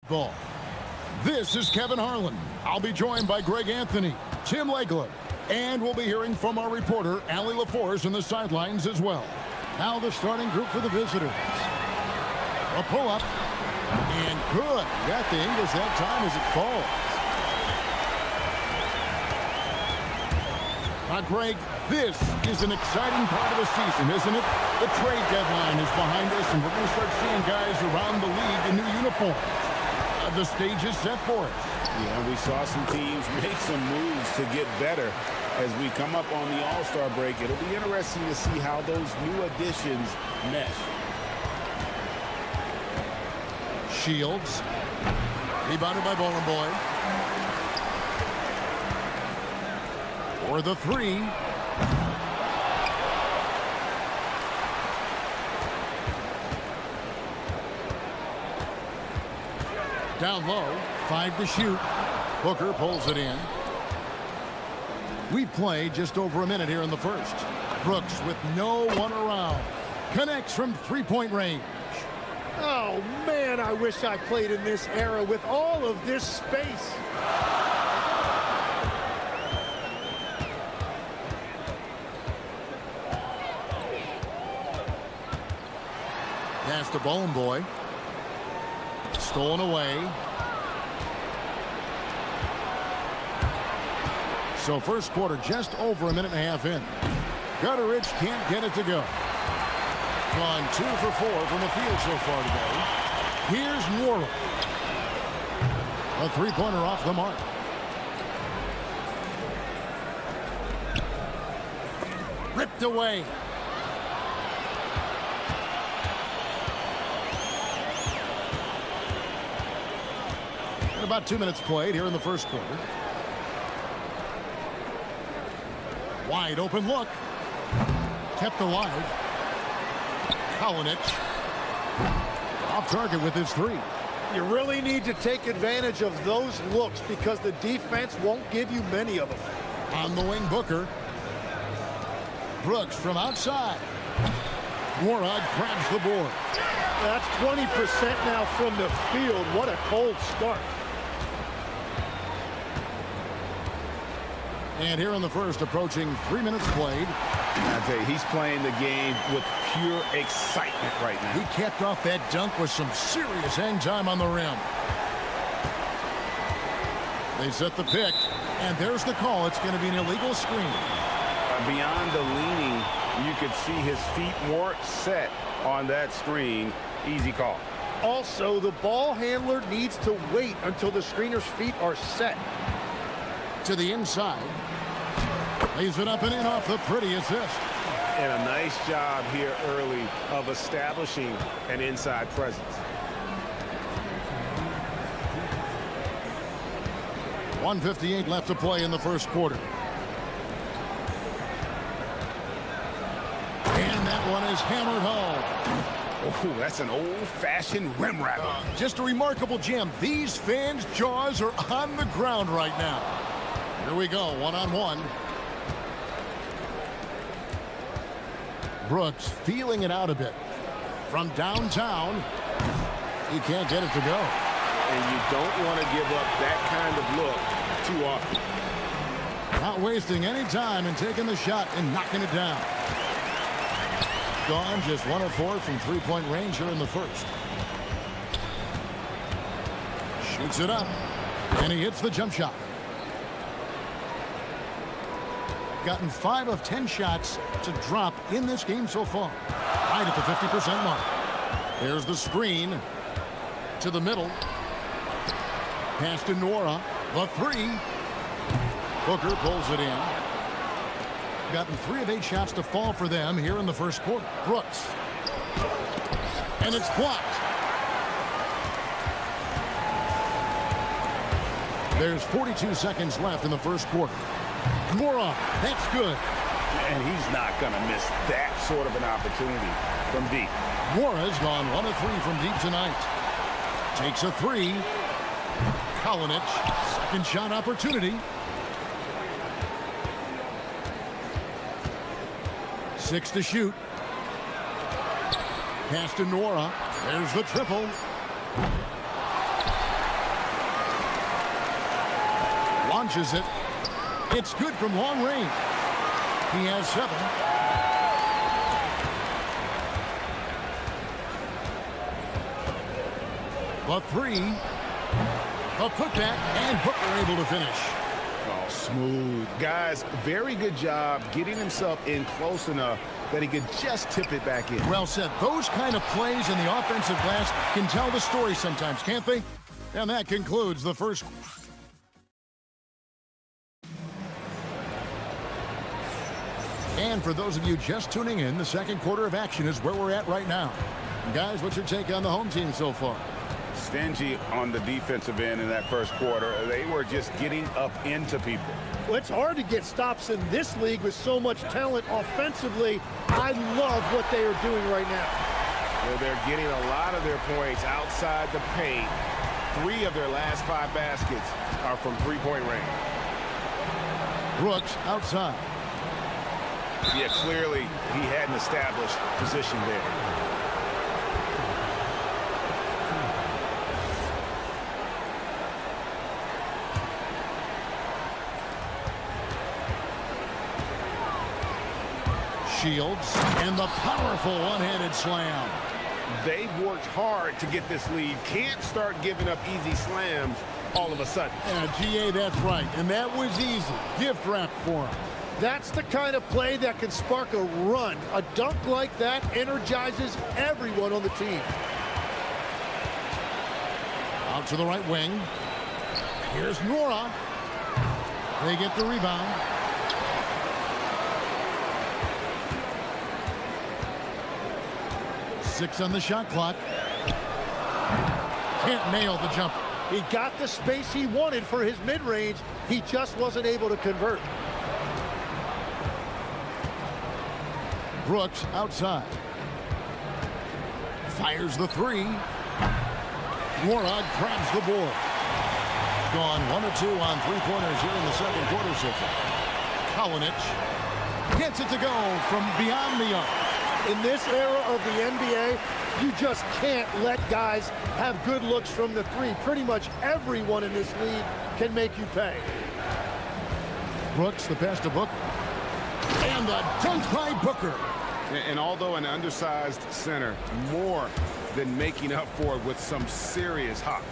Ball. This is Kevin Harlan. I'll be joined by Greg Anthony, Tim Legler, and we'll be hearing from our reporter, Allie LaForce, in the sidelines as well. Now the starting group for the visitors. A pull-up, and good. Got the English that time as it falls. Now, Greg, this is an exciting part of the season, isn't it? The trade deadline is behind us, and we're going to start seeing guys around the league in new uniforms. The stage is set for it. Yeah, we saw some teams make some moves to get better as we come up on the All-Star break. It'll be interesting to see how those new additions mesh. Shields. Rebounded by Bowling Boy. For the three. Down low, 5 to shoot. Booker pulls it in. We've played just over a minute here in the first. Brooks with no one around. Connects from three-point range. Oh, man, I wish I played in this era with all of this space. Pass to Bowling Boy. Stolen away. So first quarter just over a minute and a half in. Gutteridge can't get it to go. Gone 2 for 4 from the field so far today. Here's Nora. A three-pointer off the mark. Ripped away. And about 2 minutes played here in the first quarter. Wide open look. Kept alive. Kalinic. Off target with his three. You really need to take advantage of those looks because the defense won't give you many of them. On the wing, Booker. Brooks from outside. Warrod grabs the board. That's 20% now from the field. What a cold start. And here in the first, approaching 3 minutes played. I tell you, he's playing the game with pure excitement right now. He capped off that dunk with some serious hang time on the rim. They set the pick, and there's the call. It's going to be an illegal screen. Beyond the leaning, you could see his feet weren't set on that screen. Easy call. Also, the ball handler needs to wait until the screener's feet are set. To the inside. Lays it up and in off the pretty assist. And a nice job here early of establishing an inside presence. .158 left to play in the first quarter. And that one is hammered home. Oh, that's an old-fashioned rim wrapper. Just a remarkable jam. These fans' jaws are on the ground right now. Here we go, one-on-one. Brooks feeling it out a bit. From downtown, he can't get it to go. And you don't want to give up that kind of look too often. Not wasting any time and taking the shot and knocking it down. Gone just 1 of 4 from three-point range here in the first. Shoots it up, and he hits the jump shot. Gotten 5 of 10 shots to drop in this game so far. Right at the 50% mark. There's the screen to the middle. Pass to Nora. The three. Booker pulls it in. Gotten 3 of 8 shots to fall for them here in the first quarter. Brooks. And it's blocked. There's 42 seconds left in the first quarter. Nora, that's good. And he's not going to miss that sort of an opportunity from deep. Nora's gone 1 of 3 from deep tonight. Takes a three. Kalinic, second shot opportunity. 6 to shoot. Pass to Nora. There's the triple. launches it. It's good from long range. He has 7. The 3. The putback, and Hooker able to finish. Oh, smooth. Guys, very good job getting himself in close enough that he could just tip it back in. Well said. Those kind of plays in the offensive glass can tell the story sometimes, can't they? And that concludes the first. And for those of you just tuning in, the second quarter of action is where we're at right now. Guys, what's your take on the home team so far? Stingy on the defensive end in that first quarter. They were just getting up into people. Well, it's hard to get stops in this league with so much talent offensively. I love what they are doing right now. Well, they're getting a lot of their points outside the paint. 3 of their last 5 baskets are from three-point range. Brooks outside. Yeah, clearly he had an established position there. Shields, and the powerful one-handed slam. They've worked hard to get this lead. Can't start giving up easy slams all of a sudden. Yeah, GA, that's right. And that was easy. Gift wrap for him. That's the kind of play that can spark a run. A dunk like that energizes everyone on the team. Out to the right wing. Here's Nora. They get the rebound. Six on the shot clock. Can't nail the jumper. He got the space he wanted for his mid-range. He just wasn't able to convert. Brooks outside. Fires the 3. Warnock grabs the board. Gone 1 or 2 on 3-pointers here in the second quarter so far. Kalinic gets it to go from beyond the arc. In this era of the NBA, you just can't let guys have good looks from the 3. Pretty much everyone in this league can make you pay. Brooks, the pass to Booker. And the dunk by Booker. And although an undersized center, more than making up for it with some serious hops.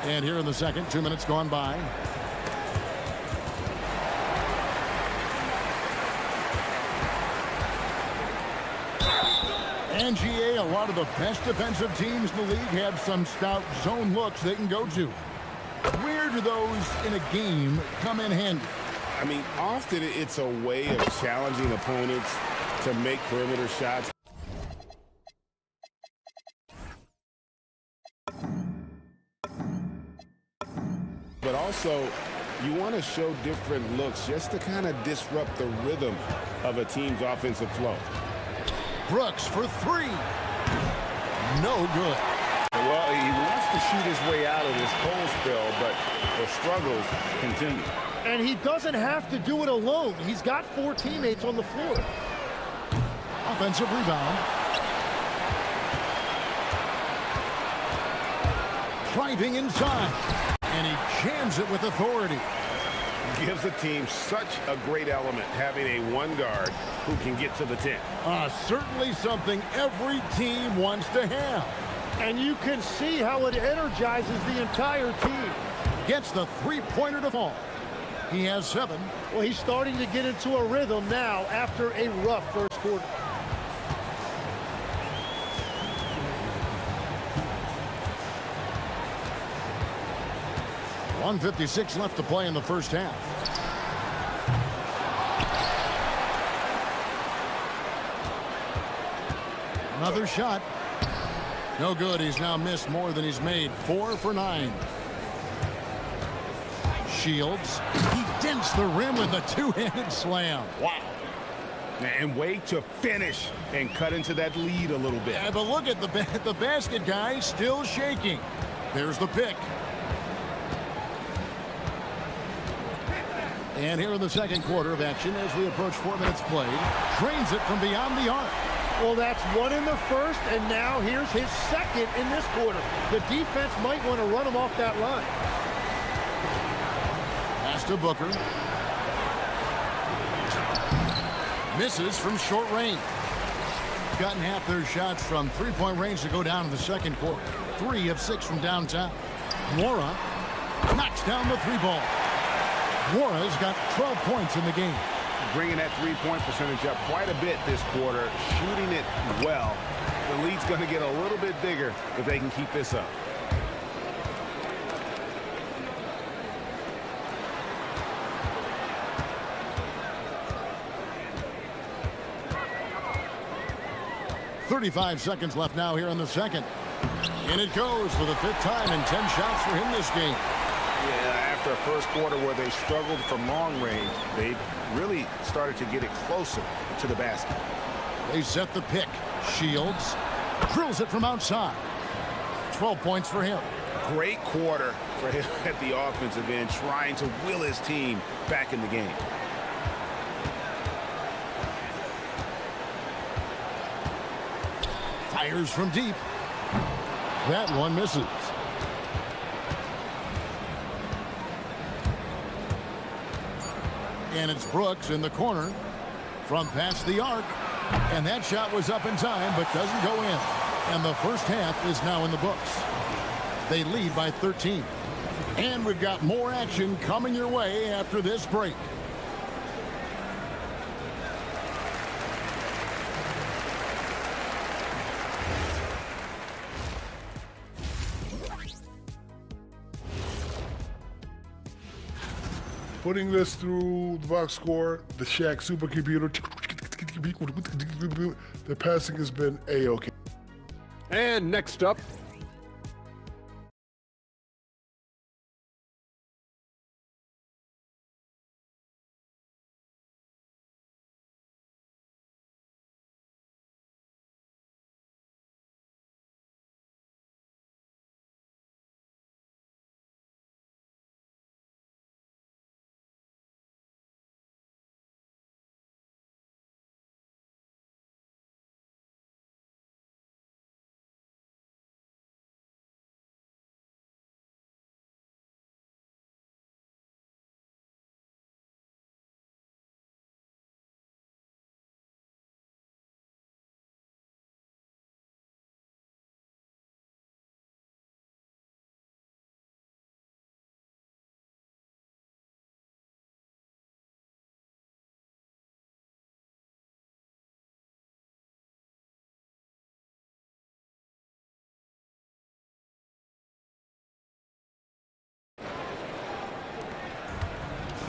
And here in the second, 2 minutes gone by. And GA, a lot of the best defensive teams in the league have some stout zone looks they can go to. Where do those in a game come in handy? I mean, often it's a way of challenging opponents to make perimeter shots. But also, you want to show different looks just to kind of disrupt the rhythm of a team's offensive flow. Brooks for 3. No good. Well, he wants to shoot his way out of this cold spell, but the struggles continue. And he doesn't have to do it alone. He's got 4 teammates on the floor. Offensive rebound. Driving inside. And he jams it with authority. Gives the team such a great element, having a 1 guard who can get to the 10. Certainly something every team wants to have. And you can see how it energizes the entire team. Gets the 3-pointer to fall. He has 7. Well, he's starting to get into a rhythm now after a rough first quarter. .156 left to play in the first half. Another shot. No good. He's now missed more than he's made. 4 for 9. Shields. He dents the rim with a 2-handed slam. Wow. And way to finish and cut into that lead a little bit. Yeah, but look at the basket guy still shaking. There's the pick. And here in the second quarter of action, as we approach 4 minutes played, drains it from beyond the arc. Well, that's one in the first, and now here's his second in this quarter. The defense might want to run him off that line. Pass to Booker. Misses from short range. Gotten half their shots from three-point range to go down in the second quarter. 3 of 6 from downtown. Mora knocks down the three ball. Mora's got 12 points in the game. Bringing that three-point percentage up quite a bit this quarter, shooting it well. The lead's going to get a little bit bigger if they can keep this up. .35 seconds left now here in the second. And it goes for the 5th time and 10 shots for him this game. Yeah, after a first quarter where they struggled from long range, they've really started to get it closer to the basket. They set the pick. Shields drills it from outside. 12 points for him. Great quarter for him at the offensive end, trying to will his team back in the game. Fires from deep. That one misses. And it's Brooks in the corner from past the arc. And that shot was up in time, but doesn't go in. And the first half is now in the books. They lead by 13. And we've got more action coming your way after this break. Putting this through the box score, the Shaq supercomputer, the passing has been A-OK. And next up,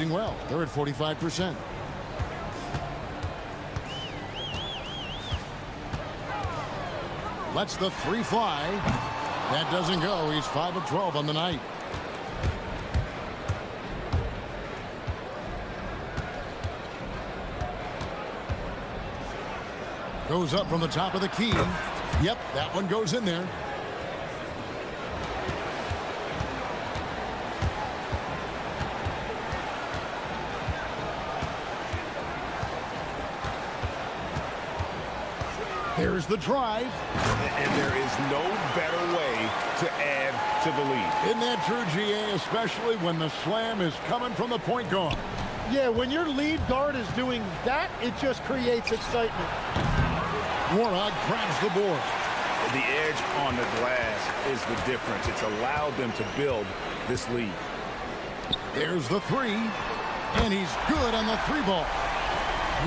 Shooting well. They're at 45%. Lets the 3 fly. That doesn't go. He's 5 of 12 on the night. Goes up from the top of the key. Yep, that one goes in there. Here's the drive. And there is no better way to add to the lead. Isn't that true, GA? Especially when the slam is coming from the point guard. Yeah, when your lead guard is doing that, it just creates excitement. Warnock grabs the board. The edge on the glass is the difference. It's allowed them to build this lead. There's the 3. And he's good on the 3 ball.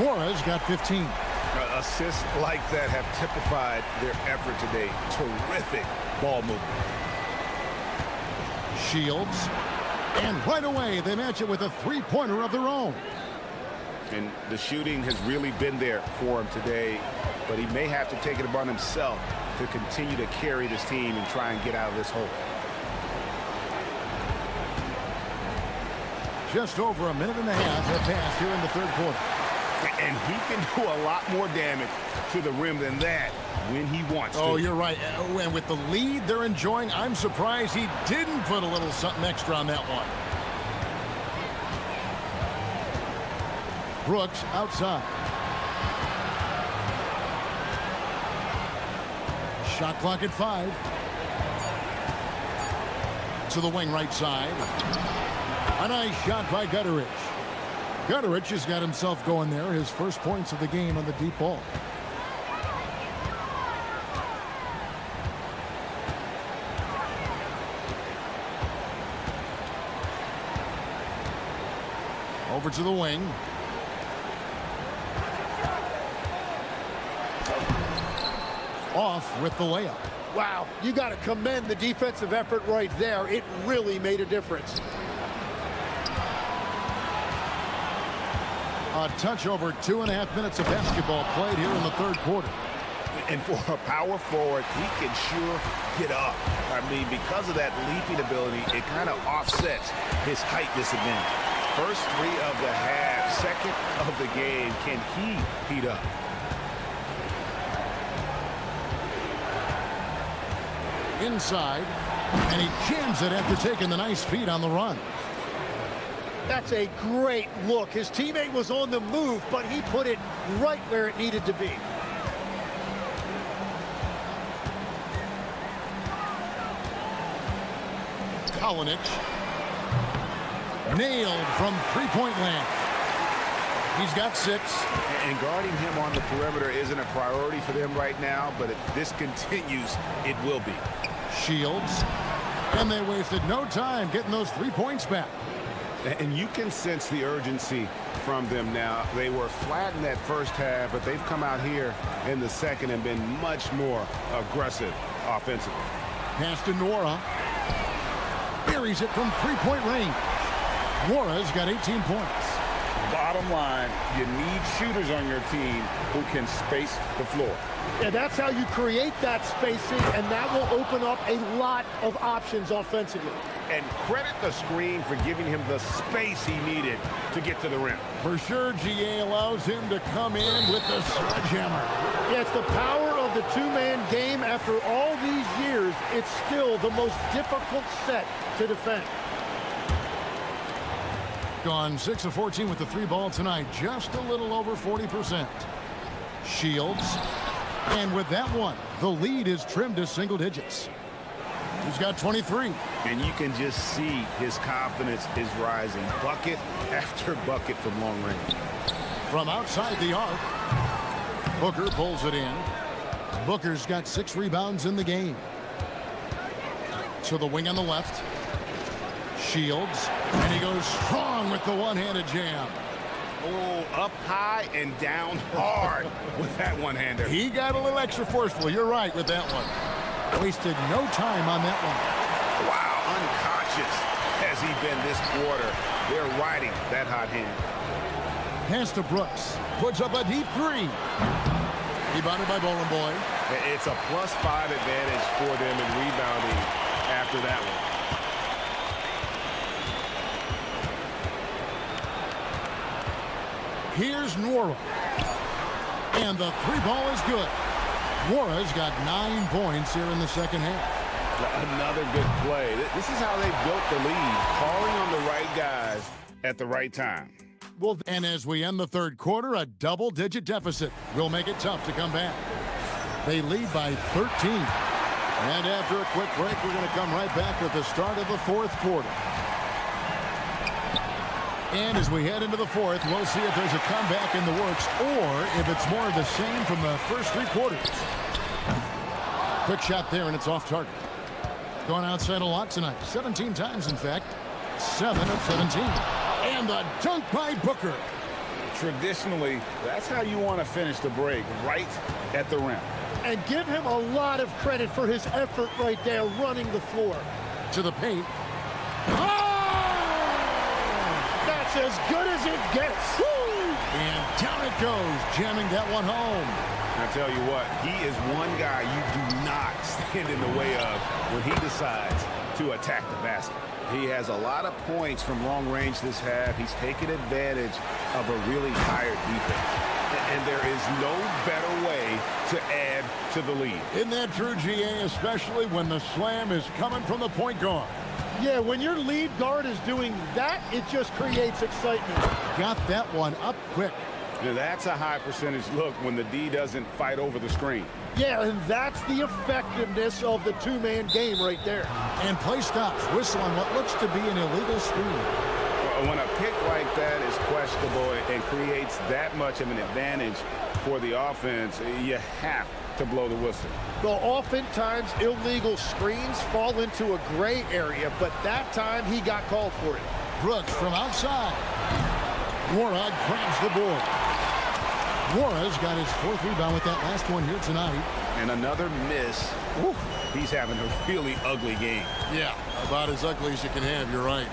Warra's got 15. Assists like that have typified their effort today. Terrific ball movement. Shields. And right away, they match it with a 3-pointer of their own. And the shooting has really been there for him today, but he may have to take it upon himself to continue to carry this team and try and get out of this hole. Just over a minute and a half have passed here in the third quarter. And he can do a lot more damage to the rim than that when he wants to. Oh, you're right. And with the lead they're enjoying, I'm surprised he didn't put a little something extra on that one. Brooks outside. Shot clock at 5. To the wing right side. A nice shot by Gutterich. Gutterich has got himself going there. His first points of the game on the deep ball. Over to the wing. Off with the layup. Wow, you got to commend the defensive effort right there. It really made a difference. A touch over 2.5 minutes of basketball played here in the third quarter. And for a power forward, he can sure get up. I mean, because of that leaping ability, it kind of offsets his height disadvantage. First 3 of the half, second of the game. Can he heat up? Inside, and he jams it after taking the nice feed on the run. That's a great look. His teammate was on the move, but he put it right where it needed to be. Kalinic. Nailed from three-point land. He's got 6. And guarding him on the perimeter isn't a priority for them right now, but if this continues, it will be. Shields. And they wasted no time getting those 3 points back. And you can sense the urgency from them now. They were flat in that first half, but they've come out here in the second and been much more aggressive offensively. Pass to Nora. Buries it from three-point range. Nora's got 18 points. Bottom line, you need shooters on your team who can space the floor. And that's how you create that spacing, and that will open up a lot of options offensively. And credit the screen for giving him the space he needed to get to the rim. For sure, GA allows him to come in with the sledgehammer. Yeah, it's the power of the two-man game. After all these years, it's still the most difficult set to defend. Gone 6 of 14 with the 3 ball tonight. Just a little over 40%. Shields. And with that one, the lead is trimmed to single digits. He's got 23. And you can just see his confidence is rising. Bucket after bucket from long range. From outside the arc, Booker pulls it in. Booker's got 6 rebounds in the game. To the wing on the left. Shields, and he goes strong with the one-handed jam. Oh, up high and down hard with that one-hander. He got a little extra forceful. You're right with that one. Wasted no time on that one. Wow, unconscious has he been this quarter. They're riding that hot hand. Pass to Brooks. Puts up a deep 3. Rebounded by Bowling Boy. It's a +5 advantage for them in rebounding after that one. Here's Nora. And the 3 ball is good. Nora's got 9 points here in the second half. Another good play. This is how they built the lead, calling on the right guys at the right time. Well, and as we end the third quarter, a double-digit deficit will make it tough to come back. They lead by 13. And after a quick break, we're going to come right back with the start of the fourth quarter. And as we head into the fourth, we'll see if there's a comeback in the works or if it's more of the same from the first 3 quarters. Quick shot there, and it's off target. Going outside a lot tonight. 17 times, in fact. 7 of 17. And the dunk by Booker. Traditionally, that's how you want to finish the break, right at the rim. And give him a lot of credit for his effort right there running the floor. To the paint. That's as good as it gets. Woo! And down it goes, jamming that one home. I tell you what, he is one guy you do not stand in the way of when he decides to attack the basket. He has a lot of points from long range this half. He's taken advantage of a really tired defense. And there is no better way to add to the lead. Isn't that true, GA, especially when the slam is coming from the point guard? Yeah, when your lead guard is doing that, it just creates excitement. Got that one up quick. Now, that's a high percentage look when the D doesn't fight over the screen. Yeah, and that's the effectiveness of the two-man game right there. And play stops. Whistle on what looks to be an illegal screen. When a pick like that is questionable and creates that much of an advantage for the offense, you have to blow the whistle. Well, oftentimes illegal screens fall into a gray area, but that time he got called for it. Brooks from outside. Warrag grabs the board. Warrag's got his fourth rebound with that last one here tonight. And another miss. Woo. He's having a really ugly game. Yeah, about as ugly as you can have, you're right.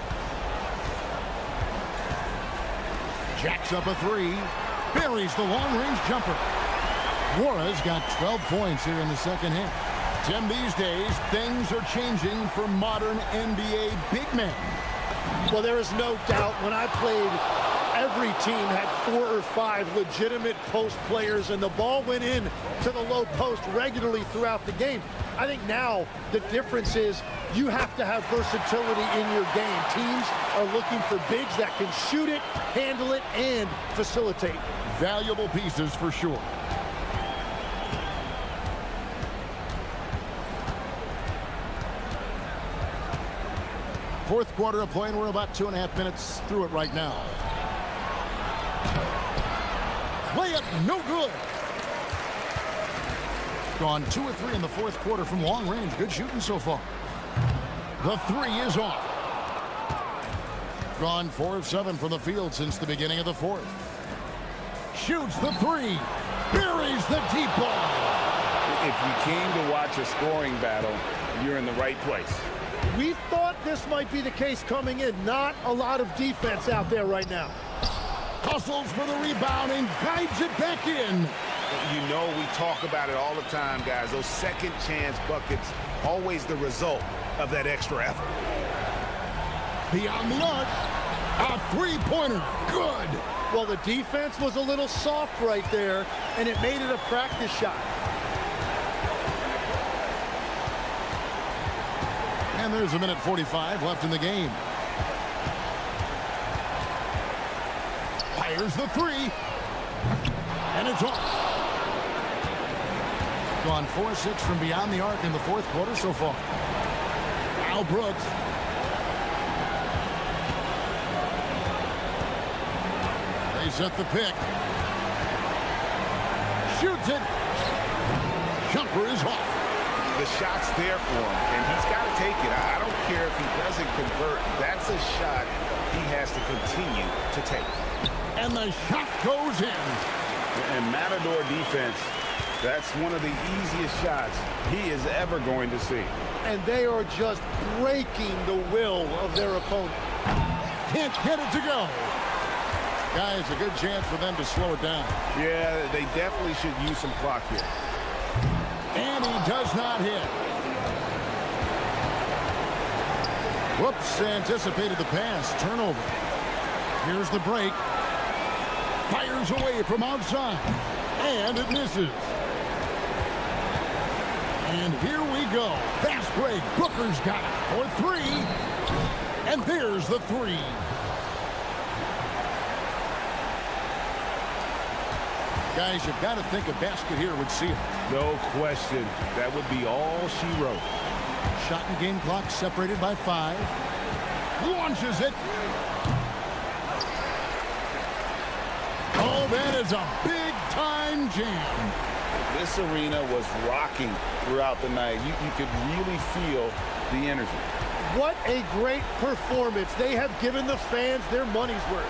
Jacks up a three. Buries the long-range jumper. Warrag's got 12 points here in the second half. Tim, these days, things are changing for modern NBA big men. Well, there is no doubt when I played, every team had 4 or 5 legitimate post players, and the ball went in to the low post regularly throughout the game. I think now the difference is you have to have versatility in your game. Teams are looking for bigs that can shoot it, handle it, and facilitate. Valuable pieces for sure. Fourth quarter of play, and we're about 2.5 minutes through it right now. Layup, no good. Gone 2 or 3 in the fourth quarter from long range. Good shooting so far. The three is off. Gone 4 of 7 from the field since the beginning of the fourth. Shoots the three. Buries the deep ball. If you came to watch a scoring battle, you're in the right place. We thought this might be the case coming in. Not a lot of defense out there right now. Hustles for the rebound and guides it back in. You know, we talk about it all the time, guys. Those second chance buckets, always the result of that extra effort. Beyond the arc, a three-pointer, good. Well, the defense was a little soft right there, and it made it a practice shot. And there's a minute 45 left in the game. Fires the three. And it's off. Gone 4-6 from beyond the arc in the fourth quarter so far. Al Brooks. They set the pick. Shoots it. Jumper is off. The shot's there for him, and he's got to take it. I don't care if he doesn't convert. That's a shot he has to continue to take. And the shot goes in. And Matador defense, that's one of the easiest shots he is ever going to see. And they are just breaking the will of their opponent. Can't get it to go. Guys, a good chance for them to slow it down. Yeah, they definitely should use some clock here. And he does not hit. Whoops, anticipated the pass. Turnover. Here's the break. Fires away from outside. And it misses. And here we go. Fast break. Booker's got it for three. And there's the three. Guys, you've got to think a basket here would seal it. No question. That would be all she wrote. Shot and game clock separated by 5. Launches it. Oh, that is a big-time jam. This arena was rocking throughout the night. You could really feel the energy. What a great performance. They have given the fans their money's worth.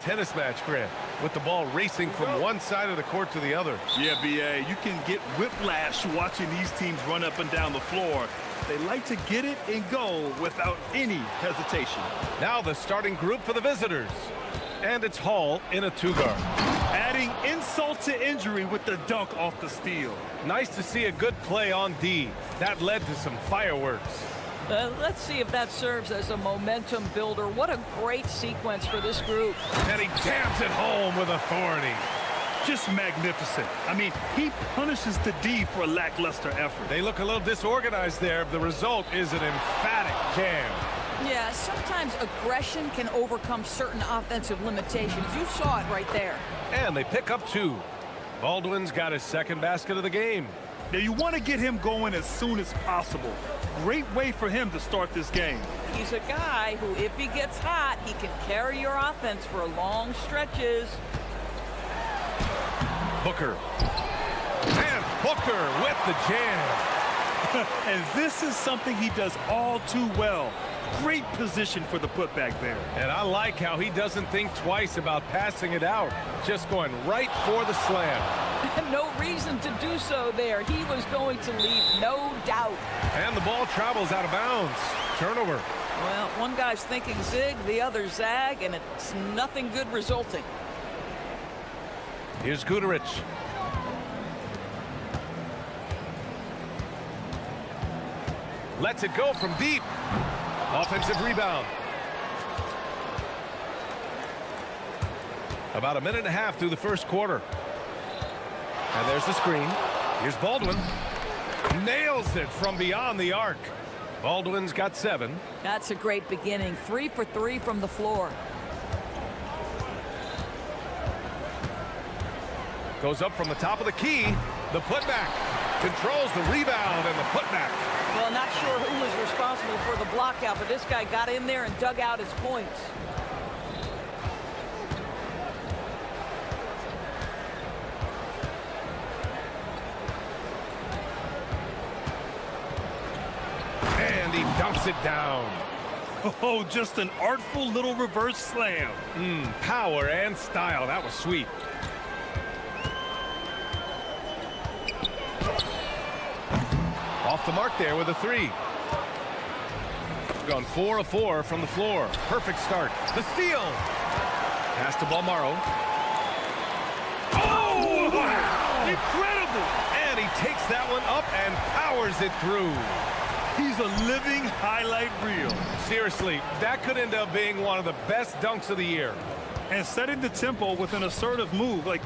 Tennis match, Grant, with the ball racing from one side of the court to the other. Yeah, B.A., you can get whiplash watching these teams run up and down the floor. They like to get it and go without any hesitation. Now the starting group for the visitors. And it's Hall in a two-guard. Adding insult to injury with the dunk off the steal. Nice to see a good play on D. That led to some fireworks. Let's see if that serves as a momentum builder. What a great sequence for this group. And he jams it home with authority. Just magnificent. I mean, he punishes the D for a lackluster effort. They look a little disorganized there. The result is an emphatic jam. Yeah, sometimes aggression can overcome certain offensive limitations. You saw it right there. And they pick up two. Baldwin's got his second basket of the game. Now, you want to get him going as soon as possible. Great way for him to start this game. He's a guy who, if he gets hot, he can carry your offense for long stretches. Booker. And Booker with the jam. And this is something he does all too well. Great position for the putback there. And I like how he doesn't think twice about passing it out. Just going right for the slam. No reason to do so there. He was going to leave no doubt. And the ball travels out of bounds. Turnover. Well, one guy's thinking zig, the other zag, and it's nothing good resulting. Here's Guterich. Lets it go from deep. Offensive rebound. About a minute and a half through the first quarter. And there's the screen. Here's Baldwin. Nails it from beyond the arc. Baldwin's got 7. That's a great beginning. 3 for 3 from the floor. Goes up from the top of the key. The putback. Controls the rebound and the putback. Well, not sure who was responsible for the blockout, but this guy got in there and dug out his points. And he dunks it down. Oh, just an artful little reverse slam. Power and style. That was sweet. Off the mark there with a 3. Gone 4 of 4 from the floor. Perfect start. The steal. Pass to Balmaro. Oh, wow. Incredible. And he takes that one up and powers it through. He's a living highlight reel. Seriously, that could end up being one of the best dunks of the year. And setting the tempo with an assertive move. Like,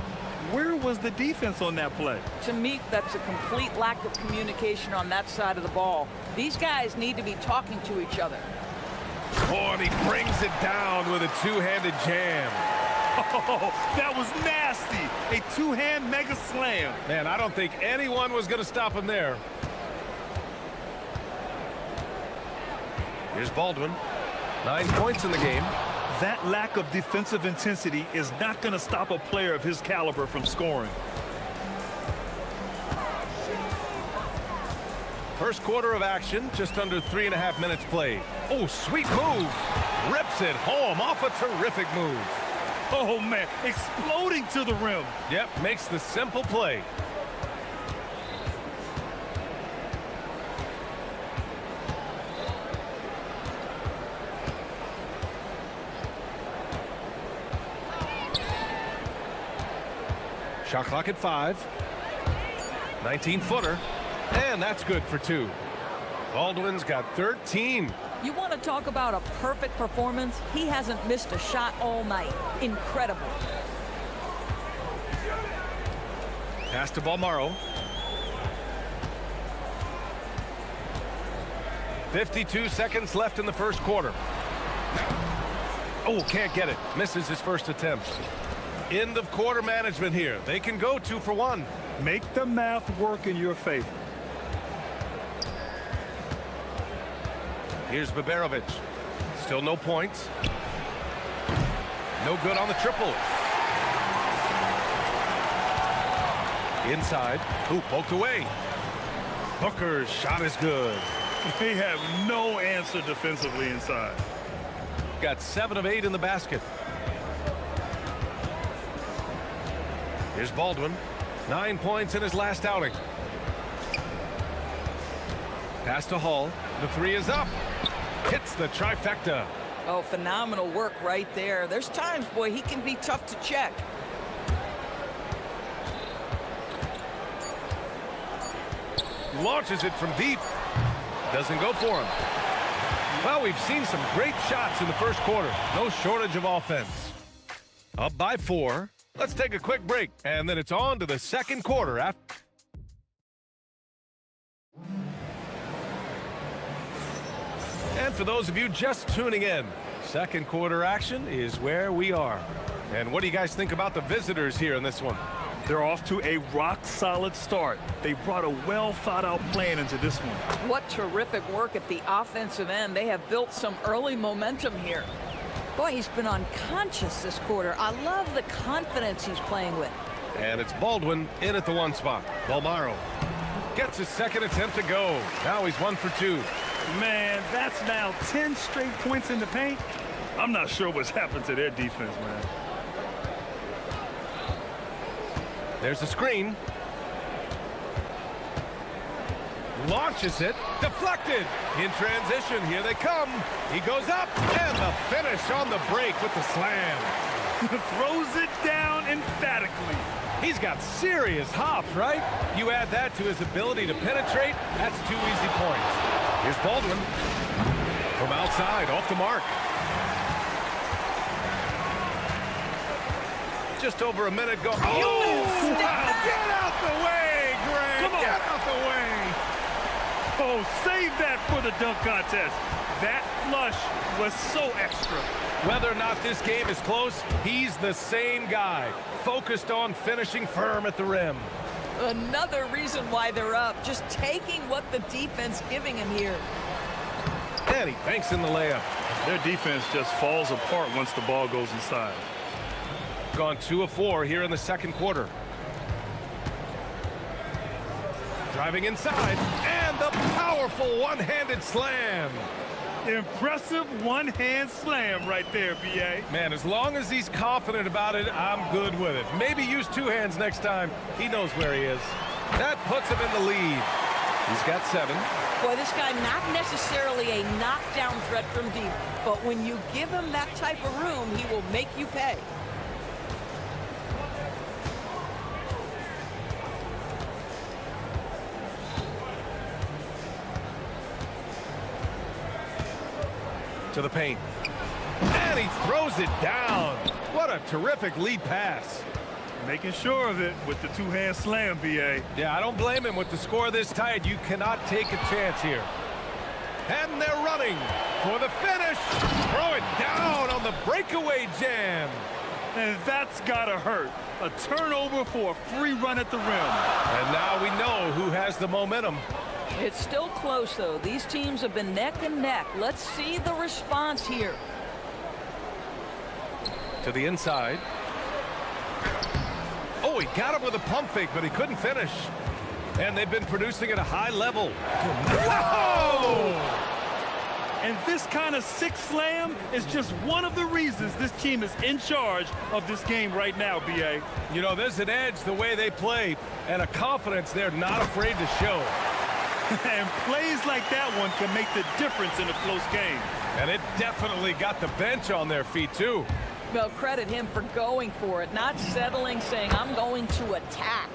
where was the defense on that play? To me, that's a complete lack of communication on that side of the ball. These guys need to be talking to each other. Oh, and he brings it down with a two-handed jam. Oh, that was nasty. A two-hand mega slam. Man, I don't think anyone was going to stop him there. Here's Baldwin. 9 points in the game. That lack of defensive intensity is not going to stop a player of his caliber from scoring. First quarter of action, just under 3.5 minutes played. Oh, sweet move. Rips it home off a terrific move. Oh, man, exploding to the rim. Yep, makes the simple play. Shot clock at 5. 19-footer. And that's good for 2. Baldwin's got 13. You want to talk about a perfect performance? He hasn't missed a shot all night. Incredible. Pass to Balmaro. 52 seconds left in the first quarter. Oh, can't get it. Misses his first attempt. End of quarter management here. They can go 2 for 1. Make the math work in your favor. Here's Baberovic. Still no points. No good on the triple. Inside. Ooh, poked away. Booker's shot is good. They have no answer defensively inside. Got 7 of 8 in the basket. Here's Baldwin. 9 points in his last outing. Pass to Hall. The three is up. Hits the trifecta. Oh, phenomenal work right there. There's times, boy, he can be tough to check. Launches it from deep. Doesn't go for him. Well, we've seen some great shots in the first quarter. No shortage of offense. Up by 4. Let's take a quick break, and then it's on to the second quarter. And for those of you just tuning in, second quarter action is where we are. And what do you guys think about the visitors here in this one? They're off to a rock-solid start. They brought a well-thought-out plan into this one. What terrific work at the offensive end. They have built some early momentum here. Boy, he's been unconscious this quarter. I love the confidence he's playing with. And it's Baldwin in at the 1 spot. Balmaro gets his second attempt to go. Now he's 1 for 2. Man, that's now 10 straight points in the paint. I'm not sure what's happened to their defense, man. There's a screen. Launches it. Deflected. In transition. Here they come. He goes up. And the finish on the break with the slam. Throws it down emphatically. He's got serious hops, right? You add that to his ability to penetrate, that's 2 easy points. Here's Baldwin. From outside, off the mark. Just over a minute go. Oh, wow. Get out the way, Greg. Come on. Get out the way. Oh, save that for the dunk contest. That flush was so extra. Whether or not this game is close, he's the same guy. Focused on finishing firm at the rim. Another reason why they're up. Just taking what the defense giving him here. And he banks in the layup. Their defense just falls apart once the ball goes inside. Gone 2 of 4 here in the second quarter. Driving inside, and the powerful one-handed slam. Impressive one-hand slam right there, B.A. Man, as long as he's confident about it, I'm good with it. Maybe use 2 hands next time. He knows where he is. That puts him in the lead. He's got 7. Boy, this guy not necessarily a knockdown threat from deep, but when you give him that type of room, he will make you pay. To the paint. And he throws it down. What a terrific lead pass. Making sure of it with the 2-hand slam, B.A. Yeah, I don't blame him with the score this tight. You cannot take a chance here. And they're running for the finish. Throw it down on the breakaway jam. And that's gotta hurt. A turnover for a free run at the rim. And now we know who has the momentum. It's still close, though. These teams have been neck and neck. Let's see the response here. To the inside. Oh, he got him with a pump fake, but he couldn't finish. And they've been producing at a high level. Whoa! And this kind of sick slam is just one of the reasons this team is in charge of this game right now, B.A. You know, there's an edge the way they play and a confidence they're not afraid to show. And plays like that one can make the difference in a close game. And it definitely got the bench on their feet, too. Well, credit him for going for it, not settling, saying, I'm going to attack.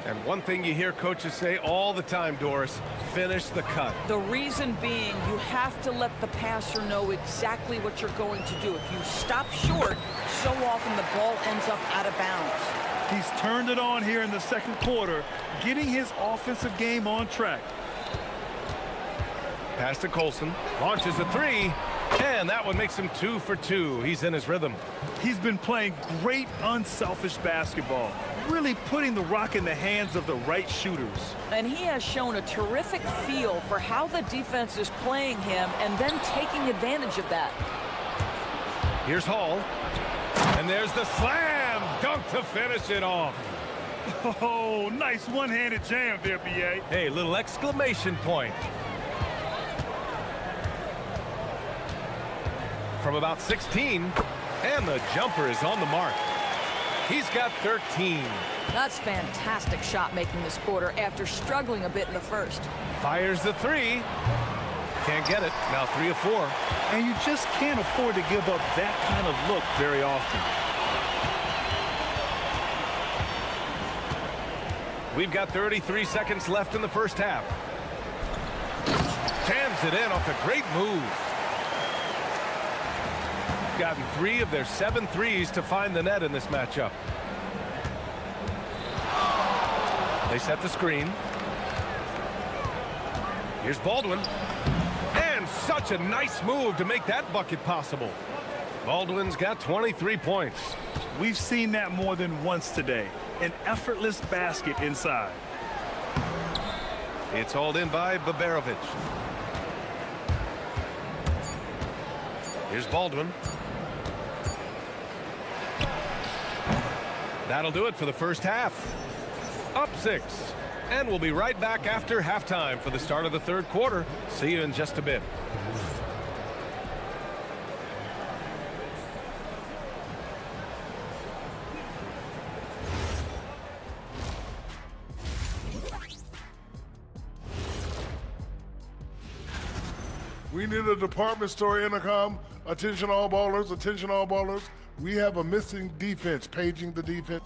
And one thing you hear coaches say all the time, Doris, finish the cut. The reason being, you have to let the passer know exactly what you're going to do. If you stop short, so often the ball ends up out of bounds. He's turned it on here in the second quarter, getting his offensive game on track. Pass to Colson, launches a 3, and that one makes him 2 for 2. He's in his rhythm. He's been playing great unselfish basketball, really putting the rock in the hands of the right shooters. And he has shown a terrific feel for how the defense is playing him and then taking advantage of that. Here's Hall, and there's the slam dunk to finish it off. Oh, nice one-handed jam there, B.A. Hey, little exclamation point. From about 16, and the jumper is on the mark. He's got 13. That's fantastic shot making this quarter after struggling a bit in the first. Fires the three. Can't get it. Now 3 of 4. And you just can't afford to give up that kind of look very often. We've got 33 seconds left in the first half. Jams it in off a great move. Gotten 3 of their 7 threes to find the net in this matchup. They set the screen. Here's Baldwin. And such a nice move to make that bucket possible. Baldwin's got 23 points. We've seen that more than once today. An effortless basket inside. It's hauled in by Baberovic. Here's Baldwin. That'll do it for the first half. Up 6. And we'll be right back after halftime for the start of the third quarter. See you in just a bit. We need a department store intercom. Attention all ballers, attention all ballers. We have a missing defense, paging the defense.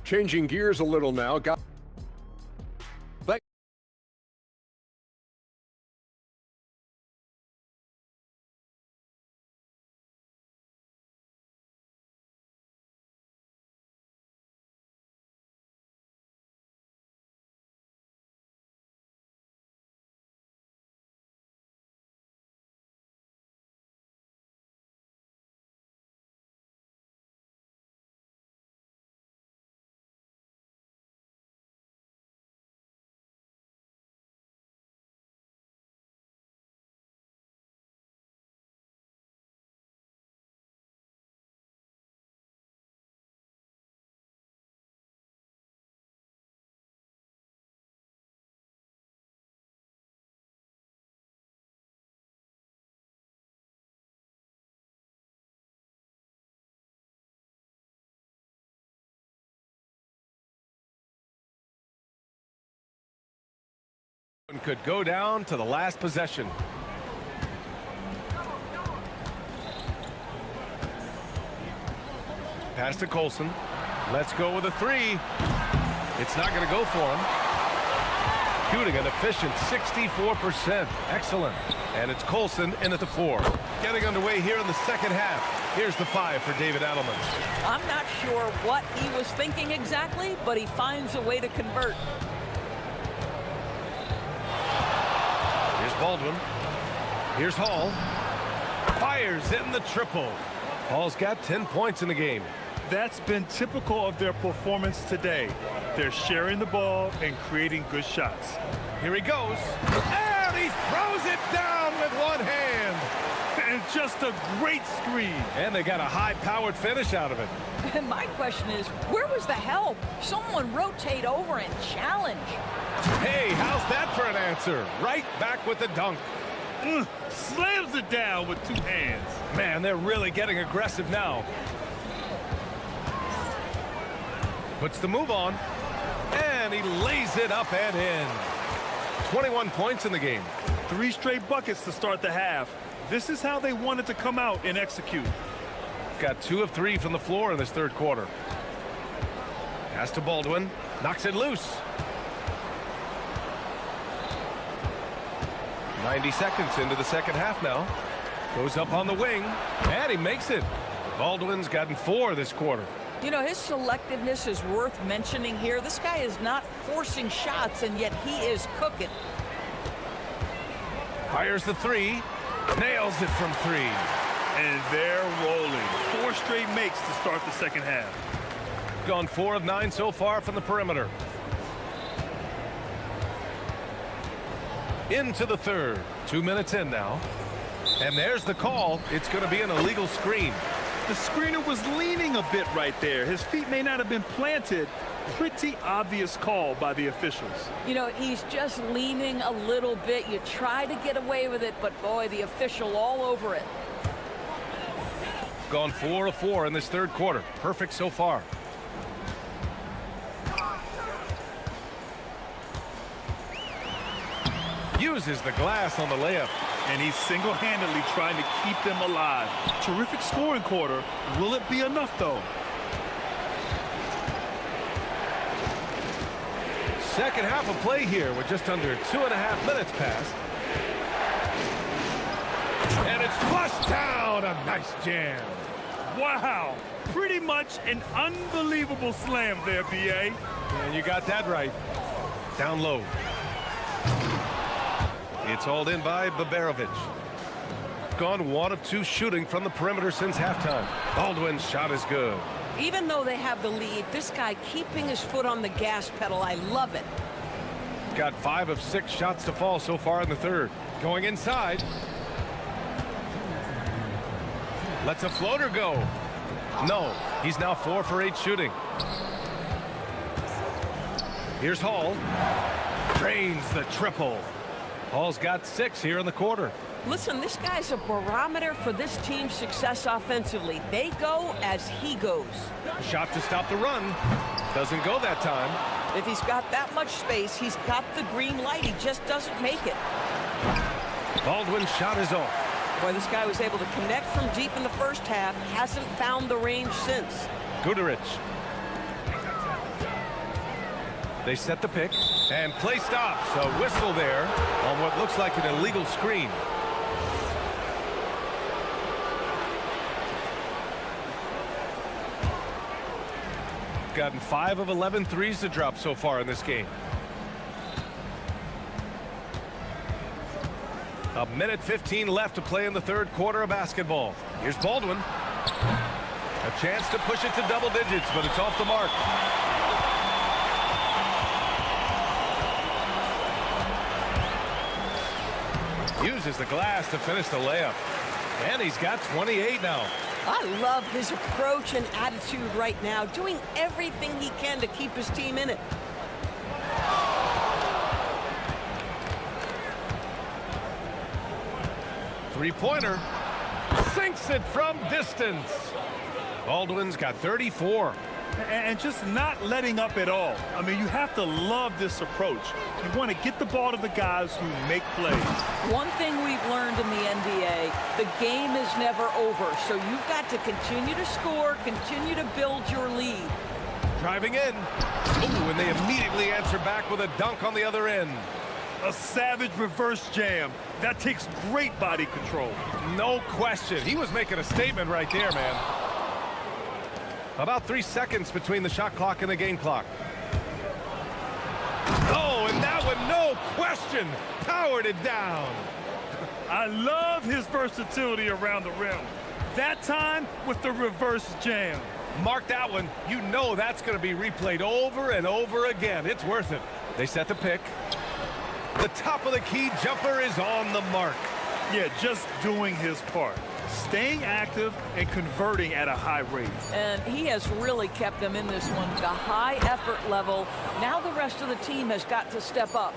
Changing gears a little now. Could go down to the last possession. Pass to Colson. Let's go with a 3. It's not going to go for him. Shooting an efficient 64%. Excellent. And it's Colson in at the 4. Getting underway here in the second half. Here's the 5 for David Adelman. I'm not sure what he was thinking exactly, but he finds a way to convert. Baldwin. Here's Hall. Fires in the triple. Hall's got 10 points in the game. That's been typical of their performance today. They're sharing the ball and creating good shots. Here he goes. And he throws it down with one hand. And just a great screen. And they got a high-powered finish out of it. And my question is, where was the help? Someone rotate over and challenge. Hey, how's that for an answer? Right back with the dunk. Slams it down with 2 hands. Man, they're really getting aggressive now. Puts the move on. And he lays it up and in. 21 points in the game. 3 straight buckets to start the half. This is how they wanted to come out and execute. Got 2 of 3 from the floor in this third quarter. Pass to Baldwin. Knocks it loose. 90 seconds into the second half now. Goes up on the wing. And he makes it. Baldwin's gotten 4 this quarter. You know, his selectiveness is worth mentioning here. This guy is not forcing shots, and yet he is cooking. Fires the 3. Nails it from 3. And they're rolling. 4 straight makes to start the second half. Gone 4 of 9 so far from the perimeter. Into the third. 2 minutes in now. And there's the call. It's going to be an illegal screen. The screener was leaning a bit right there. His feet may not have been planted. Pretty obvious call by the officials. You know, he's just leaning a little bit. You try to get away with it, but boy, the official all over it. Gone 4 of 4 in this third quarter. Perfect so far. Uses the glass on the layup. And he's single-handedly trying to keep them alive. Terrific scoring quarter. Will it be enough, though? Second half of play here with just under 2.5 minutes passed. And it's flushed down. A nice jam. Wow. Pretty much an unbelievable slam there, B.A. And you got that right. Down low. It's hauled in by Babarovic. Gone 1 of 2 shooting from the perimeter since halftime. Baldwin's shot is good. Even though they have the lead, this guy keeping his foot on the gas pedal, I love it. Got 5 of 6 shots to fall so far in the third. Going inside. Lets a floater go. No, he's now 4 for 8 shooting. Here's Hall. Drains the triple. Hall's got 6 here in the quarter. Listen, this guy's a barometer for this team's success offensively. They go as he goes. Shot to stop the run. Doesn't go that time. If he's got that much space, he's got the green light. He just doesn't make it. Baldwin's shot is off. Boy, this guy was able to connect from deep in the first half. Hasn't found the range since. Guduric. They set the pick, and play stops. A whistle there on what looks like an illegal screen. Gotten 5 of 11 threes to drop so far in this game. A minute 15 left to play in the third quarter of basketball. Here's Baldwin. A chance to push it to double digits, but it's off the mark. Uses the glass to finish the layup. And he's got 28 now. I love his approach and attitude right now, doing everything he can to keep his team in it. Three-pointer. Sinks it from distance. Baldwin's got 34. And just not letting up at all. I mean, you have to love this approach. You want to get the ball to the guys who make plays. One thing we've learned in the NBA, the game is never over. So you've got to continue to score, continue to build your lead. Driving in. Ooh, and they immediately answer back with a dunk on the other end. A savage reverse jam. That takes great body control. No question. He was making a statement right there, man. About 3 seconds between the shot clock and the game clock. Oh, and that one, no question, powered it down. I love his versatility around the rim. That time with the reverse jam. Mark that one. You know that's going to be replayed over and over again. It's worth it. They set the pick. The top of the key jumper is on the mark. Yeah, just doing his part. Staying active and converting at a high rate. And he has really kept them in this one. The high effort level. Now the rest of the team has got to step up.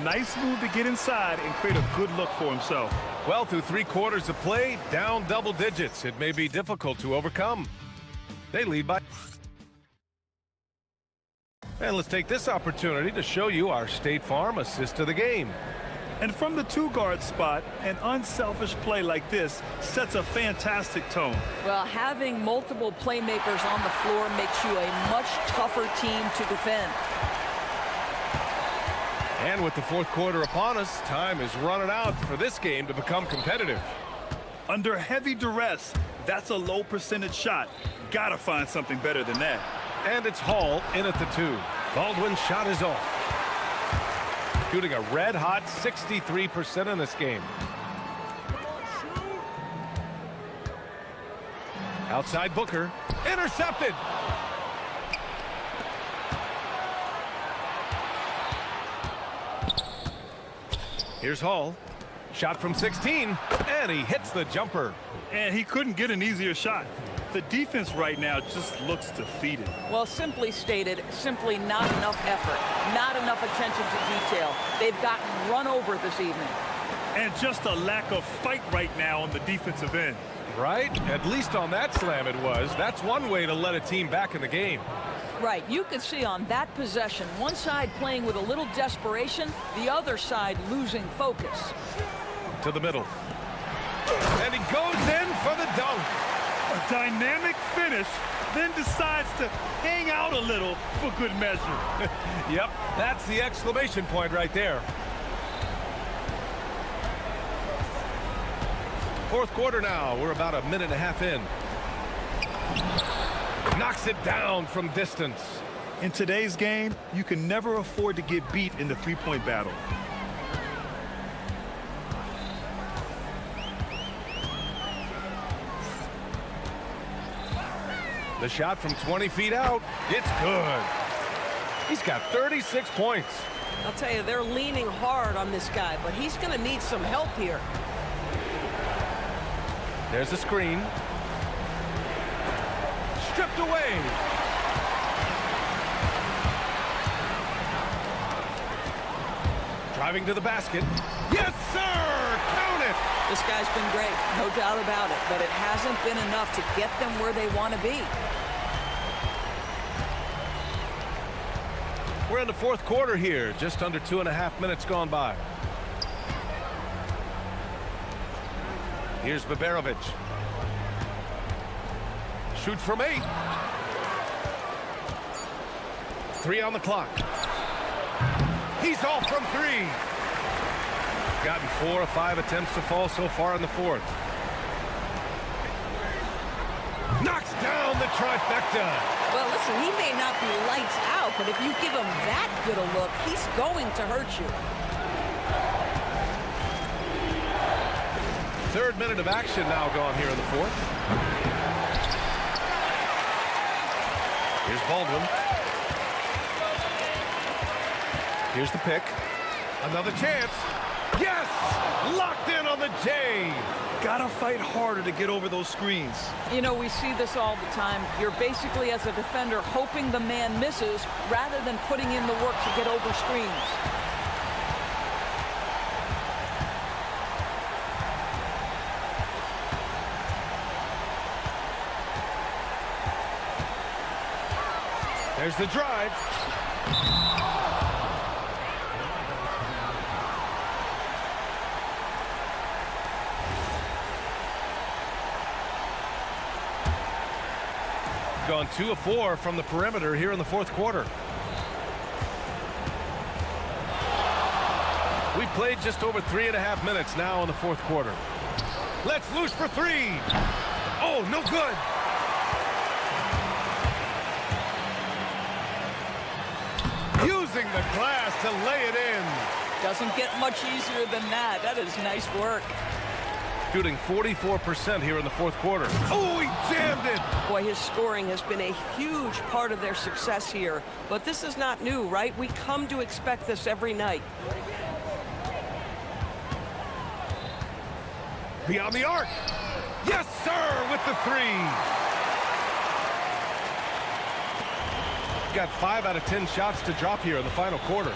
Nice move to get inside and create a good look for himself. Well, through 3 quarters of play, down double digits. It may be difficult to overcome. They lead by... And let's take this opportunity to show you our State Farm assist to the game. And from the 2-guard spot, an unselfish play like this sets a fantastic tone. Well, having multiple playmakers on the floor makes you a much tougher team to defend. And with the fourth quarter upon us, time is running out for this game to become competitive. Under heavy duress, that's a low percentage shot. Gotta find something better than that. And it's Hall in at the 2. Baldwin's shot is off. Shooting a red-hot 63% in this game. Outside Booker. Intercepted. Here's Hall. Shot from 16. And he hits the jumper. And he couldn't get an easier shot. The defense right now just looks defeated. Well, simply stated, simply not enough effort, not enough attention to detail. They've gotten run over this evening. And just a lack of fight right now on the defensive end. Right? At least on that slam it was. That's one way to let a team back in the game. Right. You could see on that possession, one side playing with a little desperation, the other side losing focus. To the middle. And he goes in for the dunk. A dynamic finish, then decides to hang out a little for good measure. Yep, that's the exclamation point right there. Fourth quarter now. We're about a minute and a half in. Knocks it down from distance. In today's game, you can never afford to get beat in the three-point battle. The shot from 20 feet out. It's good. He's got 36 points. I'll tell you, they're leaning hard on this guy, but he's going to need some help here. There's a screen. Stripped away. Driving to the basket. Yes, sir! Count it! This guy's been great, no doubt about it, but it hasn't been enough to get them where they want to be. We're in the fourth quarter here, just under 2.5 minutes gone by. Here's Baberovic. Shoots from 8. 3 on the clock. He's off from 3. Gotten 4 or 5 attempts to fall so far in the fourth. Knocks down the trifecta. Well, listen, he may not be lights out, but if you give him that good a look, he's going to hurt you. Third minute of action now gone here in the fourth. Here's Baldwin. Here's the pick. Another chance. Yes! Locked in on the J. Gotta fight harder to get over those screens. You know, we see this all the time. You're basically, as a defender, hoping the man misses rather than putting in the work to get over screens. There's the drive. Gone 2 of 4 from the perimeter here in the fourth quarter. We played just over 3.5 minutes now in the fourth quarter. Let's loose for 3. Oh, no good. Using the glass to lay it in. Doesn't get much easier than that. That is nice work. Shooting 44% here in the fourth quarter. Oh, he jammed it! Boy, his scoring has been a huge part of their success here. But this is not new, right? We come to expect this every night. Beyond the arc. Yes, sir, with the 3. Got 5 out of 10 shots to drop here in the final quarter.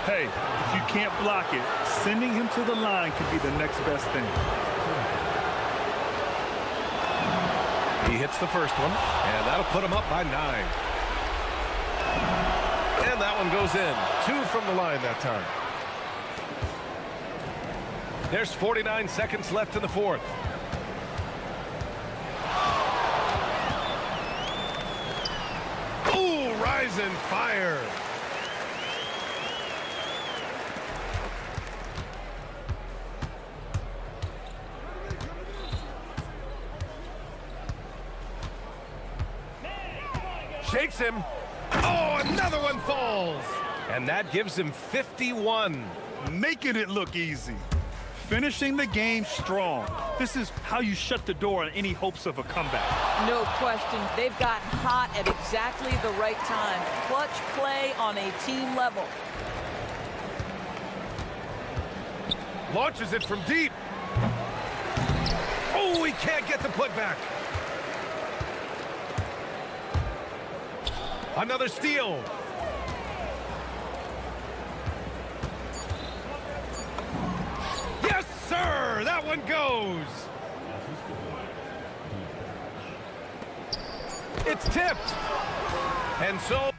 Hey, if you can't block it, sending him to the line could be the next best thing. He hits the first one, and that'll put him up by 9. And that one goes in. 2 from the line that time. There's 49 seconds left in the fourth. Ooh, rising fire. Shakes him. Oh, another one falls. And that gives him 51. Making it look easy. Finishing the game strong. This is how you shut the door on any hopes of a comeback. No question. They've gotten hot at exactly the right time. Clutch play on a team level. Launches it from deep. Oh, he can't get the putback. Another steal. Yes, sir! That one goes. It's tipped. And so...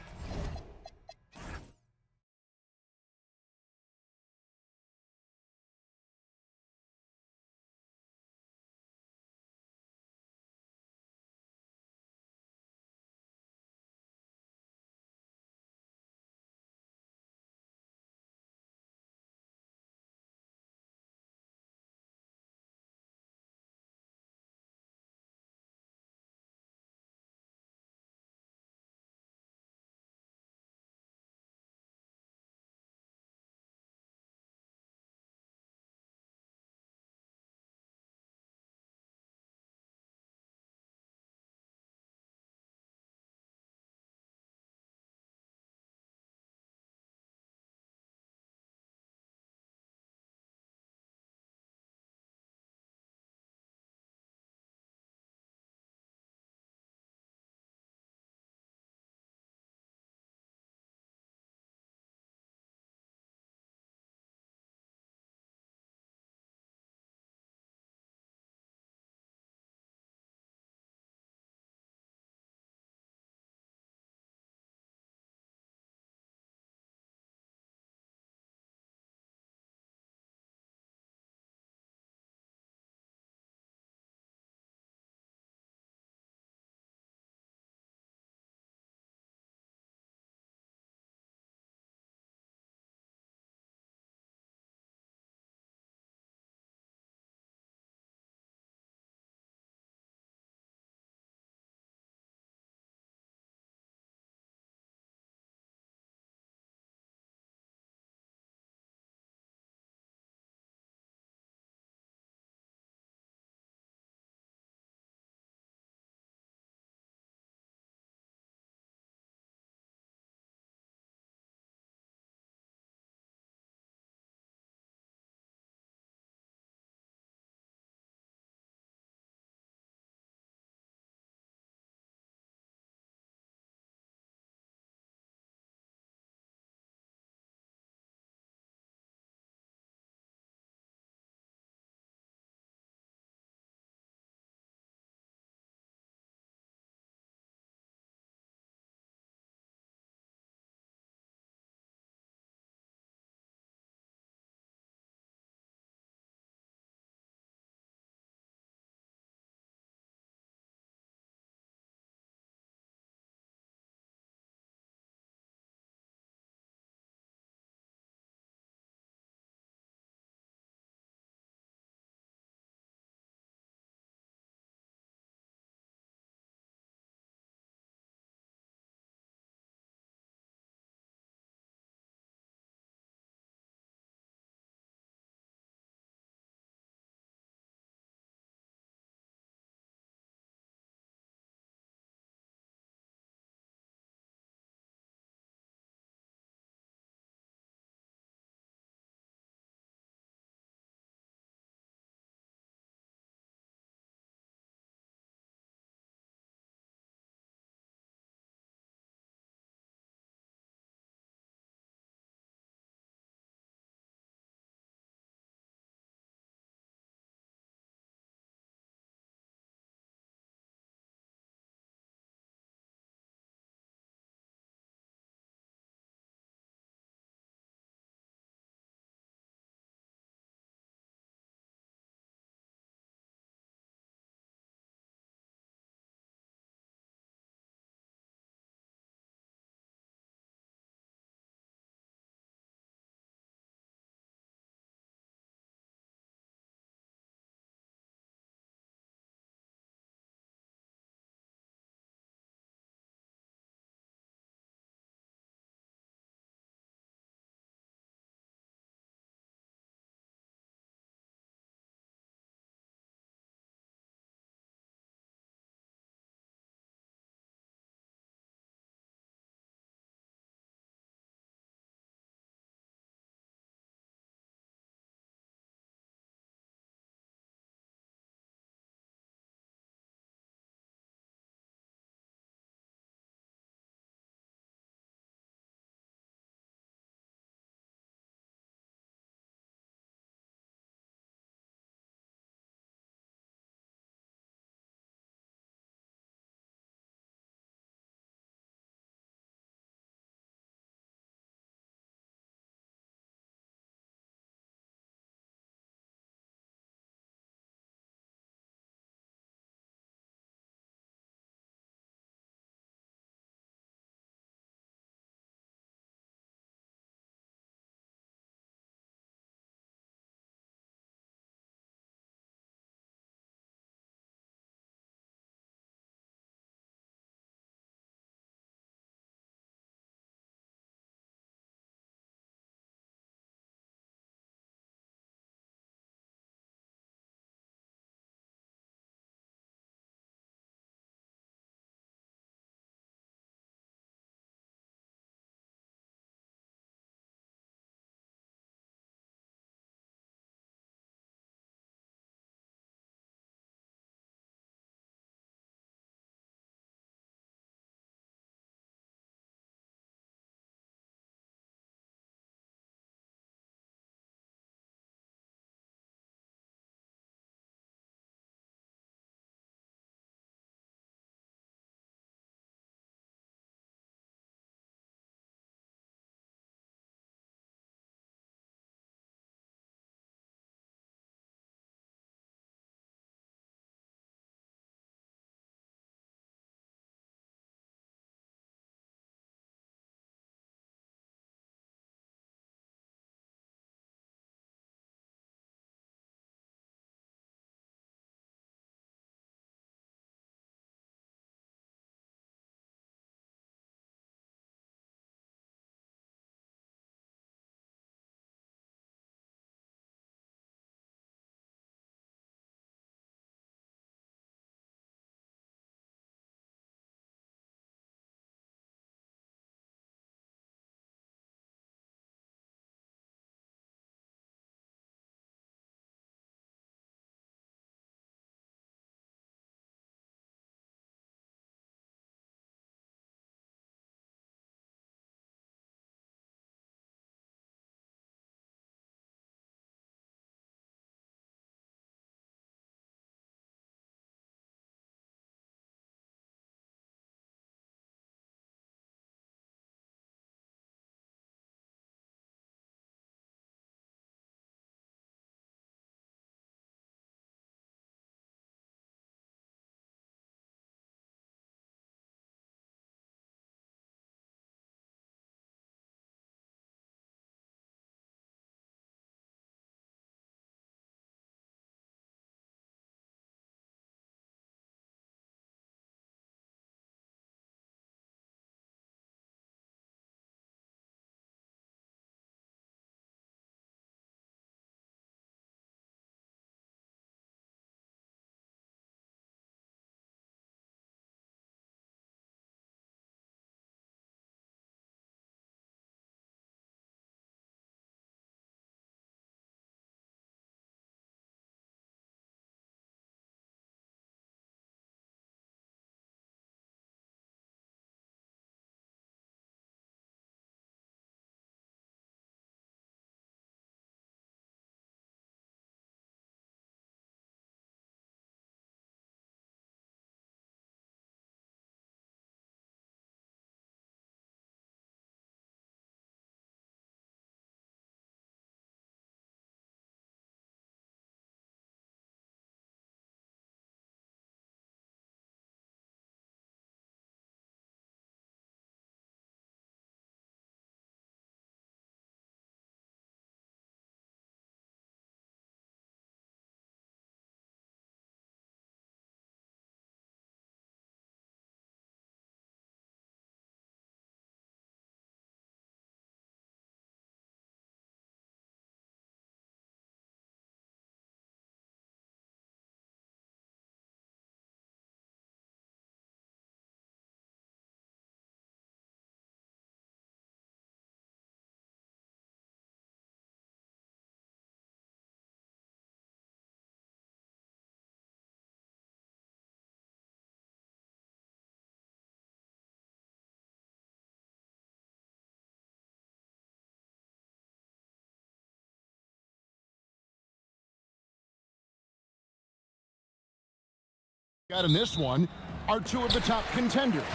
Got in this one are two of the top contenders.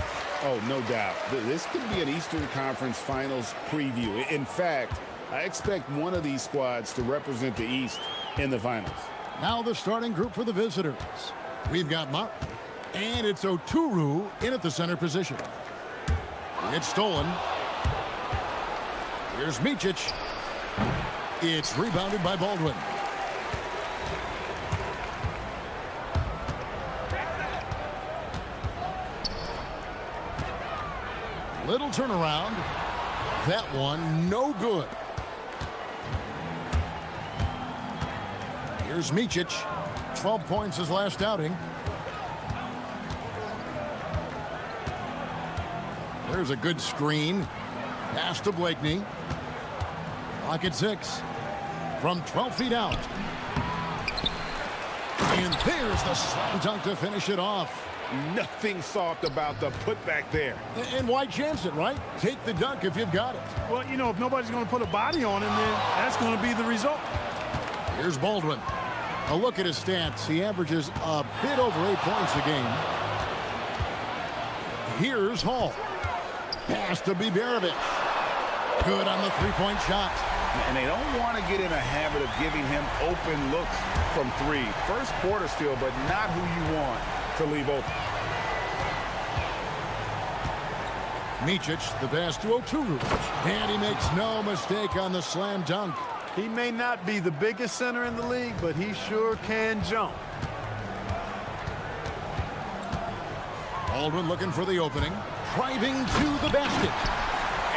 Oh, no doubt. This could be an Eastern Conference Finals preview. In fact, I expect one of these squads to represent the East in the finals. Now the starting group for the visitors. We've got Motley, and it's Oturu in at the center position. It's stolen. Here's Micic. It's rebounded by Baldwin. Little turnaround. That one no good. Here's Micic. 12 points his last outing. There's a good screen. Pass to Blakeney. Clock at 6. From 12 feet out. And there's the slam dunk to finish it off. Nothing soft about the putback there. And why chance it, right? Take the dunk if you've got it. Well, you know, if nobody's going to put a body on him, then that's going to be the result. Here's Baldwin. A look at his stats. He averages a bit over 8 points a game. Here's Hall. Pass to Biberovic. Good on the three-point shot. And they don't want to get in a habit of giving him open looks from three. First quarter still, but not who you want to leave open. Micic, the pass to Oturu. And he makes no mistake on the slam dunk. He may not be the biggest center in the league, but he sure can jump. Baldwin looking for the opening. Driving to the basket.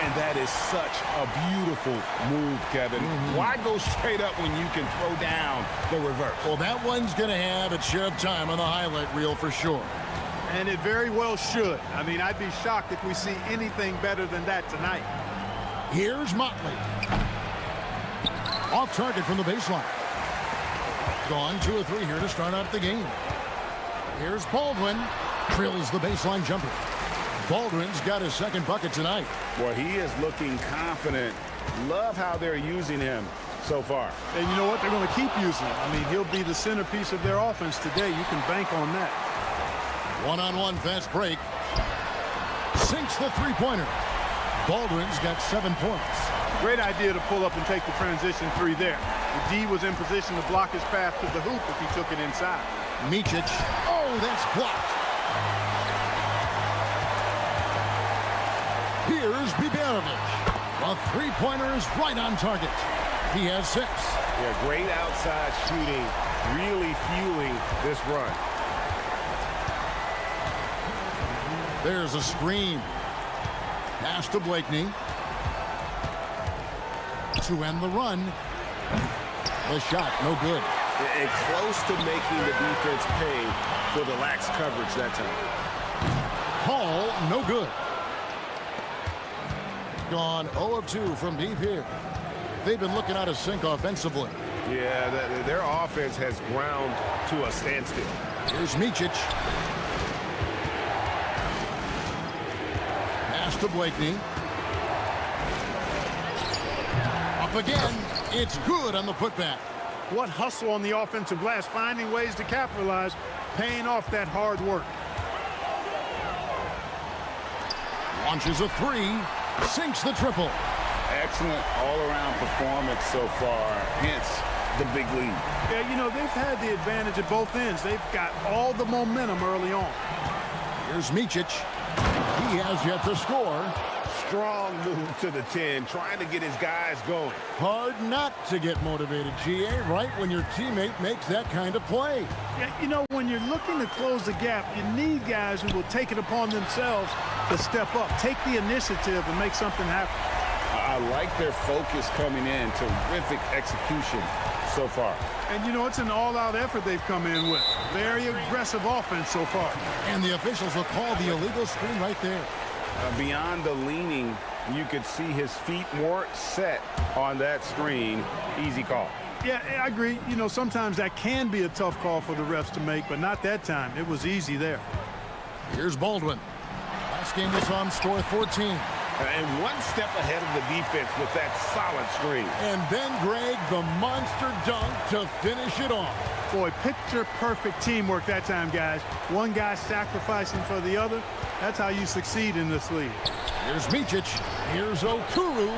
And that is such a beautiful move, Kevin. Why go straight up when you can throw down the reverse? Well, that one's going to have its share of time on the highlight reel for sure. And it very well should. I mean, I'd be shocked if we see anything better than that tonight. Here's Motley. Off target from the baseline. Gone 2 of 3 here to start out the game. Here's Baldwin. Drills the baseline jumper. Baldwin's got his second bucket tonight. Well, he is looking confident. Love how they're using him so far. And you know what? They're going to keep using him. I mean, he'll be the centerpiece of their offense today. You can bank on that. One-on-one fast break. Sinks the three-pointer. Baldwin's got 7 points. Great idea to pull up and take the transition three there. The D was in position to block his path to the hoop if he took it inside. Micic. Oh, that's blocked. Here's Biberovic. A three-pointer is right on target. He has 6. Yeah, great outside shooting, really fueling this run. There's a screen. Pass to Blakeney. To end the run. The shot, no good. It's close to making the defense pay for the lax coverage that time. Hall, no good. Gone 0 of 2 from deep here. They've been looking out of sync offensively. Yeah, their offense has ground to a standstill. Here's Micic. Pass to Blakeney. Up again. It's good on the putback. What hustle on the offensive glass, finding ways to capitalize, paying off that hard work. Launches a 3. Sinks the triple. Excellent all-around performance so far, hence the big lead. Yeah, you know, they've had the advantage at both ends. They've got all the momentum early on. Here's Micic. He has yet to score. Strong move to the 10, trying to get his guys going. Hard not to get motivated, GA, right when your teammate makes that kind of play. Yeah, you know, when you're looking to close the gap, you need guys who will take it upon themselves to step up, take the initiative, and make something happen. I like their focus coming in. Terrific execution so far. And, you know, it's an all-out effort they've come in with. Very aggressive offense so far. And the officials will call the illegal screen right there. Beyond the leaning, you could see his feet weren't set on that screen. Easy call. Yeah, I agree. You know, sometimes that can be a tough call for the refs to make, but not that time. It was easy there. Here's Baldwin. Last game we saw him score 14. And one step ahead of the defense with that solid screen. And then, Greg, the monster dunk to finish it off. Boy, picture-perfect teamwork that time, guys. One guy sacrificing for the other. That's how you succeed in this league. Here's Micic. Here's Okuru.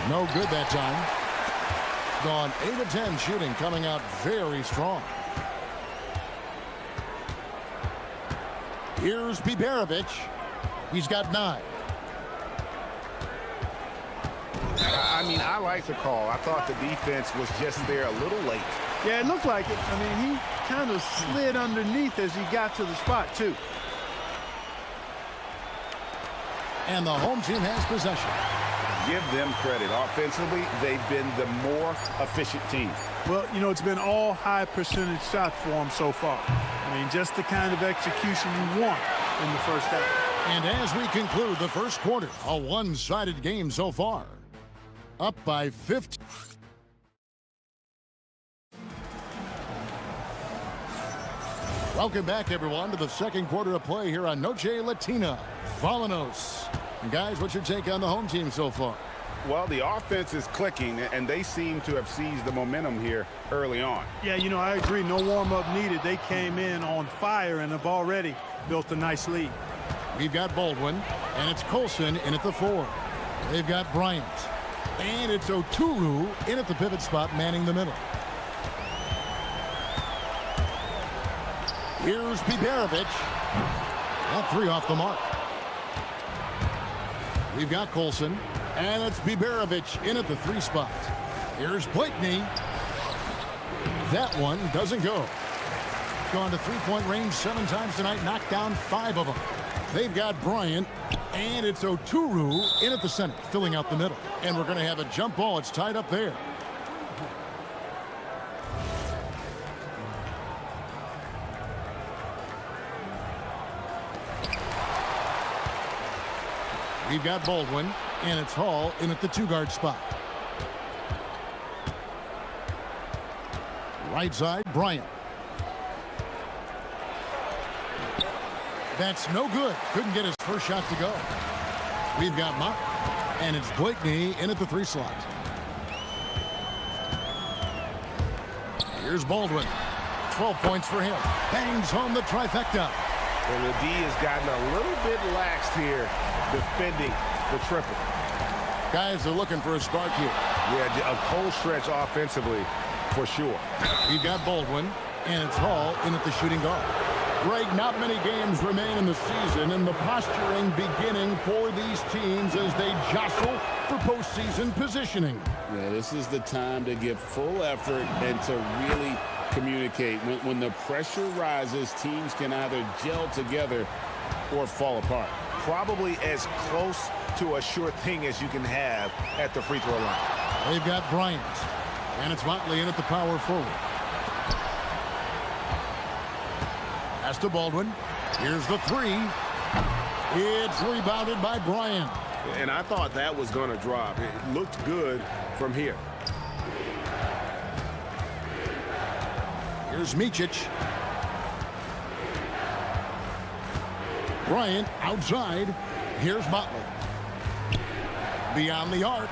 No good that time. Gone 8 of 10 shooting, coming out very strong. Here's Biberovic. He's got 9. I mean, I like the call. I thought the defense was just there a little late. Yeah, it looked like it. I mean, he kind of slid underneath as he got to the spot, too. And the home team has possession. Give them credit. Offensively, they've been the more efficient team. Well, you know, it's been all high percentage shots for them so far. I mean, just the kind of execution you want in the first half. And as we conclude the first quarter, a one-sided game so far. Up by 50. Welcome back, everyone, to the second quarter of play here on Noche Latina. Volanos. And guys, what's your take on the home team so far? Well, the offense is clicking, and they seem to have seized the momentum here early on. Yeah, you know, I agree. No warm-up needed. They came in on fire and have already built a nice lead. We've got Baldwin, and it's Colson in at the 4. They've got Bryant, and it's Oturu in at the pivot spot, manning the middle. Here's Biberovic. That 3 off the mark. We've got Colson, and it's Biberovic in at the 3 spot. Here's Blakeney. That one doesn't go. Gone to three-point range 7 times tonight, knocked down 5 of them. They've got Bryant, and it's Oturu in at the center, filling out the middle. And we're going to have a jump ball. It's tied up there. We've got Baldwin, and it's Hall in at the 2-guard spot. Right side, Bryant. That's no good. Couldn't get his first shot to go. We've got Mock, and it's Blakeney in at the 3 slot. Here's Baldwin. 12 points for him. Bangs home the trifecta. And the D has gotten a little bit laxed here defending the triple. Guys are looking for a spark here. Yeah, a cold stretch offensively for sure. We've got Baldwin, and it's Hall in at the shooting guard. Greg, not many games remain in the season, and the posturing beginning for these teams as they jostle for postseason positioning. Yeah, this is the time to give full effort and to really communicate. When the pressure rises, teams can either gel together or fall apart. Probably as close to a sure thing as you can have at the free throw line. They've got Bryant, and it's Motley in at the power forward. Pass to Baldwin. Here's the 3. It's rebounded by Bryant. And I thought that was going to drop. It looked good from here. Here's Micic. Bryant outside. Here's Motley. Beyond the arc.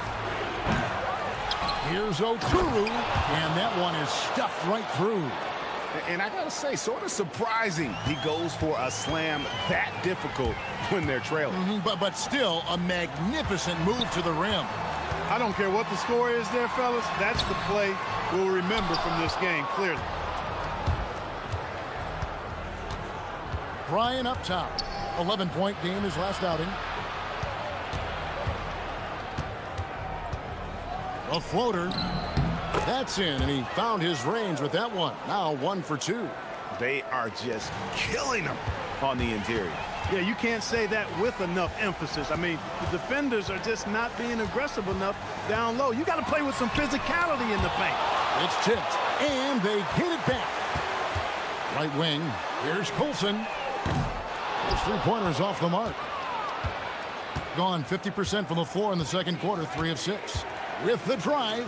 Here's Oturu. And that one is stuffed right through. And I got to say, sort of surprising he goes for a slam that difficult when they're trailing. But still a magnificent move to the rim. I don't care what the score is there, fellas. That's the play we'll remember from this game, clearly. Bryant up top. 11-point game his last outing. A floater. That's in, and he found his range with that one. Now 1 for 2. They are just killing him on the interior. Yeah, you can't say that with enough emphasis. I mean, the defenders are just not being aggressive enough down low. You got to play with some physicality in the paint. It's tipped, and they get it back. Right wing, here's Colson. Those 3-pointers off the mark. Gone 50% from the floor in the second quarter, 3 of 6. With the drive,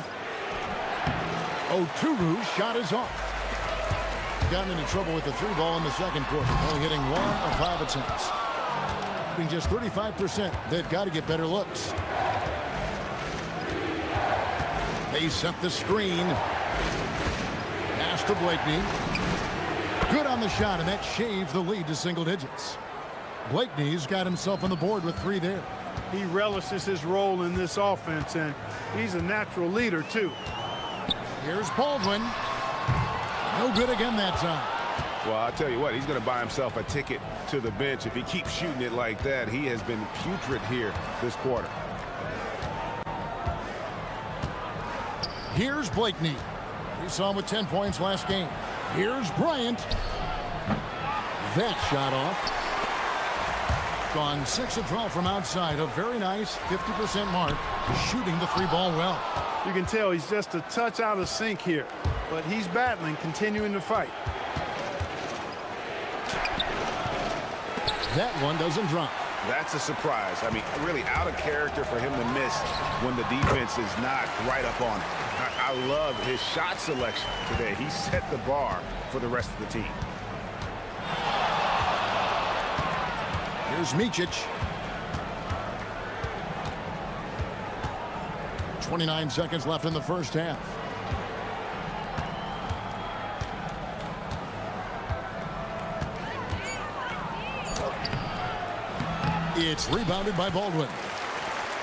Oturu's shot is off. Gotten into trouble with the 3 ball in the second quarter, only hitting 1 of 5 attempts. shooting just 35%. They've got to get better looks. They set the screen. Pass to Blakeney. Good on the shot, and that shaves the lead to single digits. Blakeney's got himself on the board with 3 there. He relishes his role in this offense, and he's a natural leader, too. Here's Baldwin. No good again that time. Well, I'll tell you what, he's going to buy himself a ticket to the bench. If he keeps shooting it like that, he has been putrid here this quarter. Here's Blakeney. We saw him with 10 points last game. Here's Bryant. That shot off. Gone 6 of 12 from outside. A very nice 50% mark. Shooting the 3-ball well. You can tell he's just a touch out of sync here, but he's battling, continuing to fight. That one doesn't drop. That's a surprise. I mean, really out of character for him to miss when the defense is not right up on him. I love his shot selection today. He set the bar for the rest of the team. Here's Micic. 29 seconds left in the first half. It's rebounded by Baldwin.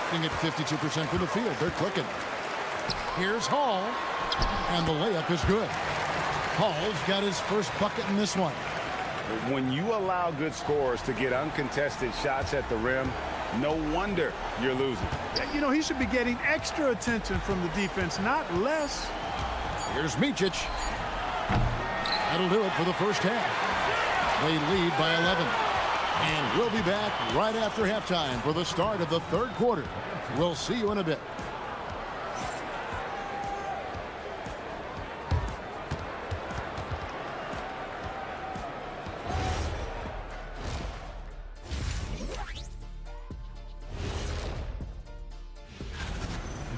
Looking at 52% from the field. They're clicking. Here's Hall. And the layup is good. Hall's got his first bucket in this one. When you allow good scorers to get uncontested shots at the rim, no wonder you're losing. You know, he should be getting extra attention from the defense, not less. Here's Micic. That'll do it for the first half. They lead by 11. And we'll be back right after halftime for the start of the third quarter. We'll see you in a bit.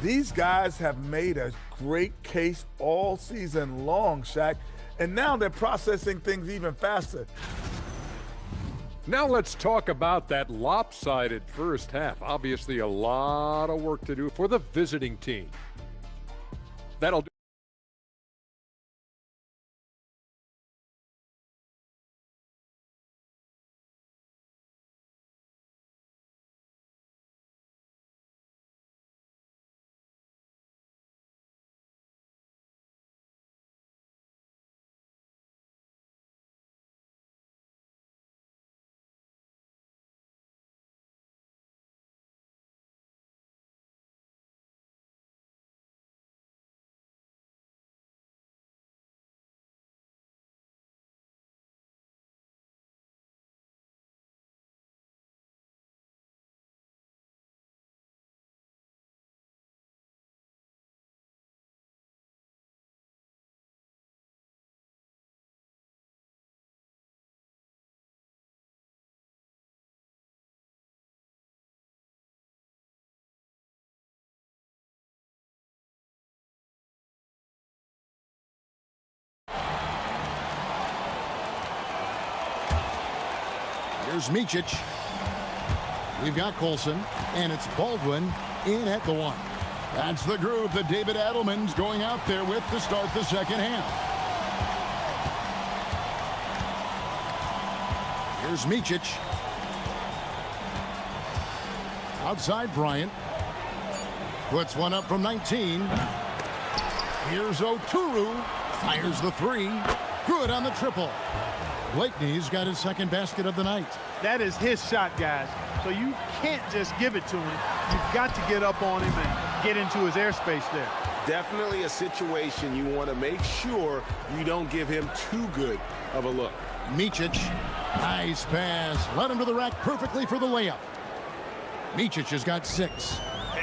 These guys have made a great case all season long, Shaq, and now they're processing things even faster. Now let's talk about that lopsided first half. Obviously a lot of work to do for the visiting team. That'll do. Here's Micic. We've got Colson, and it's Baldwin in at the one. That's the group that David Adelman's going out there with to start the second half. Here's Micic. Outside Bryant. Puts one up from 19. Here's Oturu. Fires the 3. Good on the triple. Blakeney's got his second basket of the night. That is his shot, guys. So you can't just give it to him. You've got to get up on him and get into his airspace there. Definitely a situation you want to make sure you don't give him too good of a look. Micic. Nice pass. Led him to the rack perfectly for the layup. Micic has got 6.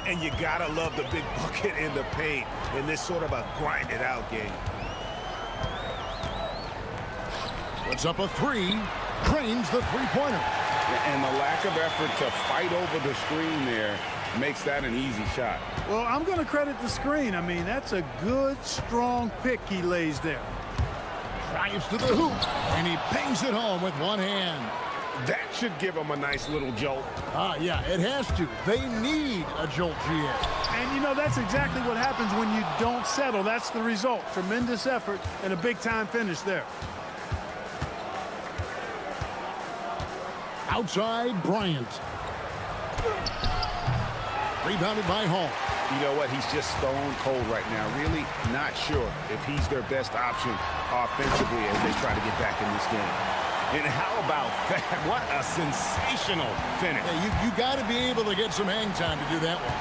And you got to love the big bucket in the paint in this sort of a grind-it-out game. Puts up a 3. Drains the three-pointer. And the lack of effort to fight over the screen there makes that an easy shot. Well, I'm going to credit the screen. I mean, that's a good, strong pick he lays there. Drives to the hoop, and he bangs it home with one hand. That should give them a nice little jolt. Yeah, it has to. They need a jolt, GA. And, you know, that's exactly what happens when you don't settle. That's the result. Tremendous effort and a big-time finish there. Outside, Bryant. Rebounded by Hall. You know what? He's just stone cold right now. Really not sure if he's their best option offensively as they try to get back in this game. And how about that? What a sensational finish. Yeah, you got to be able to get some hang time to do that one.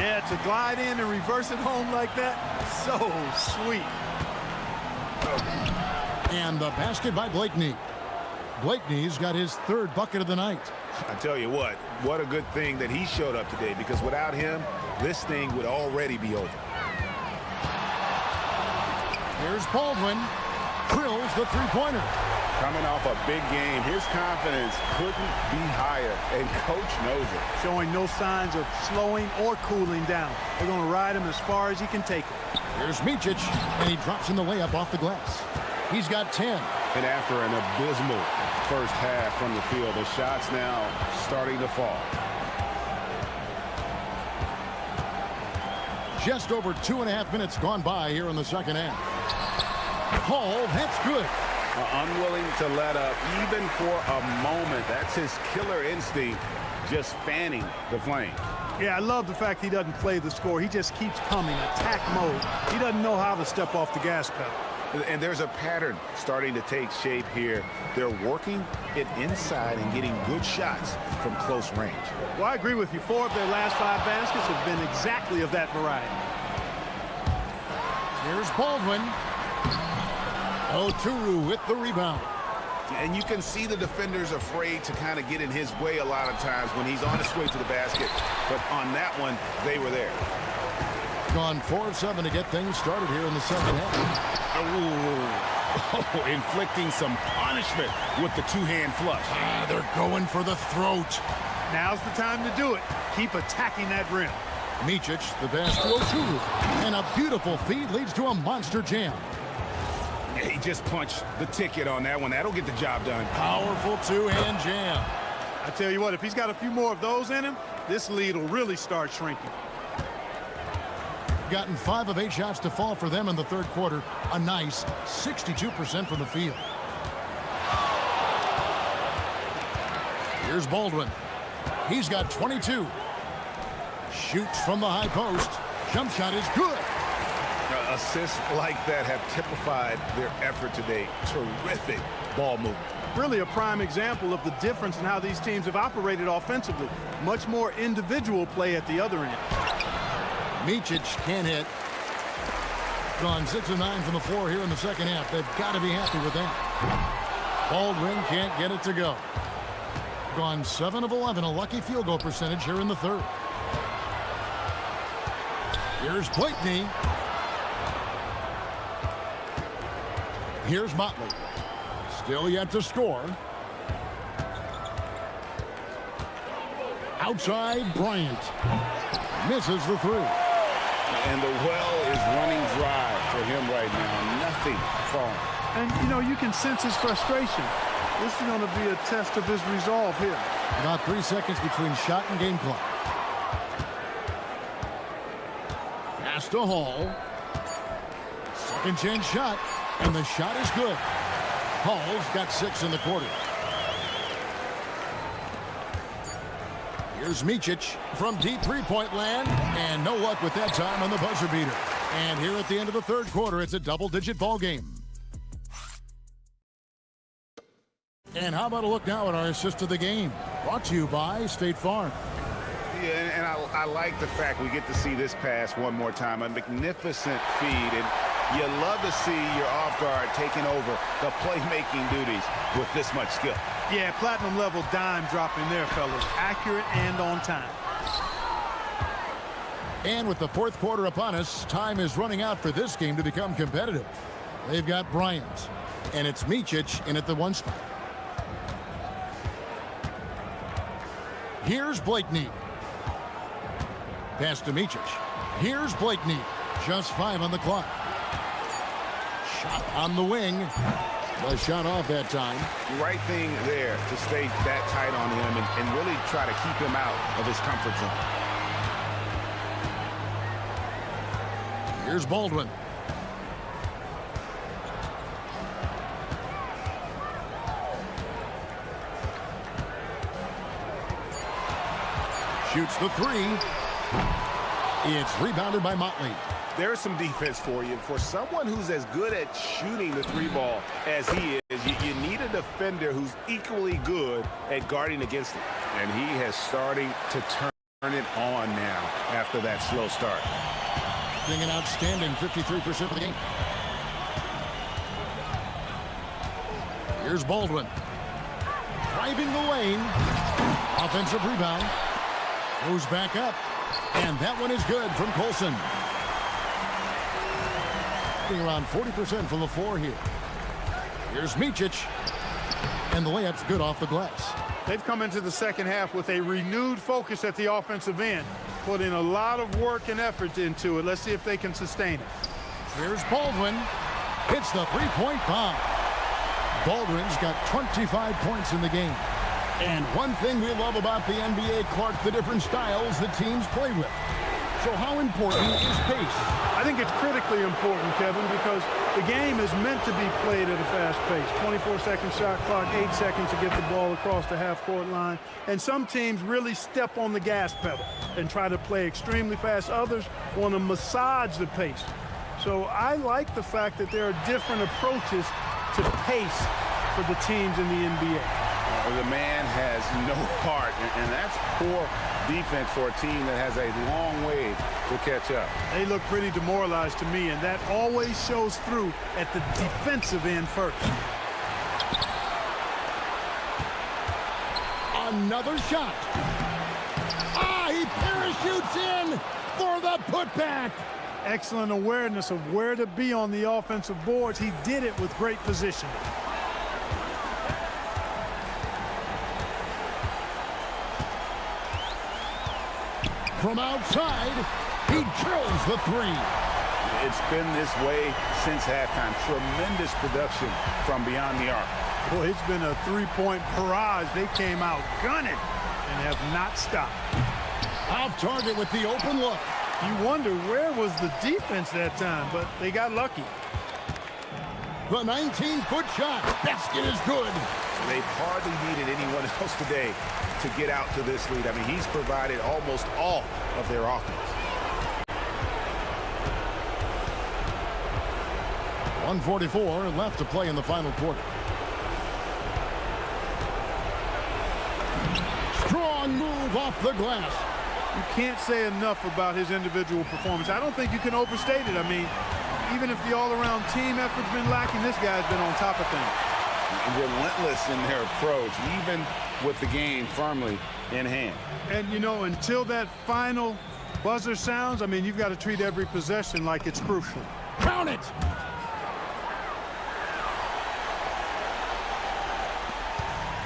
Yeah, to glide in and reverse it home like that, so sweet. And the basket by Blakeney. Blakeney's got his third bucket of the night. I tell you what a good thing that he showed up today, because without him, this thing would already be over. Here's Baldwin. Drills the three-pointer. Coming off a big game, his confidence couldn't be higher, and coach knows it. Showing no signs of slowing or cooling down. They're going to ride him as far as he can take it. Here's Micic, and he drops in the layup off the glass. He's got 10. And after an abysmal first half from the field, the shots now starting to fall. Just over 2.5 minutes gone by here in the second half. Hall, that's good. Unwilling to let up even for a moment. That's his killer instinct, just fanning the flames. Yeah, I love the fact he doesn't play the score. He just keeps coming, attack mode. He doesn't know how to step off the gas pedal. And there's a pattern starting to take shape here. They're working it inside and getting good shots from close range. Well, I agree with you. 4 of their last 5 baskets have been exactly of that variety. Here's Baldwin. Oturu with the rebound. And you can see the defenders afraid to kind of get in his way a lot of times when he's on his way to the basket. But on that one, they were there. Gone 4 of 7 to get things started here in the second half. Oh, inflicting some punishment with the two-hand flush. They're going for the throat. Now's the time to do it. Keep attacking that rim. Micic, the pass to Oturu. And a beautiful feed leads to a monster jam. He just punched the ticket on that one. That'll get the job done. Powerful two-hand jam. I tell you what, if he's got a few more of those in him, this lead will really start shrinking. Gotten 5 of 8 shots to fall for them in the third quarter. A nice 62% from the field. Here's Baldwin. He's got 22. Shoots from the high post. Jump shot is good. Assists like that have typified their effort today. Terrific ball movement. Really a prime example of the difference in how these teams have operated offensively. Much more individual play at the other end. Micic can't hit. Gone 6 of 9 from the floor here in the second half. They've got to be happy with that. Baldwin can't get it to go. Gone 7 of 11, a lucky field goal percentage here in the third. Here's Blakeney. Here's Motley. Still yet to score. Outside, Bryant. Misses the 3. And the well is running dry for him right now. Nothing falling. And, you know, you can sense his frustration. This is going to be a test of his resolve here. About 3 seconds between shot and game clock. Pass to Hall. Second chance shot. And the shot is good. Hall's got 6 in the quarter. Here's Micic from deep three-point land. And no luck with that time on the buzzer beater. And here at the end of the third quarter, it's a double-digit ball game. And how about a look now at our assist of the game? Brought to you by State Farm. Yeah, and I like the fact we get to see this pass one more time. A magnificent feed. And you love to see your off guard taking over the playmaking duties with this much skill. Yeah, platinum level dime dropping there, fellas. Accurate and on time. And with the fourth quarter upon us, time is running out for this game to become competitive. They've got Bryant, and it's Micic in at the 1 spot. Here's Blakeney. Pass to Micic. Here's Blakeney. Just 5 on the clock. Shot on the wing. A shot off that time. The right thing there to stay that tight on him and really try to keep him out of his comfort zone. Here's Baldwin. Shoots the three. It's rebounded by Motley. There's some defense for you. For someone who's as good at shooting the three ball as he is, you need a defender who's equally good at guarding against him. And he has started to turn it on now after that slow start. Being an outstanding 53% of the game. Here's Baldwin. Driving the lane. Offensive rebound. Goes back up. And that one is good from Colson. Being around 40% from the floor here. Here's Micic. And the layup's good off the glass. They've come into the second half with a renewed focus at the offensive end. Putting a lot of work and effort into it. Let's see if they can sustain it. Here's Baldwin. Hits the three-point bomb. Baldwin's got 25 points in the game. And one thing we love about the NBA, Clark, the different styles that teams play with. So how important is pace? I think it's critically important, Kevin, because the game is meant to be played at a fast pace. 24-second shot clock, 8 seconds to get the ball across the half-court line. And some teams really step on the gas pedal and try to play extremely fast. Others want to massage the pace. So I like the fact that there are different approaches to pace for the teams in the NBA. The man has no heart, and that's poor defense for a team that has a long way to catch up. They look pretty demoralized to me, and that always shows through at the defensive end first. Another shot. He parachutes in for the putback. Excellent awareness of where to be on the offensive boards. He did it with great positioning. From outside, he drills the three. It's been this way since halftime. Tremendous production from beyond the arc. Boy, it's been a three-point barrage. They came out gunning and have not stopped. Off target with the open look. You wonder where was the defense that time, but they got lucky. The 19-foot shot. Basket is good. They've hardly needed anyone else today to get out to this lead. I mean, he's provided almost all of their offense. 1:44 left to play in the final quarter. Strong move off the glass. You can't say enough about his individual performance. I don't think you can overstate it. I mean, even if the all-around team effort's been lacking, this guy's been on top of things. Relentless in their approach, even with the game firmly in hand. And, you know, until that final buzzer sounds, I mean, you've got to treat every possession like it's crucial. Count it!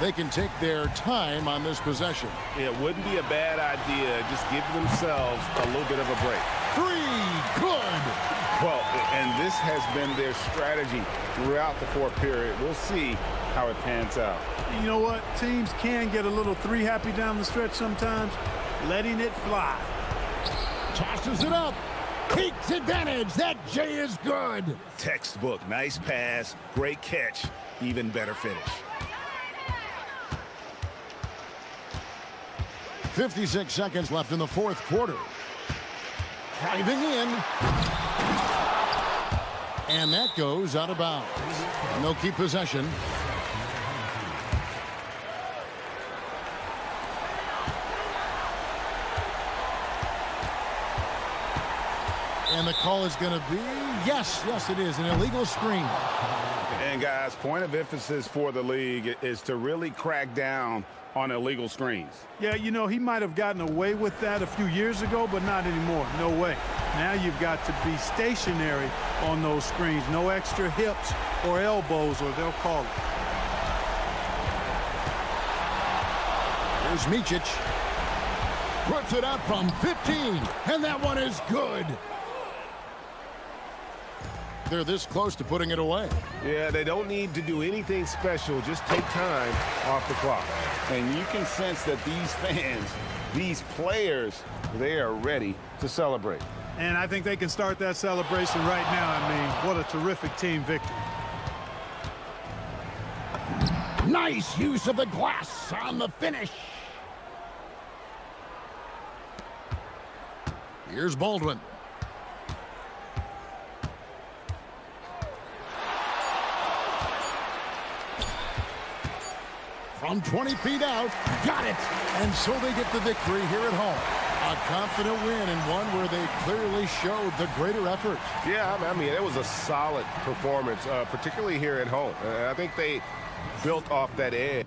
They can take their time on this possession. It wouldn't be a bad idea. Just give themselves a little bit of a break. Three, good! Well, and this has been their strategy throughout the fourth period. We'll see how it pans out. You know what? Teams can get a little three happy down the stretch sometimes. Letting it fly. Tosses it up. Takes advantage. That J is good. Textbook. Nice pass. Great catch. Even better finish. 56 seconds left in the fourth quarter. Driving in. And that goes out of bounds. And they'll keep possession. And the call is going to be, yes, it is, an illegal screen. And guys, point of emphasis for the league is to really crack down on illegal screens. Yeah, you know, he might have gotten away with that a few years ago, but not anymore. No way. Now you've got to be stationary on those screens. No extra hips or elbows, or they'll call it. Here's Micic. Puts it up from 15, and that one is good. they're this close to putting it away. Yeah, they don't need to do anything special. Just take time off the clock. And you can sense that these fans, these players, they are ready to celebrate. And I think they can start that celebration right now. I mean, what a terrific team victory. Nice use of the glass on the finish. Here's Baldwin. From 20 feet out, got it. And so they get the victory here at home. A confident win and one where they clearly showed the greater effort. Yeah, I mean, it was a solid performance, particularly here at home. I think they built off that edge.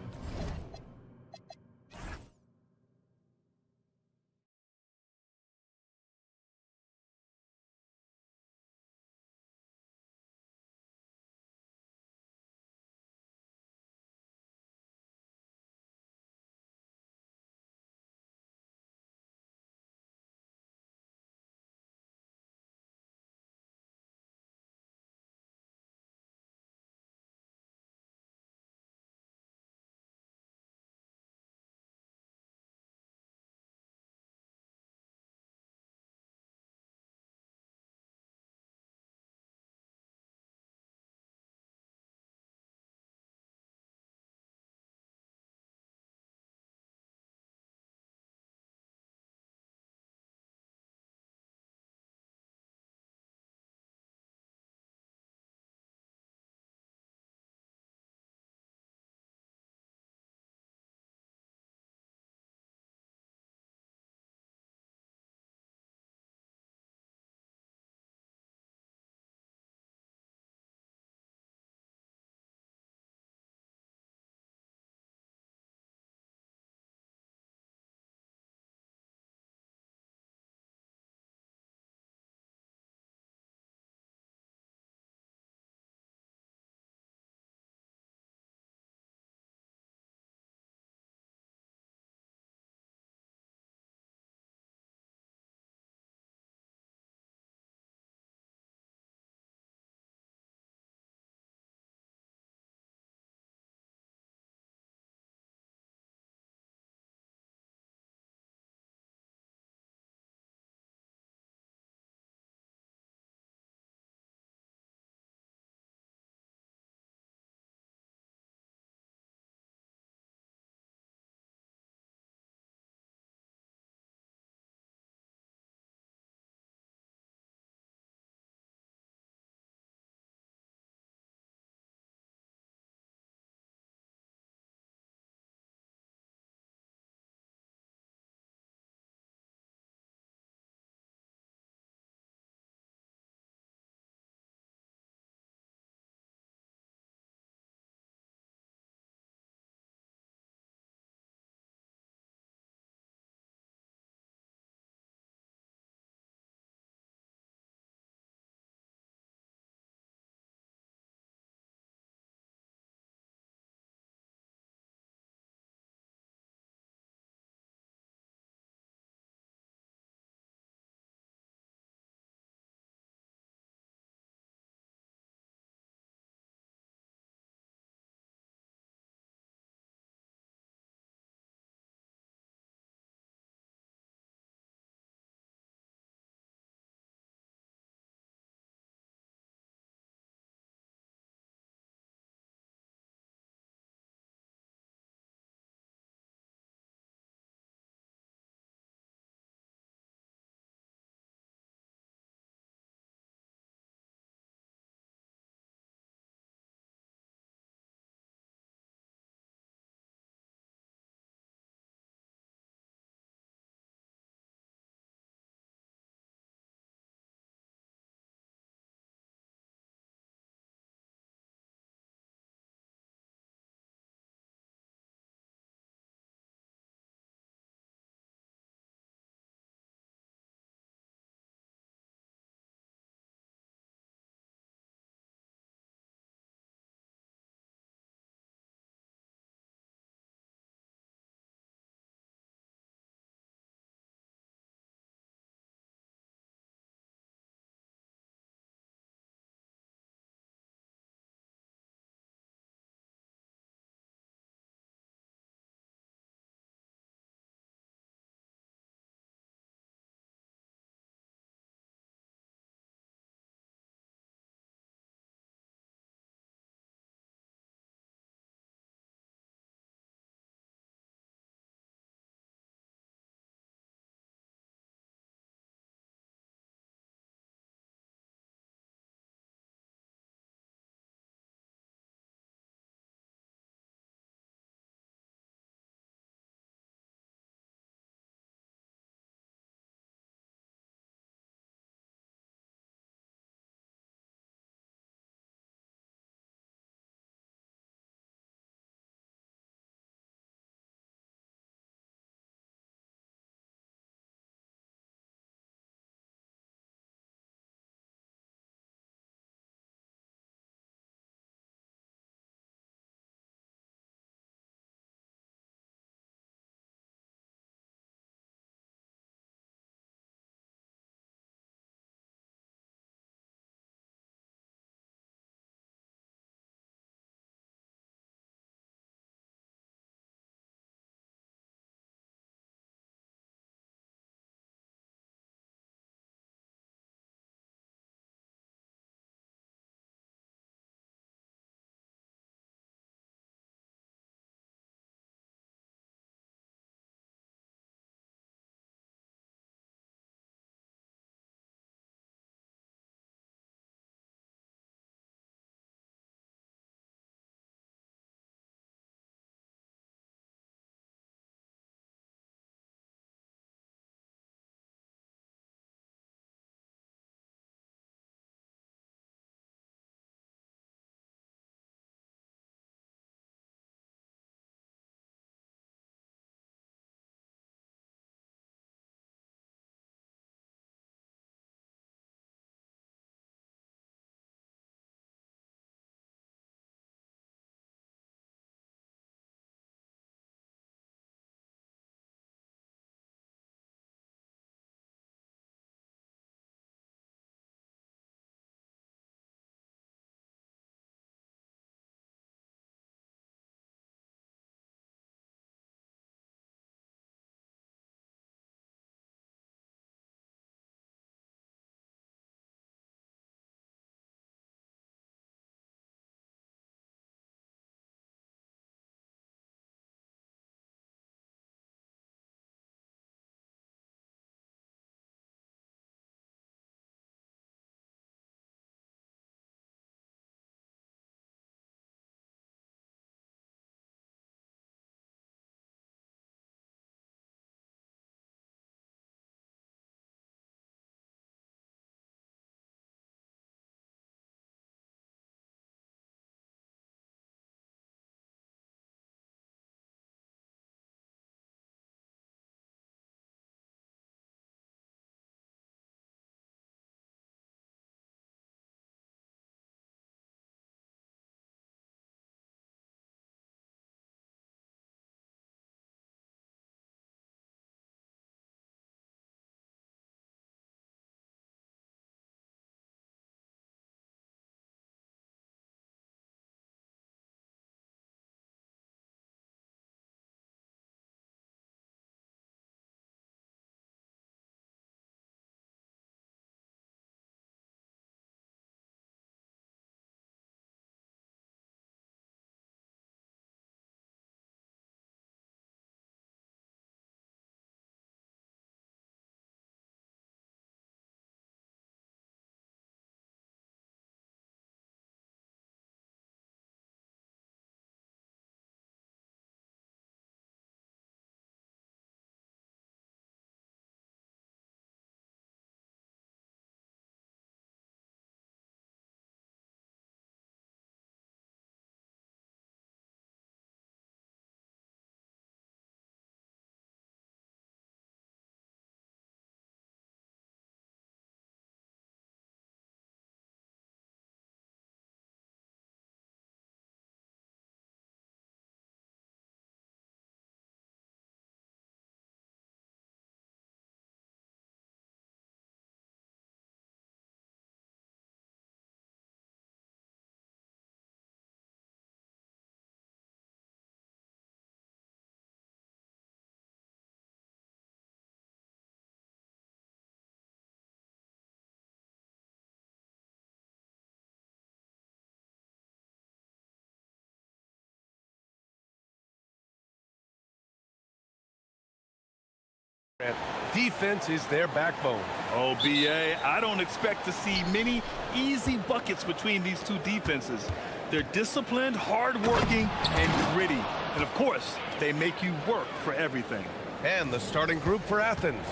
Defense is their backbone. Oh, BA, I don't expect to see many easy buckets between these two defenses. They're disciplined, hardworking, and gritty. And of course, they make you work for everything. And the starting group for Athens.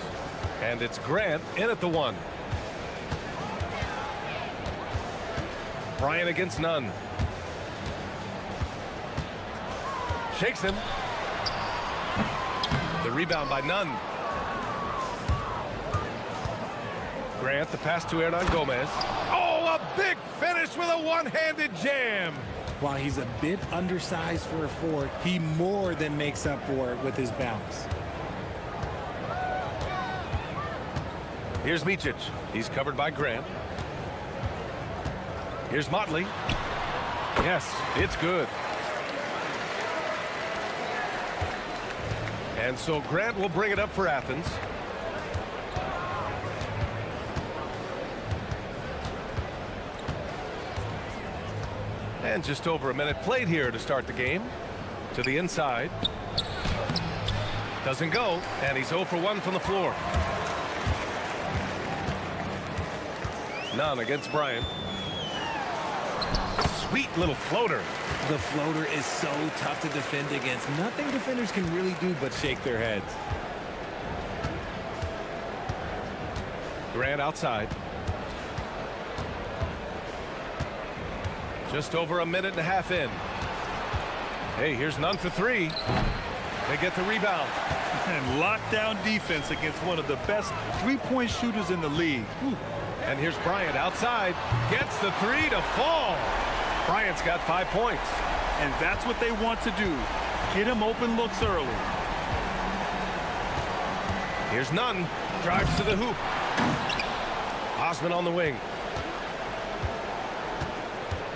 And it's Grant in at the 1. Bryant against Nunn. Shakes him. The rebound by Nunn. Grant, the pass to Hernan Gomez. Oh, a big finish with a one-handed jam. While he's a bit undersized for a 4, he more than makes up for it with his bounce. Here's Micic. He's covered by Grant. Here's Motley. Yes, it's good. And so Grant will bring it up for Athens. And just over a minute played here to start the game. To the inside. Doesn't go, and he's 0 for 1 from the floor. Nunn against Bryant. Sweet little floater. The floater is so tough to defend against. Nothing defenders can really do but shake their heads. Grant outside. Just over a minute and a half in. Hey, here's Nunn for 3. They get the rebound. And lockdown defense against one of the best three-point shooters in the league. Whew. And here's Bryant outside. Gets the 3 to fall. Bryant's got 5 points. And that's what they want to do. Get him open looks early. Here's Nunn. Drives to the hoop. Osman on the wing.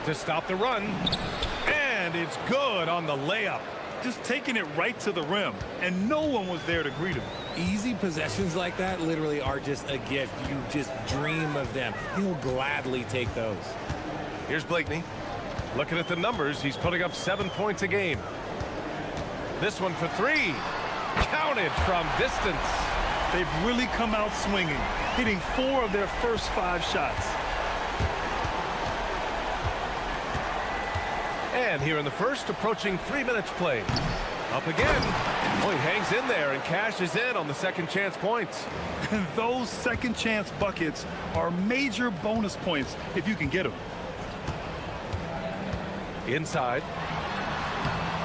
To stop the run. And it's good on the layup. Just taking it right to the rim. And no one was there to greet him. Easy possessions like that literally are just a gift. You just dream of them. He'll gladly take those. Here's Blakeney. Looking at the numbers, he's putting up 7 points a game. This one for 3. Counted from distance. They've really come out swinging, hitting 4 of their first 5 shots. And here in the first, approaching 3 minutes played. Up again. Oh, he hangs in there and cashes in on the second chance points. And those second chance buckets are major bonus points if you can get them. Inside.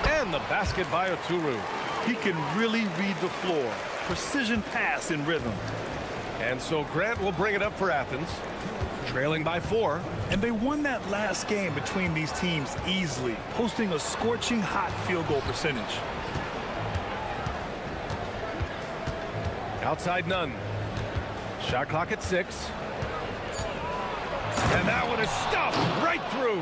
And the basket by Oturu. He can really read the floor. Precision pass in rhythm. And so Grant will bring it up for Athens. Trailing by 4. And they won that last game between these teams easily, posting a scorching hot field goal percentage. Outside Nunn. Shot clock at 6. And that one is stuffed right through.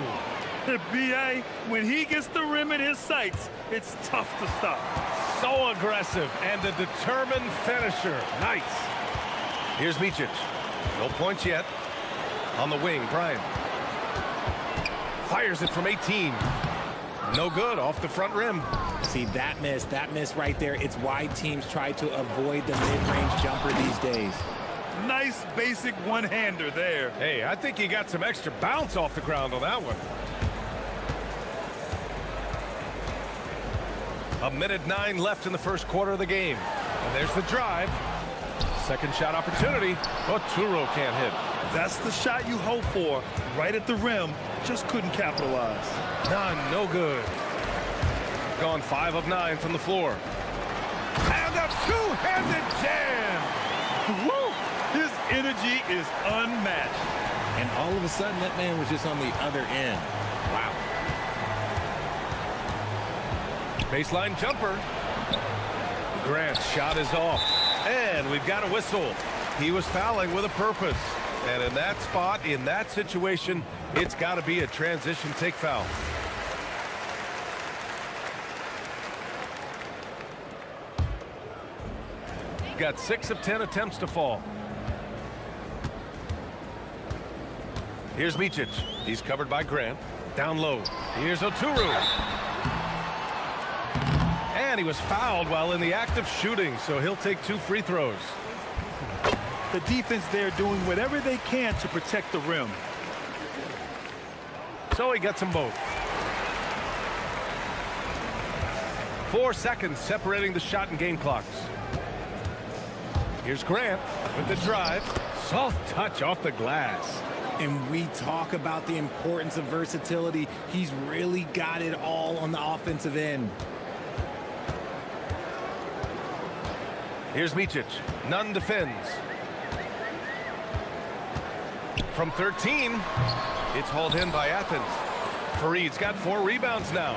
The BA, when he gets the rim in his sights, it's tough to stop. So aggressive and a determined finisher. Nice. Here's Micic. No points yet. On the wing, Bryant. Fires it from 18. No good, off the front rim. See, that miss right there. It's why teams try to avoid the mid-range jumper these days. Nice basic one-hander there. Hey, I think he got some extra bounce off the ground on that one. A minute 9 left in the first quarter of the game. And there's the drive. Second shot opportunity. Oturu can't hit. That's the shot you hope for. Right at the rim. Just couldn't capitalize. None, no good. Gone 5 of 9 from the floor. And a two-handed jam. Woo! His energy is unmatched. And all of a sudden, that man was just on the other end. Wow. Baseline jumper. Grant's shot is off. And we've got a whistle. He was fouling with a purpose. And in that spot, in that situation, it's got to be a transition take foul. Got 6 of 10 attempts to fall. Here's Micic. He's covered by Grant. Down low. Here's Oturu. And he was fouled while in the act of shooting, so he'll take 2 free throws. The defense there doing whatever they can to protect the rim. So he gets them both. 4 seconds separating the shot and game clocks. Here's Grant with the drive. Soft touch off the glass. And we talk about the importance of versatility. He's really got it all on the offensive end. Here's Micic. Nunn defends. From 13, it's hauled in by Athens. Fareed's got 4 rebounds now.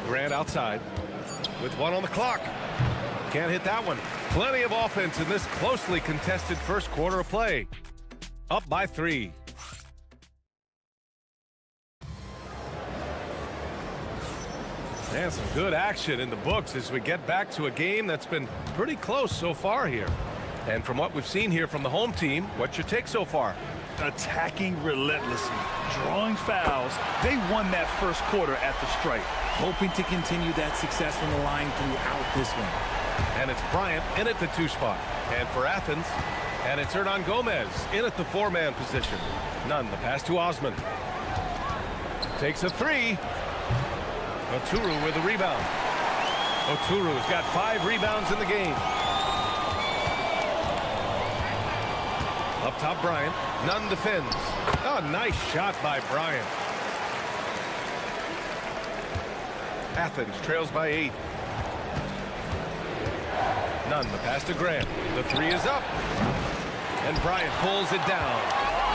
Grant outside with 1 on the clock. Can't hit that one. Plenty of offense in this closely contested first quarter of play. Up by 3. And some good action in the books as we get back to a game that's been pretty close so far here. And from what we've seen here from the home team, what's your take so far? Attacking relentlessly, drawing fouls. They won that first quarter at the stripe. Hoping to continue that success from the line throughout this one. And it's Bryant in at the 2 spot. And for Athens, and it's Hernan Gomez in at the 4-man position. Nunn, the pass to Osman. Takes a 3. Oturu with the rebound. Oturu's got 5 rebounds in the game. Up top, Bryant. Nunn defends. Oh, nice shot by Bryant. Athens trails by 8. Nunn, the pass to Grant. The 3 is up. And Bryant pulls it down.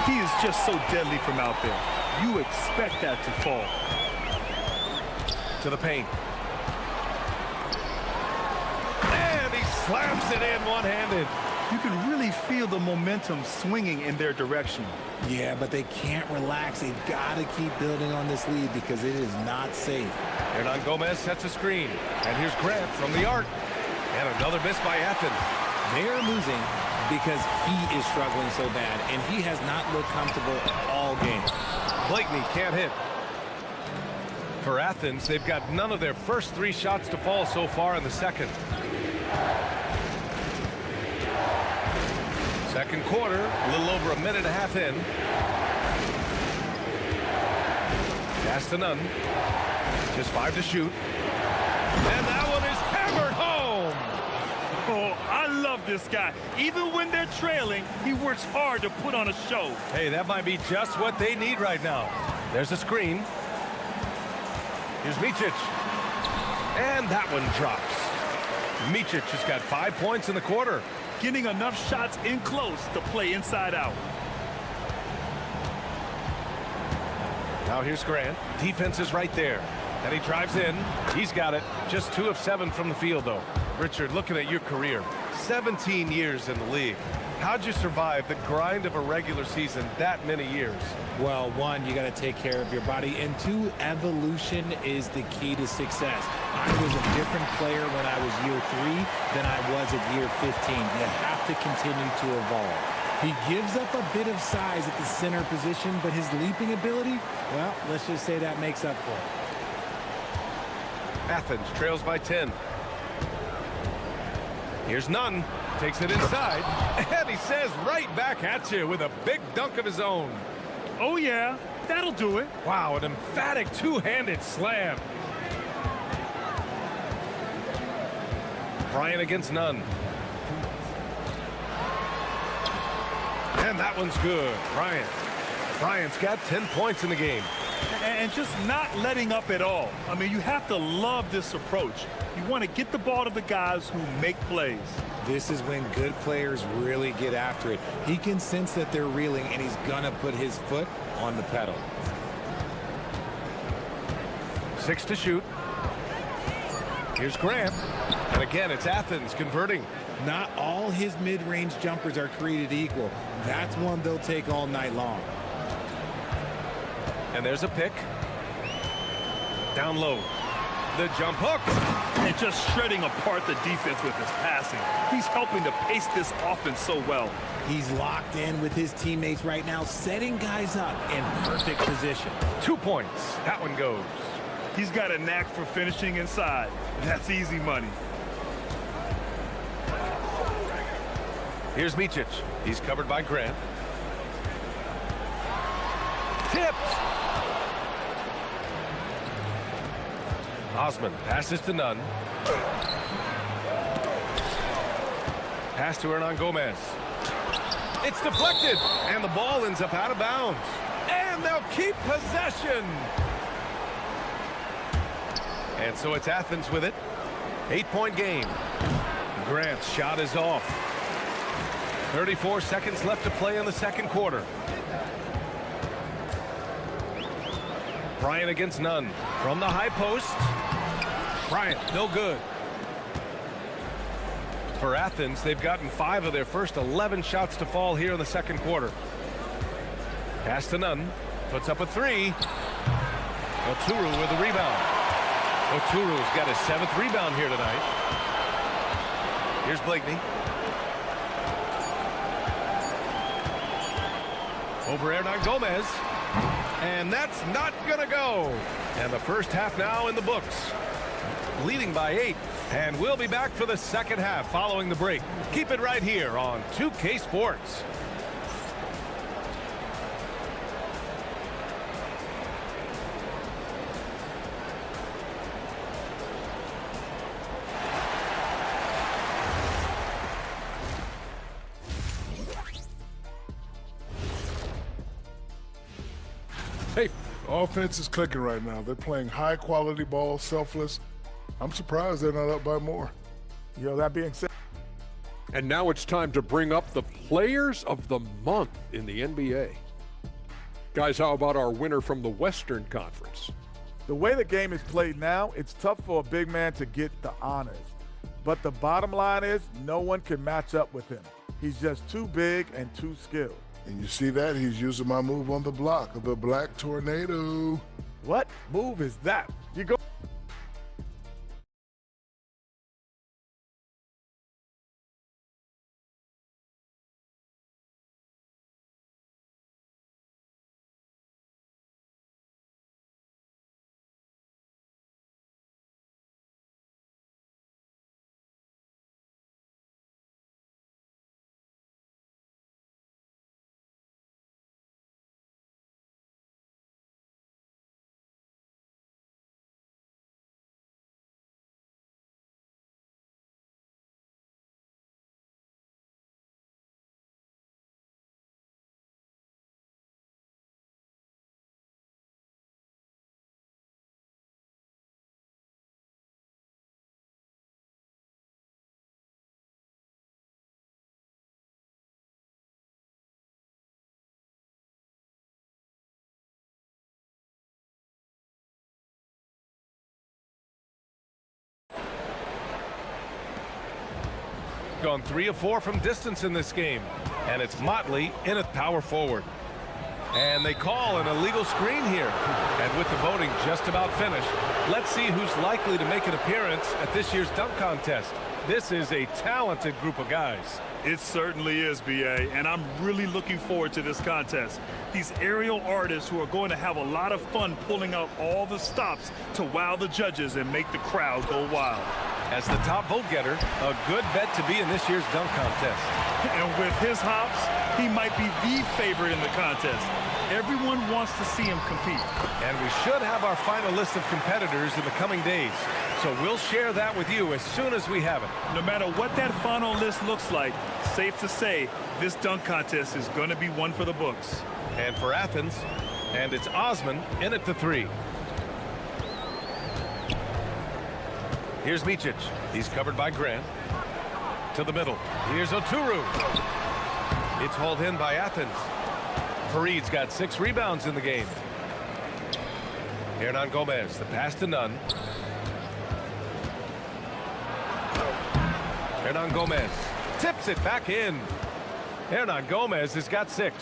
He is just so deadly from out there. You expect that to fall. To the paint. And he slams it in one-handed. You can really feel the momentum swinging in their direction. Yeah, but they can't relax. They've got to keep building on this lead because it is not safe. Hernan Gomez sets a screen. And here's Grant from the arc. And another miss by Athens. They're losing because he is struggling so bad, and he has not looked comfortable all game. Blakeney can't hit. For Athens, they've got none of their first 3 shots to fall so far in the second. Second quarter, a little over a minute and a half in. Pass to Nunn. Just 5 to shoot. And that one is hammered home. Oh, I love this guy. Even when they're trailing, he works hard to put on a show. Hey, that might be just what they need right now. There's a screen. Here's Micic. And that one drops. Micic has got 5 points in the quarter. Getting enough shots in close to play inside out. Now here's Grant. Defense is right there. And he drives in. He's got it. Just 2 of 7 from the field, though. Richard, looking at your career, 17 years in the league. How'd you survive the grind of a regular season that many years? Well, 1, you got to take care of your body, and 2, evolution is the key to success. I was a different player when I was year 3 than I was at year 15. You have to continue to evolve. He gives up a bit of size at the center position, but his leaping ability, well, let's just say that makes up for it. Athens trails by 10. Here's Nunn. Takes it inside. And he says right back at you with a big dunk of his own. Oh, yeah. That'll do it. Wow, an emphatic 2-handed slam. Bryant against Nunn. And that one's good. Bryant's got 10 points in the game. And just not letting up at all. I mean, you have to love this approach. You want to get the ball to the guys who make plays. This is when good players really get after it. He can sense that they're reeling, and he's going to put his foot on the pedal. 6 to shoot. Here's Grant. And again, it's Athens converting. Not all his mid-range jumpers are created equal. That's one they'll take all night long. And there's a pick. Down low. The jump hook. And just shredding apart the defense with his passing. He's helping to pace this offense so well. He's locked in with his teammates right now, setting guys up in perfect position. 2 points. That one goes. He's got a knack for finishing inside. That's easy money. Here's Micic. He's covered by Grant. Tipped. Osman passes to Nunn. Pass to Hernan Gomez. It's deflected, and the ball ends up out of bounds. And they'll keep possession. And so it's Athens with it. 8-point game. Grant's shot is off. 34 seconds left to play in the second quarter. Bryant against Nunn. From the high post. Bryant, no good. For Athens, they've gotten 5 of their first 11 shots to fall here in the second quarter. Pass to Nunn. Puts up a 3. Oturu with the rebound. Oturu's got his 7th rebound here tonight. Here's Blakeney. Over Hernan Gomez. And that's not gonna go. And the first half now in the books. Leading by 8. And we'll be back for the second half following the break. Keep it right here on 2K Sports. Hey, Offense is clicking right now. They're playing high-quality ball, selfless. I'm surprised they're not up by more. That being said, and now it's time to bring up the Players of the Month in the NBA. Guys, how about our winner from the Western Conference? the way the game is played now, it's tough for a big man to get the honors. But the bottom line is no one can match up with him. He's just too big and too skilled. And you see that? He's using my move on the block, the Black Tornado. What move is that? You go. Gone 3 of 4 from distance in this game, and it's Motley in at power forward. And they call an illegal screen here. And with the voting just about finished, let's see who's likely to make an appearance at this year's dunk contest. This is a talented group of guys. It certainly is, B.A., and I'm really looking forward to this contest. These aerial artists who are going to have a lot of fun pulling out all the stops to wow the judges and make the crowd go wild. As the top vote getter, a good bet to be in this year's dunk contest. And with his hops, he might be the favorite in the contest. Everyone wants to see him compete. And we should have our final list of competitors in the coming days. So we'll share that with you as soon as we have it. No matter what that final list looks like, safe to say, this dunk contest is going to be one for the books. And for Athens, and it's Osman in at the 3. Here's Micic. He's covered by Grant. To the middle. Here's Oturu. It's hauled in by Athens. Fareed's got 6 rebounds in the game. Hernan Gomez, the pass to Nunn. Hernan Gomez tips it back in. Hernan Gomez has got 6.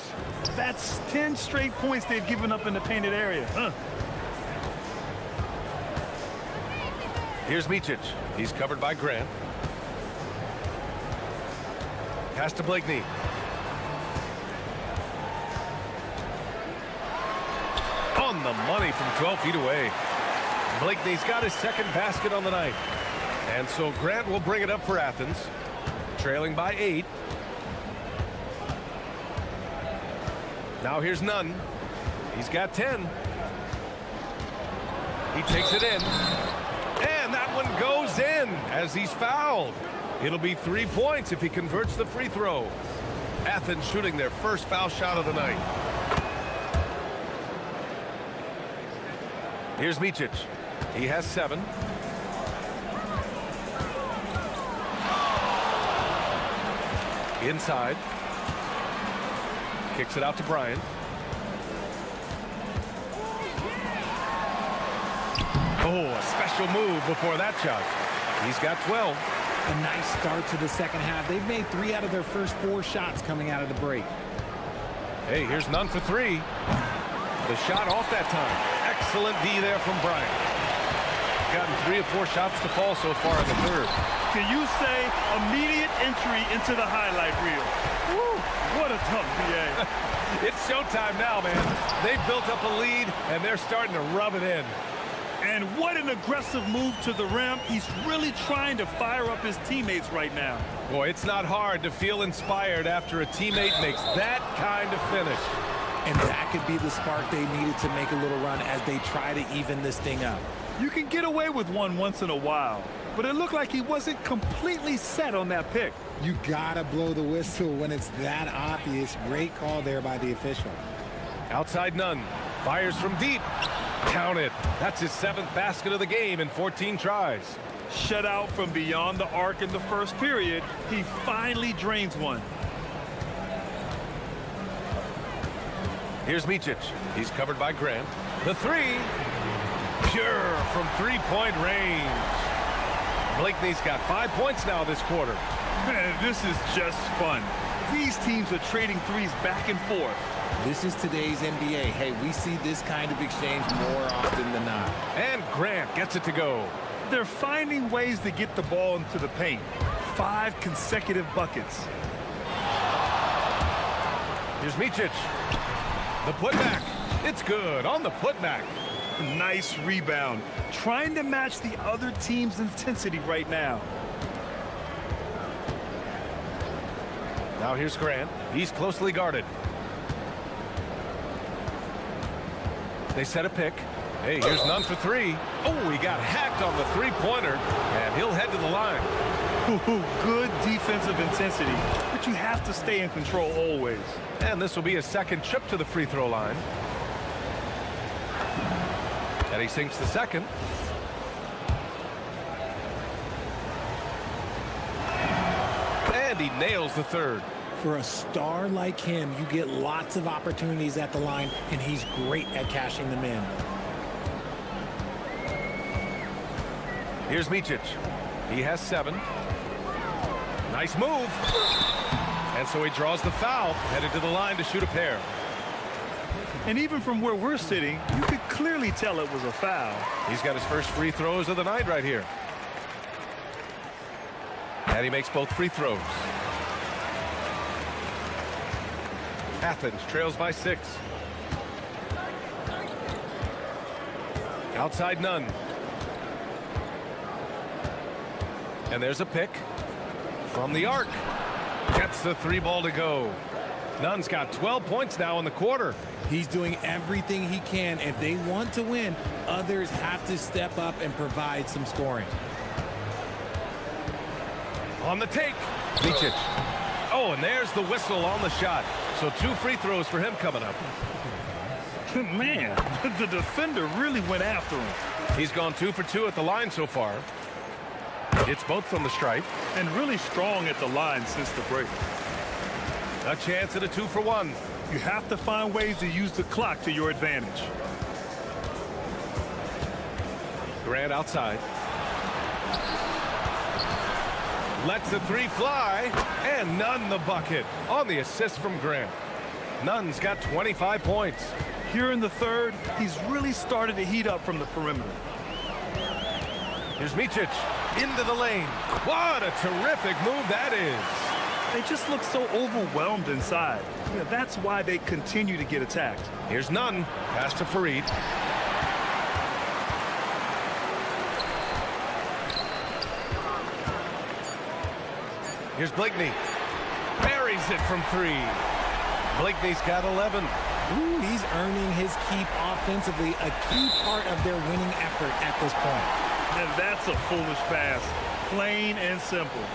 That's 10 straight points they've given up in the painted area. Here's Micic. He's covered by Grant. Pass to Blakeney. On the money from 12 feet away. Blakeney's got his second basket on the night. And so Grant will bring it up for Athens, trailing by 8. Now here's Nunn. He's got 10. He takes it in. And that one goes in as he's fouled. It'll be 3 points if he converts the free throw. Athens shooting their first foul shot of the night. Here's Micic. He has 7. Inside. Kicks it out to Bryant. Oh, a special move before that shot. He's got 12. A nice start to the second half. They've made 3 out of their first 4 shots coming out of the break. Hey, here's Nunn for 3. The shot off that time. Excellent D there from Bryant. Gotten 3 of 4 shots to fall so far in the third. Can you say immediate entry into the highlight reel? Woo, what a tough BA. It's showtime now, man. They've built up a lead, and they're starting to rub it in. And what an aggressive move to the rim. He's really trying to fire up his teammates right now. Boy, it's not hard to feel inspired after a teammate makes that kind of finish. And that could be the spark they needed to make a little run as they try to even this thing up. You can get away with one once in a while, but it looked like he wasn't completely set on that pick. You gotta blow the whistle when it's that obvious. Great call there by the official. Outside Nunn. Fires from deep. Count it. That's his 7th basket of the game in 14 tries. Shut out from beyond the arc in the first period. He finally drains one. Here's Micic. He's covered by Grant. The 3. Pure from 3-point range. Blakeney's got 5 points now this quarter. Man, this is just fun. These teams are trading threes back and forth. This is today's NBA. Hey, we see this kind of exchange more often than not. And Grant gets it to go. They're finding ways to get the ball into the paint. 5 consecutive buckets. Here's Micic. The putback. It's good on the putback. Nice rebound. Trying to match the other team's intensity right now. Now here's Grant. He's closely guarded. They set a pick. Hey, here's Nunn for 3. Oh, he got hacked on the 3-pointer, and he'll head to the line. Ooh, good defensive intensity, but you have to stay in control always. And this will be his 2nd trip to the free throw line. And he sinks the 2nd. And he nails the 3rd. For a star like him, you get lots of opportunities at the line, and he's great at cashing them in. Here's Micic. He has 7. Nice move. And so he draws the foul, headed to the line to shoot a pair. And even from where we're sitting, you could clearly tell it was a foul. He's got his first free throws of the night right here. And he makes both free throws. Athens trails by 6. Outside Nunn. And there's a pick from the arc. Gets the 3-ball to go. Nunn's got 12 points now in the quarter. He's doing everything he can. If they want to win, others have to step up and provide some scoring. On the take, Micic. Oh, and there's the whistle on the shot. So 2 free throws for him coming up. Man, the defender really went after him. He's gone 2 for 2 at the line so far. It's both from the stripe. And really strong at the line since the break. A chance at a 2 for 1. You have to find ways to use the clock to your advantage. Grant outside. Lets the 3 fly, and Nunn the bucket on the assist from Grant. Nunn's got 25 points. Here in the third, he's really started to heat up from the perimeter. Here's Micic into the lane. What a terrific move that is. They just look so overwhelmed inside. Yeah, that's why they continue to get attacked. Here's Nunn. Pass to Farid. Here's Blakeney. Buries it from 3. Blakeney's got 11. Ooh, he's earning his keep offensively, a key part of their winning effort at this point. And that's a foolish pass. Plain and simple.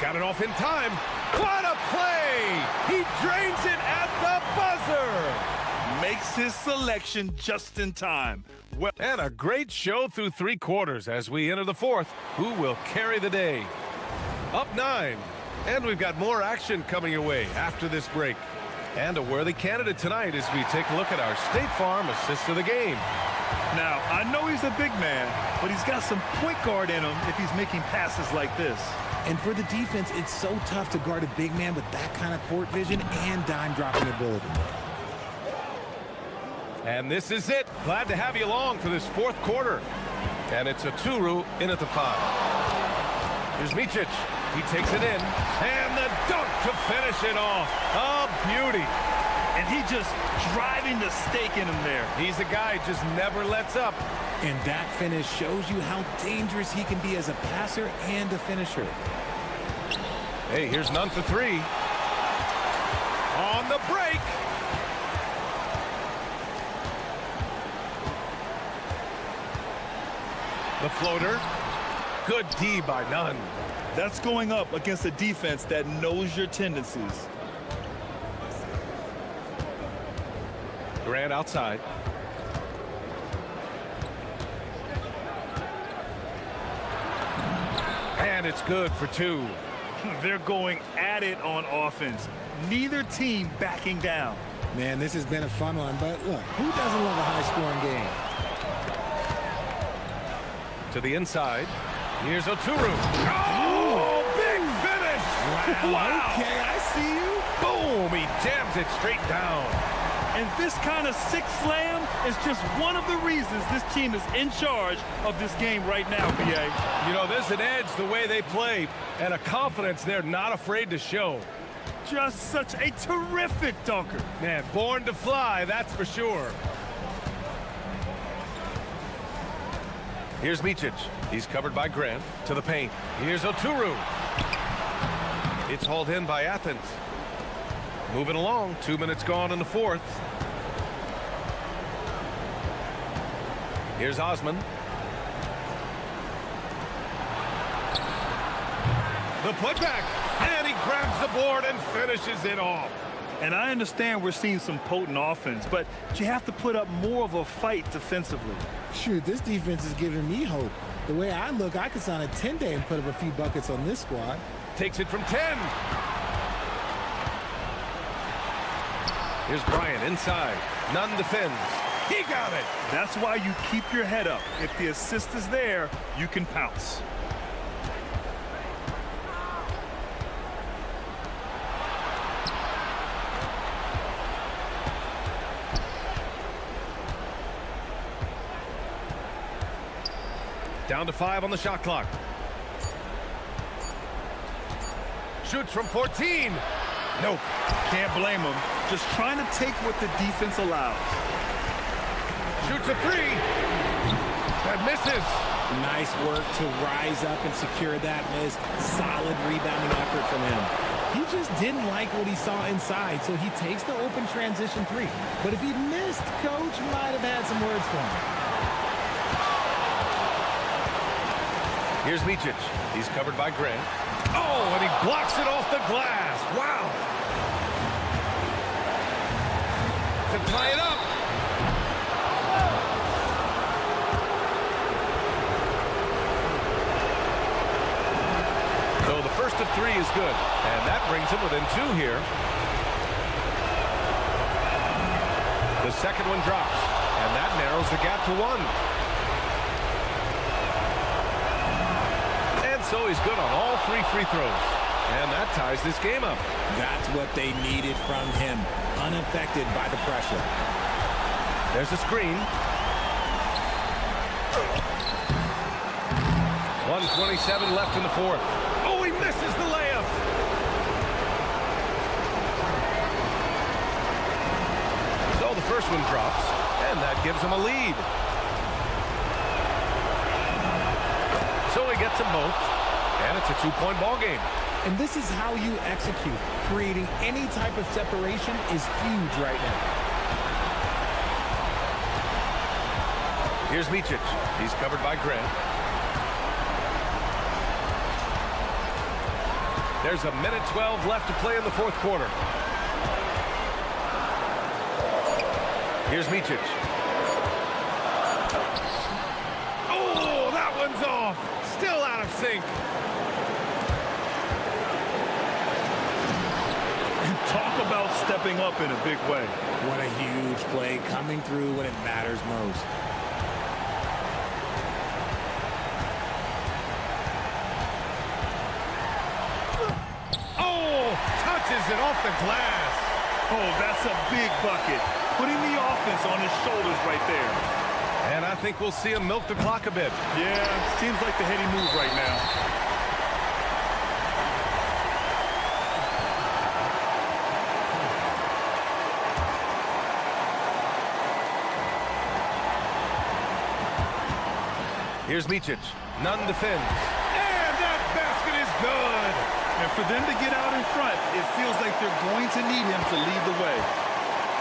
Got it off in time. What a play! He drains it at the buzzer! Makes his selection just in time. Well, and a great show through 3 quarters as we enter the 4th. Who will carry the day? Up 9. And we've got more action coming your way after this break. And a worthy candidate tonight as we take a look at our State Farm assist of the game. now, I know he's a big man, but he's got some point guard in him if he's making passes like this. And for the defense, it's so tough to guard a big man with that kind of court vision and dime dropping ability. And this is it. Glad to have you along for this 4th quarter. And it's a Turu in at the 5. Here's Micic. He takes it in. And the dunk to finish it off. A beauty. And he just driving the stake in him there. He's a guy who just never lets up. And that finish shows you how dangerous he can be as a passer and a finisher. Hey, here's none for 3. On the break. The floater. Good D by Nunn. That's going up against a defense that knows your tendencies. Grant outside. And it's good for 2. They're going at it on offense. Neither team backing down. Man, this has been a fun one, but look, who doesn't love a high-scoring game? To the inside. Here's Oturu. Oh, big finish! Wow. Okay, I see you. Boom! He jams it straight down. And this kind of sick slam is just one of the reasons this team is in charge of this game right now, B.A. You know, there's an edge the way they play and a confidence they're not afraid to show. Just such a terrific dunker. Man, born to fly, that's for sure. Here's Micic. He's covered by Grant. To the paint. Here's Oturu. It's hauled in by Athens. Moving along. 2 minutes gone in the 4th. Here's Osman. The putback. And he grabs the board and finishes it off. And I understand we're seeing some potent offense, but you have to put up more of a fight defensively. Shoot, this defense is giving me hope. The way I look, I could sign a 10-day and put up a few buckets on this squad. Takes it from 10. Here's Bryant inside. Nunn defends. He got it. That's why you keep your head up. If the assist is there, you can pounce. Down to 5 on the shot clock. Shoots from 14. Nope. Can't blame him. Just trying to take what the defense allows. Shoots a 3. That misses. Nice work to rise up and secure that miss. Solid rebounding effort from him. He just didn't like what he saw inside, so he takes the open transition 3. But if he missed, Coach might have had some words for him. Here's Micic. He's covered by Grant. Oh, and he blocks it off the glass. Wow. To tie it up. So the first of 3 is good. And that brings him within 2 here. The second one drops. And that narrows the gap to 1. So he's good on all 3 free throws. And that ties this game up. That's what they needed from him. Unaffected by the pressure. There's a screen. 1:27 left in the 4th. Oh, he misses the layup. So the first one drops. And that gives him a lead. So he gets them both, and it's a 2-point ball game. And this is how you execute. Creating any type of separation is huge right now. Here's Micic. He's covered by Grant. There's a minute 12 left to play in the fourth quarter. Here's Micic. Oh, that one's off. Still out of sync. Talk about stepping up in a big way. What a huge play, coming through when it matters most. Oh, touches it off the glass. Oh, that's a big bucket. Putting the offense on his shoulders right there. And I think we'll see him milk the clock a bit. Yeah, seems like the heady move right now. Here's Micic. Nunn defends. And that basket is good. And for them to get out in front, it feels like they're going to need him to lead the way.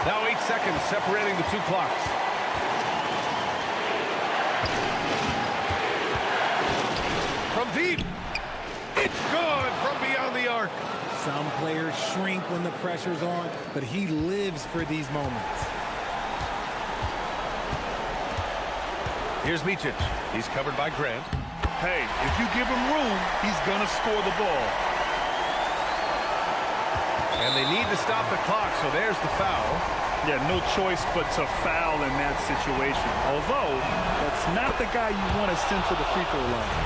Now 8 seconds separating the two clocks. From deep. It's good from beyond the arc. Some players shrink when the pressure's on, but he lives for these moments. Here's Micic. He's covered by Grant. Hey, if you give him room, he's going to score the ball. And they need to stop the clock, so there's the foul. Yeah, no choice but to foul in that situation. Although, that's not the guy you want to send to the free throw line.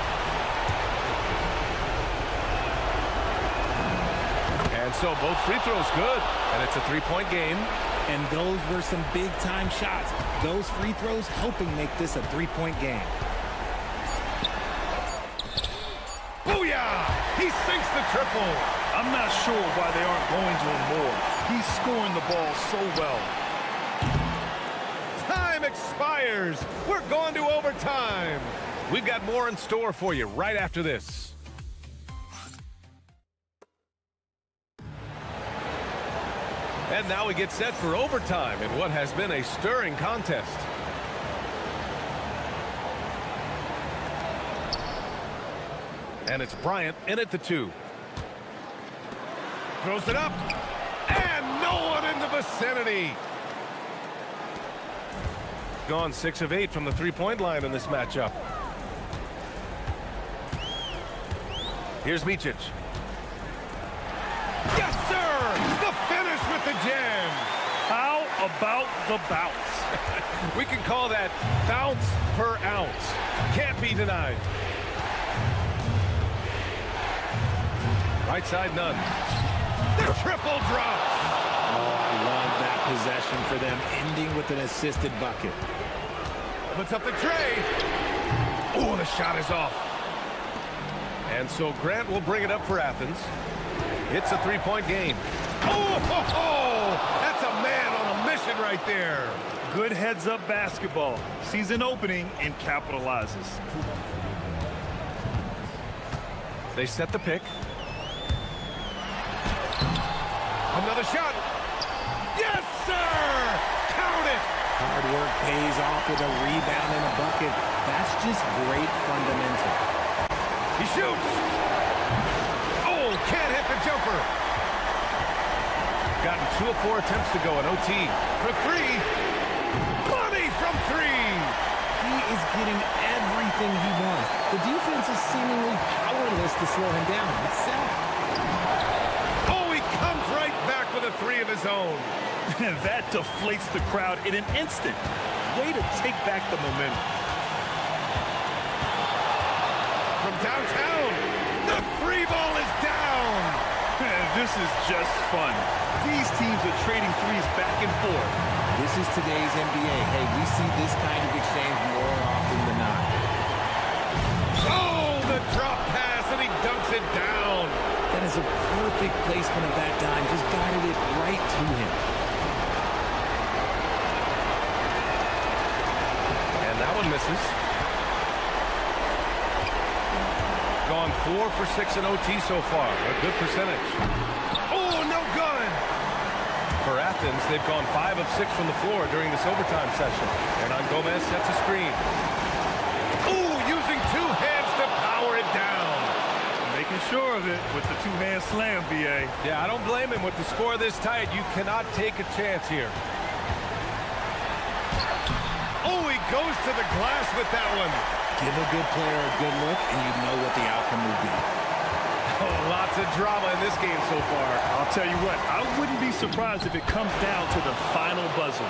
And so both free throws good. And it's a 3-point game. And those were some big-time shots. Those free throws helping make this a 3-point game. Booyah! He sinks the triple. I'm not sure why they aren't going to him more. He's scoring the ball so well. Time expires. We're going to overtime. We've got more in store for you right after this. And now we get set for overtime in what has been a stirring contest. And it's Bryant in at the 2. Throws it up. And no one in the vicinity. Gone 6 of 8 from the 3-point line in this matchup. Here's Micic. Yes, sir! The finish with the jam. How about the bounce? We can call that bounce per ounce. Can't be denied. Right side, Nunn. The triple drops. Oh, I love that possession for them, ending with an assisted bucket. Puts up the tray. Oh, the shot is off. And so Grant will bring it up for Athens. It's a 3-point game. Oh, ho, ho! That's a man on a mission right there. Good heads-up basketball. Sees an opening and capitalizes. They set the pick. Another shot. Yes, sir! Count it! Hard work pays off with a rebound and a bucket. That's just great fundamental. He shoots. Oh, can't hit the jumper. Gotten 2 of 4 attempts to go in OT. For 3. Money from 3. He is getting everything he wants. The defense is seemingly powerless to slow him down. It's sad. Oh, he comes right back with a 3 of his own. That deflates the crowd in an instant. Way to take back the momentum. From downtown, the 3 ball is down. This is just fun. These teams are trading threes back and forth. This is today's NBA. Hey, we see this kind of exchange more often than not. Oh, the drop pass, and he dunks it down. That is a perfect placement of that dime. Just guided it right to him. And that one misses. 4 for 6 in OT so far. A good percentage. Oh, no good! For Athens, they've gone 5 of 6 from the floor during this overtime session. Hernan Gomez sets a screen. Ooh, using 2 hands to power it down. Making sure of it with the two-hand slam, B.A. Yeah, I don't blame him. With the score this tight, you cannot take a chance here. Oh, he goes to the glass with that one. Give a good player a good look, and you know what the outcome will be. Oh, lots of drama in this game so far. I'll tell you what, I wouldn't be surprised if it comes down to the final buzzer.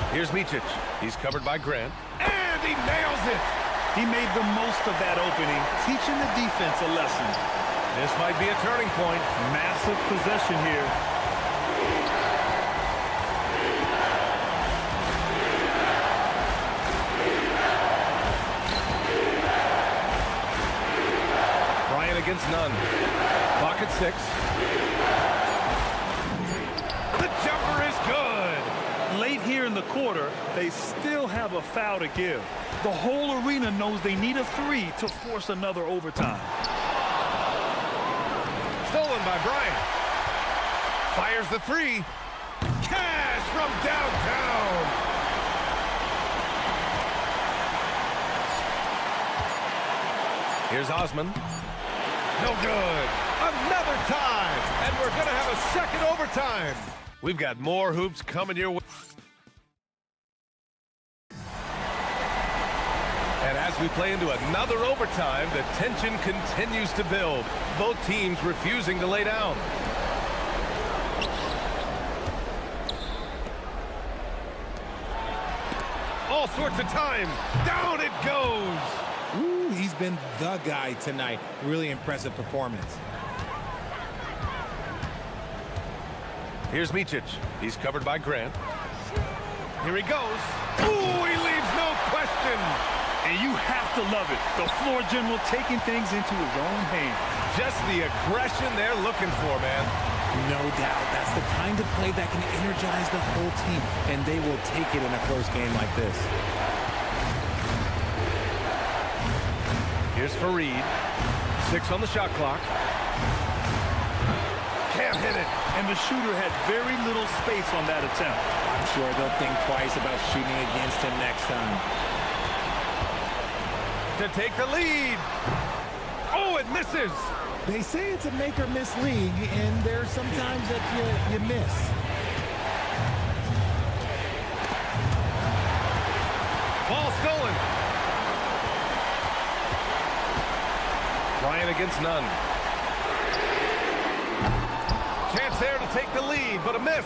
Here's Micic. He's covered by Grant. And he nails it! He made the most of that opening, teaching the defense a lesson. This might be a turning point. Massive possession here. Against none. Clock at 6. The jumper is good. Late here in the quarter, they still have a foul to give. The whole arena knows they need a 3 to force another overtime. Stolen by Bryant. Fires the 3. Cash from downtown. Here's Osman. No good. Another time. And we're going to have a second overtime. We've got more hoops coming your way. And as we play into another overtime, the tension continues to build. Both teams refusing to lay down. All sorts of time. Down it goes. Ooh, he's been the guy tonight. Really impressive performance. Here's Micic. He's covered by Grant. Here he goes. Ooh, he leaves no question. And you have to love it. The floor general taking things into his own hands. Just the aggression they're looking for, man. No doubt. That's the kind of play that can energize the whole team, and they will take it in a close game like this. Here's Fareed. 6 on the shot clock. Can't hit it. And the shooter had very little space on that attempt. I'm sure they'll think twice about shooting against him next time. To take the lead. Oh, it misses. They say it's a make or miss league, and there's sometimes that you miss. Ball stolen. Bryant against none. Chance there to take the lead, but a miss.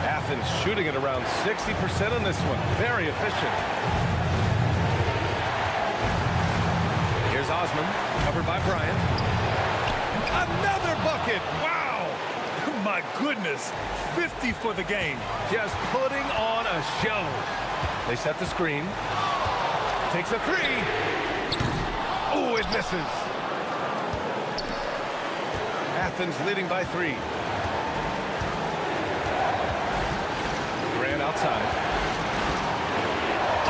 Athens shooting at around 60% on this one. Very efficient. Here's Osman, covered by Bryant. Another bucket! Wow! My goodness, 50 for the game. Just putting on a show. They set the screen. Takes a 3. Oh, it misses. Athens leading by 3. Grant outside.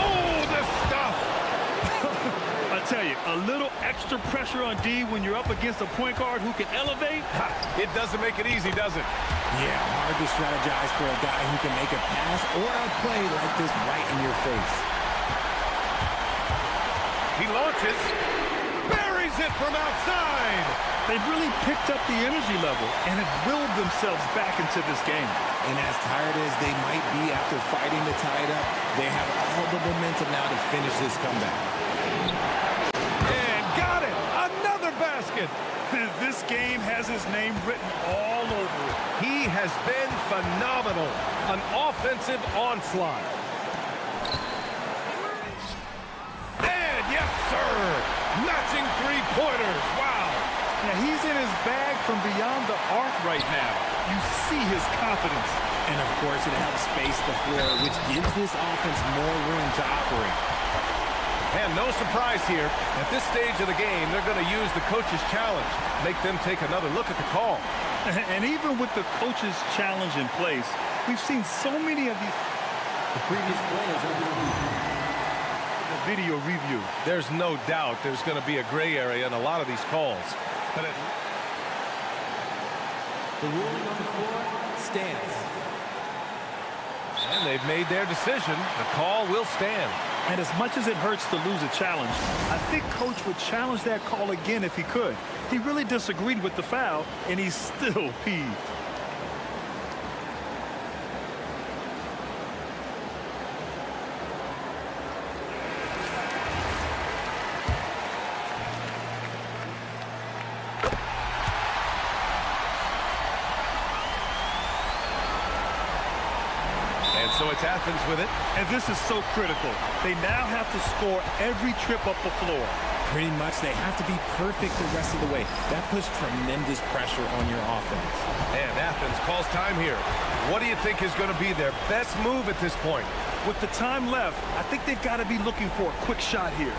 Oh, the stuff! I tell you, a little extra pressure on D when you're up against a point guard who can elevate. It doesn't make it easy, does it? Yeah, hard to strategize for a guy who can make a pass or a play like this right in your face. He launches. Buries it from outside. They've really picked up the energy level and have willed themselves back into this game. And as tired as they might be after fighting to tie it up, they have all the momentum now to finish this comeback. And got it! Another basket! This game has his name written all over it. He has been phenomenal. An offensive onslaught. And yes, sir! Matching three-pointers. Wow! Now, he's in his bag from beyond the arc right now. You see his confidence. And, of course, it helps space the floor, which gives this offense more room to operate. And no surprise here. At this stage of the game, they're going to use the coach's challenge. Make them take another look at the call. And even with the coach's challenge in place, we've seen so many of these. The previous play is over. The video review. There's no doubt there's going to be a gray area in a lot of these calls. But The ruling on the floor stands. and they've made their decision. The call will stand. And as much as it hurts to lose a challenge, I think Coach would challenge that call again if he could. He really disagreed with the foul, and he's still peeved. So it's Athens with it. And this is so critical. They now have to score every trip up the floor. Pretty much, they have to be perfect the rest of the way. That puts tremendous pressure on your offense. And Athens calls time here. What do you think is going to be their best move at this point? With the time left, I think they've got to be looking for a quick shot here.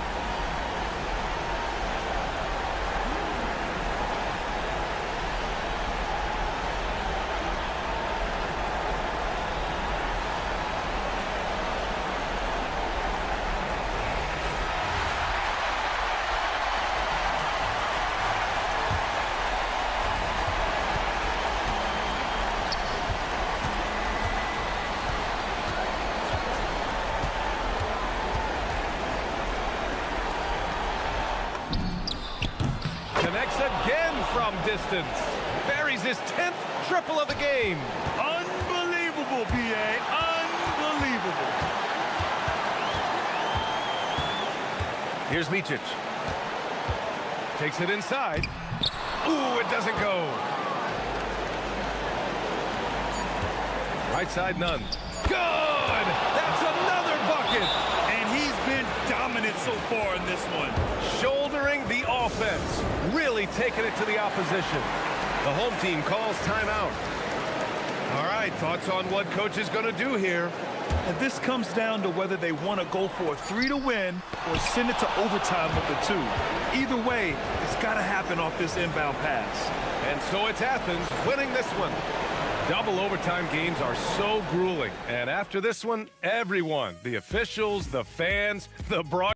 Connects again from distance. Buries his 10th triple of the game. Unbelievable, B.A. Unbelievable. Here's Micic. Takes it inside. Ooh, it doesn't go. Right side, none. Good! That's another bucket! And he's been dominant so far in this one. Shouldering the offense. Really taking it to the opposition. The home team calls timeout. All right, thoughts on what coach is going to do here? And this comes down to whether they want to go for a 3 to win or send it to overtime with a 2. Either way, it's got to happen off this inbound pass. And so it's Athens winning this one. Double overtime games are so grueling. And after this one, everyone, the officials, the fans, the broad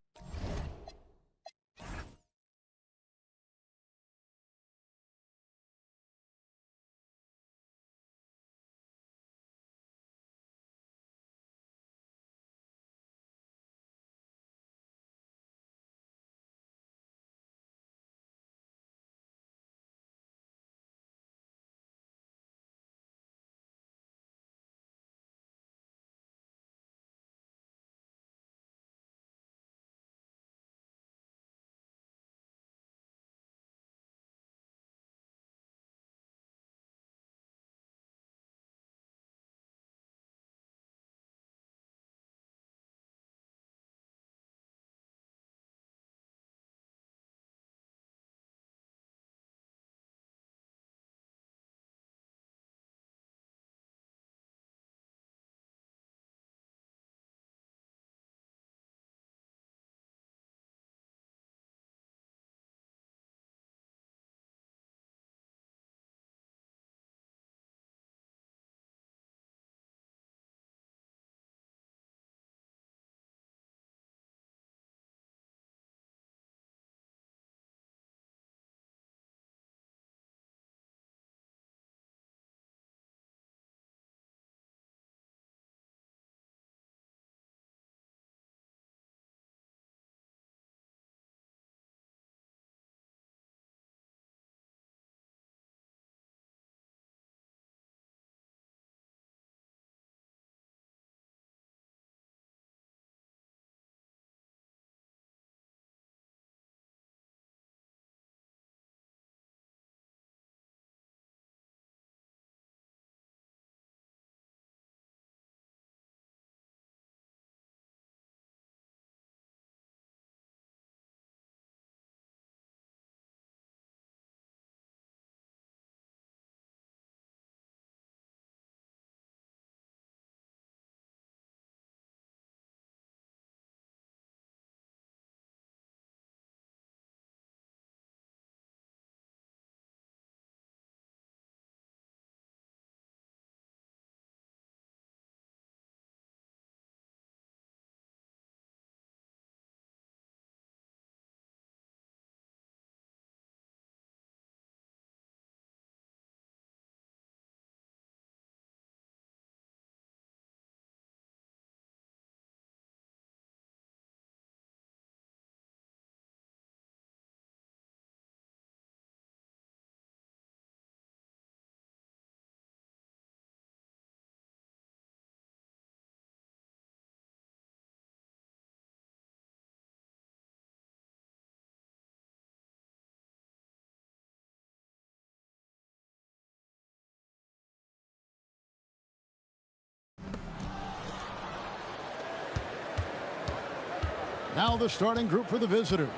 Now the starting group for the visitors.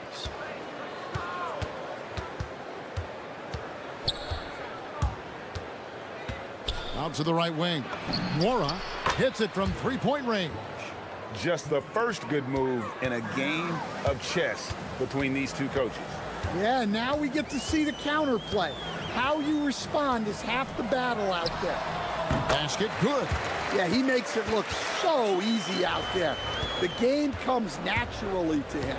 Out to the right wing. Mora hits it from three-point range. Just the first good move in a game of chess between these two coaches. Yeah, now we get to see the counterplay. How you respond is half the battle out there. Basket good. Yeah, he makes it look so easy out there. The game comes naturally to him.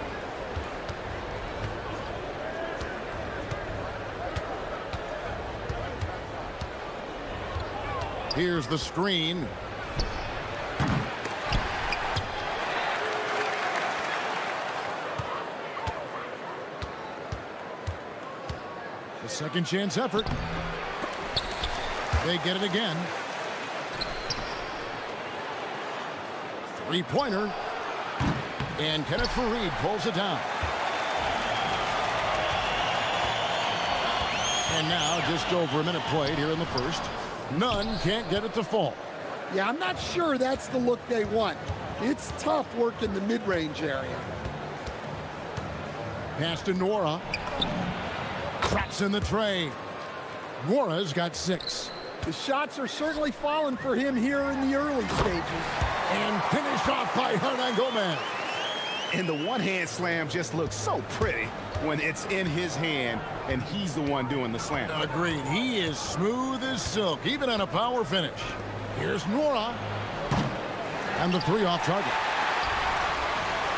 Here's the screen. The second chance effort. They get it again. Three-pointer. And Kenneth Fareed pulls it down. And now just over a minute played here in the first. None can't get it to fall. Yeah, I'm not sure that's the look they want. It's tough work in the mid-range area. Pass to Nora. Traps in the tray. Nora's got 6. The shots are certainly falling for him here in the early stages. And finished off by Hernan Gomez. And the one-hand slam just looks so pretty when it's in his hand and he's the one doing the slam. Agreed. He is smooth as silk, even on a power finish. Here's Nora. And the three off target.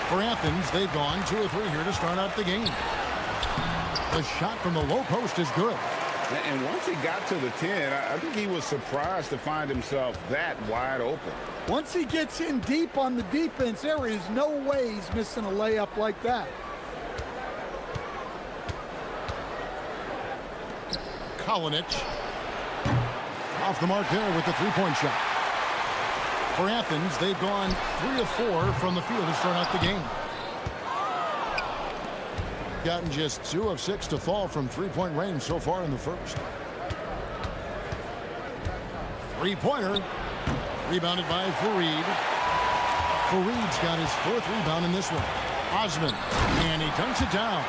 For Athens, they've gone 2 of 3 here to start out the game. The shot from the low post is good. And once he got to the 10, I think he was surprised to find himself that wide open. Once he gets in deep on the defense, there is no way he's missing a layup like that. Kalinic off the mark there with the three-point shot. For Athens, they've gone 3 of 4 from the field to start out the game. Gotten just 2 of 6 to fall from three-point range so far in the first. Three-pointer. Rebounded by Fareed. Fareed's got his 4th rebound in this one. Osman. And he dunks it down.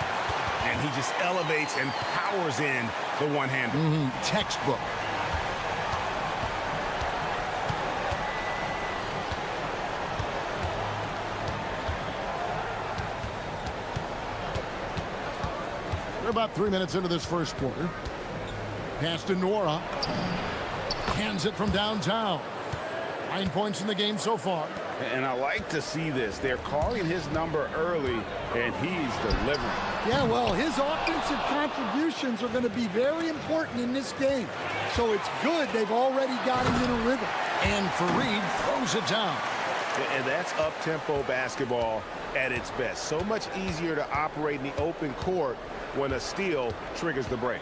And he just elevates and powers in the one-hander. Textbook. We're about 3 minutes into this first quarter. Pass to Nora. Hands it from downtown. 9 points in the game so far. And I like to see this. They're calling his number early, and he's delivering. Yeah, well, his offensive contributions are going to be very important in this game. So it's good they've already got him in a rhythm. And Fareed throws it down. And that's up-tempo basketball at its best. So much easier to operate in the open court when a steal triggers the break.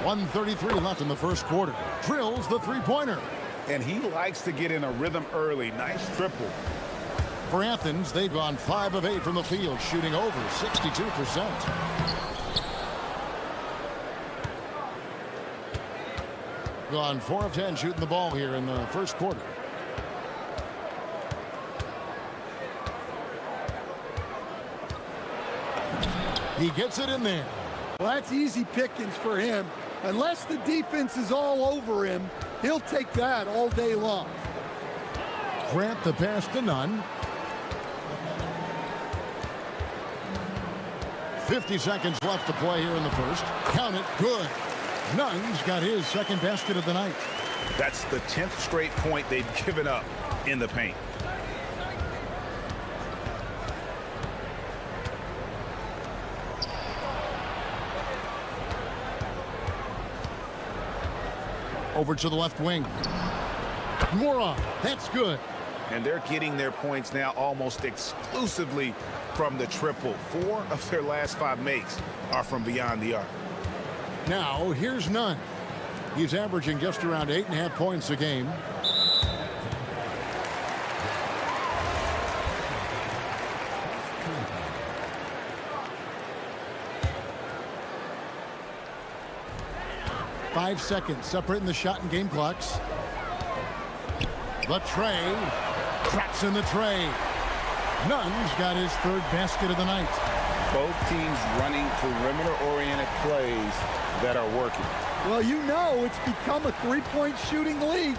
1:33 left in the first quarter. Drills the three-pointer. And he likes to get in a rhythm early. Nice triple. For Athens, they've gone 5 of 8 from the field, shooting over 62%. Gone 4 of 10 shooting the ball here in the first quarter. He gets it in there. Well, that's easy pickings for him. Unless the defense is all over him, he'll take that all day long. Grant the pass to Nunn. 50 seconds left to play here in the first. Count it. Good. Nunn's got his second basket of the night. That's the 10th straight point they've given up in the paint. Over to the left wing. Mora, that's good. And they're getting their points now almost exclusively from the triple. 4 of their last 5 makes are from beyond the arc. Now, here's Nunn. He's averaging just around 8.5 points a game. Five seconds separating the shot and game clocks. The tray. Traps in the tray. Nunn's got his third basket of the night. Both teams running perimeter-oriented plays that are working. Well, you know it's become a three-point shooting league.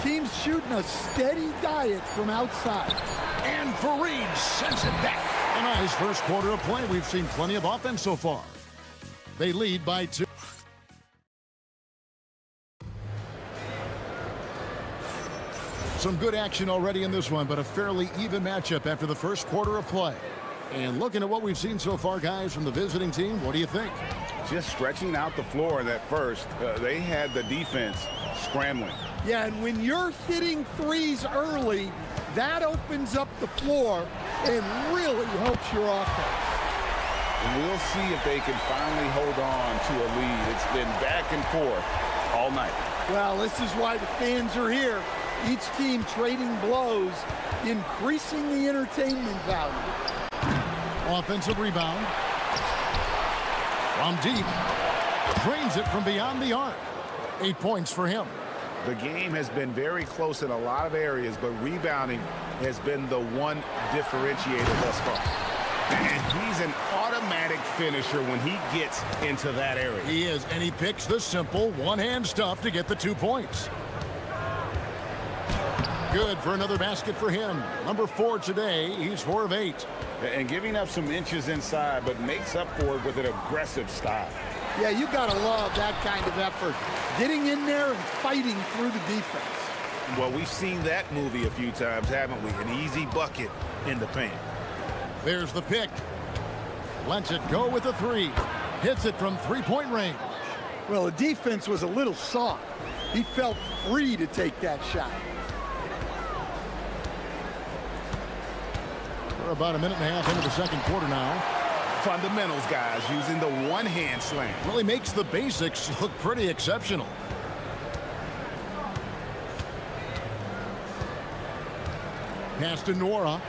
Teams shooting a steady diet from outside. And Fareed sends it back. A nice first quarter of play. We've seen plenty of offense so far. They lead by 2. Some good action already in this one, but a fairly even matchup after the first quarter of play. And looking at what we've seen so far, guys, from the visiting team, what do you think? Just stretching out the floor in that first. They had the defense scrambling. Yeah, and when you're hitting threes early, that opens up the floor and really helps your offense. And we'll see if they can finally hold on to a lead. It's been back and forth all night. Well, this is why the fans are here. Each team trading blows, increasing the entertainment value. Offensive rebound. From deep. Drains it from beyond the arc. 8 points for him. The game has been very close in a lot of areas, but rebounding has been the one differentiator thus far. And he's an automatic finisher when he gets into that area. He is, and he picks the simple one-hand stuff to get the 2 points. Good for another basket for him. Number 4 today. He's 4 of 8. And giving up some inches inside, but makes up for it with an aggressive style. Yeah, you gotta love that kind of effort. Getting in there and fighting through the defense. Well, we've seen that movie a few times, haven't we? An easy bucket in the paint. There's the pick. Lets it go with a 3. Hits it from three-point range. Well, the defense was a little soft. He felt free to take that shot. We're about a minute and a half into the second quarter now. Fundamentals, guys, using the one-hand slam. Really makes the basics look pretty exceptional. Pass to Nora.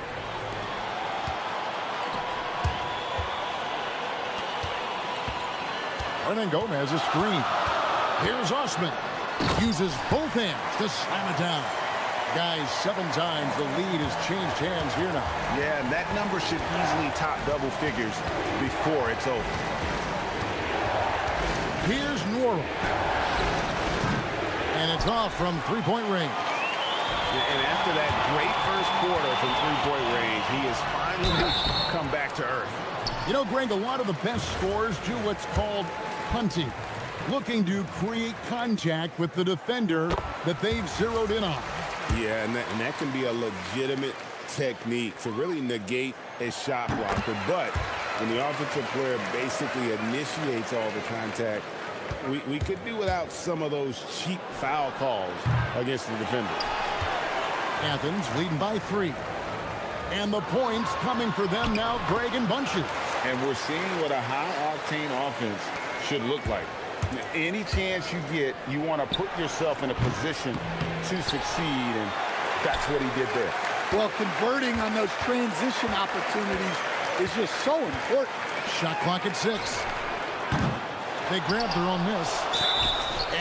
And then Gomez a screen. Here's Osman. Uses both hands to slam it down. Guys, 7 times the lead has changed hands here now. Yeah, and that number should easily top double figures before it's over. Here's Nora. And it's off from three-point range. And after that great first quarter from three-point range, he has finally come back to earth. You know, Greg, a lot of the best scorers do what's called punting, looking to create contact with the defender that they've zeroed in on. Yeah, and that can be a legitimate technique to really negate a shot blocker. But when the offensive player basically initiates all the contact, we could do without some of those cheap foul calls against the defender. Athens leading by 3. And the points coming for them now, Greg, in bunches. And we're seeing what a high-octane offense should look like. Any chance you get, you want to put yourself in a position to succeed, and that's what he did there. Well, converting on those transition opportunities is just so important. Shot clock at 6. They grabbed their own miss,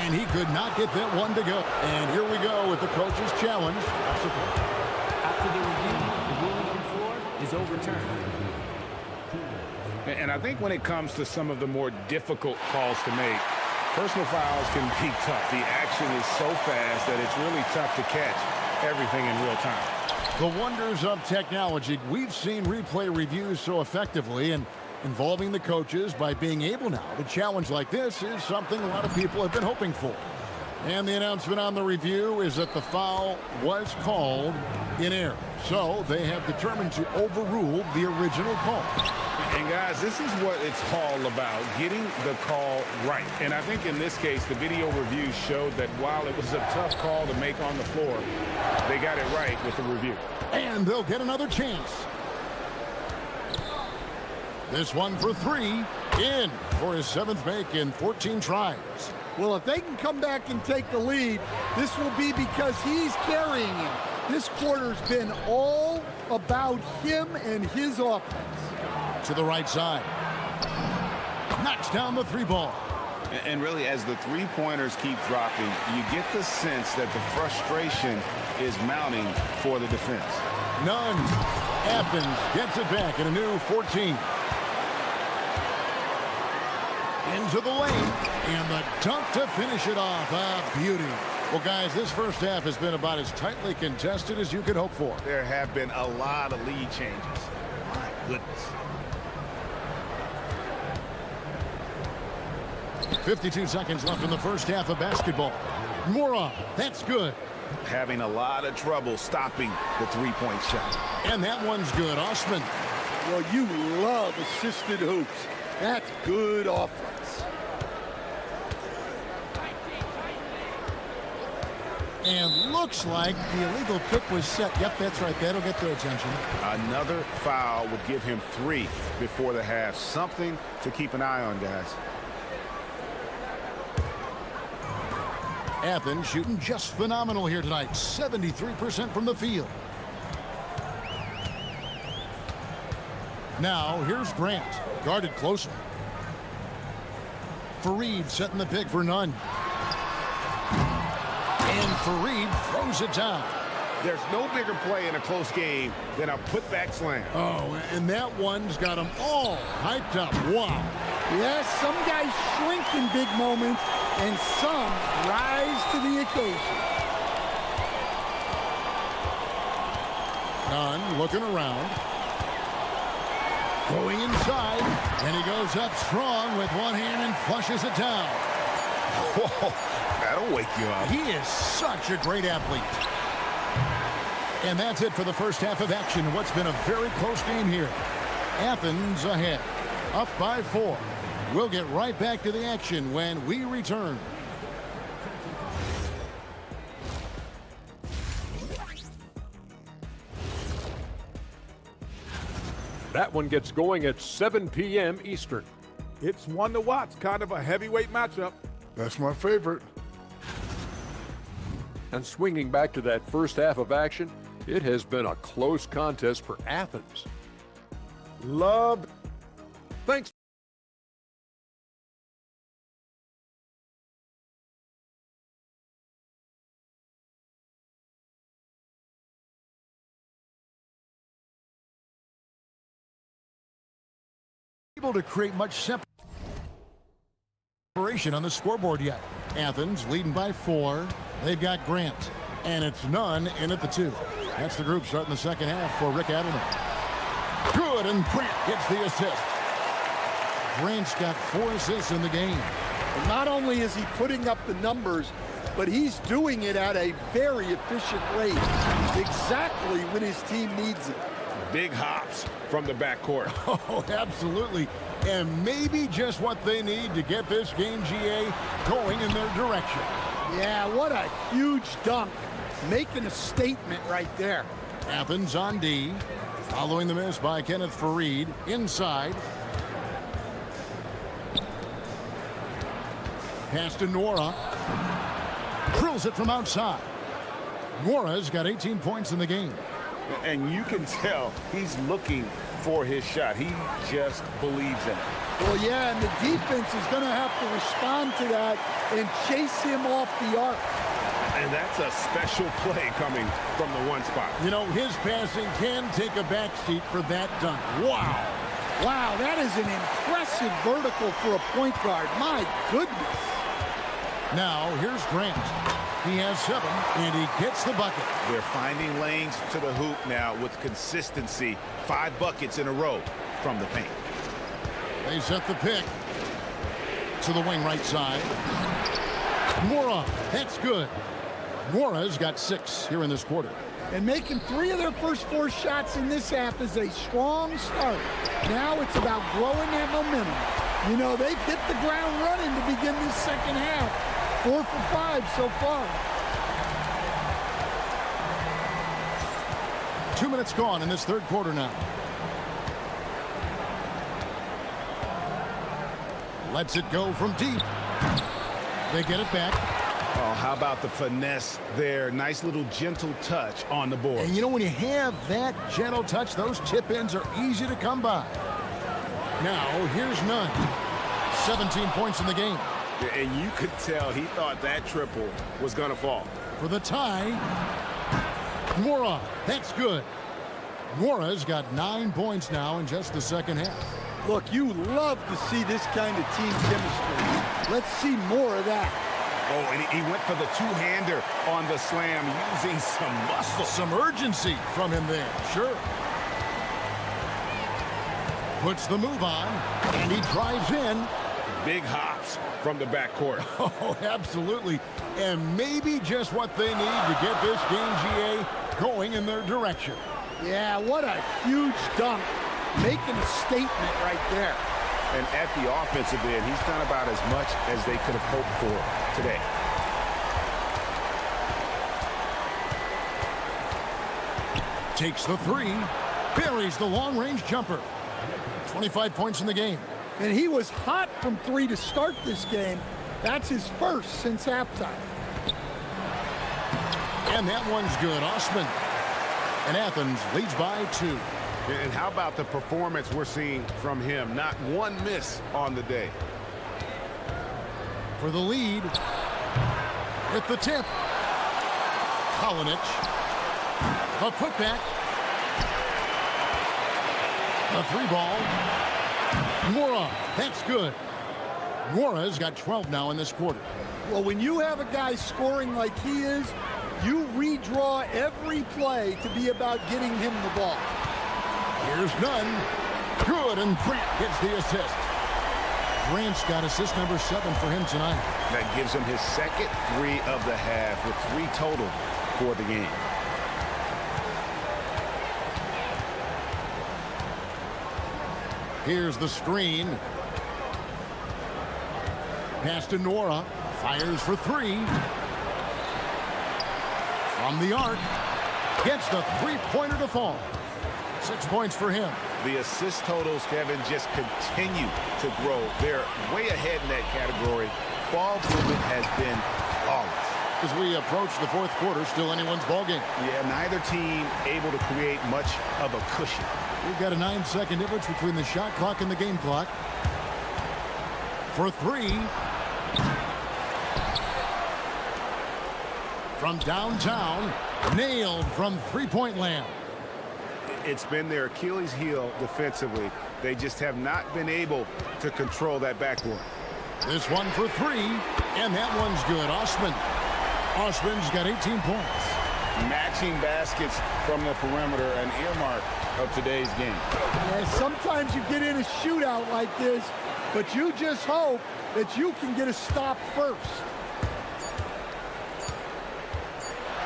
and he could not get that one to go. And here we go with the coach's challenge. After the review, the ruling on the floor is overturned. And I think when it comes to some of the more difficult calls to make, personal fouls can be tough. The action is so fast that it's really tough to catch everything in real time. The wonders of technology. We've seen replay reviews so effectively, and involving the coaches by being able now to challenge like this is something a lot of people have been hoping for. And the announcement on the review is that the foul was called in error. So they have determined to overrule the original call. And guys, this is what it's all about, getting the call right. And I think in this case, the video review showed that while it was a tough call to make on the floor, they got it right with the review. And they'll get another chance. This one for 3, in for his 7th make in 14 tries. Well, if they can come back and take the lead, this will be because he's carrying him. This quarter's been all about him and his offense. To the right side. Knocks down the 3 ball. And really, as the three-pointers keep dropping, you get the sense that the frustration is mounting for the defense. None. Athens gets it back in a new 14. Into the lane, and the dunk to finish it off. A beauty. Well, guys, this first half has been about as tightly contested as you could hope for. There have been a lot of lead changes. My goodness. 52 seconds left in the first half of basketball. Mora, that's good. Having a lot of trouble stopping the three-point shot. And that one's good. Osman. Well, you love assisted hoops. That's good offense. And looks like the illegal pick was set. Yep, that's right. That'll get their attention. Another foul would give him 3 before the half. Something to keep an eye on, guys. Athens shooting just phenomenal here tonight. 73% from the field. Now, here's Grant. Guarded closer. Fareed setting the pick for none. And Fareed throws it down. There's no bigger play in a close game than a putback slam. Oh, and that one's got them all hyped up. Wow. Yes, some guys shrink in big moments, and some rise to the occasion. Nunn looking around. Going inside, and he goes up strong with one hand and flushes it down. Whoa, that'll wake you up. He is such a great athlete. And that's it for the first half of action. What's been a very close game here. Athens ahead, up by 4. We'll get right back to the action when we return. That one gets going at 7 p.m. Eastern. It's one to watch, kind of a heavyweight matchup. That's my favorite. And swinging back to that first half of action, it has been a close contest for Athens. Love. Thanks. Able to create much separation on the scoreboard yet. Athens leading by 4. They've got Grant, and it's Nunn in at the 2. That's the group starting the second half for Rick Adelman. Good, and Grant gets the assist. Grant's got 4 assists in the game. And not only is he putting up the numbers, but he's doing it at a very efficient rate, exactly when his team needs it. Big hops from the backcourt. Oh, absolutely. And maybe just what they need to get this game, GA, going in their direction. Yeah, what a huge dunk. Making a statement right there. Athens on D. Following the miss by Kenneth Fareed. Inside. Pass to Nora. Drills it from outside. Nora's got 18 points in the game. And you can tell he's looking for his shot. He just believes in it. Well, yeah, and the defense is going to have to respond to that and chase him off the arc. And that's a special play coming from the one spot. You know, his passing can take a backseat for that dunk. Wow. Wow, that is an impressive vertical for a point guard. My goodness. Now, here's Grant. He has 7, and he gets the bucket. They're finding lanes to the hoop now with consistency. 5 buckets in a row from the paint. They set the pick to the wing right side. Mora, that's good. Mora's got 6 here in this quarter. And making 3 of their first 4 shots in this half is a strong start. Now it's about growing that momentum. You know, they've hit the ground running to begin this second half. 4 for 5 so far. 2 minutes gone in this third quarter now. Lets it go from deep. They get it back. Oh, how about the finesse there? Nice little gentle touch on the board. And you know, when you have that gentle touch, those tip-ins are easy to come by. Now, here's Nunn. 17 points in the game. And you could tell he thought that triple was going to fall. For the tie, Nwora, that's good. Nwora's got 9 points now in just the second half. Look, you love to see this kind of team chemistry. Let's see more of that. Oh, and he went for the two-hander on the slam, using some muscle. Some urgency from him there, sure. Puts the move on, and he drives in. Big hops from the backcourt. Oh, absolutely. And maybe just what they need to get this game, GA, going in their direction. Yeah, what a huge dunk. Making a statement right there. And at the offensive end, he's done about as much as they could have hoped for today. Takes the three, buries the long-range jumper. 25 points in the game. And he was hot from three to start this game. That's his first since halftime. And that one's good. Osman. And Athens leads by 2. And how about the performance we're seeing from him? Not one miss on the day. For the lead, with the tip, Kalinic, a putback, a three ball, Nwora, that's good. Nwora's got 12 now in this quarter. Well, when you have a guy scoring like he is, you redraw every play to be about getting him the ball. Here's none. Good, and Grant gets the assist. Grant's got assist number 7 for him tonight. That gives him his second 3 of the half, with 3 total for the game. Here's the screen. Pass to Nwora. Fires for 3. From the arc. Gets the three-pointer to fall. 6 points for him. The assist totals, Kevin, just continue to grow. They're way ahead in that category. Ball movement has been flawless. As we approach the fourth quarter, still anyone's ball game. Yeah, neither team able to create much of a cushion. We've got a 9-second difference between the shot clock and the game clock. For 3. From downtown, nailed from three-point land. It's been their Achilles heel defensively. They just have not been able to control that backboard. This one for 3, and that one's good. Osman's got 18 points. Matching baskets from the perimeter, an earmark of today's game. Yeah, sometimes you get in a shootout like this, but you just hope that you can get a stop first.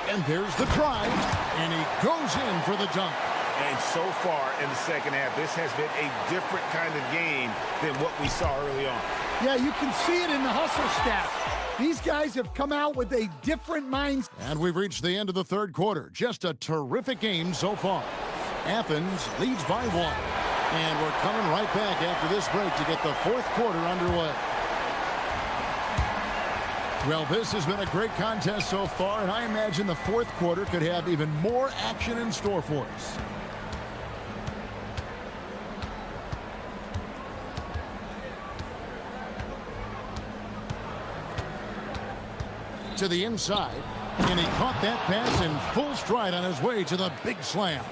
And there's the drive, and he goes in for the dunk. And so far in the second half, this has been a different kind of game than what we saw early on. Yeah, you can see it in the hustle stats. These guys have come out with a different mindset. And we've reached the end of the third quarter. Just a terrific game so far. Athens leads by 1. And we're coming right back after this break to get the fourth quarter underway. Well, this has been a great contest so far, and I imagine the fourth quarter could have even more action in store for us. To the inside, and he caught that pass in full stride on his way to the big slam.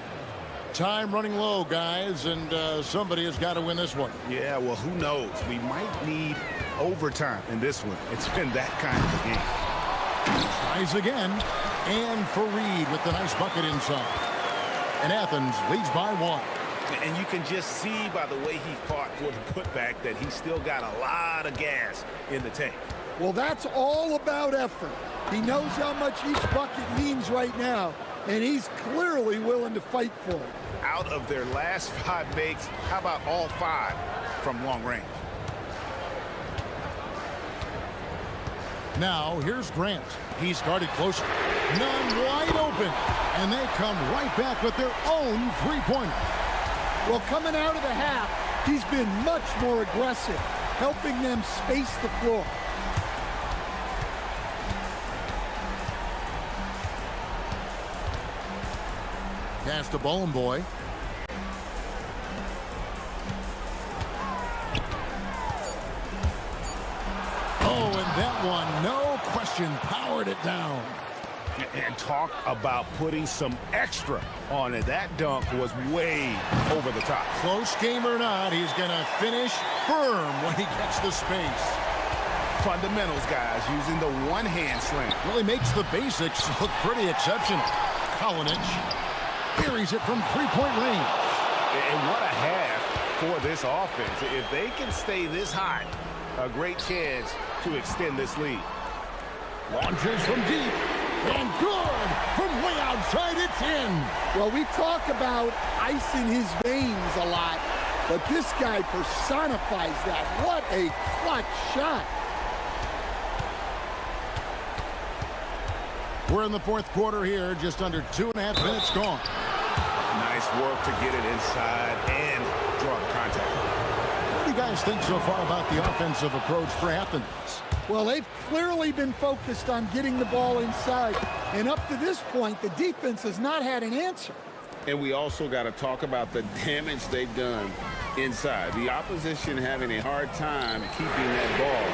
Time running low, guys, and somebody has got to win this one. Yeah, well, who knows? We might need overtime in this one. It's been that kind of a game. Tries again, and for Reed with the nice bucket inside. And Athens leads by 1. And you can just see by the way he fought for the putback that he's still got a lot of gas in the tank. Well, that's all about effort. He knows how much each bucket means right now, and he's clearly willing to fight for it. Out of their last 5 makes, how about all 5 from long range? Now, here's Grant. He's guarded closer. None wide open, and they come right back with their own three-pointer. Well, coming out of the half, he's been much more aggressive, helping them space the floor. Pass to Bowling Boy. Oh, that one, no question, powered it down. And talk about putting some extra on it. That dunk was way over the top. Close game or not, he's going to finish firm when he gets the space. Fundamentals, guys, using the one-hand slam. Really makes the basics look pretty exceptional. Kalinic buries it from three-point range. And what a half for this offense. If they can stay this hot, a great chance to extend this lead. Launches from deep. And good! From way outside, it's in! Well, we talk about ice in his veins a lot, but this guy personifies that. What a clutch shot. We're in the fourth quarter here, just under 2.5 minutes gone. Nice work to get it inside and draw the contact. What do you guys think so far about the offensive approach for Athens? Well, they've clearly been focused on getting the ball inside. And up to this point, the defense has not had an answer. And we also got to talk about the damage they've done inside. The opposition having a hard time keeping that ball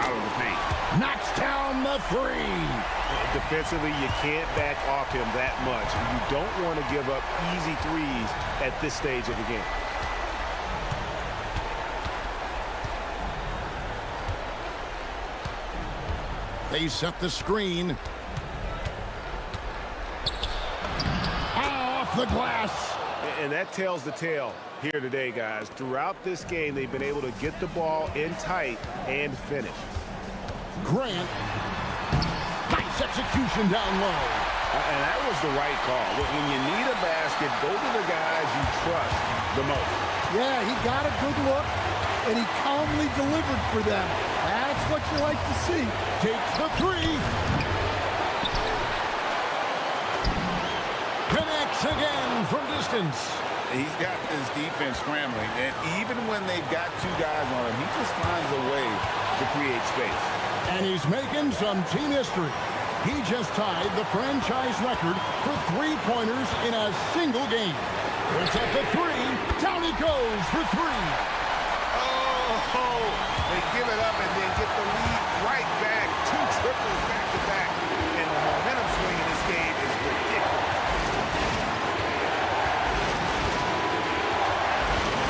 out of the paint. Knocks down the three. Defensively, you can't back off him that much. You don't want to give up easy threes at this stage of the game. They set the screen. Off the glass. And that tells the tale here today, guys. Throughout this game, they've been able to get the ball in tight and finish. Grant. Nice execution down low. And that was the right call. When you need a basket, go to the guys you trust the most. Yeah, he got a good look, and he calmly delivered for them. That's what you like to see. Takes the three. Connects again from distance. He's got this defense scrambling, and even when they've got two guys on him, he just finds a way to create space. And he's making some team history. He just tied the franchise record for three-pointers in a single game. Puts up the three. Down he goes for three. Oh, they give it up and then get the lead right back. Two triples back-to-back. And the momentum swing in this game is ridiculous.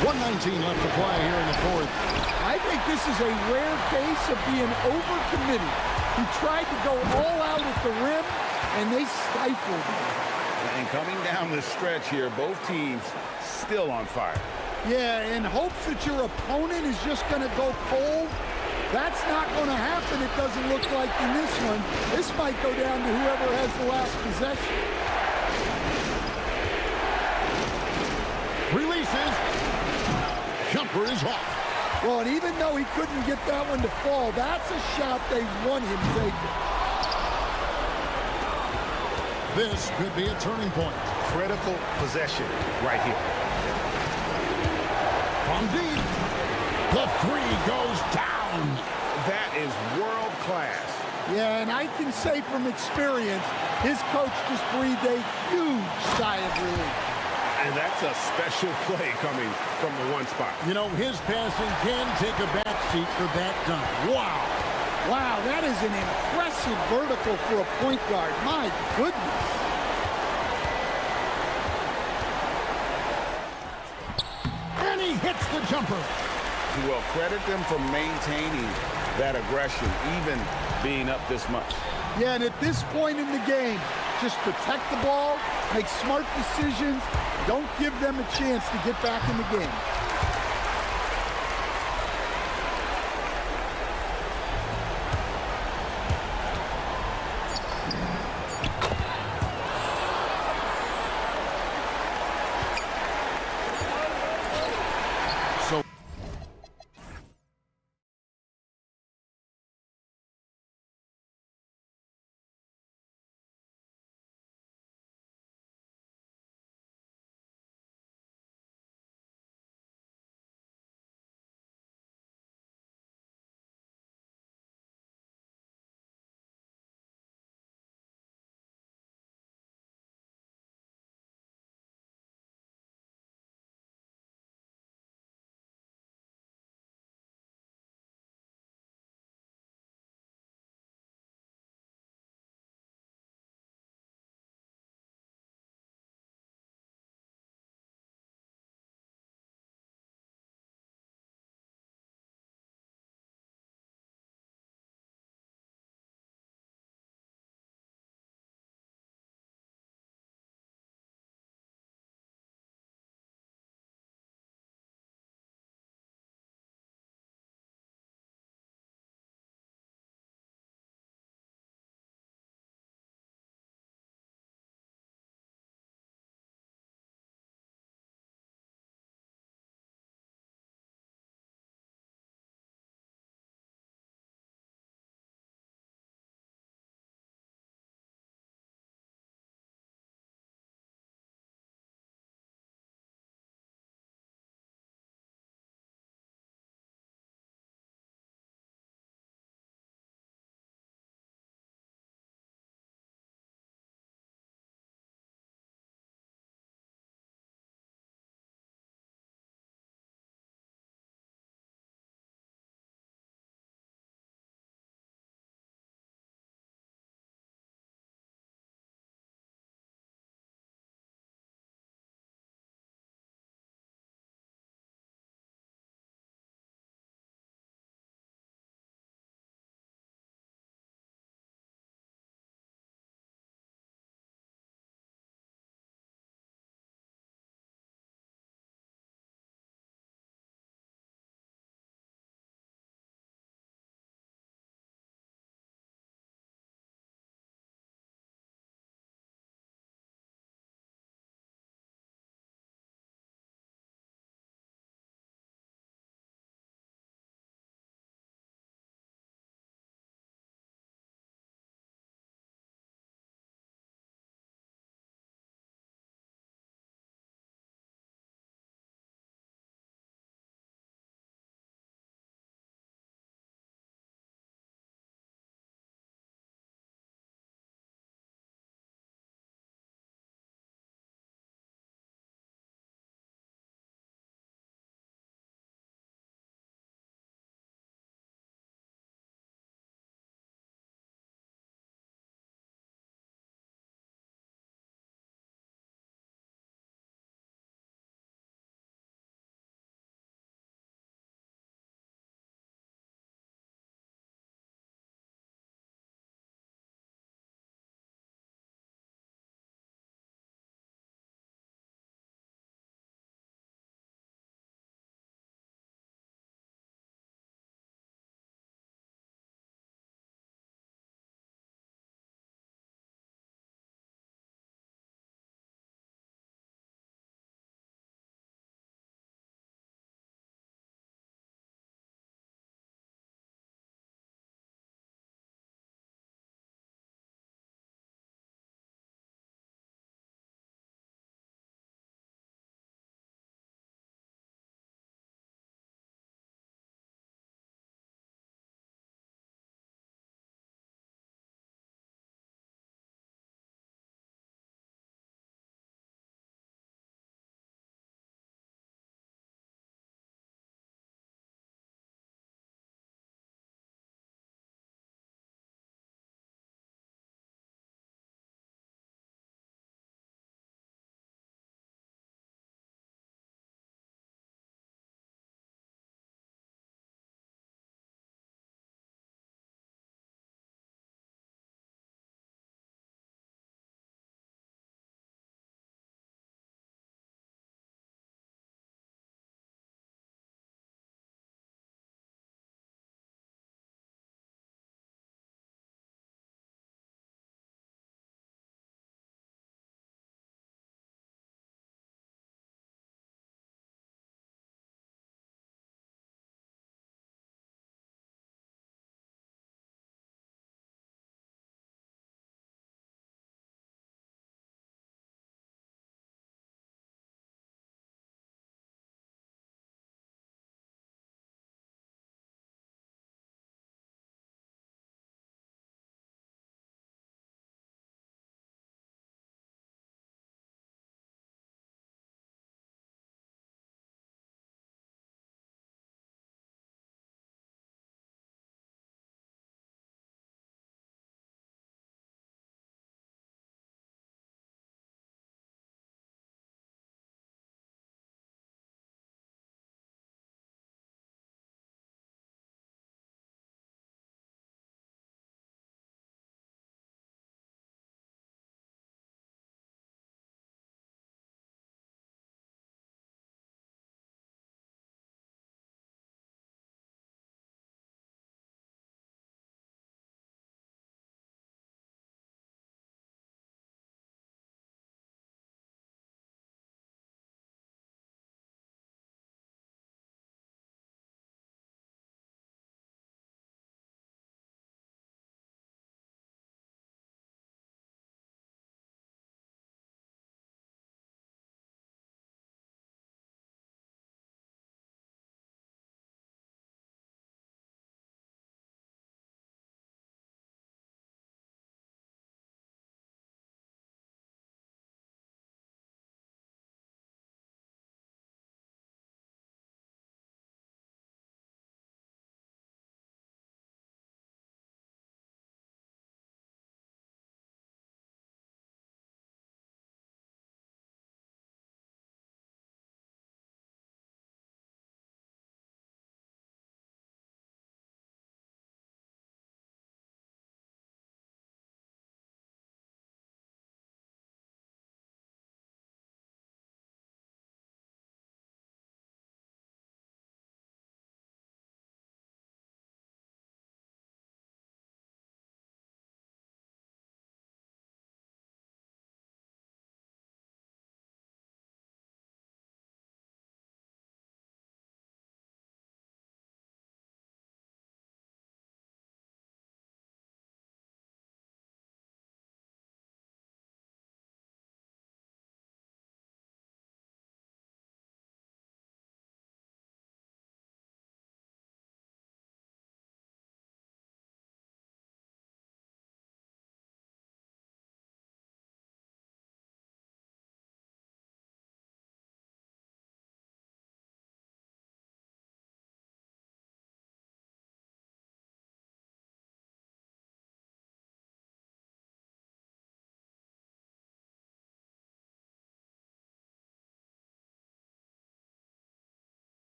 1:19 left to play here in the fourth. I think this is a rare case of being overcommitted. He tried to go all out at the rim, and they stifled him. And coming down the stretch here, both teams still on fire. Yeah, in hopes that your opponent is just going to go cold. That's not going to happen, it doesn't look like in this one. This might go down to whoever has the last possession. Releases. Jumper is off. Well, and even though he couldn't get that one to fall, that's a shot they want him taking. This could be a turning point. Critical possession right here. From deep. The three goes down. That is world class. Yeah, and I can say from experience, his coach just breathed a huge sigh of relief. And that's a special play coming from the one spot. You know, his passing can take a backseat for that dunk. Wow. Wow, that is an impressive vertical for a point guard. My goodness. And he hits the jumper. Well, credit them for maintaining that aggression, even being up this much. Yeah, and at this point in the game, just protect the ball, make smart decisions, don't give them a chance to get back in the game.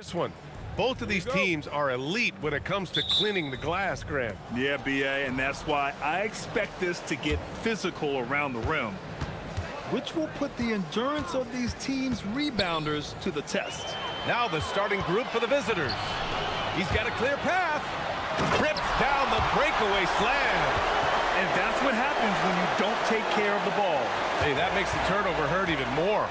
This one. Both of these teams are elite when it comes to cleaning the glass, Grant. Yeah, BA, and that's why I expect this to get physical around the rim, which will put the endurance of these teams' rebounders to the test. Now the starting group for the visitors. He's got a clear path. Rips down the breakaway slam. And that's what happens when you don't take care of the ball. Hey, that makes the turnover hurt even more.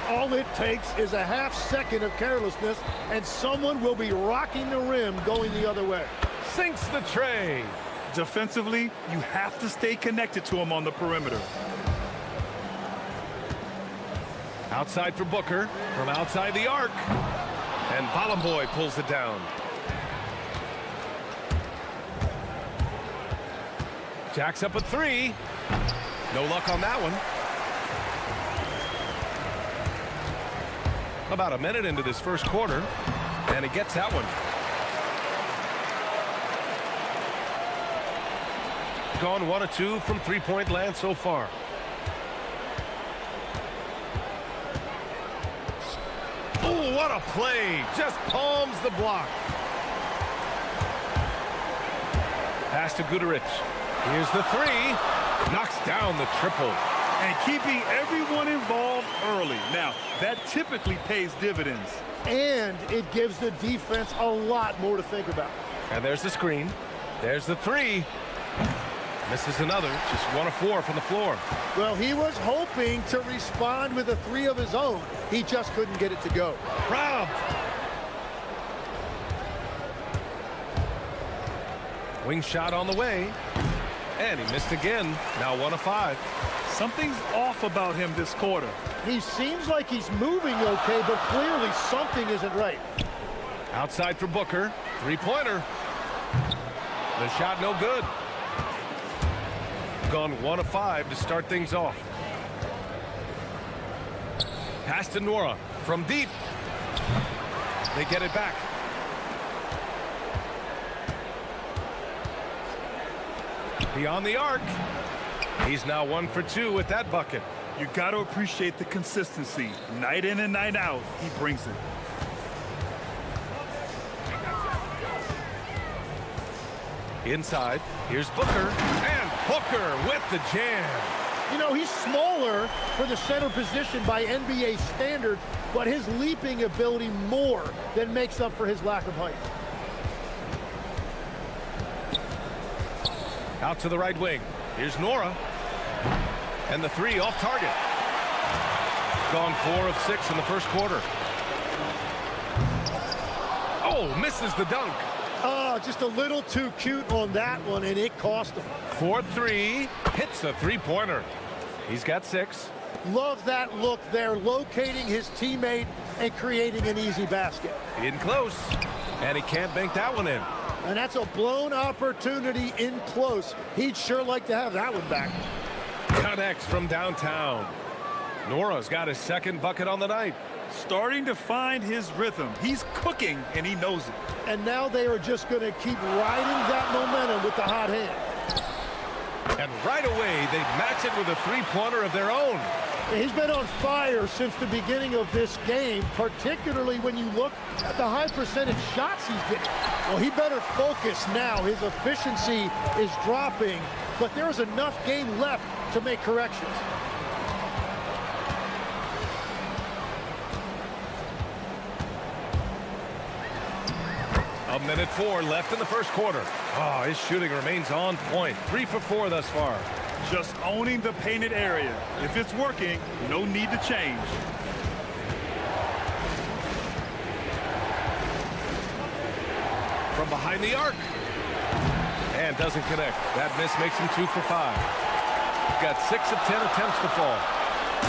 All it takes is a half second of carelessness, and someone will be rocking the rim going the other way. Sinks the tray. Defensively, you have to stay connected to him on the perimeter. Outside for Booker from outside the arc. And Boy pulls it down. Jacks up a three. No luck on that one. About a minute into this first quarter, and he gets that one. Gone 1 of 2 from three-point land so far. Oh, what a play. Just palms the block. Pass to Guterich. Here's the three. Knocks down the triple. And keeping everyone involved early. Now, that typically pays dividends. And it gives the defense a lot more to think about. And there's the screen. There's the three. Misses another. Just 1 of 4 from the floor. Well, he was hoping to respond with a three of his own. He just couldn't get it to go. Robbed. Wing shot on the way. And he missed again. Now 1 of 5. Something's off about him this quarter. He seems like he's moving okay, but clearly something isn't right. Outside for Booker. Three-pointer. The shot no good. Gone 1 of 5 to start things off. Pass to Nora from deep. They get it back. Beyond the arc. He's now 1 for 2 with that bucket. You got to appreciate the consistency. Night in and night out, he brings it. Inside, here's Booker, and Booker with the jam. You know, he's smaller for the center position by NBA standard, but his leaping ability more than makes up for his lack of height. Out to the right wing. Here's Nora. And the three off target. Gone 4 of 6 in the first quarter. Oh, misses the dunk. Oh, just a little too cute on that one, and it cost him. 4-3. Hits a three-pointer. He's got 6. Love that look there, locating his teammate and creating an easy basket. In close. And he can't bank that one in. And that's a blown opportunity in close. He'd sure like to have that one back. Connects from downtown. Nora's got his second bucket on the night. Starting to find his rhythm. He's cooking, and he knows it. And now they are just going to keep riding that momentum with the hot hand. And right away, they match it with a three-pointer of their own. He's been on fire since the beginning of this game, particularly when you look at the high percentage shots he's getting. Well, he better focus now. His efficiency is dropping, but there's enough game left to make corrections. A minute 4 left in the first quarter. Oh, his shooting remains on point. 3 for 4 thus far. Just owning the painted area. If it's working, no need to change. From behind the arc. And doesn't connect. That miss makes him 2 for 5. Got 6 of 10 attempts to fall.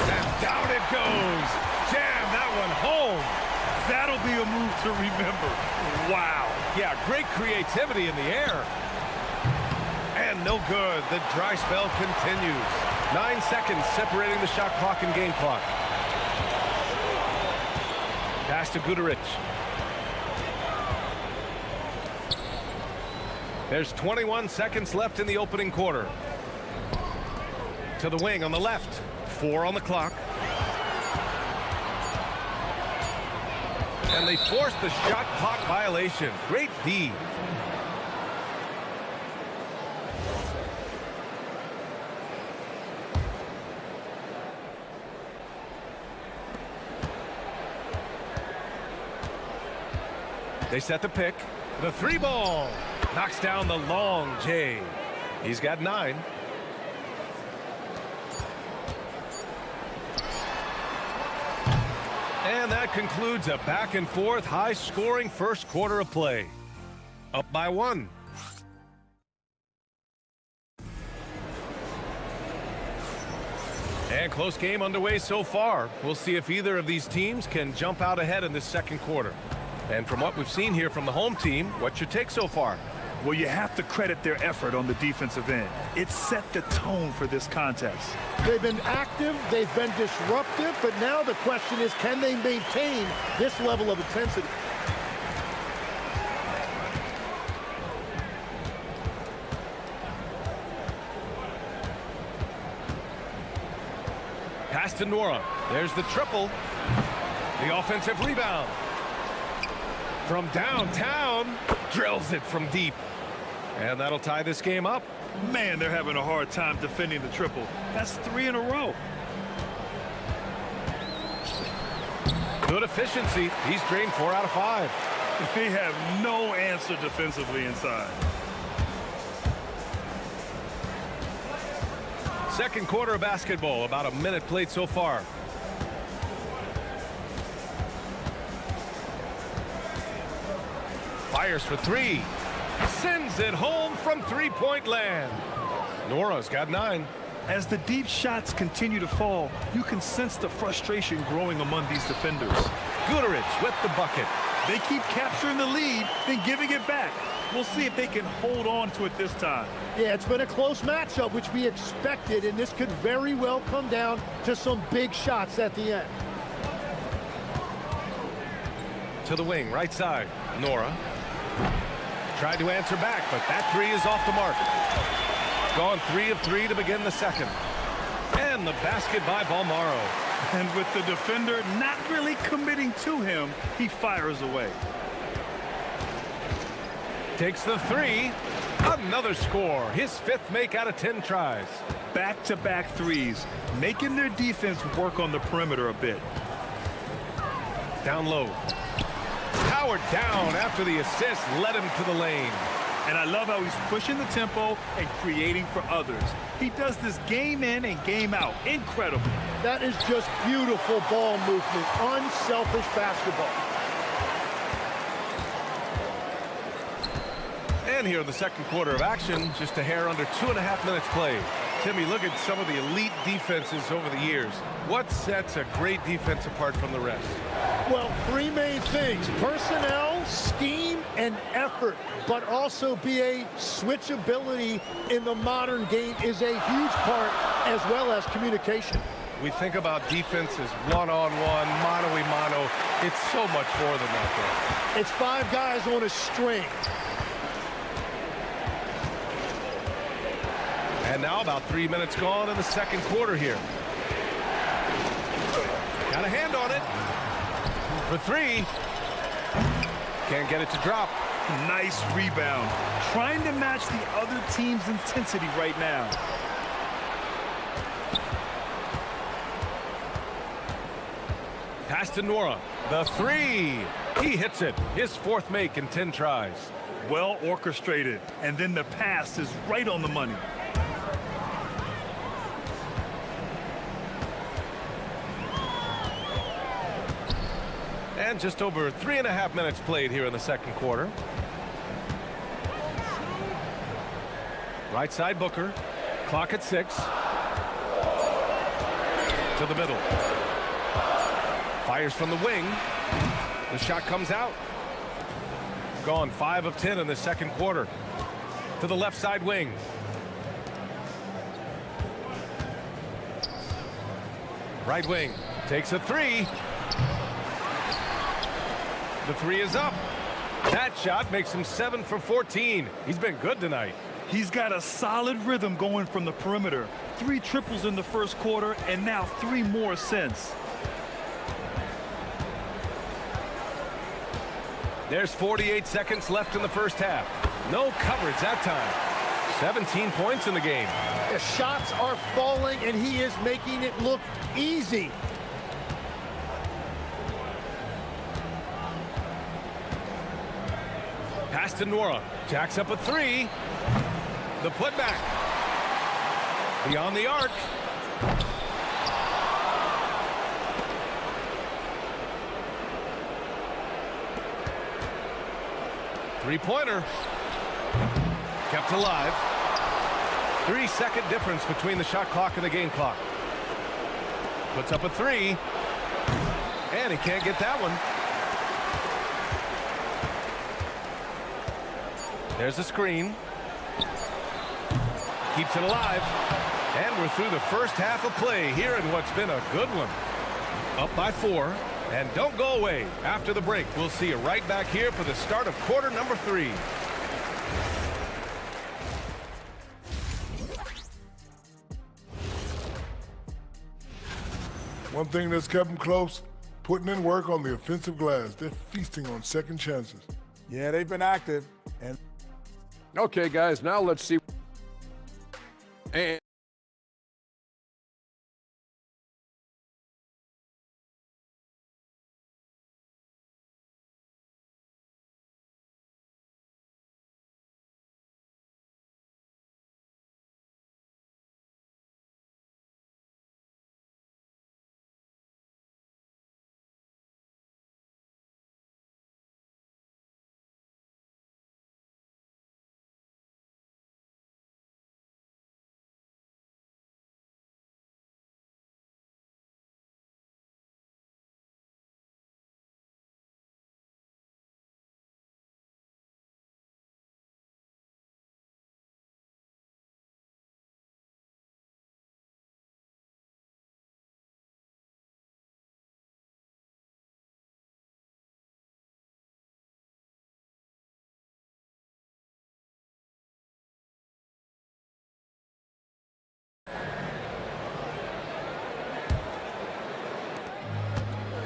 And down it goes. Jam that one home. That'll be a move to remember. Wow. Yeah, great creativity in the air. And no good. The dry spell continues. 9 seconds separating the shot clock and game clock. Pass to Guterich. There's 21 seconds left in the opening quarter. To the wing on the left. 4 on the clock. And they forced the shot clock violation. Great D. They set the pick. The 3-ball. Knocks down the long J. He's got 9. And that concludes a back-and-forth, high-scoring first quarter of play. Up by 1. And close game underway so far. We'll see if either of these teams can jump out ahead in this second quarter. And from what we've seen here from the home team, what's your take so far? Well, you have to credit their effort on the defensive end. It set the tone for this contest. They've been active, they've been disruptive, but now the question is, can they maintain this level of intensity? Pass to Nora. There's the triple. The offensive rebound. From downtown, drills it from deep. And that'll tie this game up. Man, they're having a hard time defending the triple. That's 3 in a row. Good efficiency. He's drained 4 out of 5. They have no answer defensively inside. Second quarter of basketball, about a minute played so far. Fires for 3. Sends it home from three-point land. Nora's got 9. As the deep shots continue to fall, you can sense the frustration growing among these defenders. Guterich with the bucket. They keep capturing the lead, then giving it back. We'll see if they can hold on to it this time. Yeah, it's been a close matchup, which we expected, and this could very well come down to some big shots at the end. To the wing, right side. Nora. Tried to answer back, but that 3 is off the mark. Gone 3 of 3 to begin the second. And the basket by Balmaro. And with the defender not really committing to him, he fires away. Takes the 3. Another score. His 5th make out of 10 tries. Back-to-back threes, making their defense work on the perimeter a bit. Down low. Powered down after the assist led him to the lane. And I love how he's pushing the tempo and creating for others. He does this game in and game out. Incredible. That is just beautiful ball movement. Unselfish basketball. And here in the second quarter of action, just a hair under 2.5 minutes played. Timmy, look at some of the elite defenses over the years. What sets a great defense apart from the rest? Well, 3 main things: personnel, scheme, and effort. But also BA, switchability in the modern game is a huge part, as well as communication. We think about defense as one-on-one, mano-a-mano. It's so much more than that, though. It's 5 guys on a string. And now about 3 minutes gone in the second quarter here. Got a hand on it. For 3. Can't get it to drop. Nice rebound. Trying to match the other team's intensity right now. Pass to Nora. The 3. He hits it. His 4th make in 10 tries. Well orchestrated. And then the pass is right on the money. And just over 3.5 minutes played here in the second quarter. Right side Booker. Clock at 6. To the middle. Fires from the wing. The shot comes out. Gone 5 of 10 in the second quarter. To the left side wing. Right wing. Takes a 3. The 3 is up. That shot makes him 7 for 14. He's been good tonight. He's got a solid rhythm going from the perimeter. 3 triples in the first quarter, and now 3 more since. There's 48 seconds left in the first half. No coverage that time. 17 points in the game. The shots are falling, and he is making it look easy. Pass to Nora. Jacks up a three. The putback. Beyond the arc. Three-pointer. Kept alive. 3-second difference between the shot clock and the game clock. Puts up a three. And he can't get that one. There's a screen. Keeps it alive. And we're through the first half of play here in what's been a good one. Up by 4. And don't go away. After the break, we'll see you right back here for the start of quarter number 3. One thing that's kept them close, putting in work on the offensive glass. They're feasting on second chances. Yeah, they've been active. And Okay, guys, now let's see. And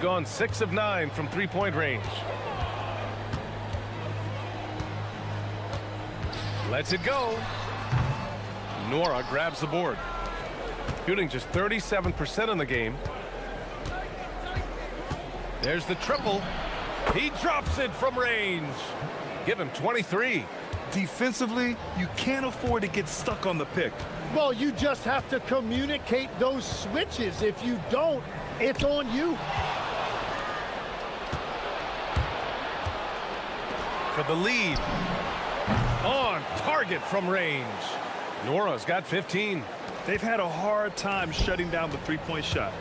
gone 6 of 9 from three-point range. Lets it go. Nora grabs the board. Shooting just 37% in the game. There's the triple. He drops it from range. Give him 23. Defensively, you can't afford to get stuck on the pick. Well, you just have to communicate those switches. If you don't, it's on you. For the lead. On target from range. Nora's got 15. They've had a hard time shutting down the three-point shot.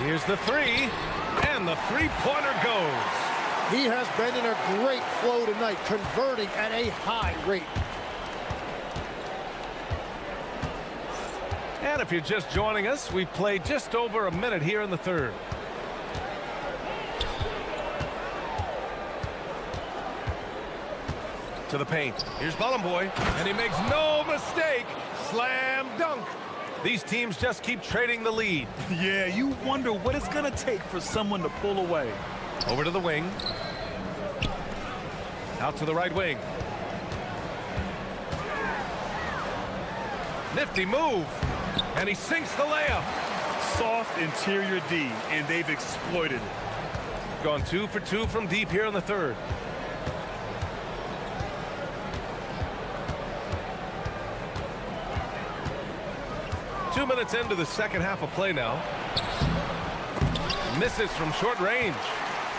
Here's the three, and the three-pointer goes. He has been in a great flow tonight, converting at a high rate. And if you're just joining us, we've played just over a minute here in the third. To the paint. Here's Boy, and he makes no mistake. Slam dunk. These teams just keep trading the lead. Yeah, you wonder what it's going to take for someone to pull away. Over to the wing. Out to the right wing. Nifty move. And he sinks the layup. Soft interior D, and they've exploited it. Gone 2 for 2 from deep here in the third. Two minutes into the second half of play now. Misses from short range.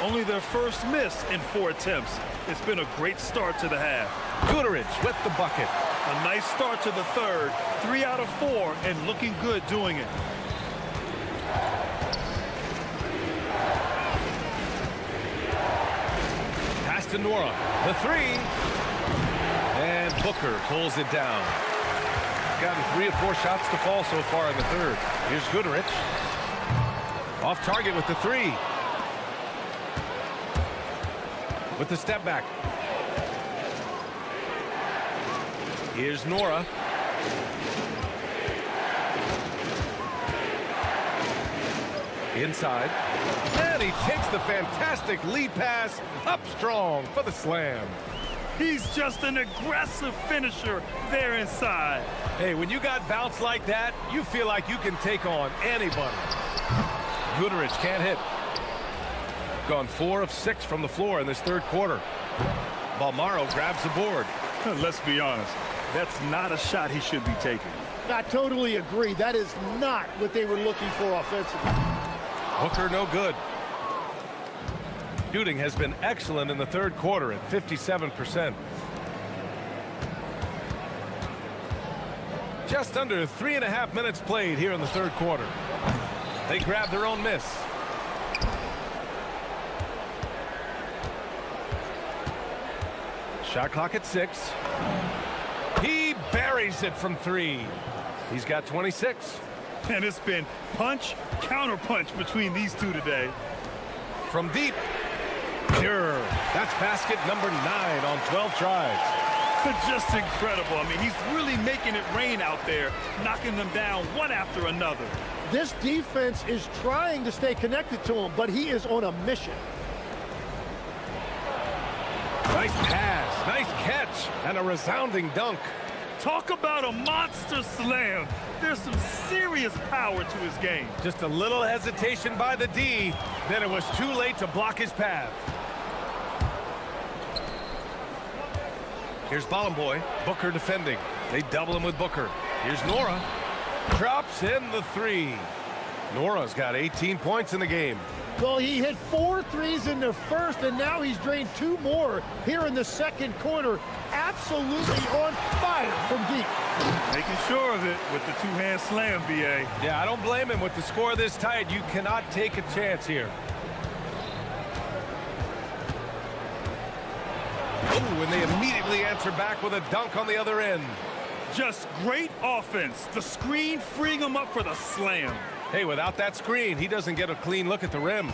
Only their first miss in 4 attempts. It's been a great start to the half. Guterich with the bucket. A nice start to the third. 3 out of 4 and looking good doing it. Pass to Nora. The three. And Booker pulls it down. Gotten 3 of 4 shots to fall so far in the third. Here's Guterich. Off target with the three. With the step back. Here's Nora. Inside. And he takes the fantastic lead pass up strong for the slam. He's just an aggressive finisher there inside. Hey, when you got bounce like that, you feel like you can take on anybody. Guterich can't hit. Gone 4 of 6 from the floor in this third quarter. Balmaro grabs the board. Let's be honest, that's not a shot he should be taking. I totally agree. That is not what they were looking for offensively. Hooker no good. Shooting has been excellent in the third quarter at 57%. Just under 3.5 minutes played here in the third quarter. They grab their own miss. Shot clock at 6. He buries it from 3. He's got 26. And it's been punch, counter punch between these two today. From deep. Pure. That's basket number 9 on 12 tries. Just incredible. I mean, he's really making it rain out there, knocking them down one after another. This defense is trying to stay connected to him, but he is on a mission. Nice pass, nice catch, and a resounding dunk. Talk about a monster slam. There's some serious power to his game. Just a little hesitation by the D, then it was too late to block his path. Here's Bollenboy, Booker defending. They double him with Booker. Here's Nora. Drops in the 3. Nora's got 18 points in the game. Well, he hit 4 threes in the first, and now he's drained 2 more here in the second quarter. Absolutely on fire from deep. Making sure of it with the two-hand slam, B.A. Yeah, I don't blame him. With the score this tight, you cannot take a chance here. Oh, and they immediately answer back with a dunk on the other end. Just great offense. The screen freeing him up for the slam. Hey, without that screen, he doesn't get a clean look at the rim.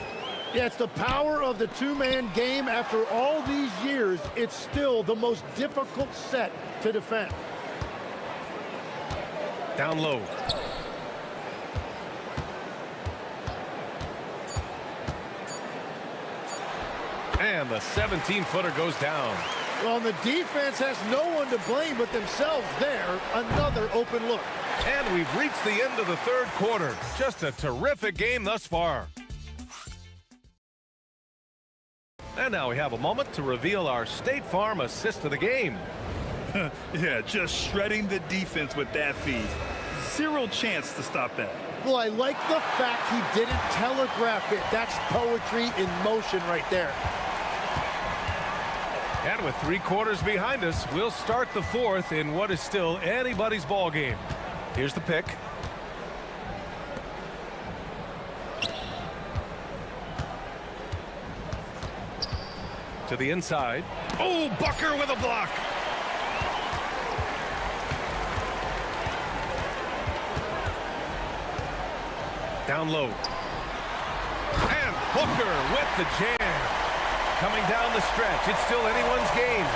Yeah, it's the power of the two-man game. After all these years, it's still the most difficult set to defend. Down low. And the 17-footer goes down. Well, the defense has no one to blame but themselves there. Another open look. And we've reached the end of the third quarter. Just a terrific game thus far. And now we have a moment to reveal our State Farm assist of the game. Yeah, just shredding the defense with that feed. Zero chance to stop that. Well, I like the fact he didn't telegraph it. That's poetry in motion right there. And with 3 quarters behind us, we'll start the fourth in what is still anybody's ball game. Here's the pick. To the inside. Oh, Booker with a block. Down low. And Booker with the jam. Coming down the stretch. It's still anyone's game.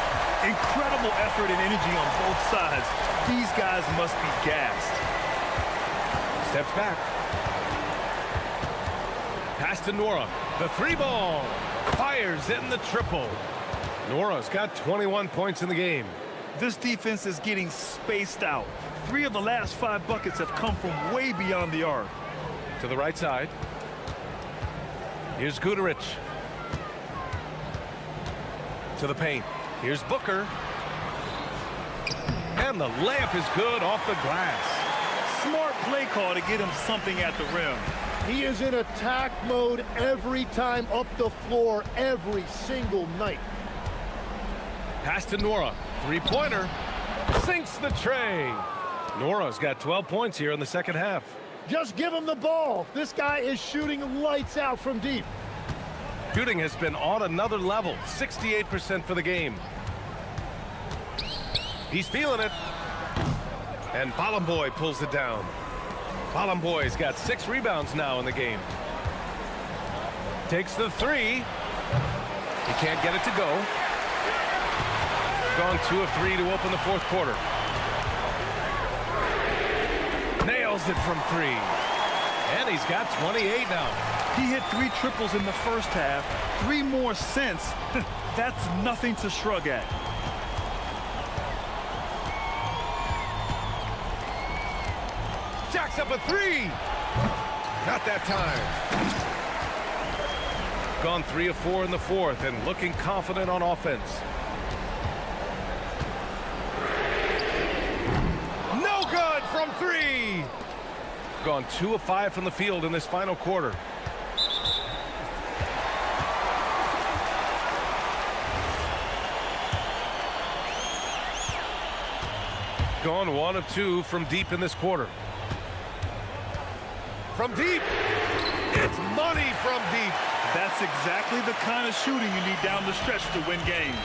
Incredible effort and energy on both sides. These guys must be gassed. Steps back. Pass to Nora. The 3-ball. Fires in the triple. Nora's got 21 points in the game. This defense is getting spaced out. 3 of the last 5 buckets have come from way beyond the arc. To the right side. Here's Guterich. To the paint. Here's Booker. And the layup is good off the glass. Smart play call to get him something at the rim. He is in attack mode every time up the floor, every single night. Pass to Nora. 3-pointer. Sinks the tray. Nora's got 12 points here in the second half. Just give him the ball. This guy is shooting lights out from deep. Shooting has been on another level. 68% for the game. He's feeling it. And Bollenboy pulls it down. Bollenboy's got 6 rebounds now in the game. Takes the 3. He can't get it to go. Gone 2 of 3 to open the fourth quarter. nails it from three. And he's got 28 now. He hit 3 triples in the first half, 3 more since. That's nothing to shrug at. Jacks up a 3. Not that time. Gone 3 of 4 in the fourth and looking confident on offense. No good from 3. Gone 2 of 5 from the field in this final quarter. Gone 1 of 2 from deep in this quarter. From deep. It's money from deep. That's exactly the kind of shooting you need down the stretch to win games.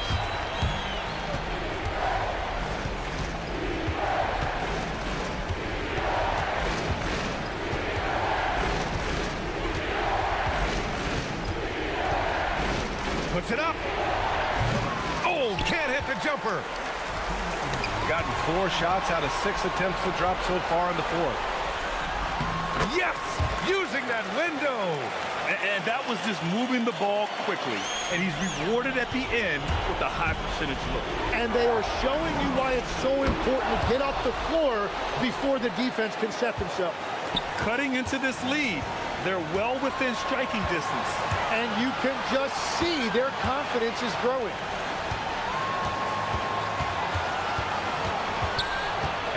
Puts it up. Oh, can't hit the jumper. Gotten 4 shots out of 6 attempts to drop so far in the fourth. Yes! Using that window! And that was just moving the ball quickly. And he's rewarded at the end with a high percentage look. And they are showing you why it's so important to get up the floor before the defense can set themselves. Cutting into this lead, they're well within striking distance. And you can just see their confidence is growing.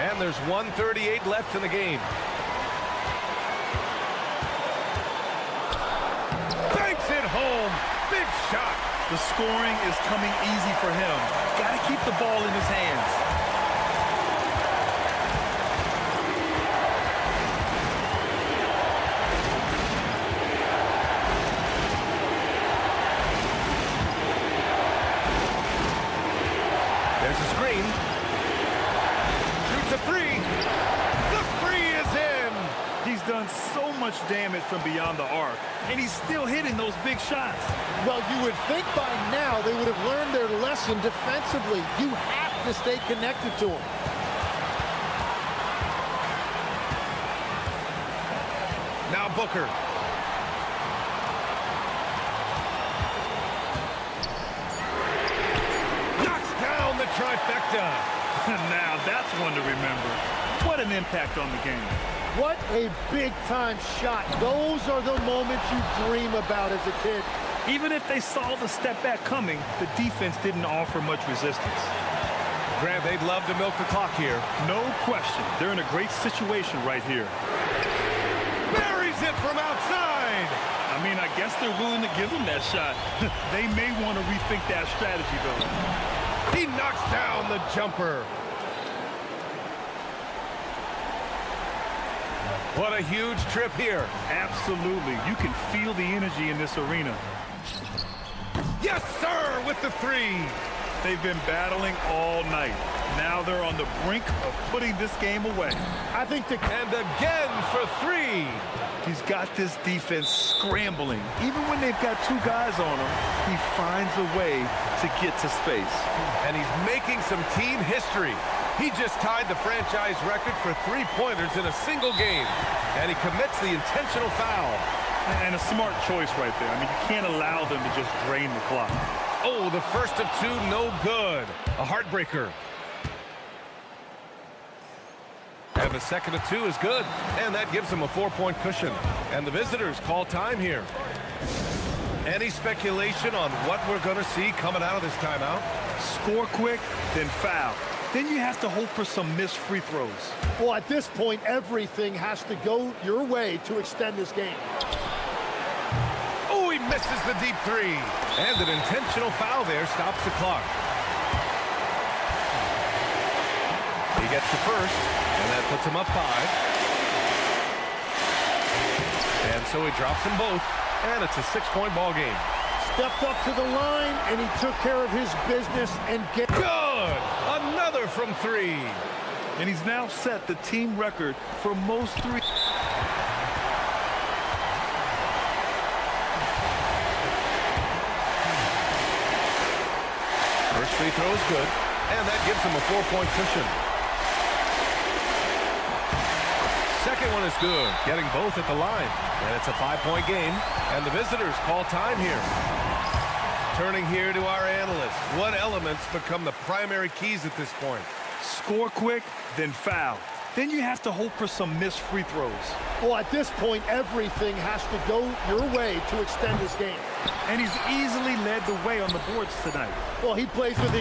And there's 1:38 left in the game. Banks it home. Big shot. The scoring is coming easy for him. Got to keep the ball in his hands. There's a screen. Shoots a 3. The 3 is in. He's done so much damage from beyond the arc, and he's still hitting those big shots. Well, you would think by now they would have learned their lesson defensively. You have to stay connected to him. Now Booker. Knocks down the trifecta. Now that's one to remember. What an impact on the game. What a big-time shot. Those are the moments you dream about as a kid. Even if they saw the step back coming, the defense didn't offer much resistance. Grant, they'd love to milk the clock here. No question. They're in a great situation right here. Buries it from outside. I mean, I guess they're willing to give him that shot. They may want to rethink that strategy, though. He knocks down the jumper. What a huge trip here. Absolutely. You can feel the energy in this arena. Yes, sir, with the 3. They've been battling all night. Now they're on the brink of putting this game away. I think and again for 3. He's got this defense scrambling. Even when they've got 2 guys on him, he finds a way to get to space. And he's making some team history. He just tied the franchise record for 3-pointers in a single game. And he commits the intentional foul. And a smart choice right there. I mean, you can't allow them to just drain the clock. Oh, the first of 2, no good. A heartbreaker. And the second of 2 is good. And that gives them a 4-point cushion. And the visitors call time here. Any speculation on what we're going to see coming out of this timeout? Score quick, then foul. Then you have to hope for some missed free throws. Well, at this point, everything has to go your way to extend this game. Oh, he misses the deep 3. And an intentional foul there stops the clock. He gets the first, and that puts him up 5. And so he drops them both, and it's a 6-point ball game. Stepped up to the line, and he took care of his business and get good. Another from 3. And he's now set the team record for most 3. First free throw is good, and that gives him a 4-point cushion. Second one is good, getting both at the line. And it's a 5-point game, and the visitors call time here. Turning here to our analysts. What elements become the primary keys at this point? Score quick, then foul. Then you have to hope for some missed free throws. Well, at this point, everything has to go your way to extend this game. And he's easily led the way on the boards tonight. Well, he plays with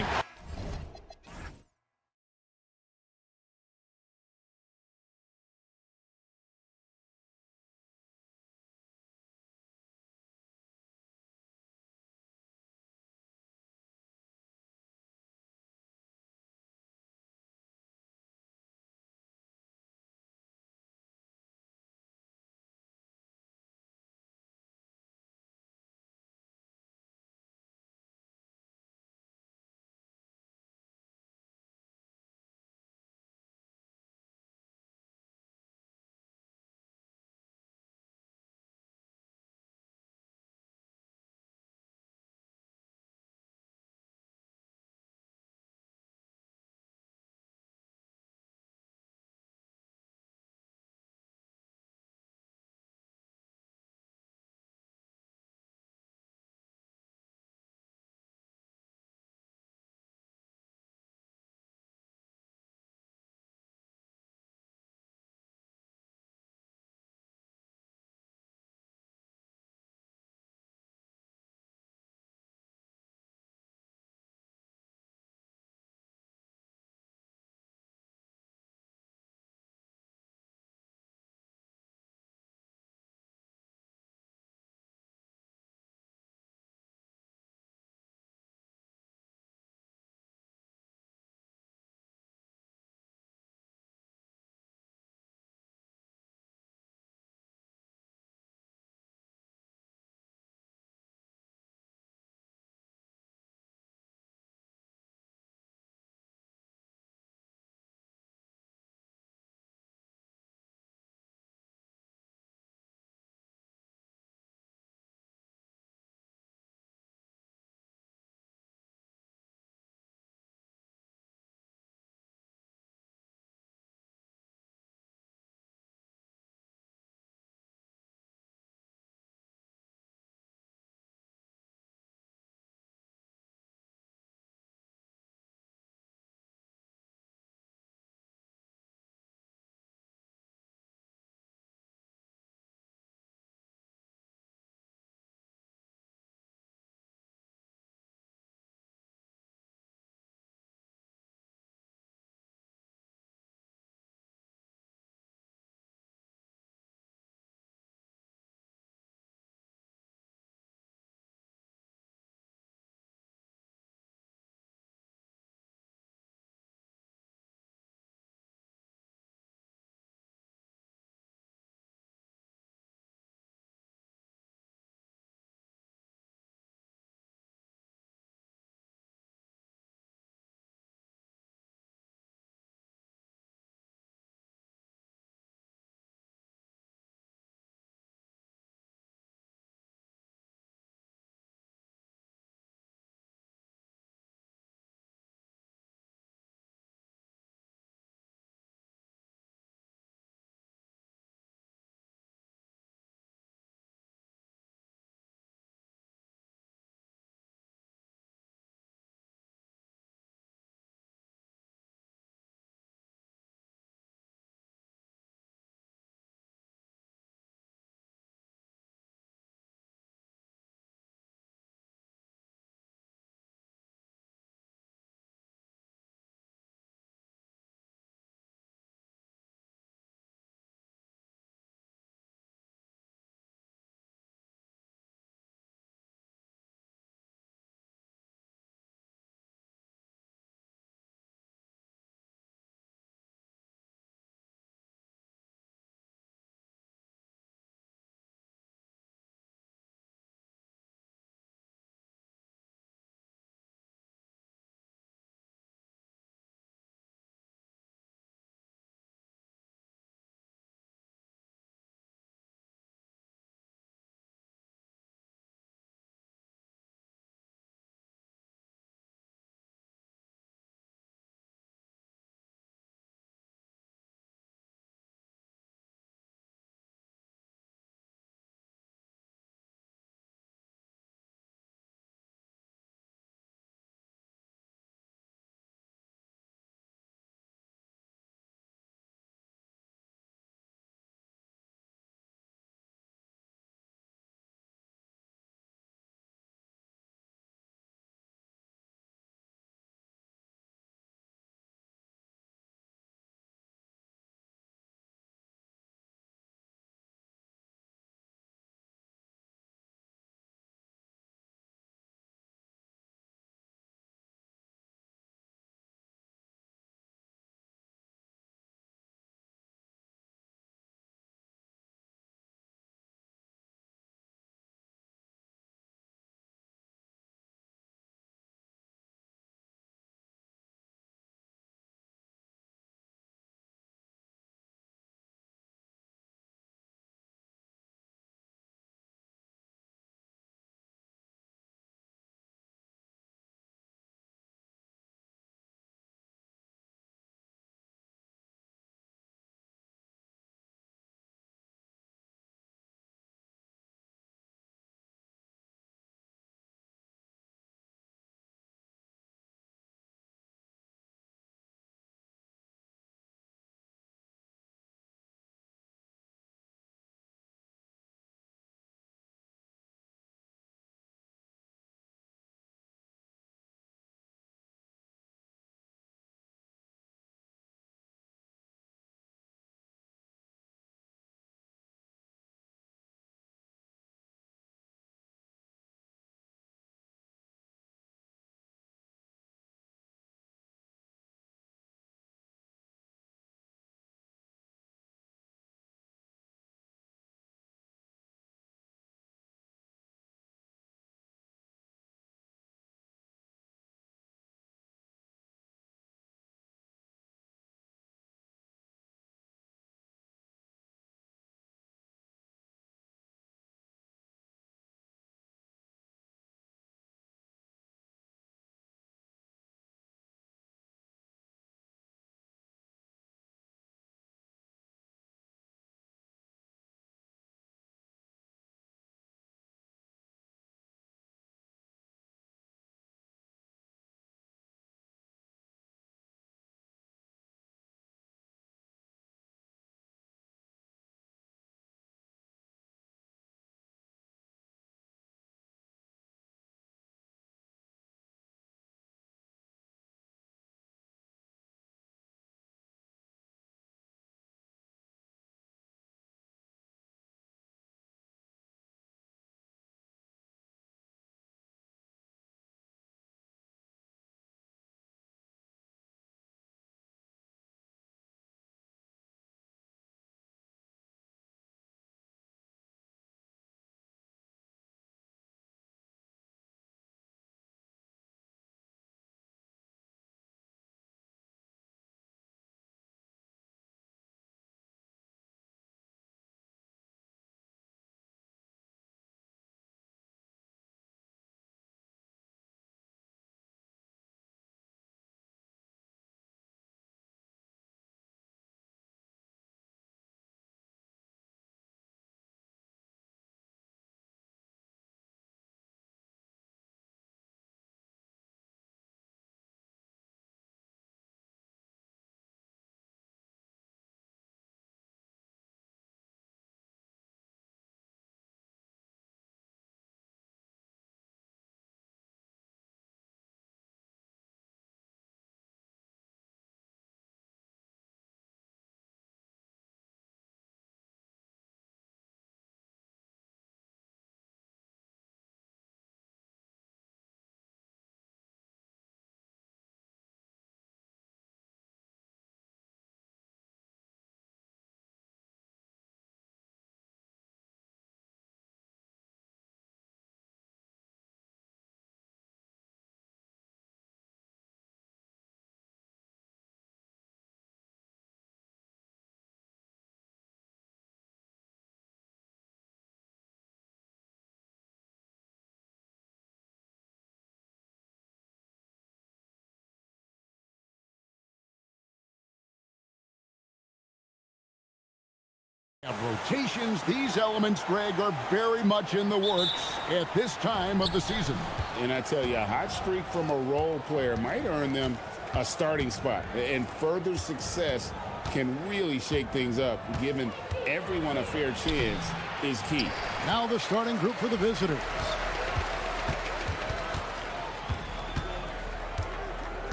Rotations, these elements, Greg, are very much in the works at this time of the season. And I tell you, a hot streak from a role player might earn them a starting spot. And further success can really shake things up. Giving everyone a fair chance is key. Now the starting group for the visitors.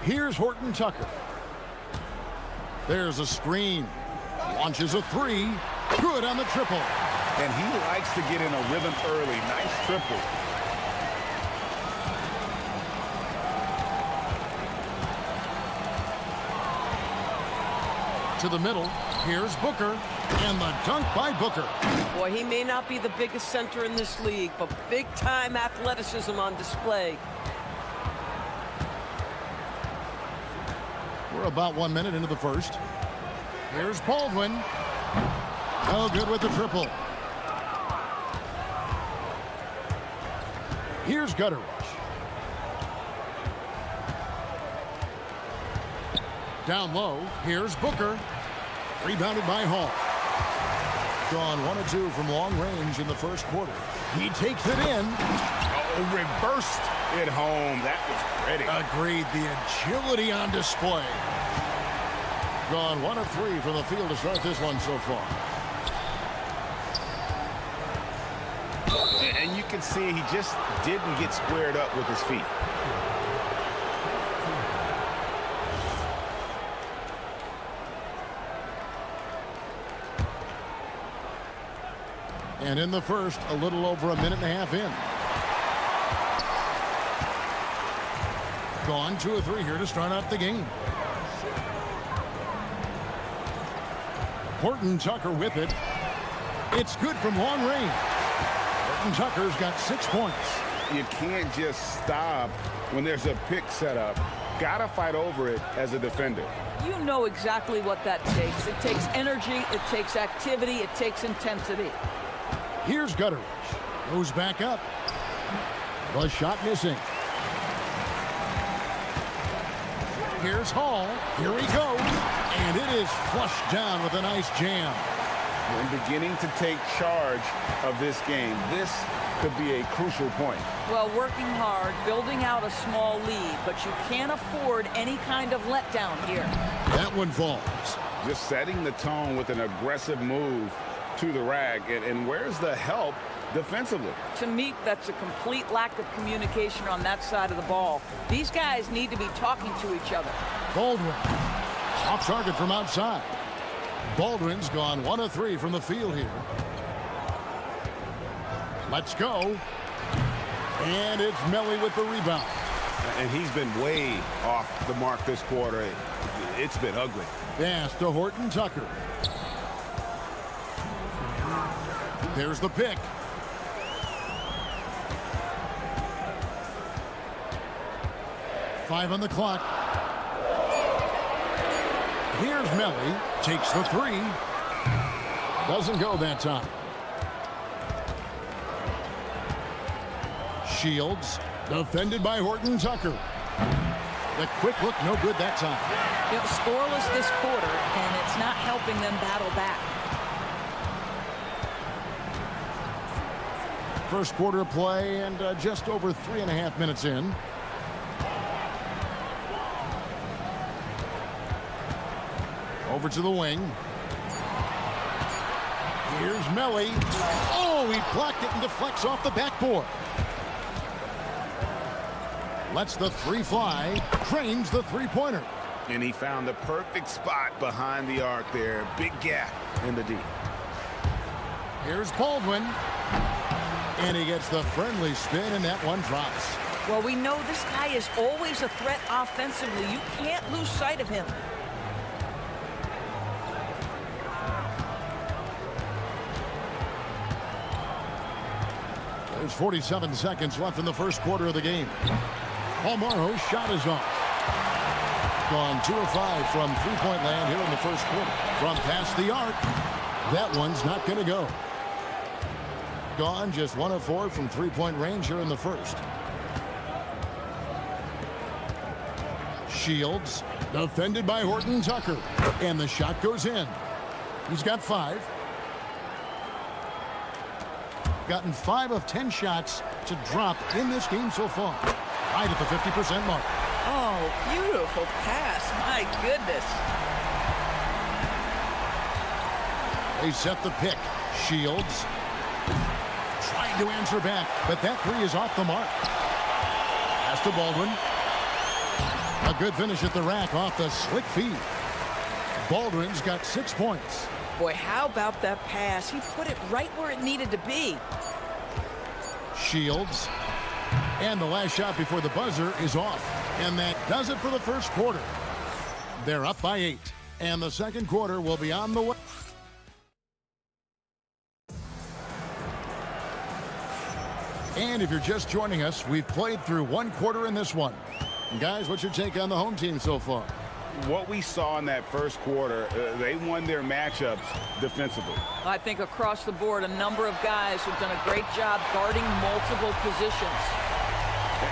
Here's Horton Tucker. There's a screen. Launches a three. Good on the triple. And he likes to get in a rhythm early. Nice triple. To the middle. Here's Booker. And the dunk by Booker. Boy, he may not be the biggest center in this league, but big-time athleticism on display. We're about 1 minute into the first. Here's Baldwin. No good with the triple. Here's Gutteridge. Down low. Here's Booker. Rebounded by Hall. Gone 1 of 2 from long range in the first quarter. He takes it in. Oh, reversed it home. That was pretty. Agreed. The agility on display. Gone 1 of 3 from the field to start this one so far. And you can see he just didn't get squared up with his feet. And in the first, a little over a minute and a half in. Gone 2 of 3 here to start out the game. Horton Tucker with it. It's good from long range. Horton Tucker's got 6 points. You can't just stop when there's a pick set up. Gotta fight over it as a defender. You know exactly what that takes. It takes energy, it takes activity, it takes intensity. Here's Gutteridge. Goes back up. The shot missing. Here's Hall. Here he goes. And it is flushed down with a nice jam. And beginning to take charge of this game. This could be a crucial point. Well, working hard, building out a small lead, but you can't afford any kind of letdown here. That one falls. Just setting the tone with an aggressive move to the rack. And where's the help defensively? To me, that's a complete lack of communication on that side of the ball. These guys need to be talking to each other. Baldwin. Off target from outside. Baldwin's gone 1 of 3 from the field here. Let's go. And it's Melly with the rebound. And he's been way off the mark this quarter. It's been ugly. Pass to Horton Tucker. There's the pick. Five on the clock. Here's Melly. Takes the 3. Doesn't go that time. Shields. Defended by Horton Tucker. The quick look, no good that time. You know, scoreless this quarter, and it's not helping them battle back. First quarter of play and just over 3.5 minutes in. Over to the wing. Here's Melly. Oh, he blocked it and deflects off the backboard. Lets the 3 fly. Trains the 3-pointer. And he found the perfect spot behind the arc there. Big gap in the D. Here's Baldwin. And he gets the friendly spin, and that one drops. Well, we know this guy is always a threat offensively. You can't lose sight of him. There's 47 seconds left in the first quarter of the game. Paul Morrow's shot is off. Gone 2 of 5 from three-point land here in the first quarter. From past the arc, that one's not going to go. Gone just 1 of 4 from three-point range here in the first. Shields Defended by Horton Tucker. And the shot goes in. He's got 5. Gotten 5 of 10 shots to drop in this game so far. Right at the 50% mark. Oh, beautiful pass. My goodness. They set the pick. Shields. Trying to answer back, but that 3 is off the mark. Pass to Baldwin. A good finish at the rack off the slick feed. Baldwin's got 6 points. Boy, how about that pass? He put it right where it needed to be. Shields. And the last shot before the buzzer is off. And that does it for the first quarter. They're up by 8. And the second quarter will be on the way. And if you're just joining us, we've played through 1 quarter in this one. And guys, what's your take on the home team so far? What we saw in that first quarter, they won their matchups defensively. I think across the board, a number of guys have done a great job guarding multiple positions.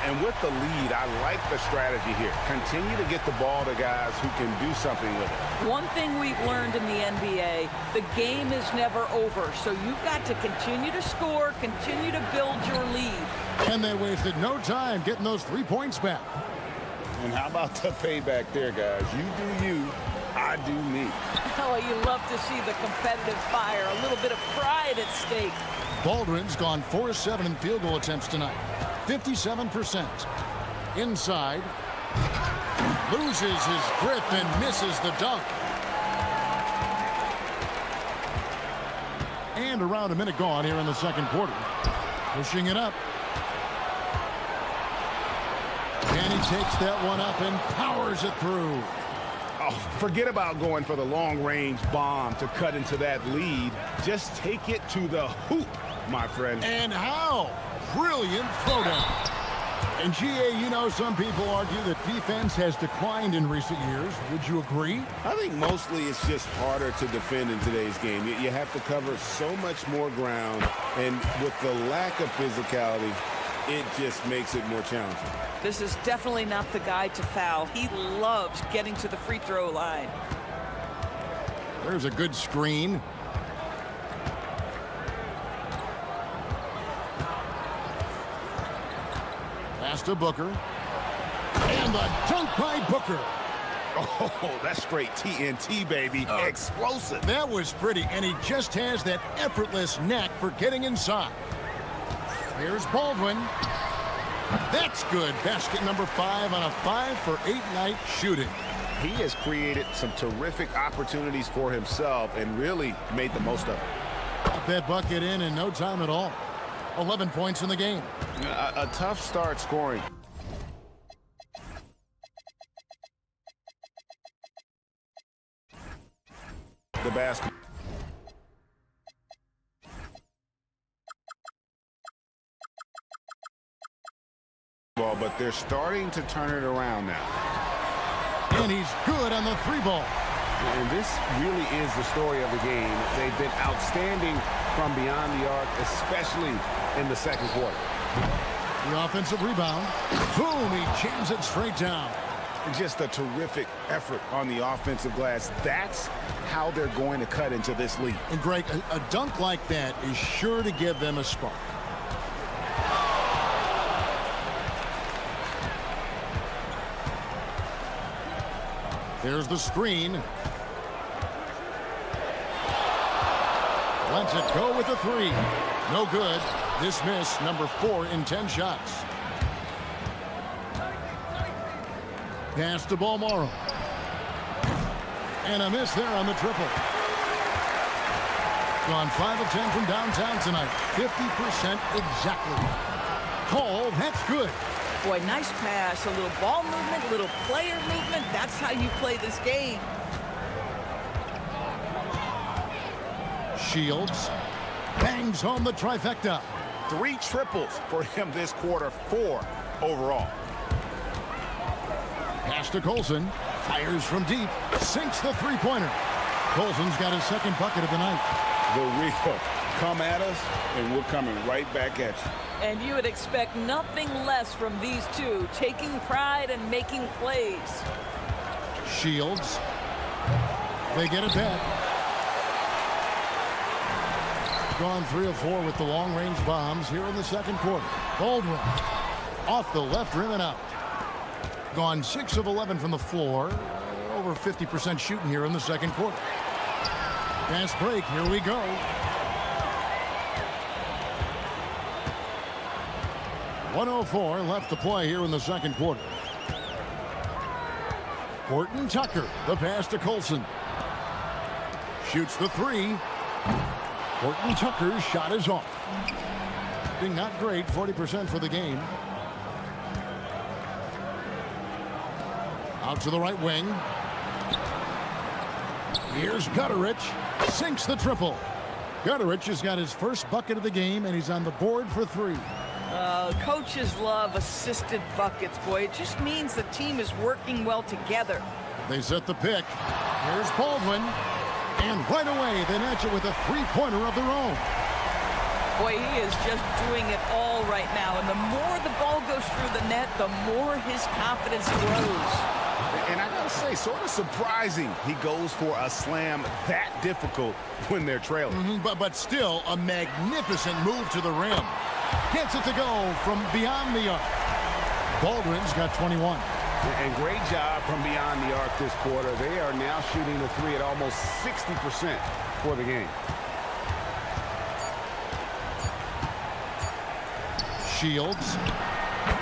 And with the lead, I like the strategy here. Continue to get the ball to guys who can do something with it. One thing we've learned in the NBA, the game is never over. So you've got to continue to score, continue to build your lead. And they wasted no time getting those 3 points back. And how about the payback there, guys? You do you, I do me. Oh, you love to see the competitive fire, a little bit of pride at stake. Baldwin's gone 4-7 in field goal attempts tonight. 57%. Inside. Loses his grip and misses the dunk. And around a minute gone here in the second quarter. Pushing it up. And he takes that one up and powers it through. Oh, forget about going for the long-range bomb to cut into that lead. Just take it to the hoop, my friend. And how? Brilliant throwdown. And GA, you know, some people argue that defense has declined in recent years. Would you agree? I think mostly it's just harder to defend in today's game. You have to cover so much more ground, and with the lack of physicality, it just makes it more challenging. This is definitely not the guy to foul. He loves getting to the free throw line. There's a good screen. Pass to Booker. And the dunk by Booker. Oh, that's straight TNT, baby. Explosive. That was pretty, and he just has that effortless knack for getting inside. Here's Baldwin. That's good. Basket number 5 on a 5-for-8 night shooting. He has created some terrific opportunities for himself and really made the most of it. Got that bucket in no time at all. 11 points in the game. A tough start scoring. The basket. But they're starting to turn it around now. And he's good on the 3-ball. And this really is the story of the game. They've been outstanding from beyond the arc, especially in the second quarter. The offensive rebound. Boom, he jams it straight down. Just a terrific effort on the offensive glass. That's how they're going to cut into this lead. And Greg, a dunk like that is sure to give them a spark. There's the screen. Lets it go with the 3. No good. This miss, number 4 in 10 shots. Pass to Balmoro. And a miss there on the triple. Gone 5 of 10 from downtown tonight. 50% exactly. Call, that's good. Boy, nice pass, a little ball movement, little player movement. That's how you play this game. Shields bangs home the trifecta. 3 triples for him this quarter, 4 overall. Pass to Colson. Fires from deep. Sinks the 3-pointer. Colson's got his second bucket of the night. The real. Come at us, and we're coming right back at you. And you would expect nothing less from these two, taking pride and making plays. Shields. They get it back. Gone 3 of 4 with the long-range bombs here in the second quarter. Baldwin off the left rim and out. Gone 6 of 11 from the floor. Over 50% shooting here in the second quarter. Fast break. Here we go. .104 left to play here in the second quarter. Horton Tucker, the pass to Colson. Shoots the 3. Horton Tucker's shot is off. Being not great, 40% for the game. Out to the right wing. Here's Gutterich. Sinks the triple. Gutterich has got his first bucket of the game, and he's on the board for 3. Coaches love assisted buckets, boy. It just means the team is working well together. They set the pick. Here's Baldwin. And right away, they match it with a 3-pointer of their own. Boy, he is just doing it all right now. And the more the ball goes through the net, the more his confidence grows. And I gotta say, sort of surprising he goes for a slam that difficult when they're trailing. But still, a magnificent move to the rim. Gets it to go from beyond the arc. Baldwin's got 21. And great job from beyond the arc this quarter. They are now shooting the 3 at almost 60% for the game. Shields.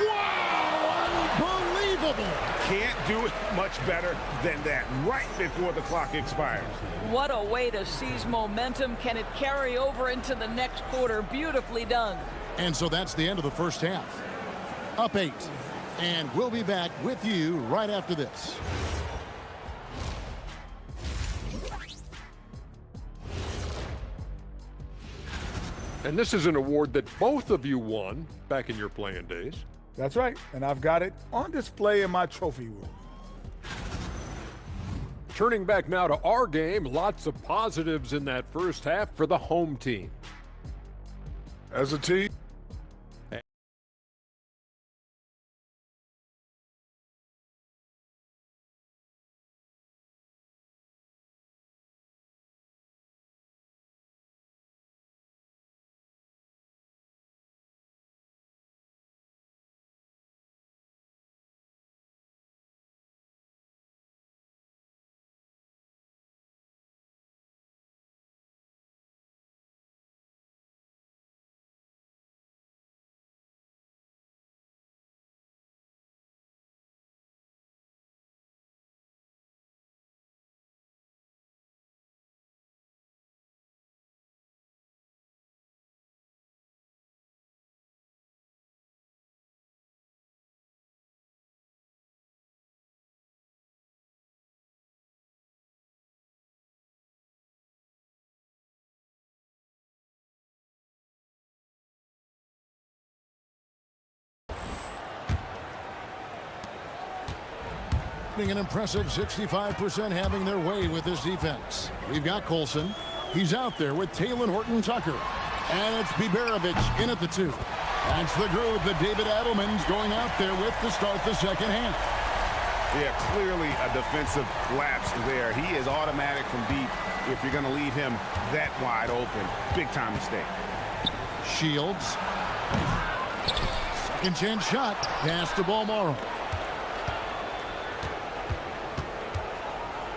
Wow! Unbelievable! Can't do it much better than that right before the clock expires. What a way to seize momentum. Can it carry over into the next quarter? Beautifully done. And so that's the end of the first half. Up 8. And we'll be back with you right after this. And this is an award that both of you won back in your playing days. That's right, and I've got it on display in my trophy room. Turning back now to our game, lots of positives in that first half for the home team. As a team, An impressive 65% having their way with this defense. We've got Colson. He's out there with Taylor Horton Tucker. And it's Biberovich in at the 2. That's the group that David Adelman's going out there with to start the second half. Yeah, clearly a defensive lapse there. He is automatic from deep if you're going to leave him that wide open. Big time mistake. Shields. Second chance shot. Pass to Balmoro.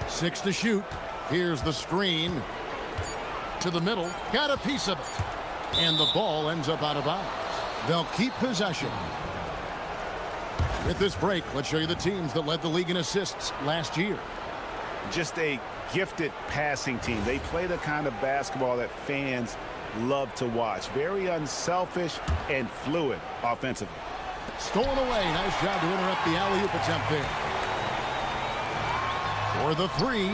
6 to shoot. Here's the screen to the middle. Got a piece of it. And the ball ends up out of bounds. They'll keep possession. With this break, let's show you the teams that led the league in assists last year. Just a gifted passing team. They play the kind of basketball that fans love to watch. Very unselfish and fluid offensively. Stolen away. Nice job to interrupt the alley-oop attempt there. For the 3,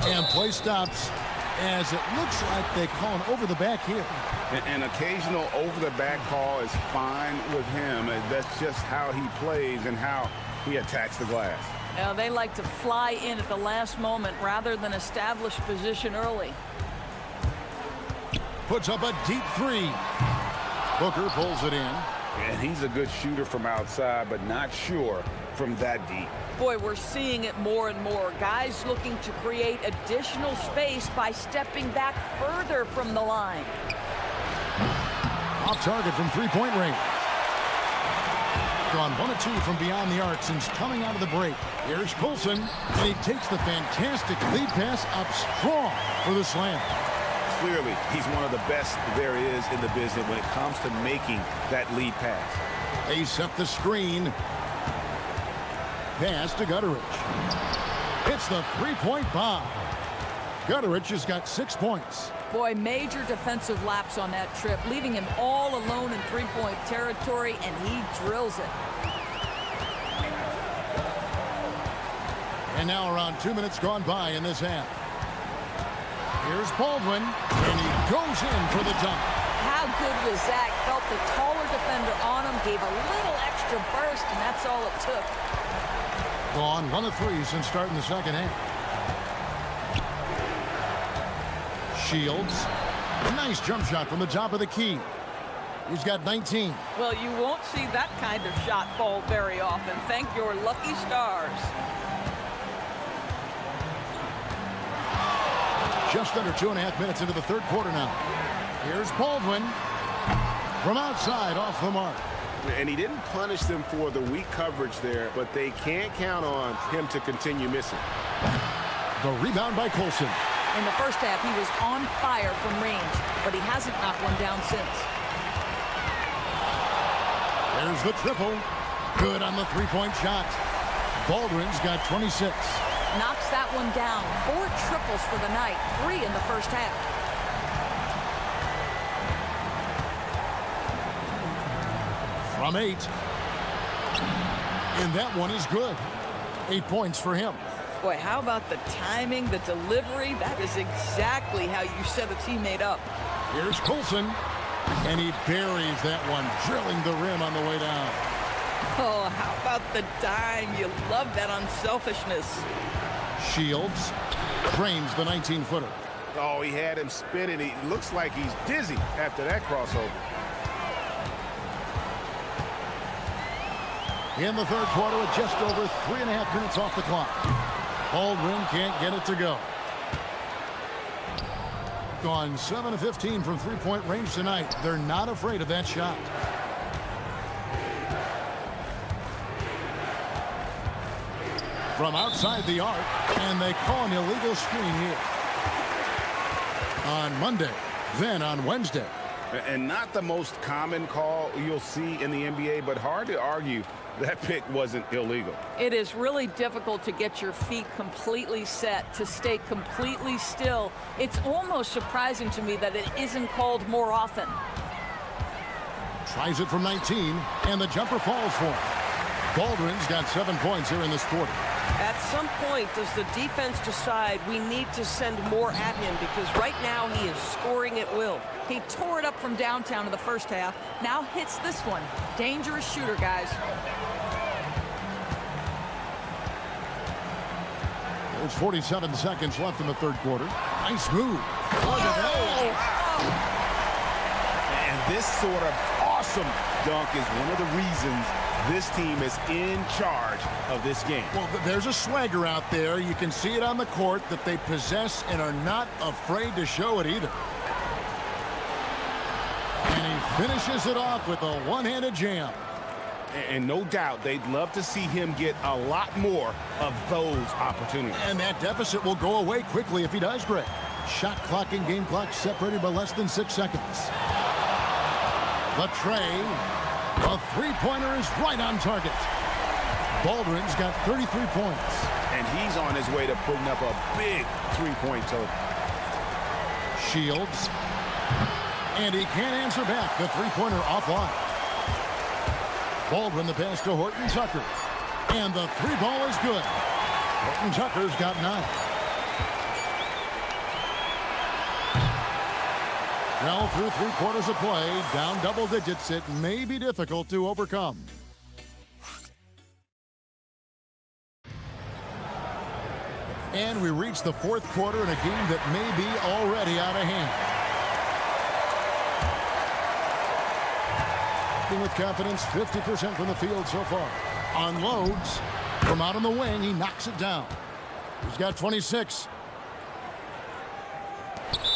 and play stops as it looks like they call an over the back here. An occasional over the back call is fine with him. That's just how he plays and how he attacks the glass. Now, they like to fly in at the last moment rather than establish position early. Puts up a deep 3. Booker pulls it in. And he's a good shooter from outside, but not sure from that deep. Boy, we're seeing it more and more. Guys looking to create additional space by stepping back further from the line. Off target from three-point range. Gone 1 of 2 from beyond the arc since coming out of the break. Here's Colson, and he takes the fantastic lead pass up strong for the slam. Clearly, he's one of the best there is in the business when it comes to making that lead pass. They set the screen. Pass to Gutteridge. It's the three-point bomb. Gutteridge has got 6 points. Boy, major defensive lapse on that trip, leaving him all alone in three-point territory, and he drills it. And now around 2 minutes gone by in this half. Here's Baldwin, and he goes in for the dunk. How good was that? Felt the taller defender on him, gave a little extra burst, and that's all it took. Gone 1 of 3 since starting the second half. Shields. A nice jump shot from the top of the key. He's got 19. Well, you won't see that kind of shot fall very often. Thank your lucky stars. Just under 2.5 minutes into the third quarter now. Here's Baldwin. From outside, off the mark. And he didn't punish them for the weak coverage there, but they can't count on him to continue missing. The rebound by Colson. In the first half, he was on fire from range, but he hasn't knocked one down since. There's the triple. Good on the three-point shot. Baldwin's got 26. Knocks that one down. 4 triples for the night, 3 in the first half. From 8. And that one is good. 8 points for him. Boy, how about the timing, the delivery? That is exactly how you set a teammate up. Here's Colson, and he buries that one, drilling the rim on the way down. Oh, how about the dime? You love that unselfishness. Shields cranes the 19-footer. Oh, he had him spinning. He looks like he's dizzy after that crossover. In the third quarter with just over 3.5 minutes off the clock. Baldwin can't get it to go. Gone 7 of 15 from three-point range tonight. They're not afraid of that shot. From outside the arc, and they call an illegal screen here. On Monday, then on Wednesday. And not the most common call you'll see in the NBA, but hard to argue that pick wasn't illegal. It is really difficult to get your feet completely set, to stay completely still. It's almost surprising to me that it isn't called more often. Tries it from 19, and the jumper falls for him. Baldwin's got 7 points here in this quarter. At some point, does the defense decide we need to send more at him? Because right now he is scoring at will. He tore it up from downtown in the first half. Now hits this one. Dangerous shooter, guys. There's 47 seconds left in the third quarter. Nice move. And this sort of awesome dunk is one of the reasons this team is in charge of this game. Well, there's a swagger out there. You can see it on the court that they possess and are not afraid to show it either. And he finishes it off with a one-handed jam. And no doubt they'd love to see him get a lot more of those opportunities. And that deficit will go away quickly if he does, Greg. Shot clock and game clock separated by less than 6 seconds. The tray. A three-pointer is right on target. Baldwin's got 33 points. And he's on his way to putting up a big three-point total. Shields. And he can't answer back. The three-pointer offline. Baldwin the pass to Horton Tucker. And the three ball is good. Horton Tucker's got 9. Well, through 3 quarters of play, down double digits, it may be difficult to overcome. And we reach the fourth quarter in a game that may be already out of hand. Acting with confidence, 50% from the field so far. Unloads. From out on the wing, he knocks it down. He's got 26.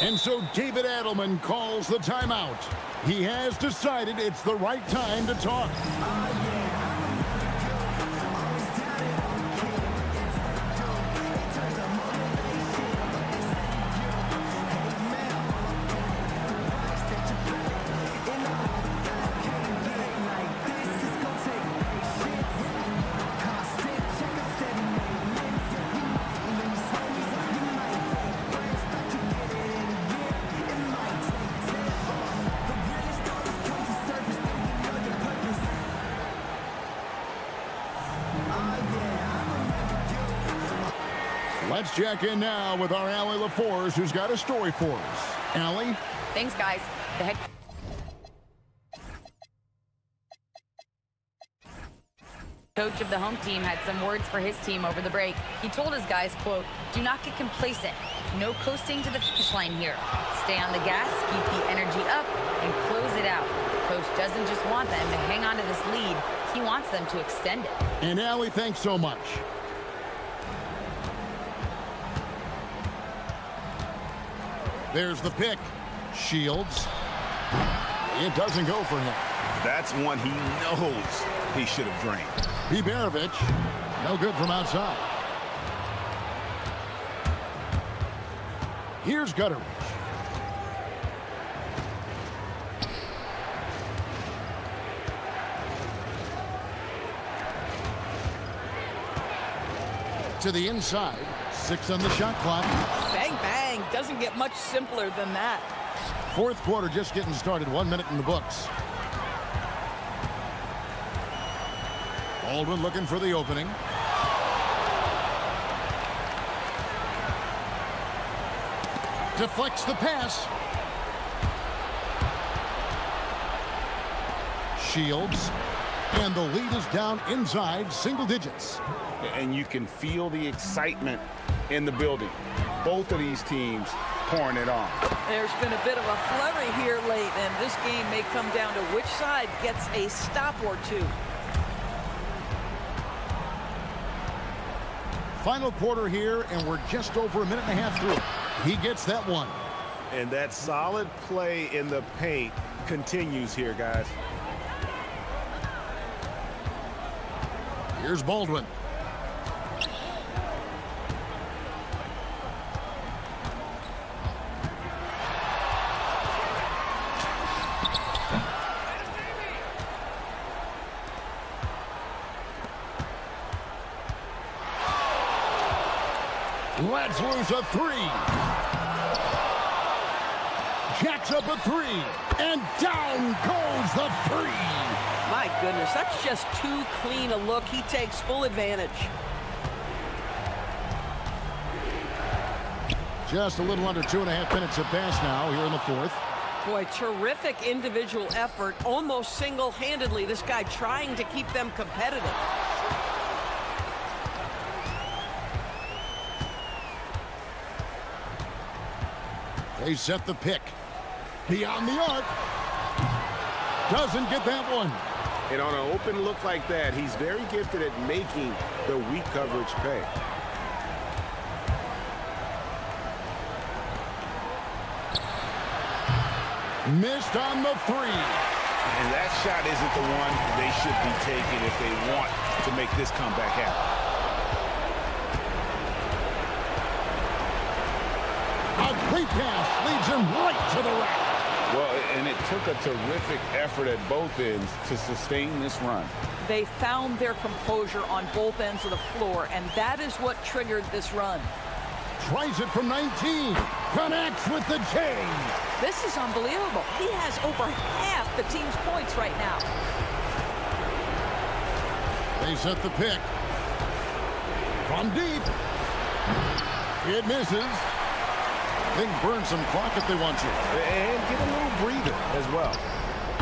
And so David Adelman calls the timeout. He has decided it's the right time to talk. Let's check in now with our Allie LaForce, who's got a story for us. Allie? Thanks, guys. The head coach of the home team had some words for his team over the break. He told his guys, quote, "Do not get complacent. No coasting to the finish line here. Stay on the gas, keep the energy up, and close it out. Coach doesn't just want them to hang on to this lead. He wants them to extend it." And Allie, thanks so much. There's the pick. Shields. It doesn't go for him. That's one he knows he should have drained. Biberovic. No good from outside. Here's Gutteridge. To the inside. 6 on the shot clock. Bang, bang. Doesn't get much simpler than that. Fourth quarter just getting started. 1 minute in the books. Baldwin looking for the opening. Deflects the pass. Shields. And the lead is down inside single digits. And you can feel the excitement in the building. Both of these teams pouring it on. There's been a bit of a flurry here late, and this game may come down to which side gets a stop or two. Final quarter here, and we're just over a minute and a half through. He gets that one. And that solid play in the paint continues here, guys. Here's Baldwin. Let's lose a 3. Jacks up a 3. And down goes the 3. My goodness, that's just too clean a look. He takes full advantage. Just a little under 2.5 minutes have passed now here in the fourth. Boy, terrific individual effort, almost single-handedly. This guy trying to keep them competitive. They set the pick. Beyond the arc. Doesn't get that one. And on an open look like that, he's very gifted at making the weak coverage pay. Missed on the 3. And that shot isn't the one they should be taking if they want to make this comeback happen. A great pass leads him right to the rack. Well, and it took a terrific effort at both ends to sustain this run. They found their composure on both ends of the floor, and that is what triggered this run. Tries it from 19. Connects with the J. This is unbelievable. He has over half the team's points right now. They set the pick. From deep. It misses. They can burn some clock if they want to. And get a little breather as well.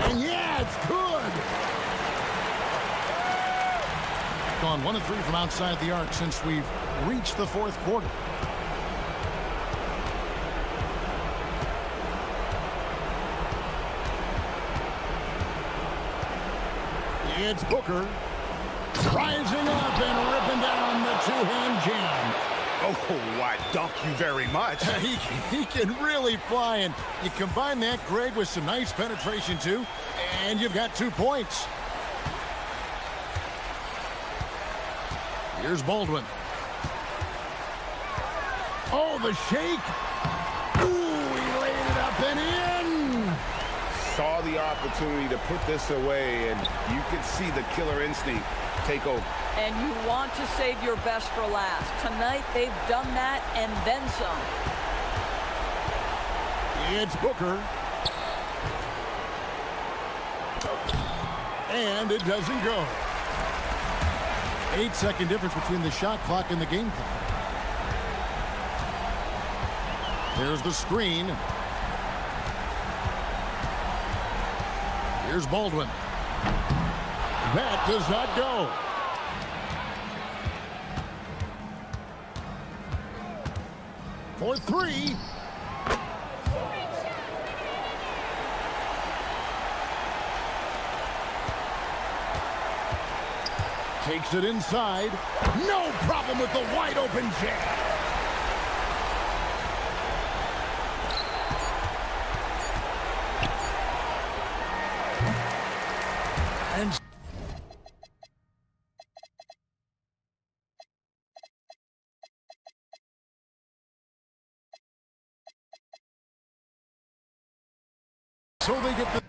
And yeah, it's good. Gone 1 of 3 from outside the arc since we've reached the fourth quarter. It's Booker. Rising up and ripping down the two-hand jam. Oh, I dunk you very much. He can really fly, and you combine that, Greg, with some nice penetration, too, and you've got 2 points. Here's Baldwin. Oh, the shake. Ooh, he laid it up and in. Saw the opportunity to put this away, and you could see the killer instinct take over. And you want to save your best for last. Tonight, they've done that and then some. It's Booker. And it doesn't go. 8-second difference between the shot clock and the game clock. There's the screen. Here's Baldwin. That does not go. For 3. Takes it inside. No problem with the wide open jab. And so they get the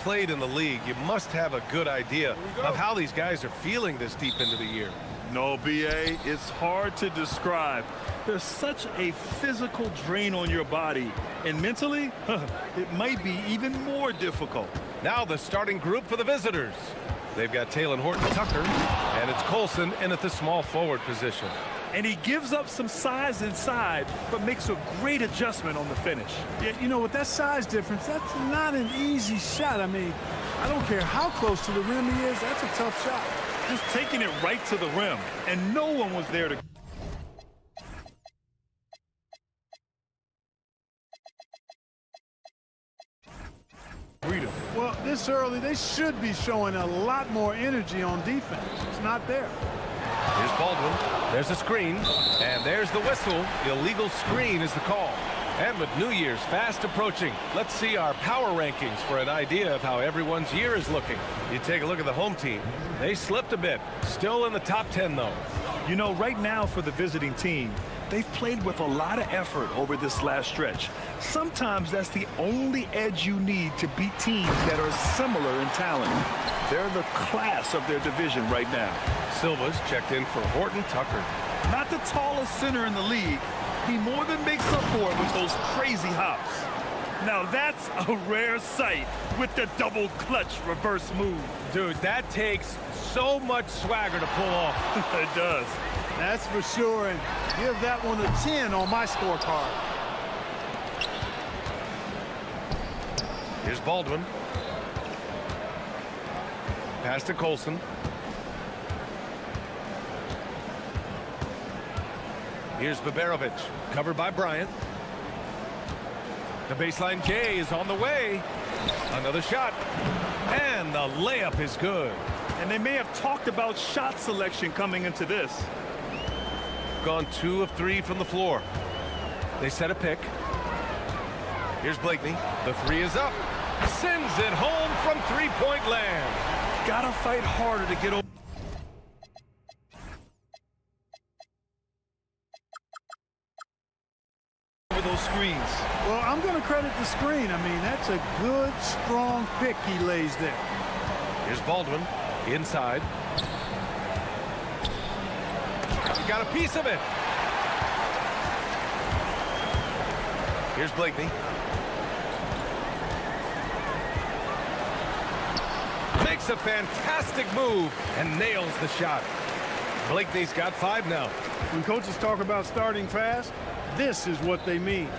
played in the league, you must have a good idea of how these guys are feeling this deep into the year. No, BA, it's hard to describe. There's such a physical drain on your body, and mentally, it might be even more difficult. Now the starting group for the visitors. They've got Taylor Horton-Tucker, and it's Colson in at the small forward position. And he gives up some size inside, but makes a great adjustment on the finish. Yeah, you know, with that size difference, that's not an easy shot. I mean, I don't care how close to the rim he is, that's a tough shot. Just taking it right to the rim, and no one was there to... Well, this early, they should be showing a lot more energy on defense. It's not there. Here's Baldwin. There's a screen, and there's the whistle. Illegal screen is the call. And with New Year's fast approaching, let's see our power rankings for an idea of how everyone's year is looking. You take a look at the home team. They slipped a bit. Still in the top 10, though. You know, right now for the visiting team, they've played with a lot of effort over this last stretch. Sometimes that's the only edge you need to beat teams that are similar in talent. They're the class of their division right now. Silva's checked in for Horton-Tucker. Not the tallest center in the league. He more than makes up for it with those crazy hops. Now that's a rare sight with the double clutch reverse move. Dude, that takes so much swagger to pull off. It does. That's for sure, and give that one a 10 on my scorecard. Here's Baldwin. Pass to Colson. Here's Baberovic, covered by Bryant. The baseline K is on the way. Another shot, and the layup is good. And they may have talked about shot selection coming into this. Gone 2 of 3 from the floor. They set a pick. Here's Blakeney. The 3 is up. Sends it home from three-point land. Gotta fight harder to get over those screens. Well, I'm going to credit the screen. I mean, that's a good, strong pick he lays there. Here's Baldwin. Inside. He got a piece of it. Here's Blakeney. Makes a fantastic move and nails the shot. Blakeney's got 5 now. When coaches talk about starting fast, this is what they mean.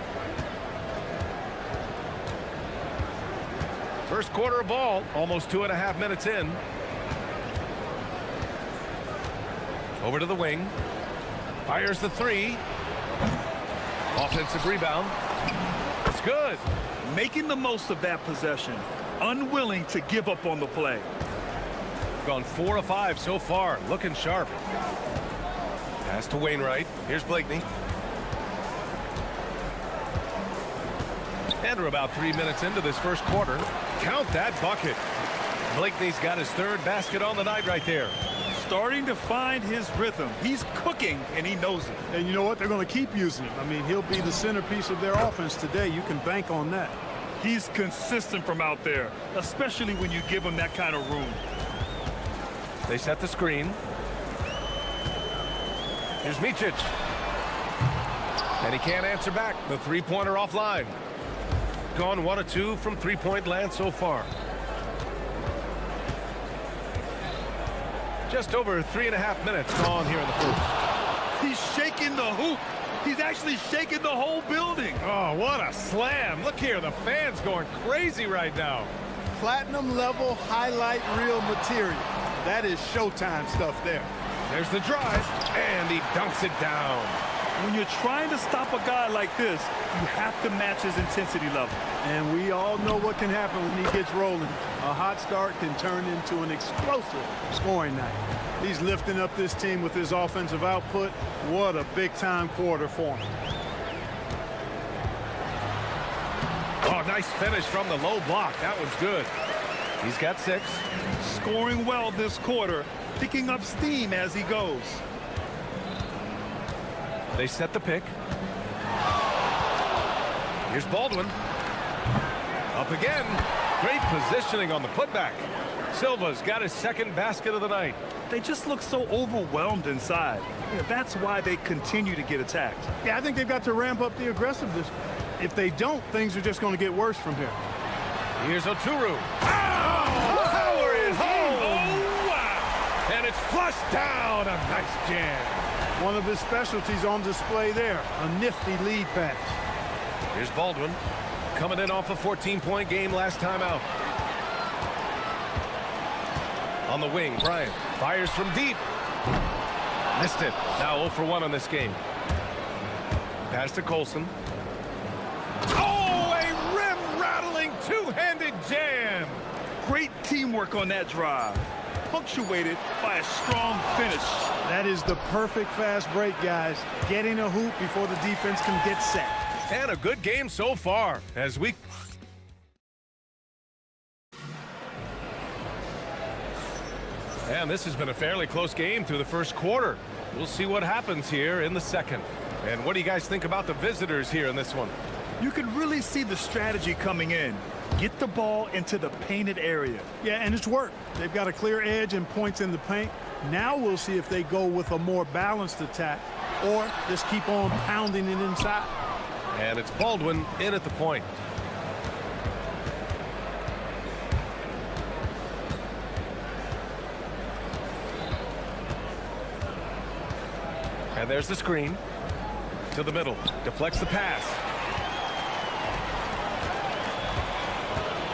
First quarter of ball, almost 2.5 minutes in. Over to the wing. Fires the 3. Offensive rebound. It's good. Making the most of that possession. Unwilling to give up on the play. Gone 4 of 5 so far. Looking sharp. Pass to Wainwright. Here's Blakeney. And we're about 3 minutes into this first quarter. Count that bucket. Blakeney's got his 3rd basket on the night right there. Starting to find his rhythm. He's cooking, and he knows it. And you know what? They're going to keep using him. I mean, he'll be the centerpiece of their offense today. You can bank on that. He's consistent from out there, especially when you give him that kind of room. They set the screen. Here's Micic. And he can't answer back. The three-pointer offline. Gone 1 of 2 from three-point land so far. Just over 3.5 minutes gone here in the first. He's shaking the hoop. He's actually shaking the whole building. Oh, what a slam. Look here, the fans going crazy right now. Platinum level highlight reel material. That is Showtime stuff there. There's the drive, and he dunks it down. When you're trying to stop a guy like this, you have to match his intensity level. And we all know what can happen when he gets rolling. A hot start can turn into an explosive scoring night. He's lifting up this team with his offensive output. What a big-time quarter for him. Oh, nice finish from the low block. That was good. He's got 6. Scoring well this quarter, picking up steam as he goes. They set the pick. Here's Baldwin. Up again. Great positioning on the putback. Silva's got his second basket of the night. They just look so overwhelmed inside. That's why they continue to get attacked. Yeah, I think they've got to ramp up the aggressiveness. If they don't, things are just going to get worse from here. Here's Oturu. Power it home. Oh, wow. And it's flushed down. A nice jam. One of his specialties on display there, a nifty lead pass. Here's Baldwin, coming in off a 14-point game last time out. On the wing, Bryant fires from deep. Missed it. Now 0 for 1 on this game. Pass to Colson. Oh, a rim-rattling two-handed jam. Great teamwork on that drive, punctuated by a strong finish. That is the perfect fast break, guys. Getting a hoop before the defense can get set. And a good game so far as we... And this has been a fairly close game through the first quarter. We'll see what happens here in the second. And what do you guys think about the visitors here in this one? You can really see the strategy coming in. Get the ball into the painted area. Yeah, and it's worked. They've got a clear edge and points in the paint. Now we'll see if they go with a more balanced attack or just keep on pounding it inside. And it's Baldwin in at the point. And there's the screen. To the middle. Deflects the pass.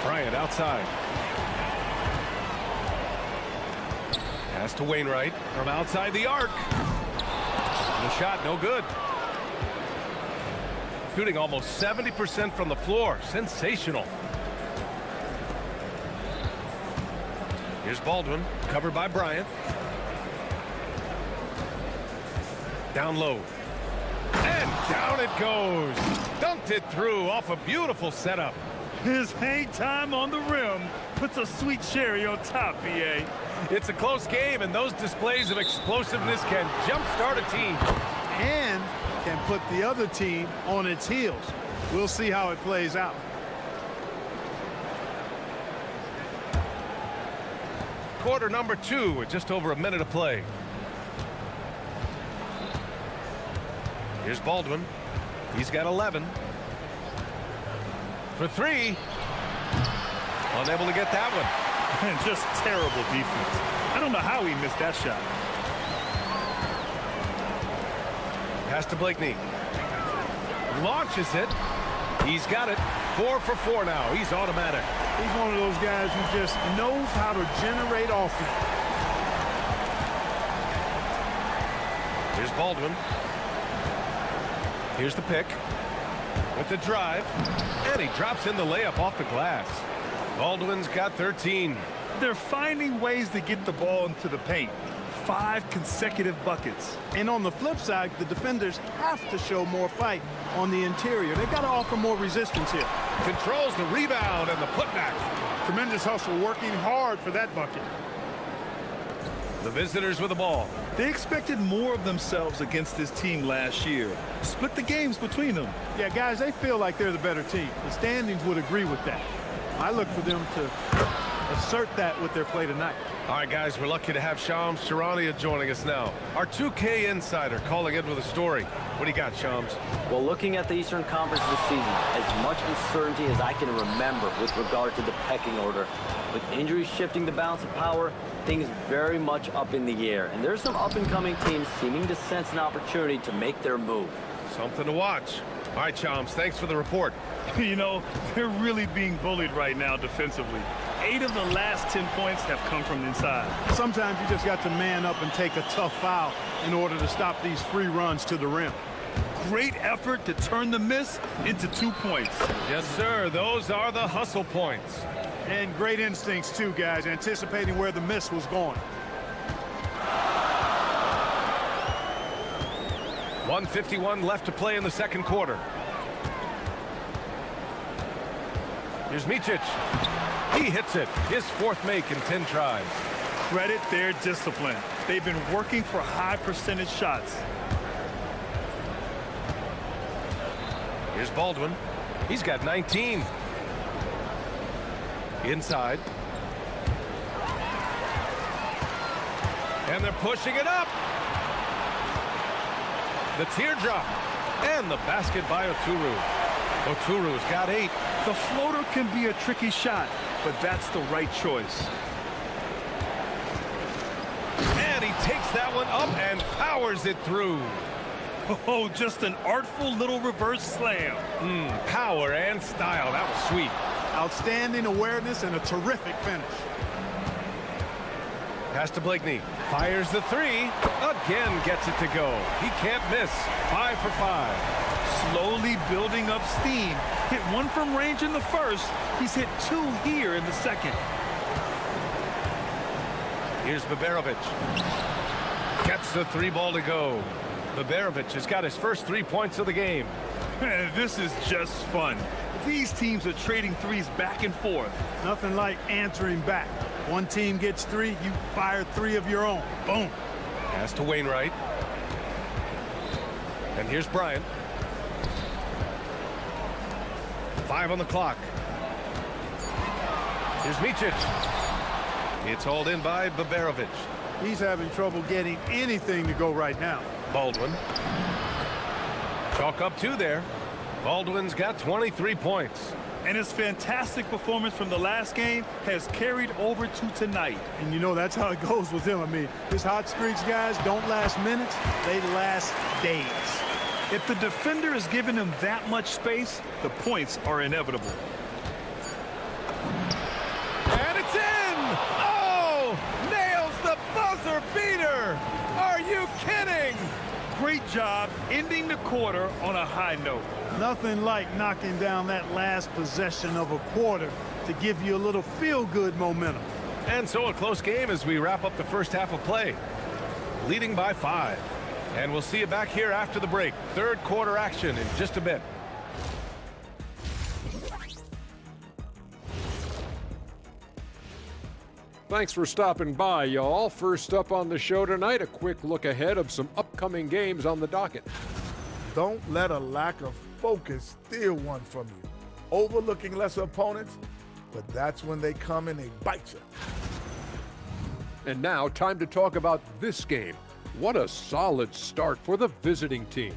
Bryant outside. Pass to Wainwright from outside the arc. The shot no good. Shooting almost 70% from the floor. Sensational. Here's Baldwin, covered by Bryant. Down low. And down it goes. Dunked it through off a beautiful setup. His hang time on the rim puts a sweet cherry on top, BA. It's a close game, and those displays of explosiveness can jumpstart a team. And can put the other team on its heels. We'll see how it plays out. Quarter number 2 with just over a minute of play. Here's Baldwin. He's got 11. For 3. Unable to get that one. And just terrible defense. I don't know how he missed that shot. Pass to Blakeney. Launches it. He's got it. 4 for 4 now. He's automatic. He's one of those guys who just knows how to generate offense. Here's Baldwin. Here's the pick. With the drive. And he drops in the layup off the glass. Baldwin's got 13. They're finding ways to get the ball into the paint. 5 consecutive buckets. And on the flip side, the defenders have to show more fight on the interior. They've got to offer more resistance here. Controls the rebound and the putback. Tremendous hustle, working hard for that bucket. The visitors with the ball. They expected more of themselves against this team last year. Split the games between them. Yeah, guys, they feel like they're the better team. The standings would agree with that. I look for them to assert that with their play tonight. All right, guys, we're lucky to have Shams Charania joining us now. Our 2K insider calling in with a story. What do you got, Shams? Well, looking at the Eastern Conference this season, as much uncertainty as I can remember with regard to the pecking order. With injuries shifting the balance of power, things very much up in the air. And there's some up-and-coming teams seeming to sense an opportunity to make their move. Something to watch. All right, Shams, thanks for the report. You know, they're really being bullied right now defensively. 8 of the last 10 points have come from inside. Sometimes you just got to man up and take a tough foul in order to stop these free runs to the rim. Great effort to turn the miss into 2 points. Yes, sir. Those are the hustle points. And great instincts, too, guys, anticipating where the miss was going. 1:51 left to play in the second quarter. Here's Micic. He hits it. His 4th make in 10 tries. Credit their discipline. They've been working for high percentage shots. Here's Baldwin. He's got 19. Inside. And they're pushing it up. The teardrop. And the basket by Oturu. Oturu's got 8. The floater can be a tricky shot, but that's the right choice. And he takes that one up and powers it through. Oh, just an artful little reverse slam. Power and style. That was sweet. Outstanding awareness and a terrific finish. Pass to Blakeney. Fires the 3. Again gets it to go. He can't miss. 5 for 5. Slowly building up steam. Hit 1 from range in the first. He's hit 2 here in the second. Here's Baberovic. Gets the 3 ball to go. Baberovic has got his first 3 points of the game. This is just fun. These teams are trading threes back and forth. Nothing like answering back. One team gets 3, you fire 3 of your own. Boom. Pass to Wainwright. And here's Bryant. 5 on the clock. Here's Micic. It's hauled in by Baberovic. He's having trouble getting anything to go right now. Baldwin. Chalk up 2 there. Baldwin's got 23 points. And his fantastic performance from the last game has carried over to tonight. And you know, that's how it goes with him. I mean, his hot streaks, guys, don't last minutes. They last days. If the defender is giving him that much space, the points are inevitable. And it's in! Oh! Nails the buzzer beater! Are you kidding? Great job ending the quarter on a high note. Nothing like knocking down that last possession of a quarter to give you a little feel-good momentum. And so a close game as we wrap up the first half of play. Leading by 5. And we'll see you back here after the break. Third quarter action in just a bit. Thanks for stopping by, y'all. First up on the show tonight, a quick look ahead of some upcoming games on the docket. Don't let a lack of focus steal one from you. Overlooking lesser opponents, but that's when they come and they bite you. And now, time to talk about this game. What a solid start for the visiting team.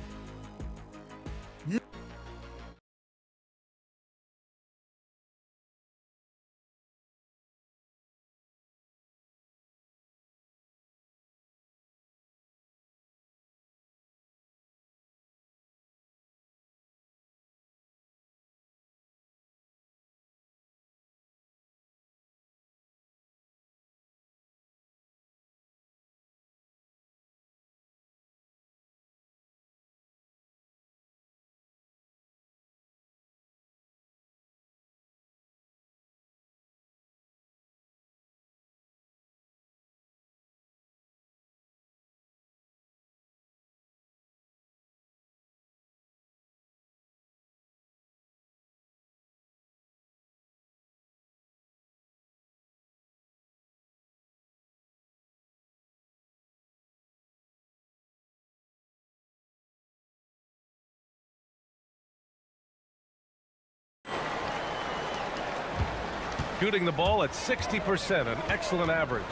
Shooting the ball at 60%, an excellent average.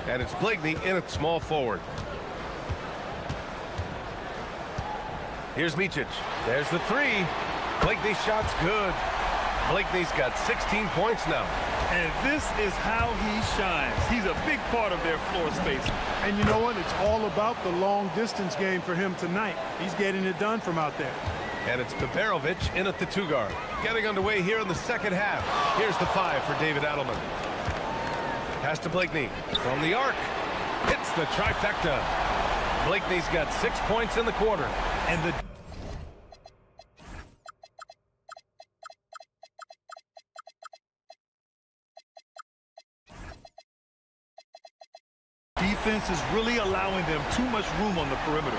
And it's Blakeney in at small forward. Here's Micic. There's the 3. Blakeney's shot's good. Blakeney's got 16 points now. And this is how he shines. He's a big part of their floor space. And you know what? It's all about the long distance game for him tonight. He's getting it done from out there. And it's Baberovic in at the 2 guard. Getting underway here in the second half. Here's the 5 for David Adelman. Pass to Blakeney. From the arc. Hits the trifecta. Blakeney's got 6 points in the quarter. And the defense is really allowing them too much room on the perimeter.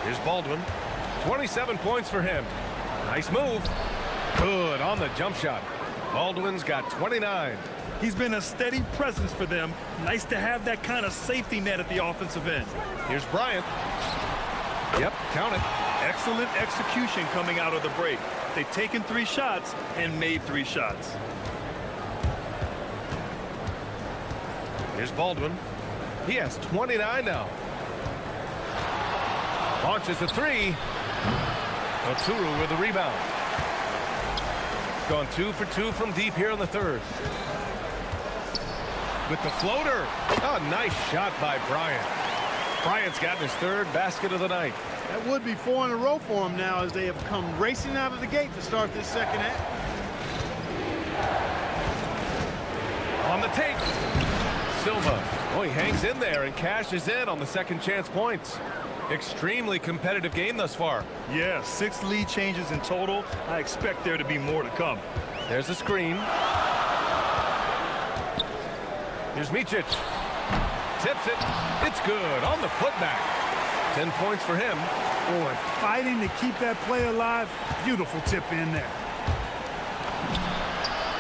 Here's Baldwin. 27 points for him. Nice move. Good on the jump shot. Baldwin's got 29. He's been a steady presence for them. Nice to have that kind of safety net at the offensive end. Here's Bryant. Yep, count it. Excellent execution coming out of the break. They've taken 3 shots and made 3 shots. Here's Baldwin. He has 29 now. Launches a 3. Oturu with the rebound. Gone 2 for 2 from deep here in the third. With the floater. Oh, nice shot by Bryant. Bryant's gotten his 3rd basket of the night. That would be 4 in a row for him now as they have come racing out of the gate to start this second half. On the take. Silva. Oh, he hangs in there and cashes in on the second chance points. Extremely competitive game thus far. Yeah, 6 lead changes in total. I expect there to be more to come. There's a screen. Here's Micic. Tips it. It's good on the putback. 10 points for him. Boy, fighting to keep that play alive. Beautiful tip in there.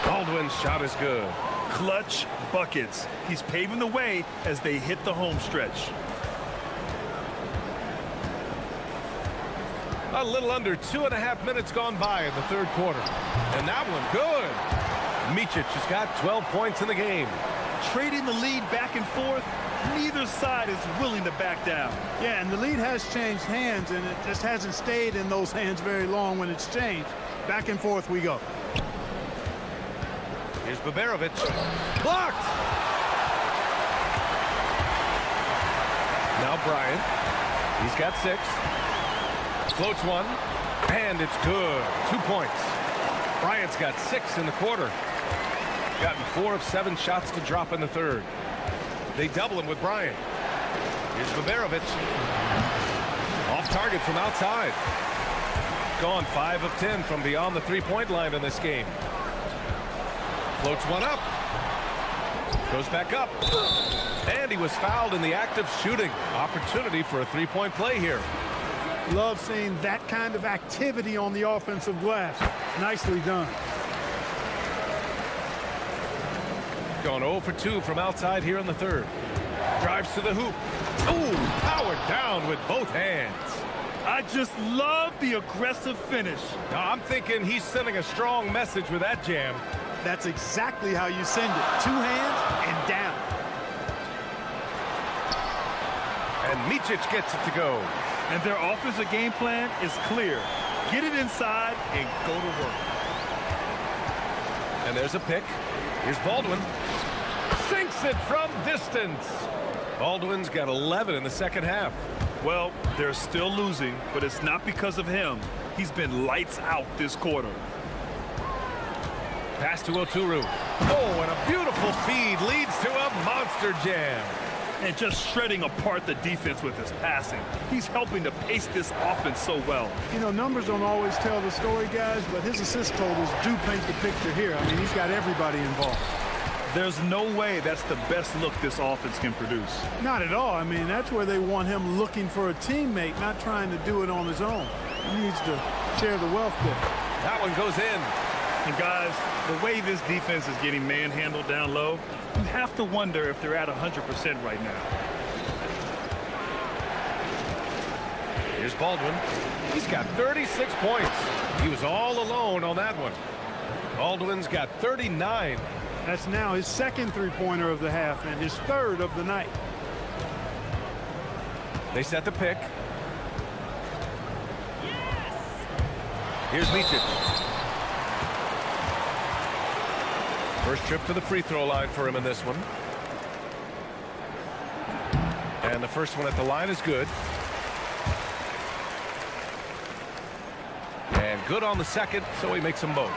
Baldwin's shot is good. Clutch buckets. He's paving the way as they hit the home stretch. A little under 2.5 minutes gone by in the third quarter. And that one good. Micic has got 12 points in the game. Trading the lead back and forth. Neither side is willing to back down. Yeah, and the lead has changed hands, and it just hasn't stayed in those hands very long when it's changed. Back and forth we go. Here's Baberovic. Blocked! Now Bryant. He's got 6. Floats one. And it's good. 2 points. Bryant's got 6 in the quarter. Gotten 4 of 7 shots to drop in the third. They double him with Bryant. Here's Baberovic. Off target from outside. Gone 5 of 10 from beyond the 3-point line in this game. Floats one up. Goes back up. And he was fouled in the act of shooting. Opportunity for a 3-point play here. Love seeing that kind of activity on the offensive glass. Nicely done. Going 0 for 2 from outside here in the third. Drives to the hoop. Ooh, powered down with both hands. I just love the aggressive finish. Now, I'm thinking he's sending a strong message with that jam. That's exactly how you send it. 2 hands and down. And Micic gets it to go. And their offensive game plan is clear. Get it inside and go to work. And there's a pick. Here's Baldwin. Sinks it from distance. Baldwin's got 11 in the second half. Well, they're still losing, but it's not because of him. He's been lights out this quarter. Pass to Oturu. Oh, and a beautiful feed leads to a monster jam. And just shredding apart the defense with his passing. He's helping to pace this offense so well. You know, numbers don't always tell the story, guys, but his assist totals do paint the picture here. I mean, he's got everybody involved. There's no way that's the best look this offense can produce. Not at all. I mean, that's where they want him looking for a teammate, not trying to do it on his own. He needs to share the wealth there. That one goes in. And guys, the way this defense is getting manhandled down low, you have to wonder if they're at 100% right now. Here's Baldwin. He's got 36 points. He was all alone on that one. Baldwin's got 39. That's now his second 3-pointer of the half and his 3rd of the night. They set the pick. Here's Micic. First trip to the free throw line for him in this one. And the first one at the line is good. And good on the second, so he makes them both.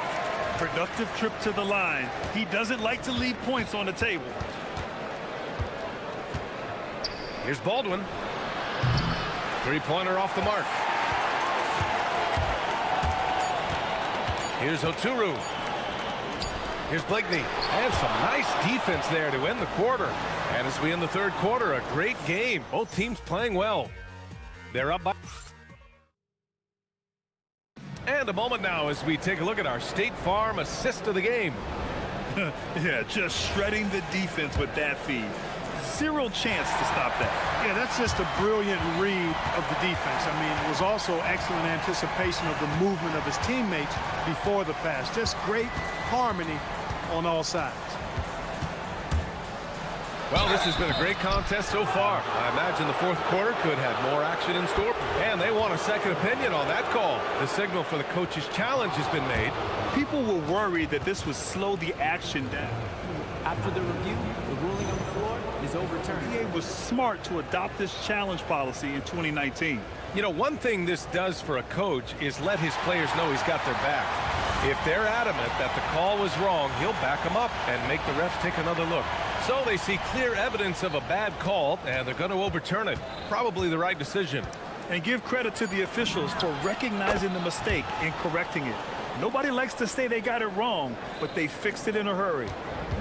Productive trip to the line. He doesn't like to leave points on the table. Here's Baldwin. 3-pointer off the mark. Here's Oturu. Here's Blakeney. And some nice defense there to end the quarter. And as we end the third quarter, a great game. Both teams playing well. They're up by... And a moment now as we take a look at our State Farm assist of the game. Yeah, just shredding the defense with that feed. Zero chance to stop that. Yeah, that's just a brilliant read of the defense. I mean, it was also excellent anticipation of the movement of his teammates before the pass. Just great harmony on all sides. Well, this has been a great contest so far. I imagine the fourth quarter could have more action in store. And they want a second opinion on that call. The signal for the coach's challenge has been made. People were worried that this would slow the action down. After the review, the ruling on the floor is overturned. The NBA was smart to adopt this challenge policy in 2019. You know, one thing this does for a coach is let his players know he's got their back. If they're adamant that the call was wrong, he'll back them up and make the refs take another look. So they see clear evidence of a bad call, and they're going to overturn it. Probably the right decision. And give credit to the officials for recognizing the mistake and correcting it. Nobody likes to say they got it wrong, but they fixed it in a hurry.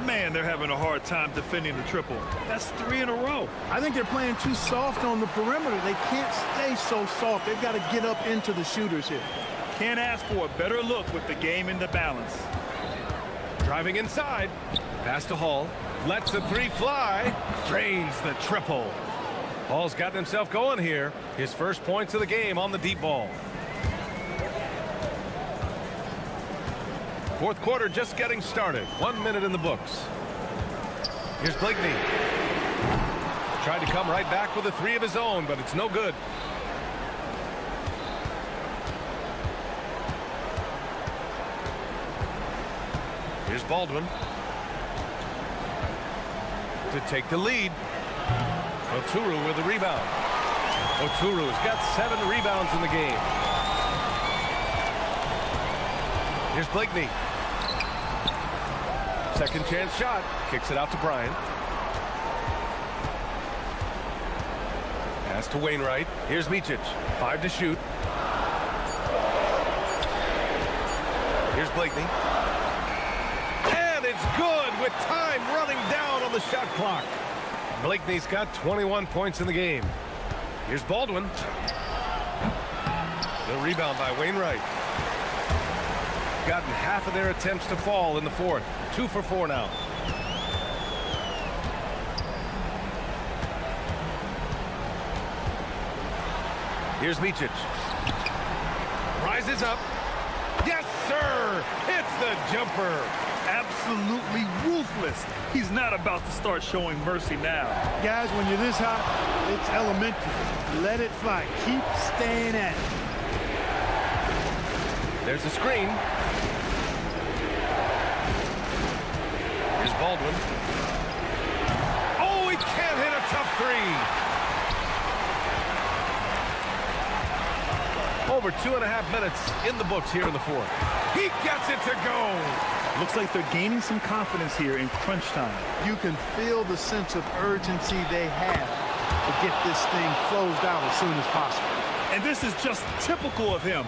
Man, they're having a hard time defending the triple. That's 3 in a row. I think they're playing too soft on the perimeter. They can't stay so soft. They've got to get up into the shooters here. Can't ask for a better look with the game in the balance. Driving inside. Pass to Hall. Lets the three fly. Drains the triple. Hall's got himself going here. His first points of the game on the deep ball. Fourth quarter just getting started. 1 minute in the books. Here's Blakeney. Tried to come right back with a three of his own, but it's no good. Here's Baldwin. To take the lead. Oturu with the rebound. Oturu has got 7 rebounds in the game. Here's Blakeney. Second chance shot. Kicks it out to Bryant. Pass to Wainwright. Here's Micic. 5 to shoot. Here's Blakeney. And it's good with time running down on the shot clock. Blakeney's got 21 points in the game. Here's Baldwin. The rebound by Wainwright. Gotten half of their attempts to fall in the fourth. 2 for 4 now. Here's Micic. Rises up. Yes, sir! It's the jumper. Absolutely ruthless. He's not about to start showing mercy now. Guys, when you're this hot, it's elementary. Let it fly. Keep staying at it. There's a screen. Here's Baldwin. Oh, he can't hit a tough three. Over 2.5 minutes in the books here in the fourth. He gets it to go. Looks like they're gaining some confidence here in crunch time. You can feel the sense of urgency they have to get this thing closed out as soon as possible. And this is just typical of him.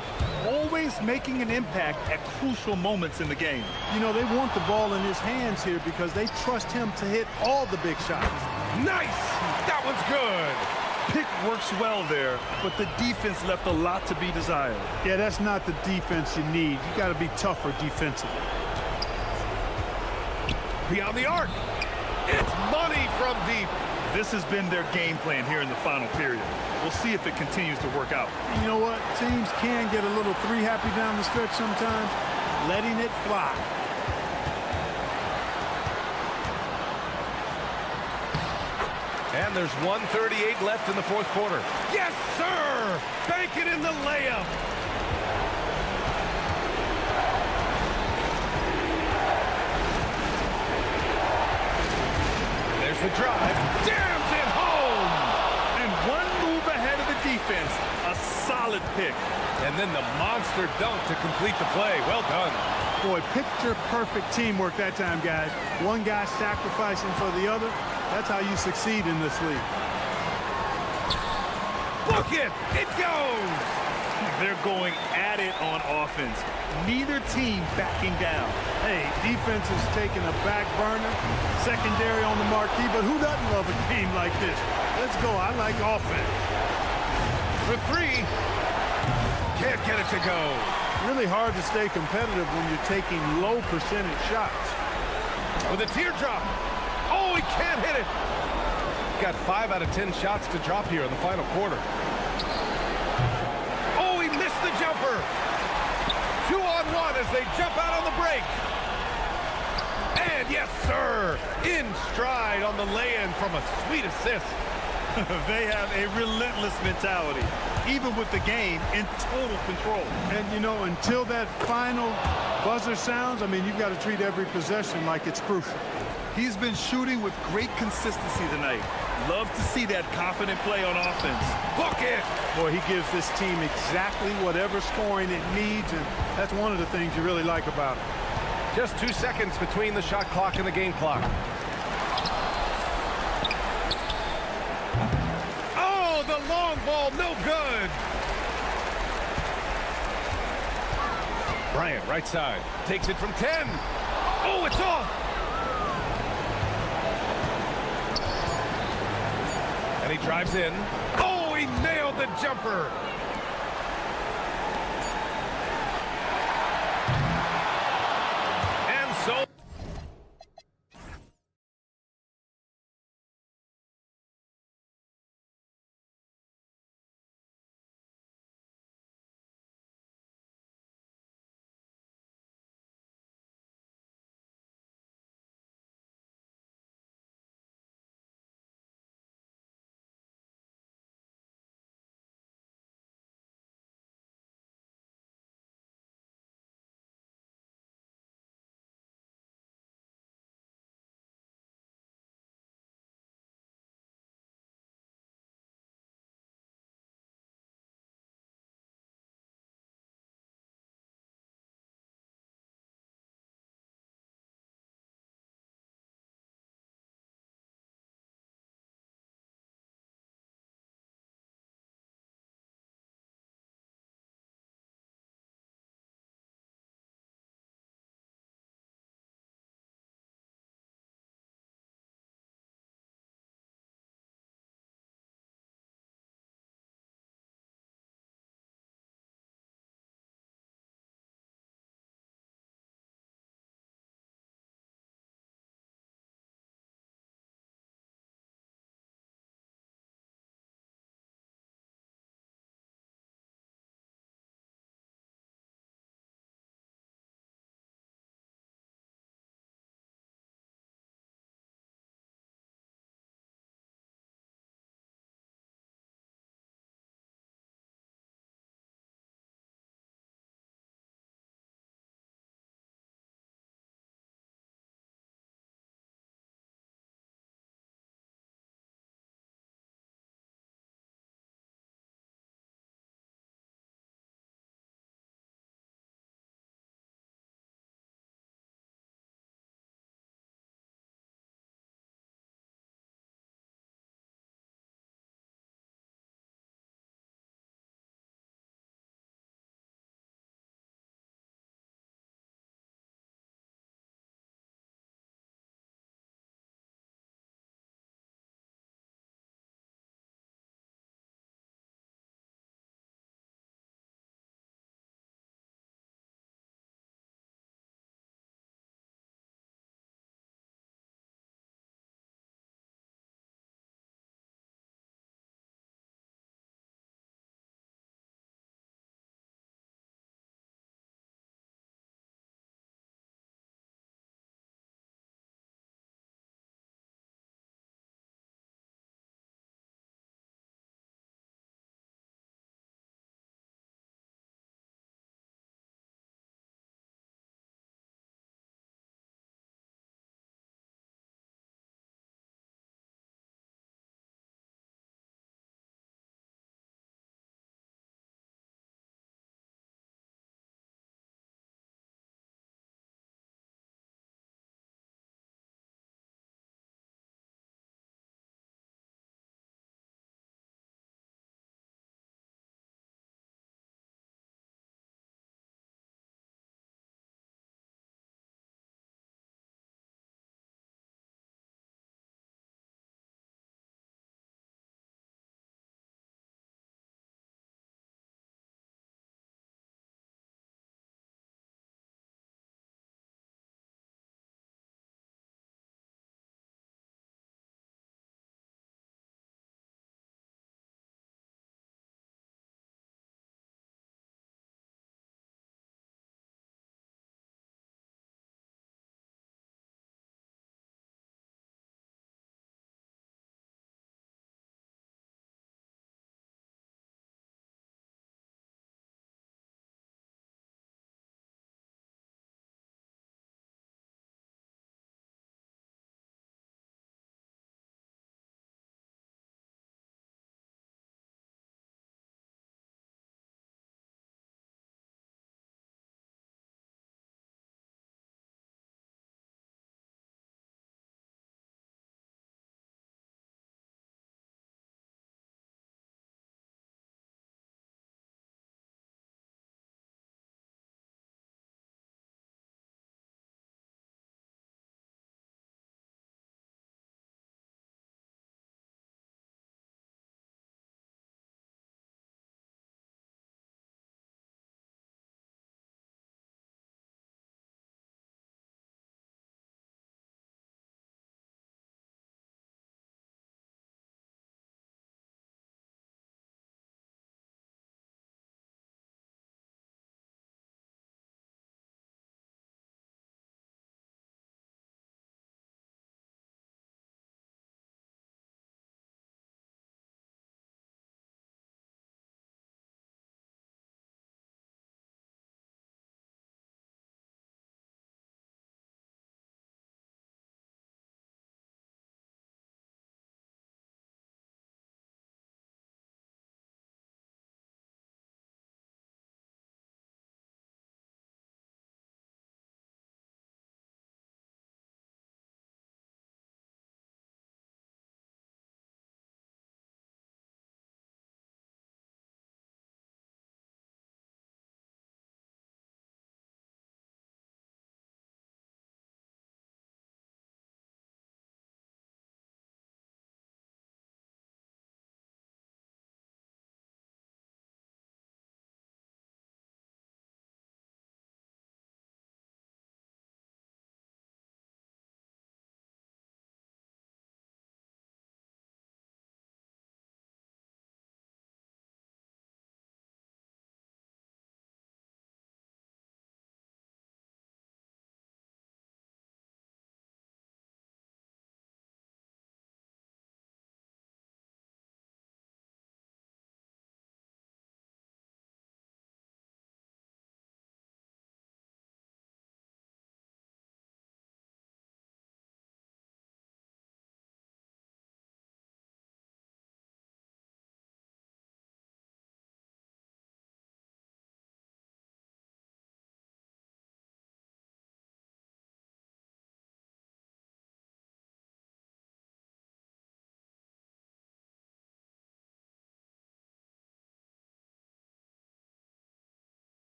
Always making an impact at crucial moments in the game. You know, they want the ball in his hands here because they trust him to hit all the big shots. Nice! That one's good. Pick works well there, but the defense left a lot to be desired. Yeah, that's not the defense you need. You got to be tougher defensively. Beyond the arc. It's money from deep. This has been their game plan here in the final period. We'll see if it continues to work out. You know what? Teams can get a little three-happy down the stretch sometimes. Letting it fly. And there's 1:38 left in the fourth quarter. Yes, sir! Bank it in the layup. There's the drive. Jams it home! And one move ahead of the defense. A solid pick. And then the monster dunk to complete the play. Well done. Boy, picture-perfect teamwork that time, guys. One guy sacrificing for the other. That's how you succeed in this league. Book it! It goes! They're going at it on offense. Neither team backing down. Hey, defense is taking a back burner, secondary on the marquee, but who doesn't love a game like this? Let's go. I like offense. For three. Can't get it to go. Really hard to stay competitive when you're taking low percentage shots. With a teardrop. Oh, he can't hit it. got 5 out of 10 shots to drop here in the final quarter. Oh, he missed the jumper. 2-on-1 as they jump out on the break. And yes, sir, in stride on the lay-in from a sweet assist. They have a relentless mentality, even with the game in total control. And, you know, until that final buzzer sounds, I mean, you've got to treat every possession like it's crucial. He's been shooting with great consistency tonight. Love to see that confident play on offense. Book it! Boy, he gives this team exactly whatever scoring it needs, and that's one of the things you really like about him. Just 2 seconds between the shot clock and the game clock. Oh, the long ball, no good. Bryant, right side, takes it from 10. Oh, it's off. And he drives in. Oh, he nailed the jumper. And so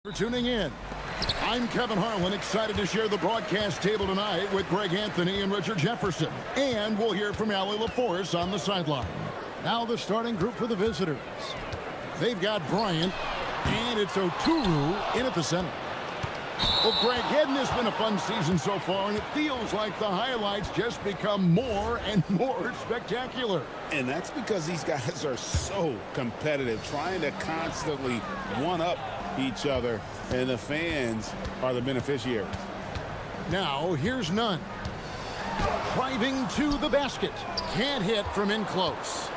For tuning in. I'm Kevin Harlan, excited to share the broadcast table tonight with Greg Anthony and Richard Jefferson. And we'll hear from Allie LaForce on the sideline. Now the starting group for the visitors. They've got Bryant, and it's Oturu in at the center. Well, Greg, hadn't this been a fun season so far, and it feels like the highlights just become more and more spectacular. And that's because these guys are so competitive, trying to constantly one-up each other, and the fans are the beneficiaries. Now, here's Nunn. Driving to the basket. Can't hit from in close.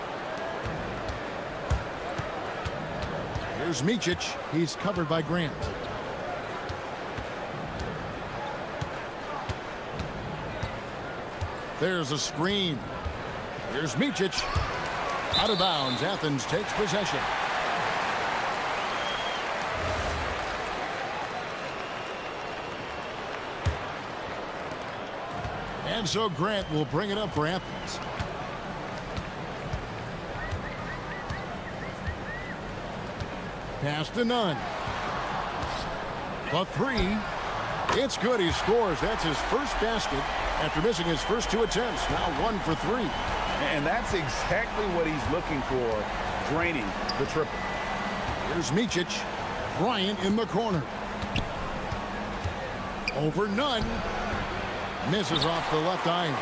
Here's Micic. He's covered by Grant. There's a screen. Here's Micic. Out of bounds. Athens takes possession. And so Grant will bring it up for Athens. Pass to Nunn. The three. It's good. He scores. That's his first basket after missing his first two attempts. Now 1 for 3. And that's exactly what he's looking for, draining the triple. Here's Micic. Bryant in the corner. Over Nunn. Misses off the left iron.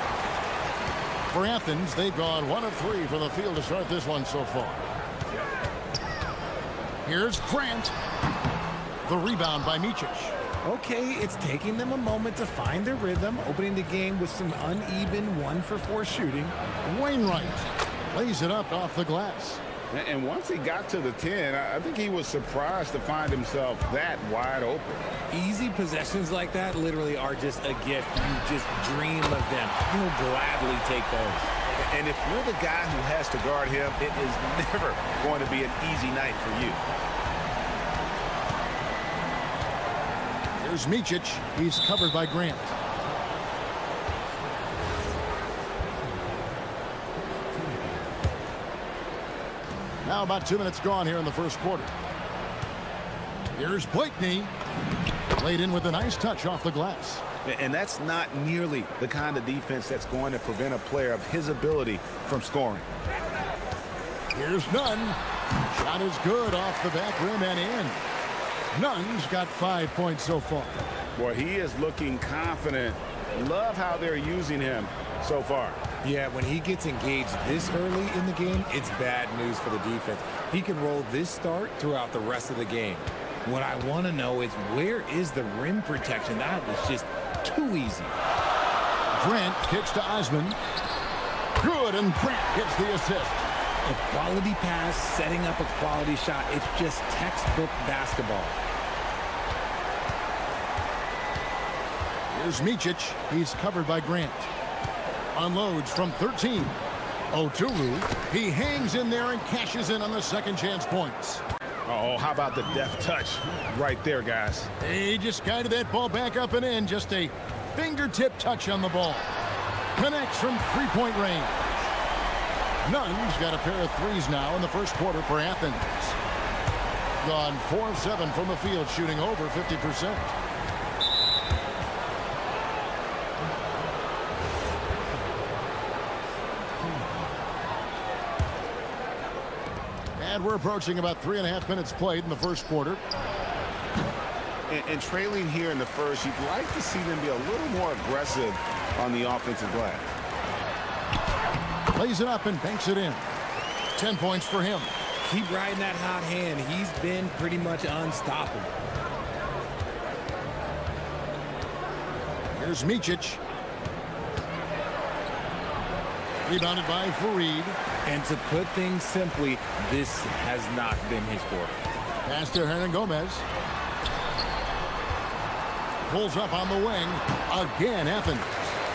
For Athens, they've gone 1 of 3 from the field to start this one so far. Here's Grant. The rebound by Micic. Okay, it's taking them a moment to find their rhythm, opening the game with some uneven 1 for 4 shooting. Wainwright lays it up off the glass. And once he got to the 10, I think he was surprised to find himself that wide open. Easy possessions like that literally are just a gift. You just dream of them. You'll gladly take those. And if you're the guy who has to guard him, it is never going to be an easy night for you. Here's Micic. He's covered by Grant. Now about 2 minutes gone here in the first quarter. Here's Blakeney. Laid in with a nice touch off the glass. And that's not nearly the kind of defense that's going to prevent a player of his ability from scoring. Here's Nunn. Shot is good off the back rim and in. Nunn's got 5 points so far. Boy, he is looking confident. Love how they're using him so far. Yeah, when he gets engaged this early in the game, it's bad news for the defense. He can roll this start throughout the rest of the game. What I want to know is, where is the rim protection? That was just too easy. Grant kicks to Osman. Good, and Grant gets the assist. A quality pass, setting up a quality shot. It's just textbook basketball. Here's Micic. He's covered by Grant. Unloads from 13. Oturu. He hangs in there and cashes in on the second chance points. Oh, how about the deft touch right there, guys? He just guided that ball back up and in. Just a fingertip touch on the ball. Connects from three-point range. Nunn's got a pair of threes now in the first quarter for Athens. Gone 4 of 7 from the field, shooting over 50%. And we're approaching about 3.5 minutes played in the first quarter. And trailing here in the first, you'd like to see them be a little more aggressive on the offensive glass. Lays it up and banks it in. 10 points for him. Keep riding that hot hand. He's been pretty much unstoppable. Here's Micic. Rebounded by Fareed. And to put things simply, this has not been his quarter. Pass to Hernan Gomez. Pulls up on the wing. Again, Athens.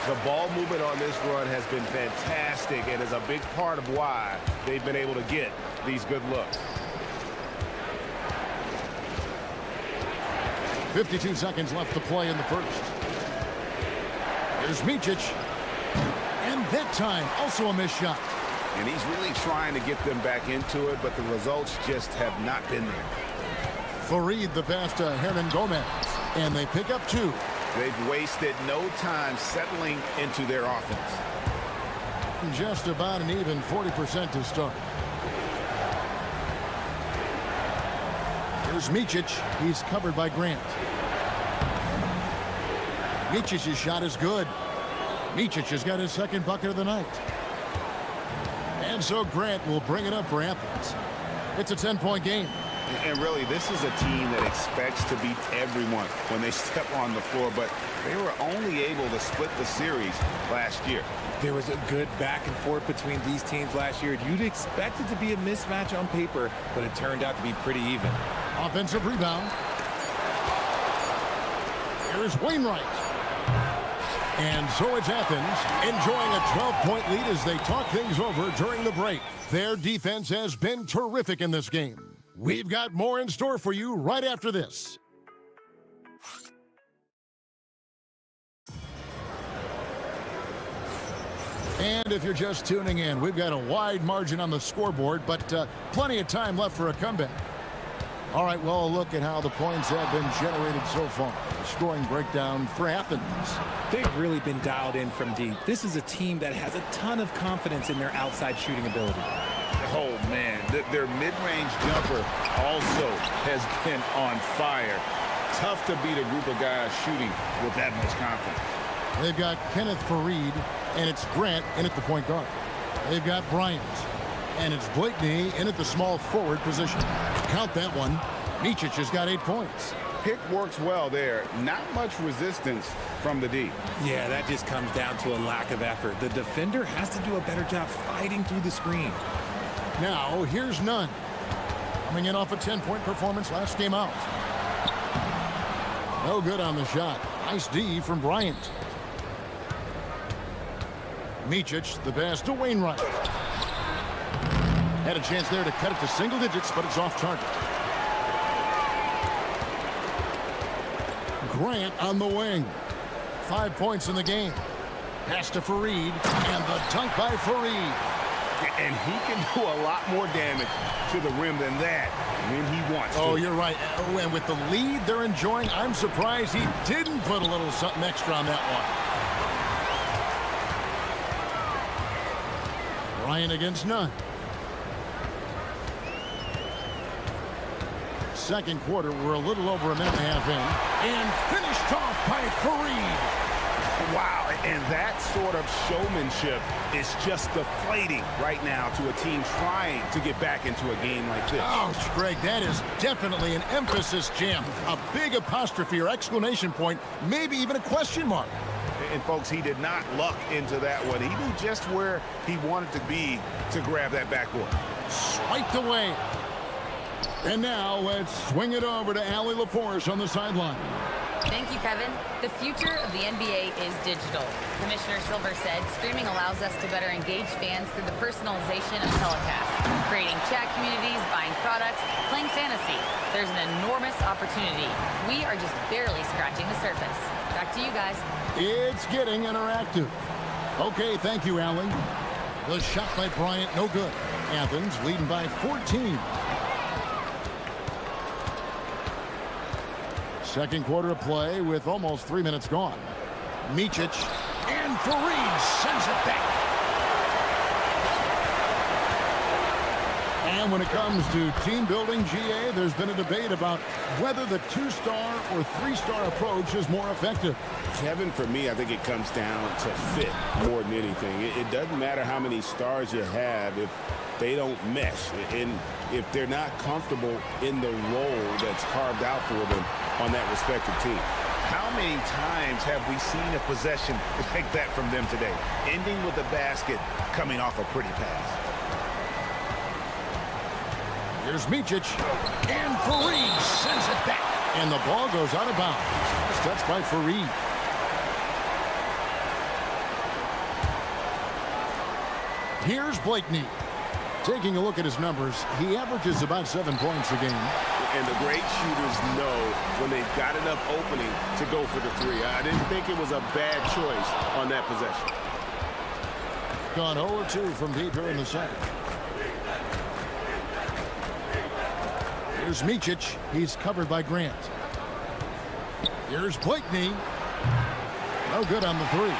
The ball movement on this run has been fantastic and is a big part of why they've been able to get these good looks. 52 seconds left to play in the first. Here's Micic. And that time, also a missed shot. And he's really trying to get them back into it, but the results just have not been there. Fareed the pass to Hernan Gomez. And they pick up 2. They've wasted no time settling into their offense. Just about an even 40% to start. Here's Micic. He's covered by Grant. Micic's shot is good. Micic has got his second bucket of the night. And so Grant will bring it up for Athens. It's a 10-point game. And really, this is a team that expects to beat everyone when they step on the floor, but they were only able to split the series last year. There was a good back and forth between these teams last year. You'd expect it to be a mismatch on paper, but it turned out to be pretty even. Offensive rebound. Here's Wainwright. And so it's Athens enjoying a 12-point lead as they talk things over during the break. Their defense has been terrific in this game. We've got more in store for you right after this. And if you're just tuning in, we've got a wide margin on the scoreboard, but plenty of time left for a comeback. All right, well, look at how the points have been generated so far. A scoring breakdown for Athens. They've really been dialed in from deep. This is a team that has a ton of confidence in their outside shooting ability. Oh, man, their mid-range jumper also has been on fire. Tough to beat a group of guys shooting with that much confidence. They've got Kenneth Fareed, and it's Grant in at the point guard. They've got Bryant, and it's Blakeney in at the small forward position. Count that one. Micic has got 8 points. Pick works well there. Not much resistance from the D. Yeah, that just comes down to a lack of effort. The defender has to do a better job fighting through the screen. Now, here's Nunn. Coming in off a 10-point performance last game out. No good on the shot. Nice D from Bryant. Micic, the pass to Wainwright. Had a chance there to cut it to single digits, but it's off target. Grant on the wing. 5 points in the game. Pass to Fareed, and the dunk by Fareed. And he can do a lot more damage to the rim than that when he wants to. Oh, you're right. And with the lead they're enjoying, I'm surprised he didn't put a little something extra on that one. Bryant against Nunn. Second quarter, we're a little over a minute and a half in. And finished off by Fareed. Wow, and that sort of showmanship is just deflating right now to a team trying to get back into a game like this. Ouch, Greg, that is definitely an emphasis jam. A big apostrophe or exclamation point, maybe even a question mark. And folks, he did not luck into that one. He knew just where he wanted to be to grab that backboard. Swiped away. And now let's swing it over to Allie LaForce on the sideline. Thank you, Kevin. The future of the NBA is digital. Commissioner Silver said streaming allows us to better engage fans through the personalization of telecasts, creating chat communities, buying products, playing fantasy. There's an enormous opportunity. We are just barely scratching the surface. Back to you guys. It's getting interactive. Okay, thank you, Allie. The shot by Bryant, no good. Athens leading by 14. Second quarter of play with almost 3 minutes gone. Micic, and Fareed sends it back. And when it comes to team building, GA, there's been a debate about whether the 2-star or 3-star approach is more effective. Kevin, for me, I think it comes down to fit more than anything. It doesn't matter how many stars you have if they don't mesh, and if they're not comfortable in the role that's carved out for them on that respective team. How many times have we seen a possession like that from them today, ending with a basket coming off a pretty pass? Here's Micic, and Fareed sends it back. And the ball goes out of bounds. Touched by Fareed. Here's Blakeney. Taking a look at his numbers, he averages about 7 points a game. And the great shooters know when they've got enough opening to go for the three. I didn't think it was a bad choice on that possession. Gone 0-2 from deep here in the second. Here's Micic. He's covered by Grant. Here's Blakeney. No good on the three.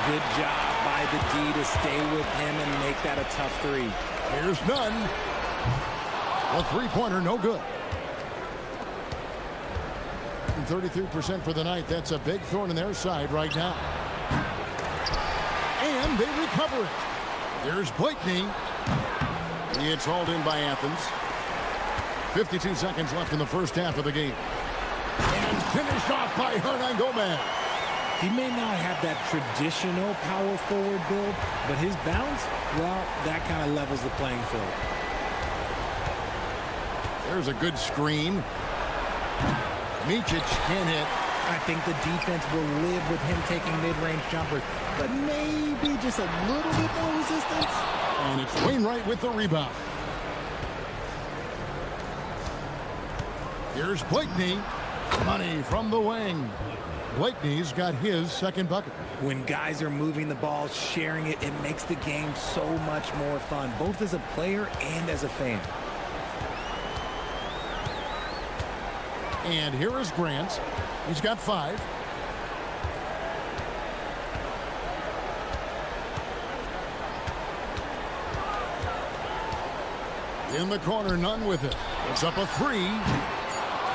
Good job by the D to stay with him and make that a tough three. Here's Nunn. A three-pointer, no good. 33% for the night. That's a big thorn in their side right now. And they recover it. There's Blakeney. It's hauled in by Athens. 52 seconds left in the first half of the game. And finished off by Hernan Gomez. He may not have that traditional power forward build, but his bounce, well, that kind of levels the playing field. There's a good screen. Micic can't hit. I think the defense will live with him taking mid-range jumpers, but maybe just a little bit more resistance. And it's Wainwright with the rebound. Here's Blakeney. Money from the wing. Blakeney's got his second bucket. When guys are moving the ball, sharing it, it makes the game so much more fun, both as a player and as a fan. And here is Grant. He's got 5. In the corner, Nunn with it. It's up a 3.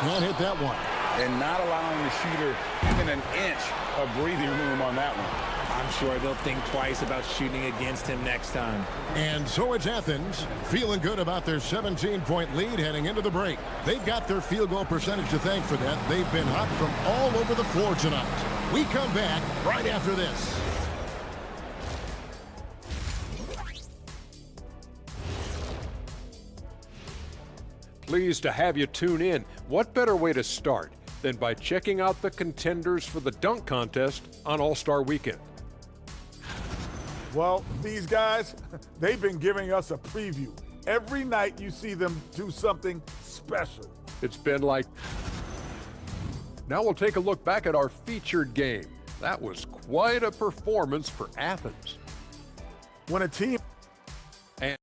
Can't hit that one. And not allowing the shooter even an inch of breathing room on that one. I'm sure they'll think twice about shooting against him next time. And so it's Athens, feeling good about their 17-point lead heading into the break. They've got their field goal percentage to thank for that. They've been hot from all over the floor tonight. We come back right after this. Pleased to have you tune in. What better way to start than by checking out the contenders for the dunk contest on All-Star Weekend? Well, these guys, they've been giving us a preview. Every night you see them do something special. It's been like... Now we'll take a look back at our featured game. That was quite a performance for Athens. When a team... And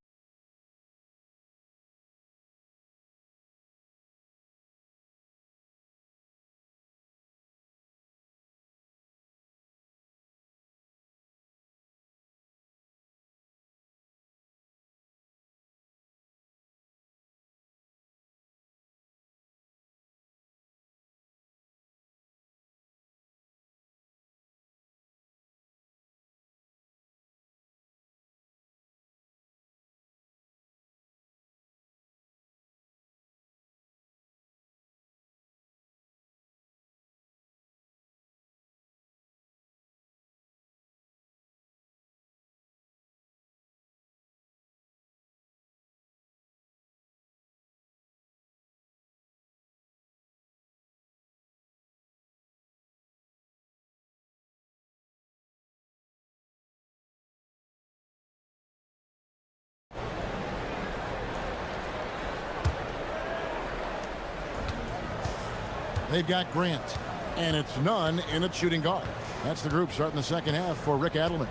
They've got Grant, and it's Nunn in at shooting guard. That's the group starting the second half for Rick Adelman.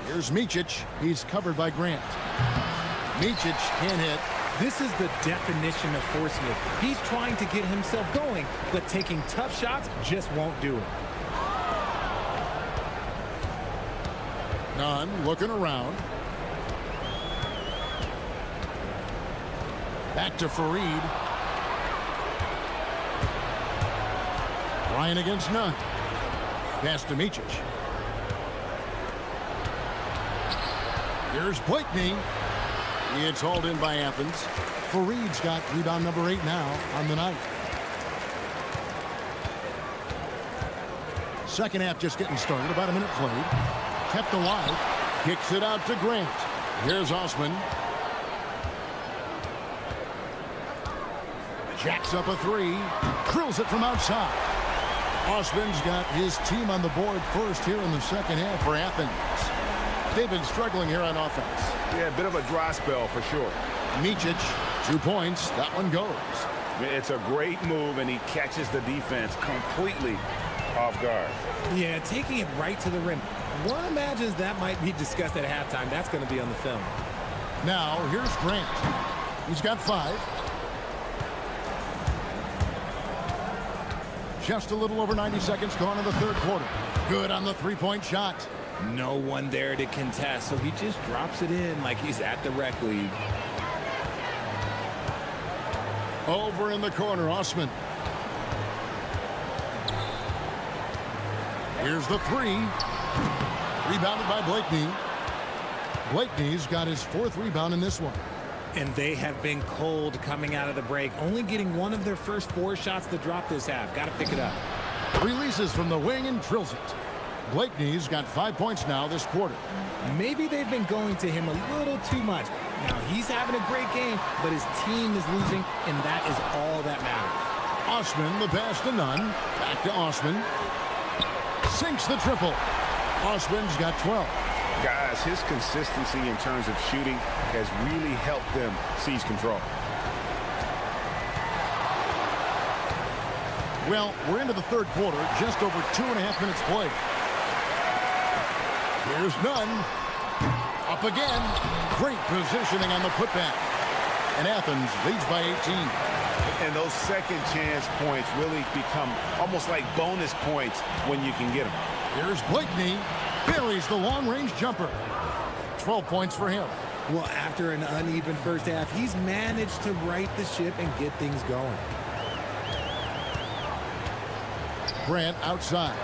Here's Micic. He's covered by Grant. Micic can't hit. This is the definition of forcing it. He's trying to get himself going, but taking tough shots just won't do it. Nunn looking around. Back to Fareed. Ryan against Nunn. Pass to Micic. Here's Blakeney. It's hauled in by Athens. Fareed's got rebound number 8 now on the night. Second half just getting started. About a minute played. Kept alive. Kicks it out to Grant. Here's Osman. Jacks up a 3. Drills it from outside. Osman's got his team on the board first here in the second half for Athens. They've been struggling here on offense. Yeah, a bit of a dry spell for sure. Micic, 2 points. That one goes. It's a great move, and he catches the defense completely off guard. Yeah, taking it right to the rim. One imagines that might be discussed at halftime. That's going to be on the film. Now, here's Grant. He's got 5. Just a little over 90 seconds gone in the third quarter. Good on the three-point shot. No one there to contest, so he just drops it in like he's at the rec league. Over in the corner, Osman. Here's the 3. Rebounded by Blakeney. Blakeney's got his 4th rebound in this one. And they have been cold coming out of the break, only getting one of their first 4 shots to drop this half. Got to pick it up. Releases from the wing and drills it. Blakeney's got 5 points now this quarter. Maybe they've been going to him a little too much. Now, he's having a great game, but his team is losing, and that is all that matters. Osman, the pass to Nunn. Back to Osman. Sinks the triple. Osman's got 12. Guys, his consistency in terms of shooting has really helped them seize control. Well, we're into the third quarter, just over 2.5 minutes played. Here's Nunn. Up again. Great positioning on the putback. And Athens leads by 18. And those second chance points really become almost like bonus points when you can get them. Here's Blakeney. Buries the long-range jumper. 12 points for him. Well, after an uneven first half, he's managed to right the ship and get things going. Grant outside.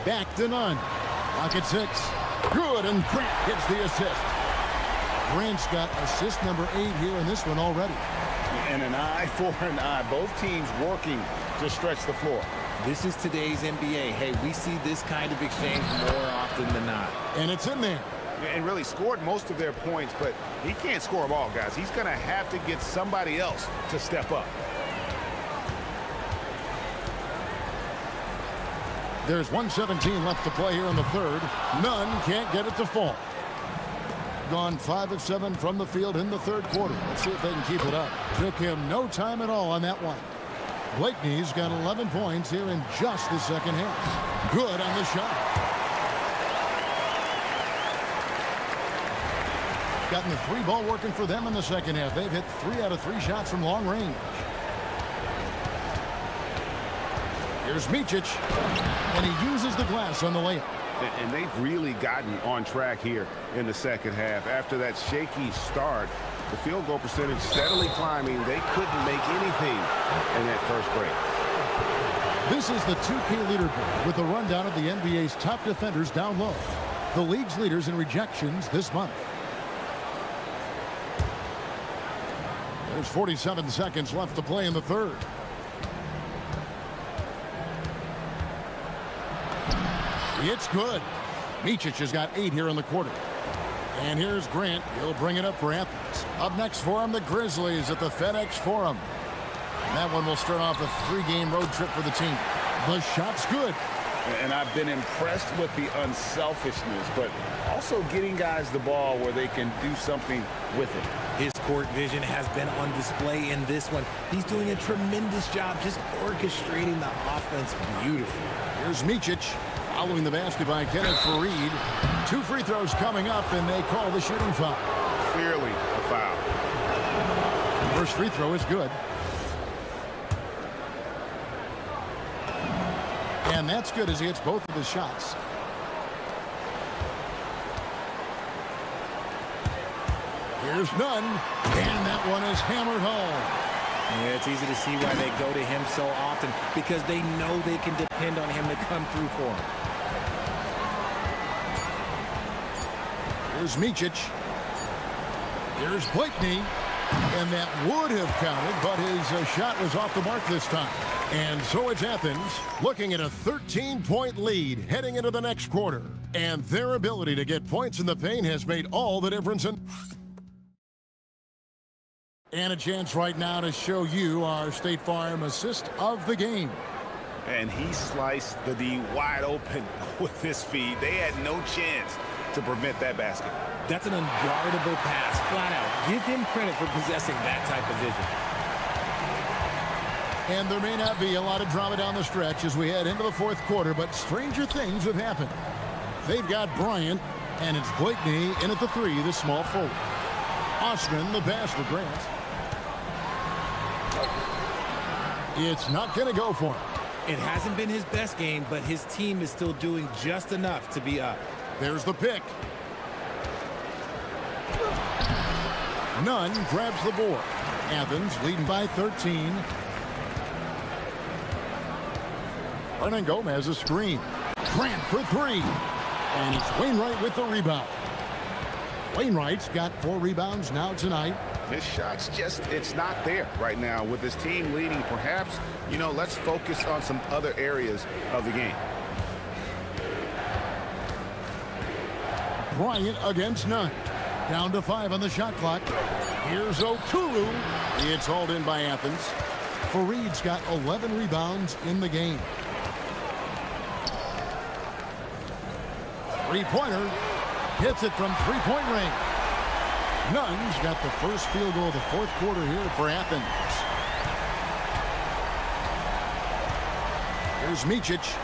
Back to Nunn. Lock at 6. Good, and Grant gets the assist. Grant's got assist number 8 here in this one already. And an eye for an eye. Both teams working to stretch the floor. This is today's NBA. Hey, we see this kind of exchange more often than not. And it's in there. And really scored most of their points, but he can't score them all, guys. He's going to have to get somebody else to step up. There's 1:17 left to play here in the third. Nunn can't get it to fall. Gone 5 of 7 from the field in the third quarter. Let's see if they can keep it up. Took him no time at all on that one. Blakeney's got 11 points here in just the second half. Good on the shot. Gotten the 3 ball working for them in the second half. They've hit 3 out of 3 shots from long range. Here's Micic, and he uses the glass on the layup. And they've really gotten on track here in the second half. After that shaky start, the field goal percentage steadily climbing. They couldn't make anything in that first break. This is the 2K leaderboard with a rundown of the NBA's top defenders down low. The league's leaders in rejections this month. There's 47 seconds left to play in the third. It's good. Micic has got 8 here in the quarter. And here's Grant. He'll bring it up for Athens. Up next for him, the Grizzlies at the FedEx Forum. And that one will start off a 3-game road trip for the team. The shot's good. And I've been impressed with the unselfishness, but also getting guys the ball where they can do something with it. His court vision has been on display in this one. He's doing a tremendous job just orchestrating the offense beautifully. Here's Micic. Following the basket by Kenneth Fareed. 2 free throws coming up, and they call the shooting foul. Clearly a foul. First free throw is good. And that's good as he hits both of his shots. Here's Nunn, and that one is hammered home. Yeah, it's easy to see why they go to him so often, because they know they can depend on him to come through for them. Here's Micic. Here's Blakeney. And that would have counted, but his shot was off the mark this time. And so it's Athens looking at a 13-point lead heading into the next quarter. And their ability to get points in the paint has made all the difference. And a chance right now to show you our State Farm assist of the game. And he sliced the D wide open with his feed. They had no chance to prevent that basket. That's an unguardable pass, flat out. Give him credit for possessing that type of vision. And there may not be a lot of drama down the stretch as we head into the fourth quarter, but stranger things have happened. They've got Bryant, and it's Blakeney in at the 3, the small forward. Osman, the pass for Grant. It's not going to go for him. It hasn't been his best game, but his team is still doing just enough to be up. There's the pick. Nunn grabs the board. Athens leading by 13. Hernan Gomez a screen. Grant for 3. And it's Wainwright with the rebound. Wainwright's got 4 rebounds now tonight. His shot's just, it's not there right now. With his team leading, perhaps, you know, let's focus on some other areas of the game. Bryant against Nunn. Down to 5 on the shot clock. Here's Okuru. It's hauled in by Athens. Fareed's got 11 rebounds in the game. Three-pointer. Hits it from three-point range. Nunn's got the first field goal of the fourth quarter here for Athens. Here's Micic.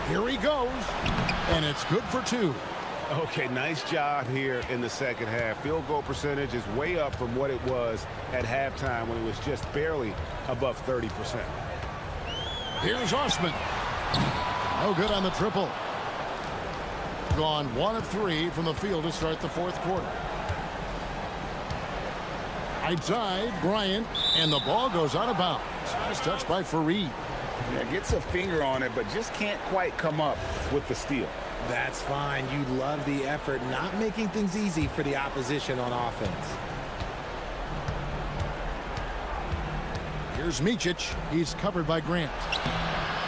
Here he goes. And it's good for 2. Okay, nice job here in the second half. Field goal percentage is way up from what it was at halftime when it was just barely above 30%. Here's Osman. No good on the triple. Gone 1 of 3 from the field to start the fourth quarter. Outside, Bryant, and the ball goes out of bounds. Nice touch by Fareed. Yeah, gets a finger on it, but just can't quite come up with the steal. That's fine. You love the effort, not making things easy for the opposition on offense. Here's Micic. He's covered by Grant.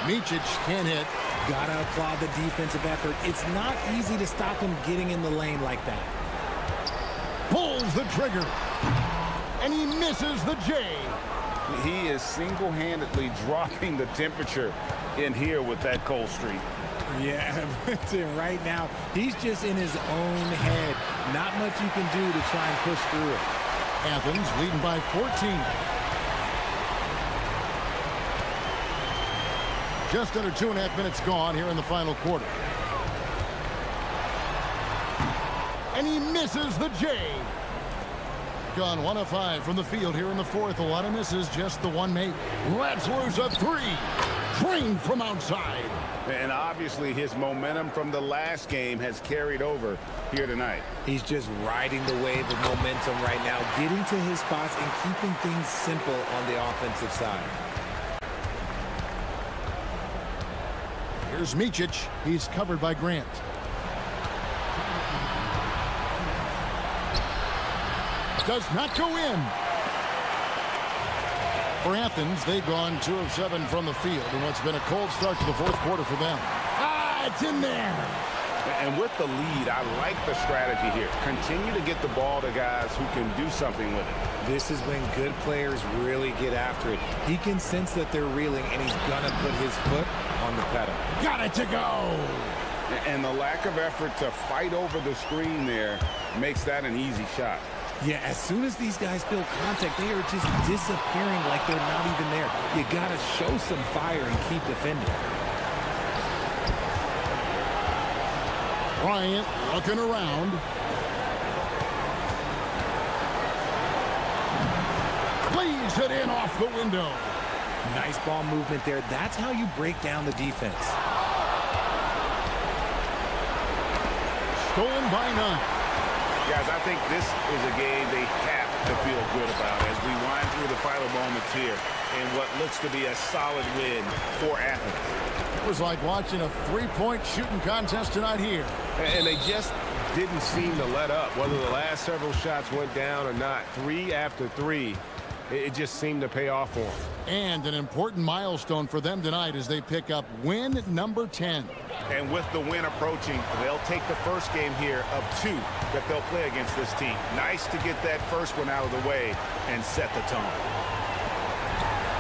Micic can't hit. Gotta applaud the defensive effort. It's not easy to stop him getting in the lane like that. Pulls the trigger. And he misses the J. He is single-handedly dropping the temperature in here with that cold streak. Yeah, right now, he's just in his own head. Not much you can do to try and push through it. Athens leading by 14. Just under 2.5 minutes gone here in the final quarter. And he misses the J. Gone 1 of 5 from the field here in the fourth. A lot of misses, just the one make. Let's lose a 3. Trained from outside. And obviously his momentum from the last game has carried over here tonight. He's just riding the wave of momentum right now, getting to his spots and keeping things simple on the offensive side. Here's Micic. He's covered by Grant. Does not go in. For Athens, they've gone 2 of 7 from the field in what's been a cold start to the fourth quarter for them. It's in there. And with the lead, I like the strategy here. Continue to get the ball to guys who can do something with it. This is when good players really get after it. He can sense that they're reeling, and he's gonna put his foot on the pedal. Got it to go. And the lack of effort to fight over the screen there makes that an easy shot. Yeah, as soon as these guys feel contact, they are just disappearing like they're not even there. You gotta show some fire and keep defending. Bryant looking around. Plays it in off the window. Nice ball movement there. That's how you break down the defense. Stolen by Nunn. Guys, I think this is a game they have to feel good about as we wind through the final moments here in what looks to be a solid win for Athens. It was like watching a three-point shooting contest tonight here. And they just didn't seem to let up. Whether the last several shots went down or not, 3 after 3, it just seemed to pay off for them. And an important milestone for them tonight as they pick up win number 10. And with the win approaching, they'll take the first game here of 2 that they'll play against this team. Nice to get that first one out of the way and set the tone.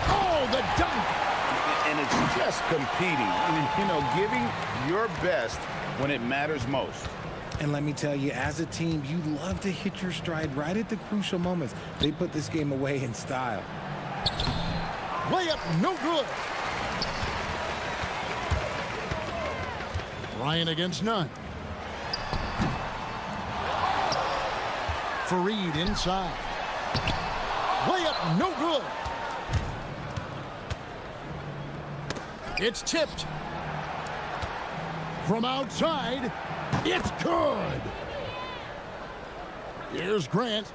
Oh, the dunk! And it's just competing, you know, giving your best when it matters most. And let me tell you, as a team, you love to hit your stride right at the crucial moments. They put this game away in style. Layup, no good. Ryan against none. Fareed inside. Layup, no good. It's tipped. From outside, it's good. Here's Grant.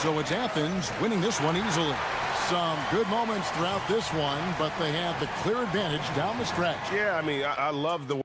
So it's Athens winning this one easily. Some good moments throughout this one, but they have the clear advantage down the stretch. Yeah, I mean, I love the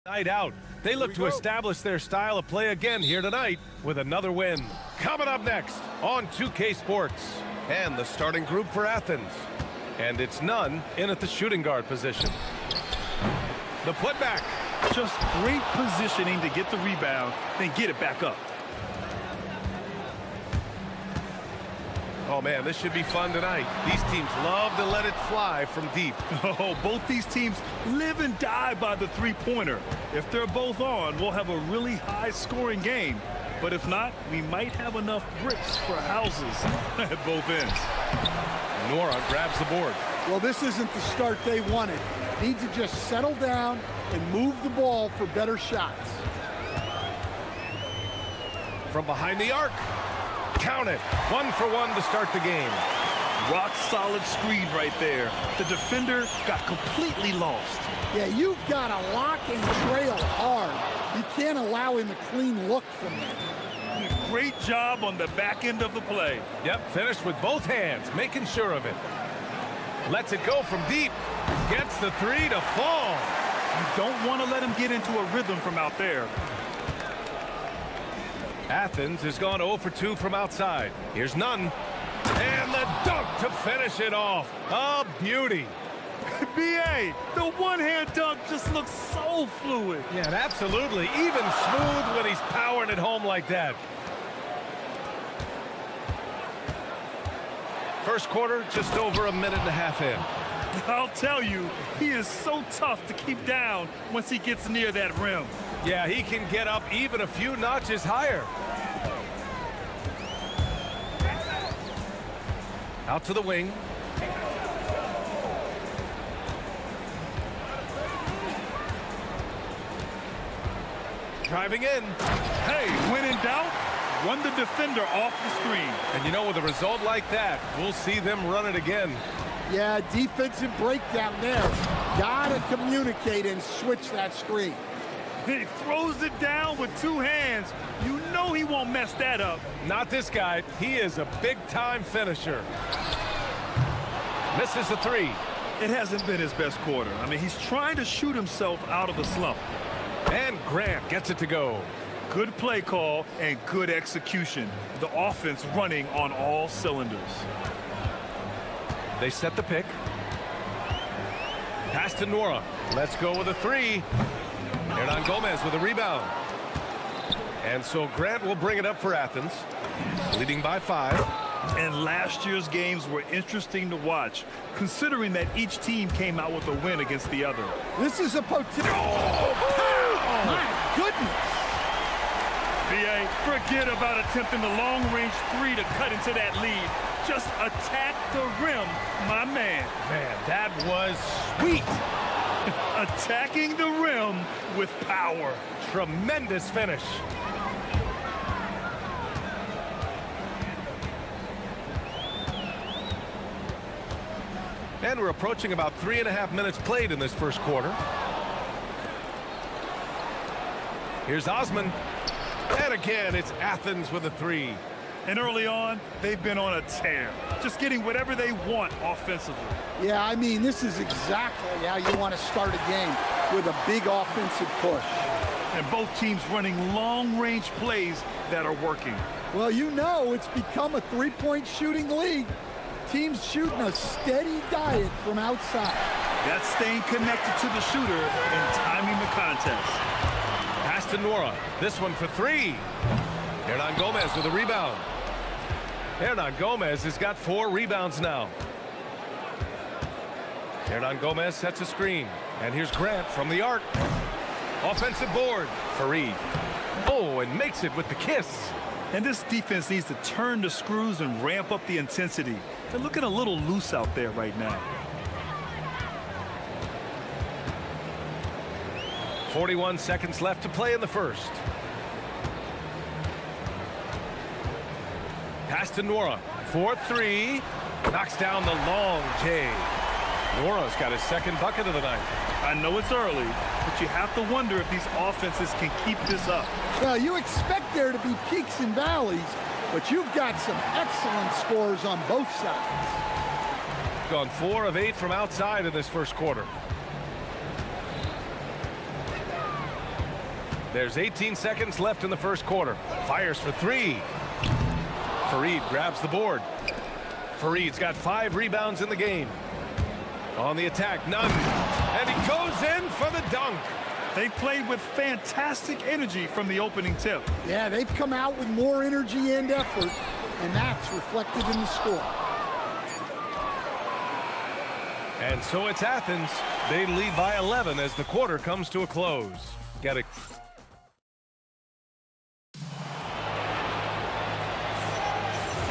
Night out. They look to establish their style of play again here tonight with another win. Coming up next on 2K Sports. And the starting group for Athens. And it's none in at the shooting guard position. The putback. Just great positioning to get the rebound, then get it back up. Oh, man, this should be fun tonight. These teams love to let it fly from deep. Oh, both these teams live and die by the three-pointer. If they're both on, we'll have a really high-scoring game. But if not, we might have enough bricks for houses at both ends. Nora grabs the board. Well, this isn't the start they wanted. Need to just settle down and move the ball for better shots. From behind the arc. Count it. 1 for 1 to start the game. Rock solid screen right there. The defender got completely lost. Yeah, you've got to lock and trail hard. You can't allow him a clean look from there. Great job on the back end of the play. Yep, finished with both hands, making sure of it. Lets it go from deep. Gets the three to fall. You don't want to let him get into a rhythm from out there. Athens has gone 0 for 2 from outside. Here's none. And the dunk to finish it off. A beauty. B.A., the one-hand dunk just looks so fluid. Yeah, absolutely. Even smooth when he's powering it home like that. First quarter, just over a minute and a half in. I'll tell you, he is so tough to keep down once he gets near that rim. Yeah, he can get up even a few notches higher. Out to the wing. Driving in. Hey, when in doubt, run the defender off the screen. And you know, with a result like that, we'll see them run it again. Yeah, defensive breakdown there. Gotta communicate and switch that screen. He throws it down with two hands. You know he won't mess that up. Not this guy. He is a big-time finisher. Misses the three. It hasn't been his best quarter. I mean, he's trying to shoot himself out of the slump. And Grant gets it to go. Good play call and good execution. The offense running on all cylinders. They set the pick. Pass to Nora. Let's go with a three. Hernan Gomez with a rebound. And so Grant will bring it up for Athens, leading by 5. And last year's games were interesting to watch, considering that each team came out with a win against the other. This is a potential. Oh, my goodness. B.A., forget about attempting the long-range three to cut into that lead. Just attack the rim, my man. Man, that was sweet. Attacking the rim with power. Tremendous finish. And we're approaching about 3.5 minutes played in this first quarter. Here's Osman. And again, it's Athens with a three. And early on, they've been on a tear. Just getting whatever they want offensively. Yeah, I mean, this is exactly how you want to start a game, with a big offensive push. And both teams running long-range plays that are working. Well, you know, it's become a three-point shooting league. Teams shooting a steady diet from outside. That's staying connected to the shooter and timing the contest. Pass to Nora. This one for three. Hernan Gomez with a rebound. Hernan Gomez has got 4 rebounds now. Hernan Gomez sets a screen. And here's Grant from the arc. Offensive board. Fareed. Oh, and makes it with the kiss. And this defense needs to turn the screws and ramp up the intensity. They're looking a little loose out there right now. 41 seconds left to play in the first. Pass to Nora. 4-3. Knocks down the long J. Nora's got his second bucket of the night. I know it's early, but you have to wonder if these offenses can keep this up. Well, you expect there to be peaks and valleys, but you've got some excellent scores on both sides. Gone 4 of 8 from outside in this first quarter. There's 18 seconds left in the first quarter. Fires for three. Fareed grabs the board. Fareed's got 5 rebounds in the game. On the attack, none. And he goes in for the dunk. They played with fantastic energy from the opening tip. Yeah, they've come out with more energy and effort, and that's reflected in the score. And so it's Athens. They lead by 11 as the quarter comes to a close. Got it.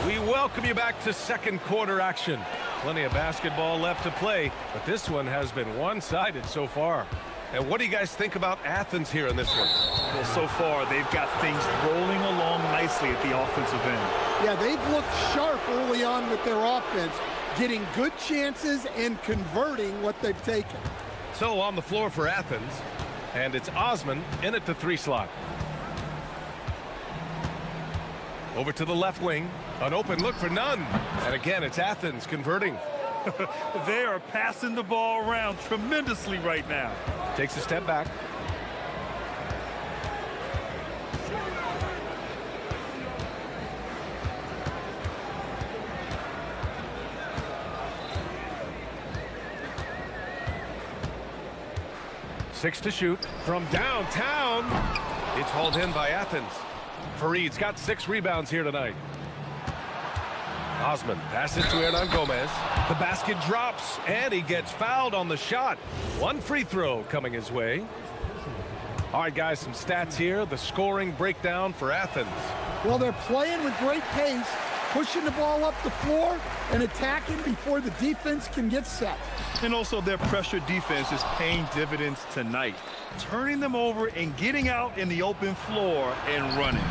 We welcome you back to second quarter action. Plenty of basketball left to play, but this one has been one-sided so far. And what do you guys think about Athens here in this one? Well, so far, they've got things rolling along nicely at the offensive end. Yeah, they've looked sharp early on with their offense, getting good chances and converting what they've taken. So on the floor for Athens, and it's Osman in at the 3 slot. Over to the left wing, an open look for none. And again, it's Athens converting. They are passing the ball around tremendously right now. Takes a step back. Six to shoot from downtown. It's hauled in by Athens. Fareed's got 6 rebounds here tonight. Osman passes to Hernan Gomez. The basket drops, and he gets fouled on the shot. 1 free throw coming his way. All right, guys, some stats here. The scoring breakdown for Athens. Well, they're playing with great pace, pushing the ball up the floor and attacking before the defense can get set. And also their pressure defense is paying dividends tonight, turning them over and getting out in the open floor and running.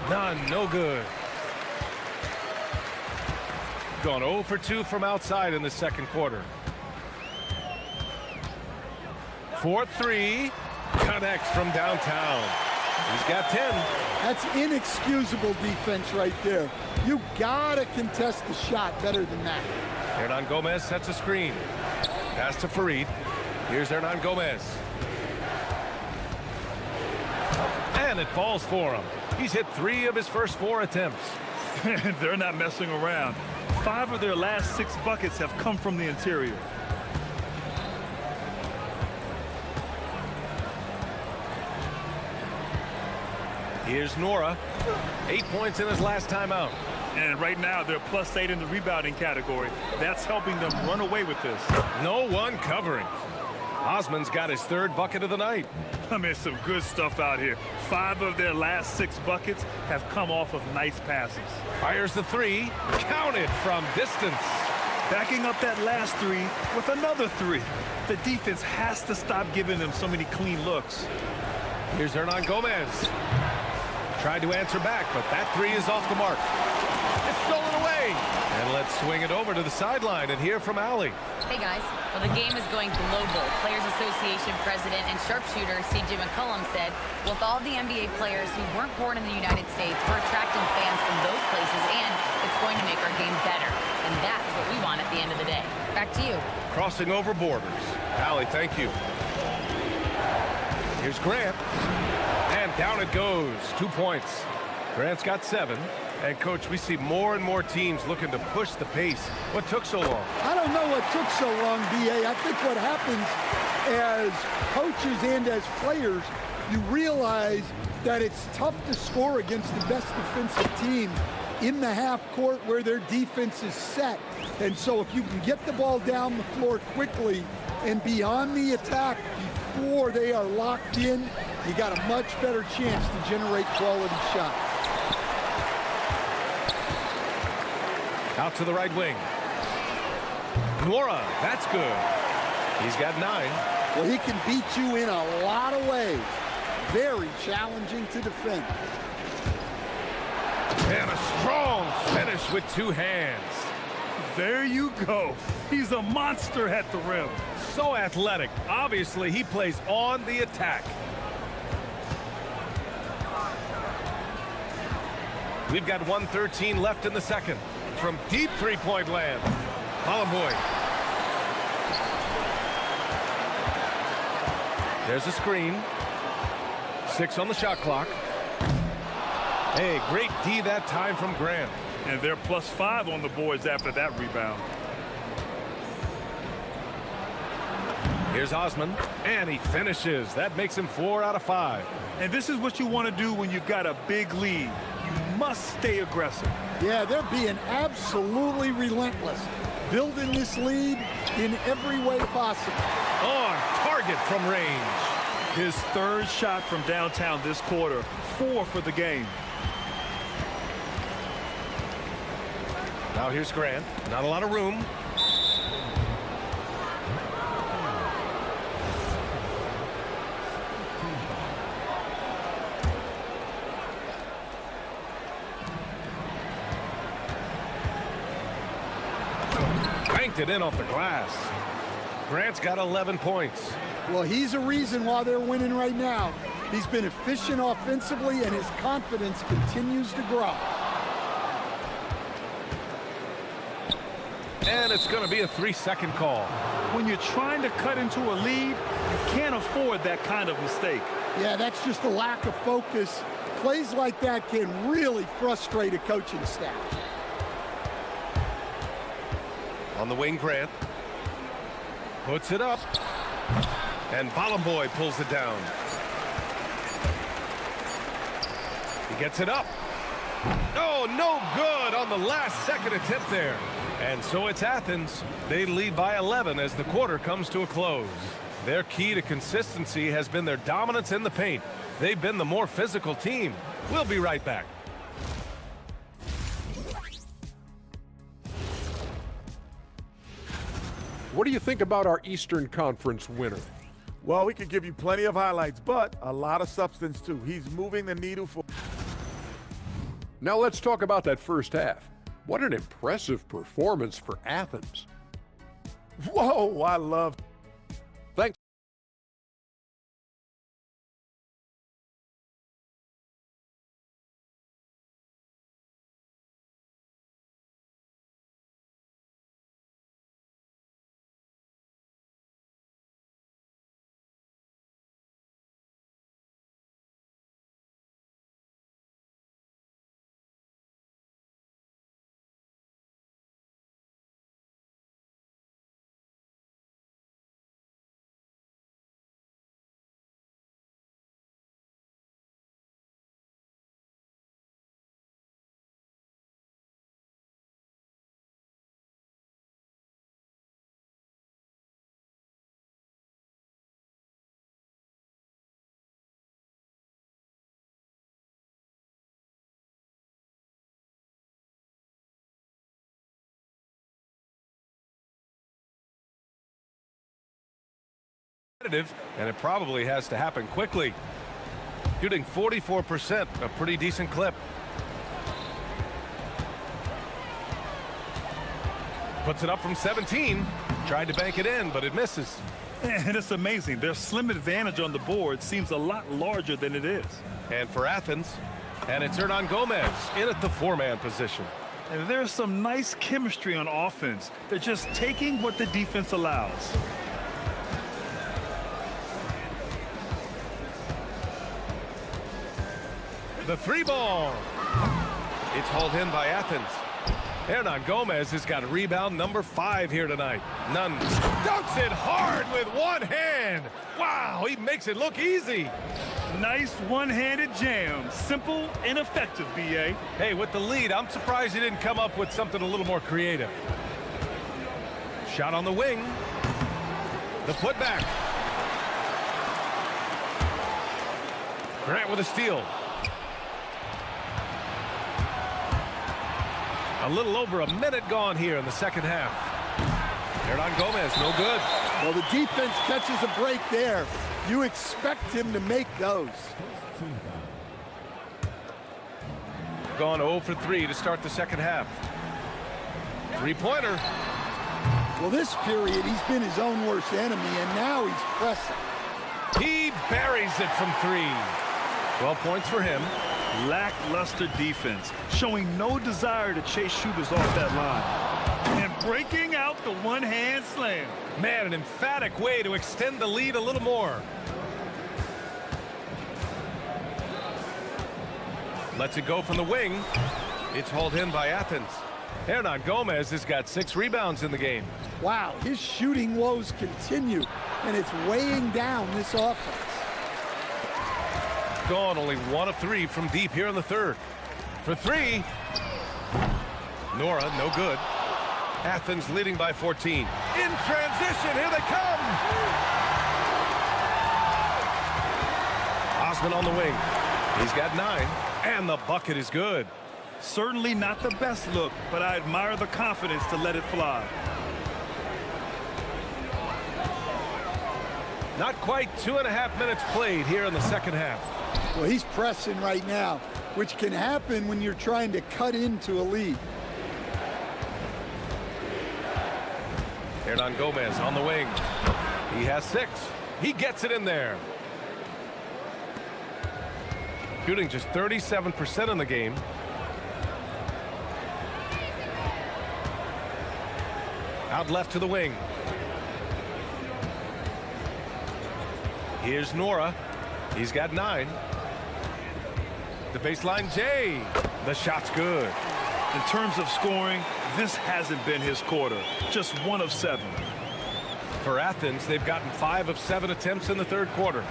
None, no good. Gone 0 for 2 from outside in the second quarter. 4-3, connects from downtown. He's got 10. That's inexcusable defense right there. You gotta contest the shot better than that. Hernan Gomez sets a screen. Pass to Fareed. Here's Hernan Gomez. And it falls for him. He's hit 3 of his first 4 attempts. They're not messing around. 5 of their last 6 buckets have come from the interior. Here's Nora. 8 points in his last time out. And right now, they're +8 in the rebounding category. That's helping them run away with this. No one covering. Osman's got his 3rd bucket of the night. I mean, some good stuff out here. 5 of their last 6 buckets have come off of nice passes. Fires the 3. Counted from distance. Backing up that last 3 with another 3. The defense has to stop giving them so many clean looks. Here's Hernan Gomez. Tried to answer back, but that 3 is off the mark. It's stolen away. And let's swing it over to the sideline and hear from Allie. Hey, guys. Well, the game is going global. Players Association President and sharpshooter C.J. McCollum said, with all the NBA players who weren't born in the United States, we're attracting fans from those places, and it's going to make our game better. And that's what we want at the end of the day. Back to you. Crossing over borders. Allie, thank you. Here's Grant. And down it goes. 2 points. Grant's got 7. And, Coach, we see more and more teams looking to push the pace. What took so long? I don't know what took so long, B.A. I think what happens as coaches and as players, you realize that it's tough to score against the best defensive team in the half court where their defense is set. And so if you can get the ball down the floor quickly and be on the attack before they are locked in, you got a much better chance to generate quality shots. Out to the right wing. Nora, that's good. He's got 9. Well, he can beat you in a lot of ways. Very challenging to defend. And a strong finish with 2 hands. There you go. He's a monster at the rim. So athletic. Obviously, he plays on the attack. We've got 1:13 left in the second. From deep 3-point land. Hollenboy. There's a screen. 6 on the shot clock. Hey, great D that time from Grant. And they're +5 on the boards after that rebound. Here's Osman, and he finishes. That makes him 4 out of 5. And this is what you want to do when you've got a big lead. You must stay aggressive. Yeah, they're being absolutely relentless, building this lead in every way possible. On target from range. His 3rd shot from downtown this quarter, 4 for the game. Now here's Grant. Not a lot of room. Banked it in off the glass. Grant's got 11 points. Well, he's a reason why they're winning right now. He's been efficient offensively, and his confidence continues to grow. And it's going to be a 3-second call. When you're trying to cut into a lead, you can't afford that kind of mistake. Yeah, that's just a lack of focus. Plays like that can really frustrate a coaching staff. On the wing, Grant puts it up, and Boy pulls it down. He gets it up. Oh, no good on the last second attempt there. And so it's Athens. They lead by 11 as the quarter comes to a close. Their key to consistency has been their dominance in the paint. They've been the more physical team. We'll be right back. What do you think about our Eastern Conference winner? Well, we could give you plenty of highlights, but a lot of substance too. He's moving the needle for... Now let's talk about that first half. What an impressive performance for Athens. Whoa, I love... Thanks. And it probably has to happen quickly. Shooting 44%, a pretty decent clip. Puts it up from 17. Tried to bank it in, but it misses. And it's amazing. Their slim advantage on the board seems a lot larger than it is. And for Athens, and it's Hernan Gomez in at the 4-man position. And there's some nice chemistry on offense. They're just taking what the defense allows. The 3-ball. It's hauled in by Athens. Hernan Gomez has got rebound number 5 here tonight. Nunn dunks it hard with one hand. Wow, he makes it look easy. Nice one-handed jam. Simple and effective, B.A. Hey, with the lead, I'm surprised he didn't come up with something a little more creative. Shot on the wing. The putback. Grant with a steal. A little over a minute gone here in the second half. Hernan Gomez, no good. Well, the defense catches a break there. You expect him to make those. Gone 0 for 3 to start the second half. 3-pointer. Well, this period, he's been his own worst enemy, and now he's pressing. He buries it from 3. 12 points for him. Lackluster defense, showing no desire to chase shooters off that line. And breaking out the one-hand slam. Man, an emphatic way to extend the lead a little more. Lets it go from the wing. It's hauled in by Athens. Hernan Gomez has got 6 rebounds in the game. Wow, his shooting woes continue, and it's weighing down this offense. Gone only 1 of 3 from deep here in the third. For 3. Nora, no good. Athens leading by 14. In transition, here they come! Osman on the wing. He's got 9, and the bucket is good. Certainly not the best look, but I admire the confidence to let it fly. Not quite 2.5 minutes played here in the second half. Well, he's pressing right now, which can happen when you're trying to cut into a lead. Hernan Gomez on the wing. He has 6. He gets it in there. Shooting just 37% in the game. Out left to the wing. Here's Nora. He's got 9. The baseline J. The shot's good. In terms of scoring, this hasn't been his quarter. Just 1 of 7. For Athens, they've gotten 5 of 7 attempts in the third quarter.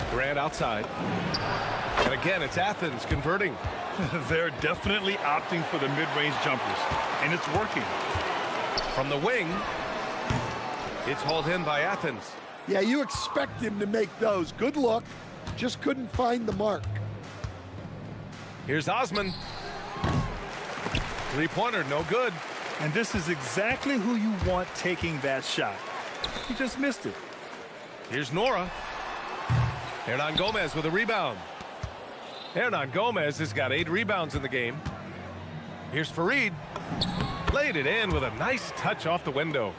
Grant outside. And again, it's Athens converting. They're definitely opting for the mid-range jumpers, and it's working. From the wing, it's hauled in by Athens. Yeah, you expect him to make those. Good look. Just couldn't find the mark. Here's Osman. 3-pointer, no good. And this is exactly who you want taking that shot. He just missed it. Here's Nora. Hernan Gomez with a rebound. Hernan Gomez has got 8 rebounds in the game. Here's Fareed. Laid it in with a nice touch off the window.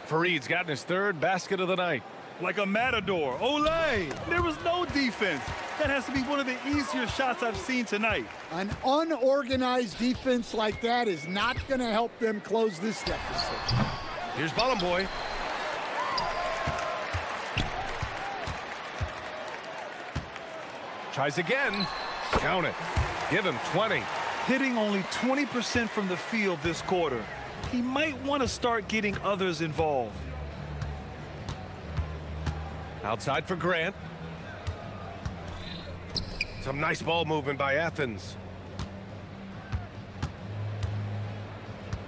Fareed's gotten his 3rd basket of the night. Like a matador. Olay! There was no defense. That has to be one of the easier shots I've seen tonight. An unorganized defense like that is not going to help them close this deficit. Here's Bolomboy. Tries again. Count it. Give him 20. Hitting only 20% from the field this quarter. He might want to start getting others involved. Outside for Grant. Some nice ball movement by Athens.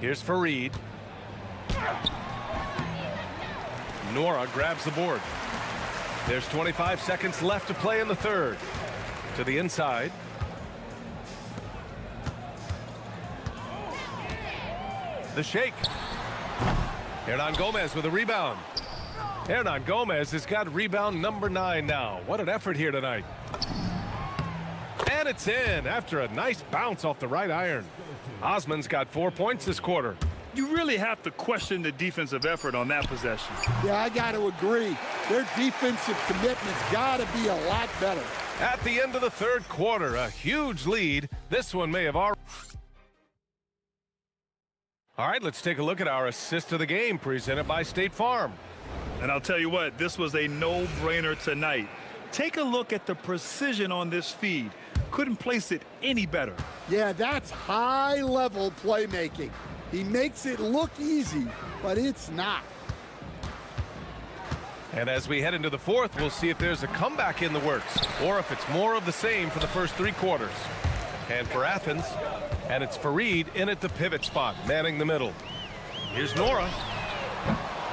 Here's Fareed. Nora grabs the board. There's 25 seconds left to play in the third. To the inside. The shake. Hernan Gomez with a rebound. Hernan Gomez has got rebound number 9 now. What an effort here tonight. And it's in after a nice bounce off the right iron. Osman's got 4 points this quarter. You really have to question the defensive effort on that possession. Yeah, I got to agree. Their defensive commitment's got to be a lot better. At the end of the third quarter, a huge lead. This one may have already... All right, let's take a look at our assist of the game presented by State Farm. And I'll tell you what, this was a no-brainer tonight. Take a look at the precision on this feed. Couldn't place it any better. Yeah, that's high-level playmaking. He makes it look easy, but it's not. And as we head into the fourth, we'll see if there's a comeback in the works or if it's more of the same for the first 3 quarters. And for Athens, and it's Fareed in at the pivot spot, manning the middle. Here's Nora.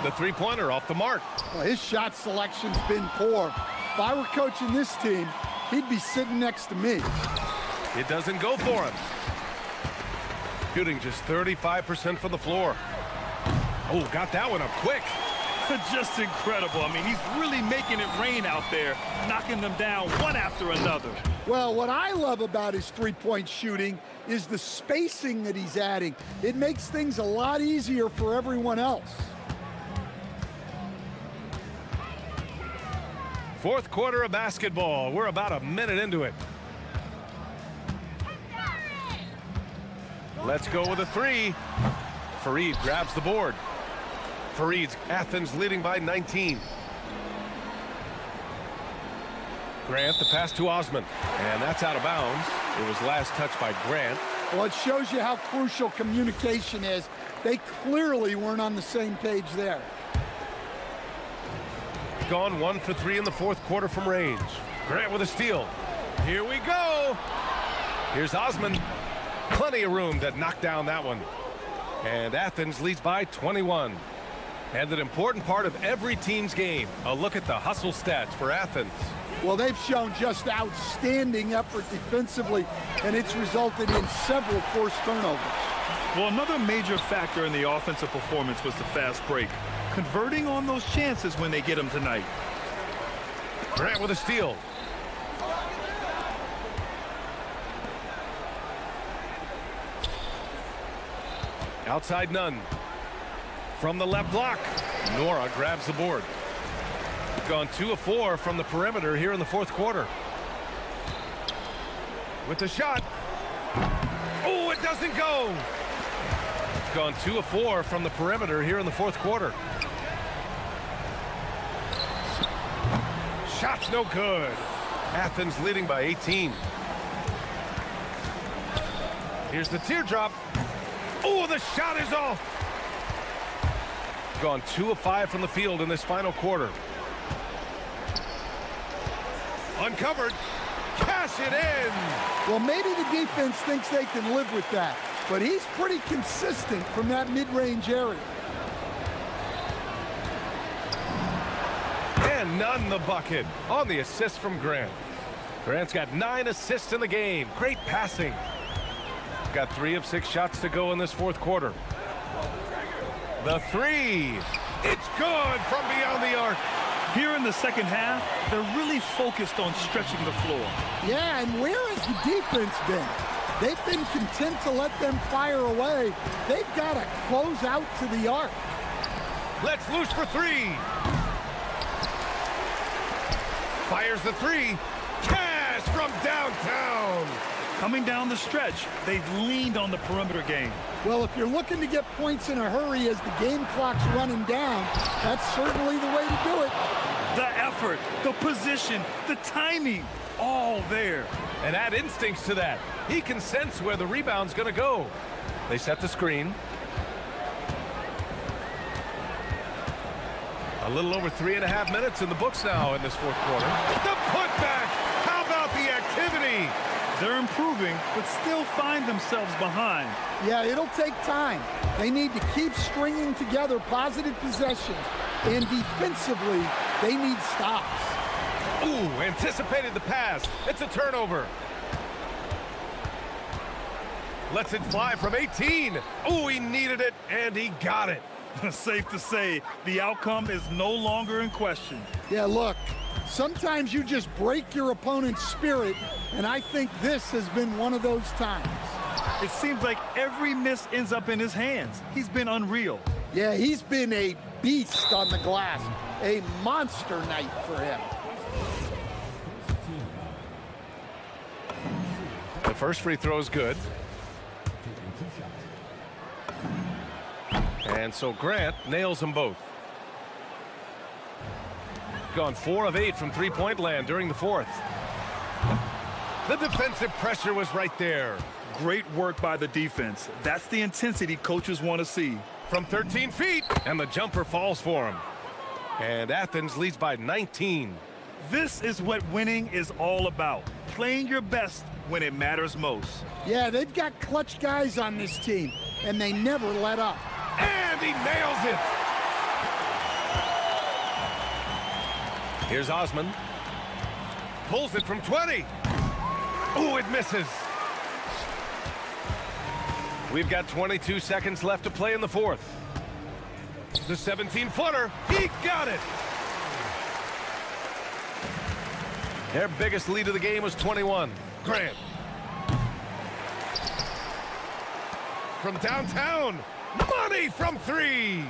The 3-pointer off the mark. Well, his shot selection's been poor. If I were coaching this team, he'd be sitting next to me. It doesn't go for him. Shooting just 35% from the floor. Oh, got that one up quick. Just incredible. I mean, he's really making it rain out there, knocking them down one after another. Well, what I love about his three-point shooting is the spacing that he's adding. It makes things a lot easier for everyone else. Fourth quarter of basketball. We're about a minute into it. Let's go with a 3. Fareed grabs the board. Fareed's Athens leading by 19. Grant, the pass to Osman. And that's out of bounds. It was last touched by Grant. Well, it shows you how crucial communication is. They clearly weren't on the same page there. Gone 1 for 3 in the fourth quarter from range. Grant with a steal. Here we go. Here's Osman. Plenty of room to knock down that one. And Athens leads by 21. And an important part of every team's game, a look at the hustle stats for Athens. Well, they've shown just outstanding effort defensively, and it's resulted in several forced turnovers. Well, another major factor in the offensive performance was the fast break. Converting on those chances when they get them tonight. Grant with a steal. Outside none. From the left block, Nora grabs the board. Gone 2 of 4 from the perimeter here in the fourth quarter. With the shot. Oh, it doesn't go. Gone 2 of 4 from the perimeter here in the fourth quarter. Shot's no good. Athens leading by 18. Here's the teardrop. Oh, the shot is off. Gone 2 of 5 from the field in this final quarter. Uncovered. Cash it in. Well, maybe the defense thinks they can live with that, but he's pretty consistent from that mid-range area. And none the bucket on the assist from Grant. Grant's got 9 assists in the game. Great passing. Got 3 of 6 shots to go in this fourth quarter. The 3. It's good from beyond the arc. Here in the second half, they're really focused on stretching the floor. Yeah, and where has the defense been? They've been content to let them fire away. They've got to close out to the arc. Let's loose for 3. Fires the 3. Cash from downtown. Coming down the stretch, they've leaned on the perimeter game. Well, if you're looking to get points in a hurry as the game clock's running down, that's certainly the way to do it. The effort, the position, the timing, all there. And add instincts to that. He can sense where the rebound's going to go. They set the screen. A little over 3.5 minutes in the books now in this fourth quarter. The putback! How about the activity? They're improving, but still find themselves behind. Yeah, it'll take time. They need to keep stringing together positive possessions, and defensively, they need stops. Ooh, anticipated the pass. It's a turnover. Lets it fly from 18. Ooh, he needed it, and he got it. Safe to say, the outcome is no longer in question. Yeah, look, sometimes you just break your opponent's spirit, and I think this has been one of those times. It seems like every miss ends up in his hands. He's been unreal. Yeah, he's been a beast on the glass. A monster night for him. The first free throw is good. And so Grant nails them both. Gone 4 of 8 from three-point land during the fourth. The defensive pressure was right there. Great work by the defense. That's the intensity coaches want to see. From 13 feet, and the jumper falls for him. And Athens leads by 19. This is what winning is all about. Playing your best when it matters most. Yeah, they've got clutch guys on this team, and they never let up. And he nails it. Here's Osman. Pulls it from 20. Ooh, it misses. We've got 22 seconds left to play in the fourth. The 17-footer. He got it. Their biggest lead of the game was 21. Grant. From downtown. Money from 3.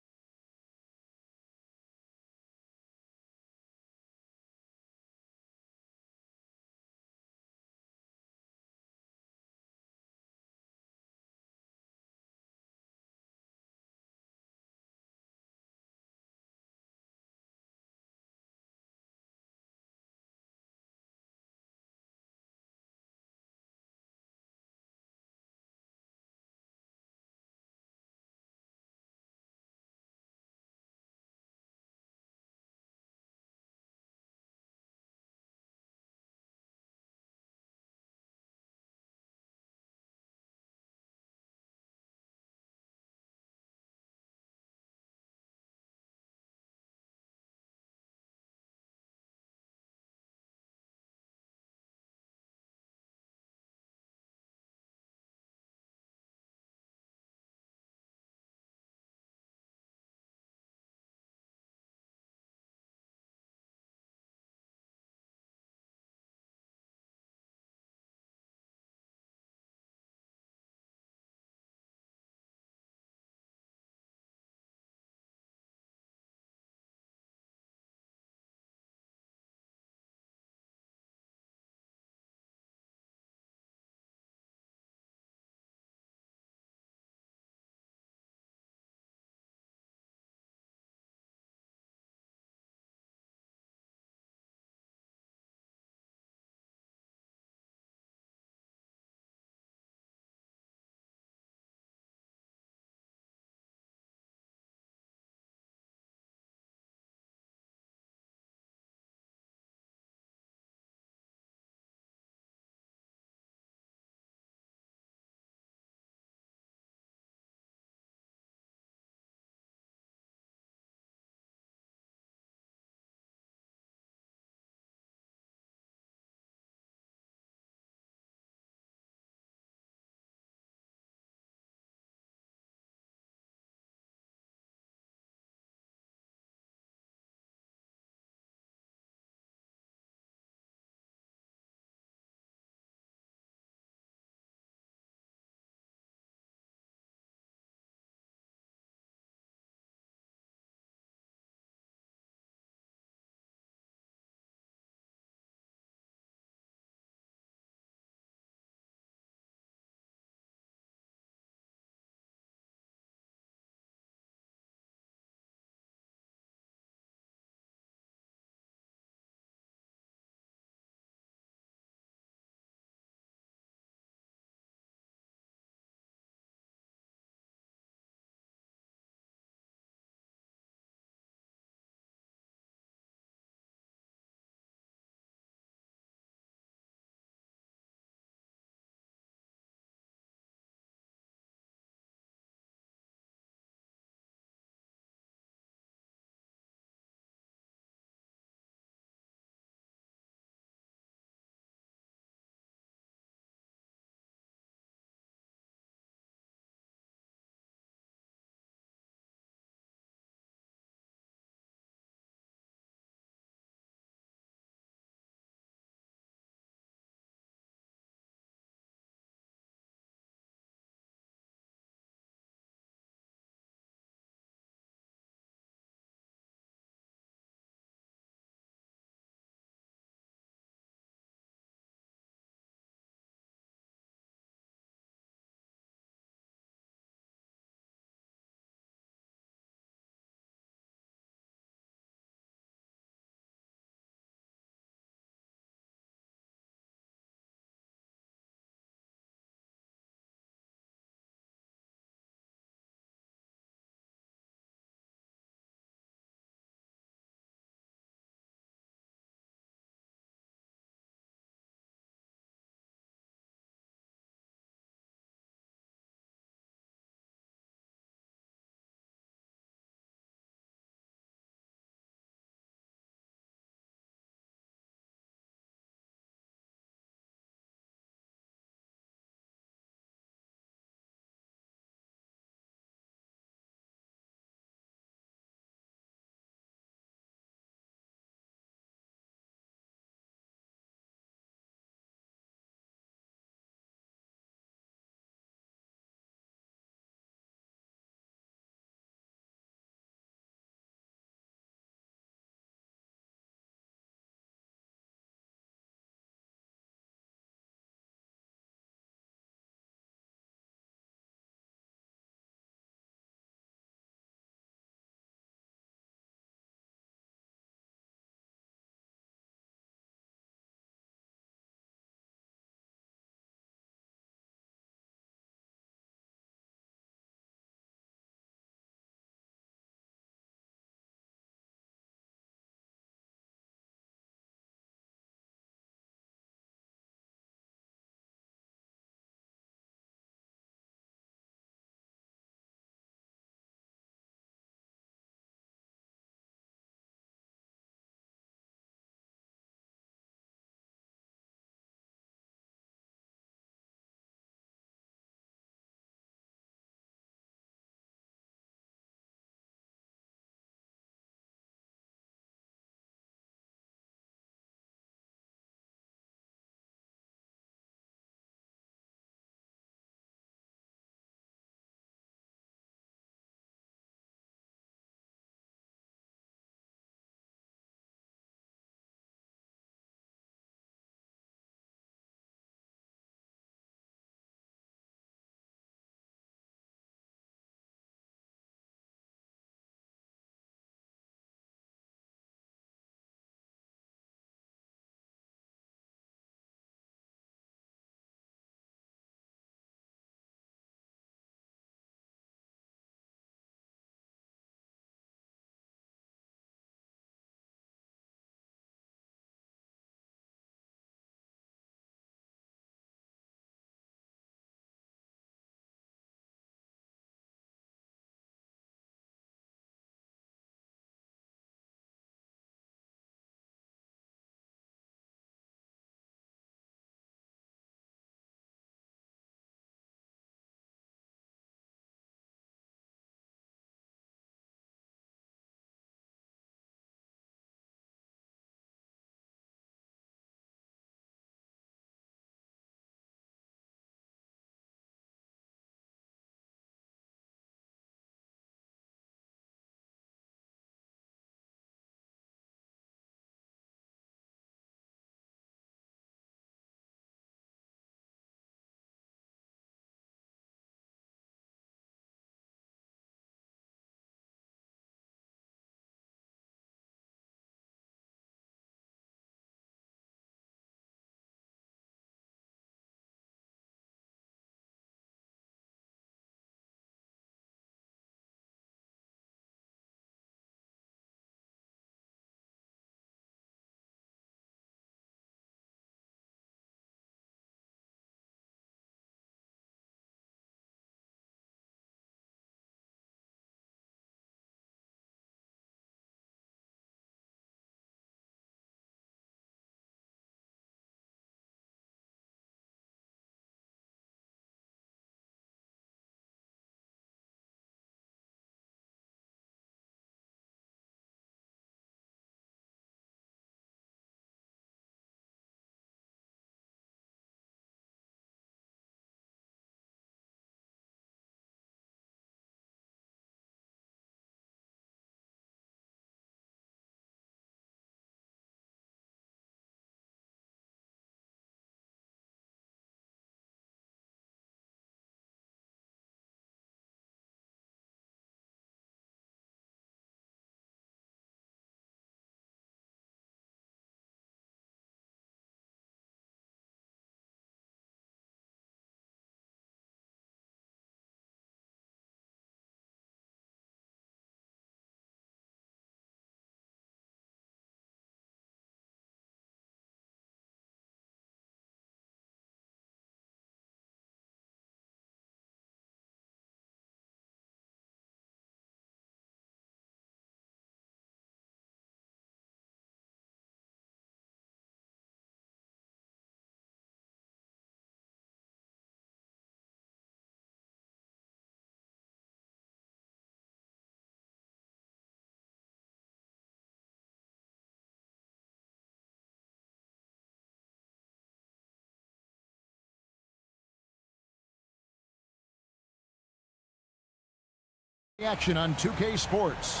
Action on 2K Sports.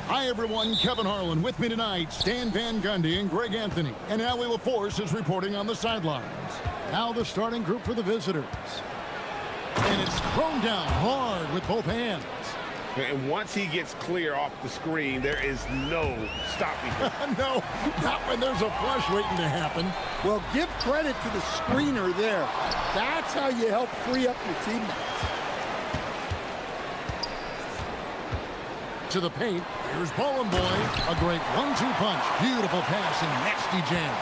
Hi everyone, Kevin Harlan with me tonight, Stan Van Gundy and Greg Anthony. And Allie LaForce is reporting on the sidelines. Now the starting group for the visitors. And it's thrown down hard with both hands. And once he gets clear off the screen, there is no stopping him. No, not when there's a flush waiting to happen. Well, give credit to the screener there. That's how you help free up your teammates. To the paint, here's Ballin' Boy. A great 1-2 punch. Beautiful pass and nasty jam.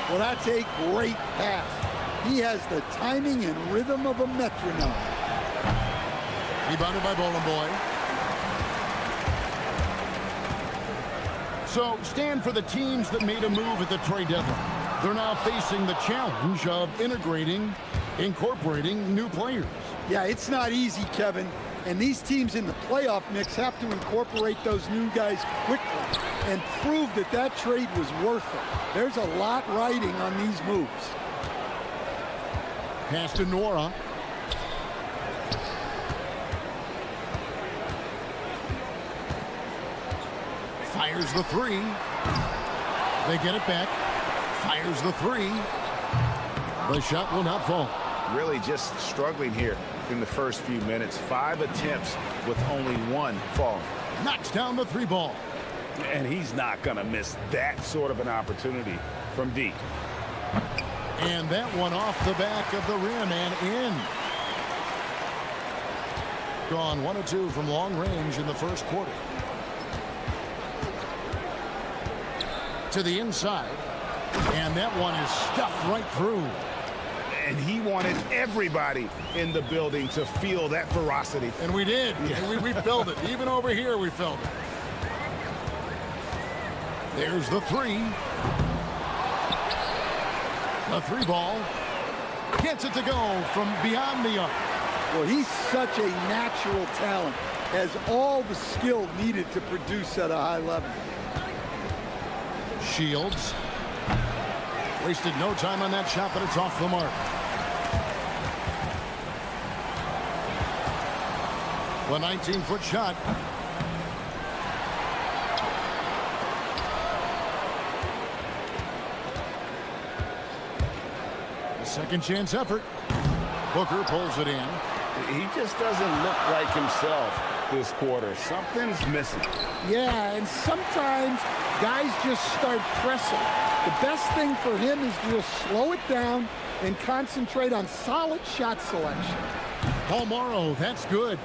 Well, that's a great pass. He has the timing and rhythm of a metronome. Rebounded by Ballin' Boy. So, stand for the teams that made a move at the trade deadline. They're now facing the challenge of incorporating new players. Yeah, it's not easy, Kevin. And these teams in the playoff mix have to incorporate those new guys quickly and prove that that trade was worth it. There's a lot riding on these moves. Pass to Nora. Fires the three. They get it back. Fires the three. The shot will not fall. Really just struggling here in the first few minutes. 5 attempts with only 1 fall. Knocks down the 3 ball. And he's not going to miss that sort of an opportunity from deep. And that one off the back of the rim and in. Gone 1 of 2 from long range in the first quarter. To the inside. And that one is stuffed right through. And he wanted everybody in the building to feel that ferocity. And we did. Yeah. We felt it. Even over here, we felt it. There's the 3. The 3 ball. Gets it to go from beyond the arc. Well, he's such a natural talent. Has all the skill needed to produce at a high level. Shields. Wasted no time on that shot, but it's off the mark. The 19-foot shot. A second chance effort. Booker pulls it in. He just doesn't look like himself this quarter. Something's missing. Yeah, and sometimes guys just start pressing. The best thing for him is to just slow it down and concentrate on solid shot selection. Paul Morrow, that's good.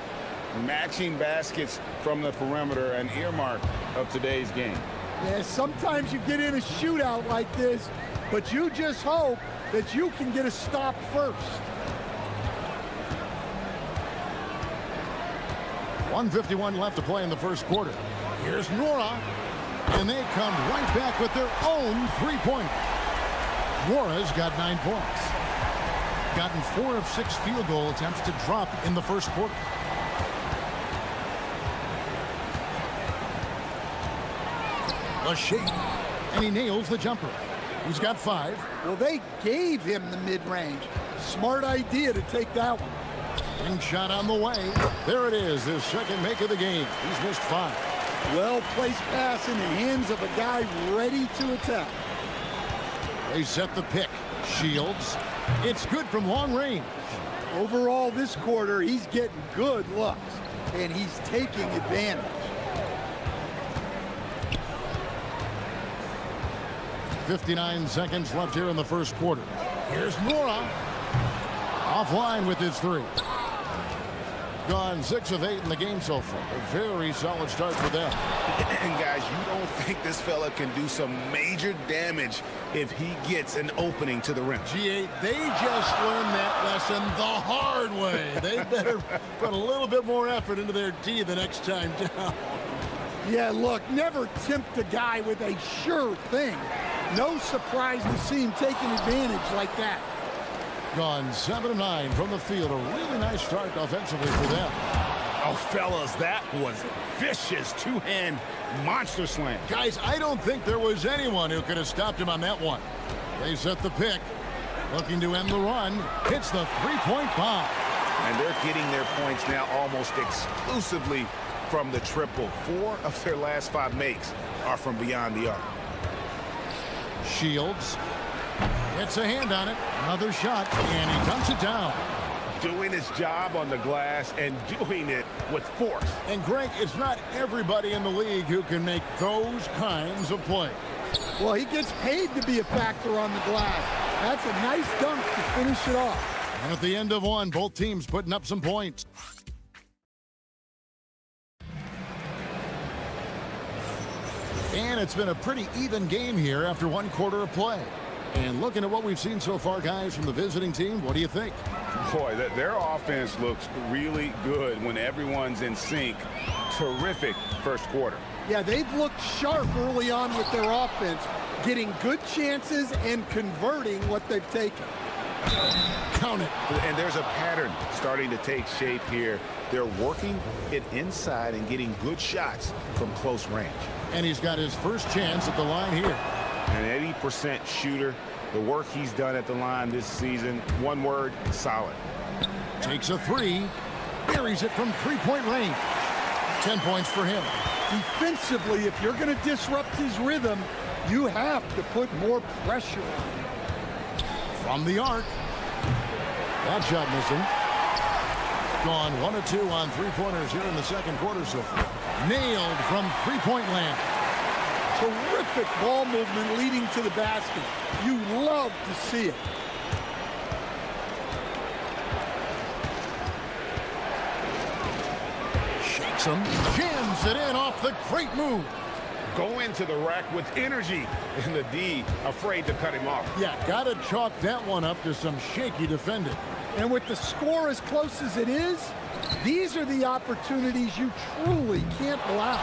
Matching baskets from the perimeter, an earmark of today's game. Yeah, sometimes you get in a shootout like this, but you just hope that you can get a stop first. 1:51 left to play in the first quarter. Here's Nora. And they come right back with their own three-pointer. Nora's got 9 points. Gotten 4 of 6 field goal attempts to drop in the first quarter. A shake. And he nails the jumper. He's got 5. Well, they gave him the mid-range. Smart idea to take that one. Ring shot on the way. There it is, his second make of the game. He's missed 5. Well-placed pass in the hands of a guy ready to attack. They set the pick. Shields. It's good from long range. Overall, this quarter, he's getting good looks, and he's taking advantage. 59 seconds left here in the first quarter. Here's Nora. Offline with his 3. Gone 6 of 8 in the game so far. A very solid start for them. And guys, you don't think this fella can do some major damage if he gets an opening to the rim. G8, they just learned that lesson the hard way. They better put a little bit more effort into their D the next time down. Yeah, look, never tempt a guy with a sure thing. No surprise to see him taking advantage like that. Gone 7 of 9 from the field. A really nice start offensively for them. Oh, fellas, that was vicious two-hand monster slam. Guys, I don't think there was anyone who could have stopped him on that one. They set the pick. Looking to end the run. Hits the three-point bomb. And they're getting their points now almost exclusively from the triple. 4 of their last 5 makes are from beyond the arc. Shields gets a hand on it. Another shot, and he dunks it down. Doing his job on the glass and doing it with force. And Greg, it's not everybody in the league who can make those kinds of plays. Well, he gets paid to be a factor on the glass. That's a nice dunk to finish it off. And at the end of one, both teams putting up some points. And it's been a pretty even game here after 1 quarter of play. And looking at what we've seen so far, guys, from the visiting team, what do you think? Boy, their offense looks really good when everyone's in sync. Terrific first quarter. Yeah, they've looked sharp early on with their offense, getting good chances and converting what they've taken. Count it. And there's a pattern starting to take shape here. They're working it inside and getting good shots from close range. And he's got his first chance at the line here. An 80% shooter. The work he's done at the line this season, one word, solid. Takes a 3, buries it from 3-point range. 10 points for him. Defensively, if you're going to disrupt his rhythm, you have to put more pressure on him. From the arc. That shot missing. Gone 1 of 2 on 3-pointers here in the second quarter so far. Nailed from 3-point land. Terrific ball movement leading to the basket. You love to see it. Shakes him. Jams it in off the great move. Go into the rack with energy. And the D afraid to cut him off. Yeah, got to chalk that one up to some shaky defending. And with the score as close as it is, these are the opportunities you truly can't allow.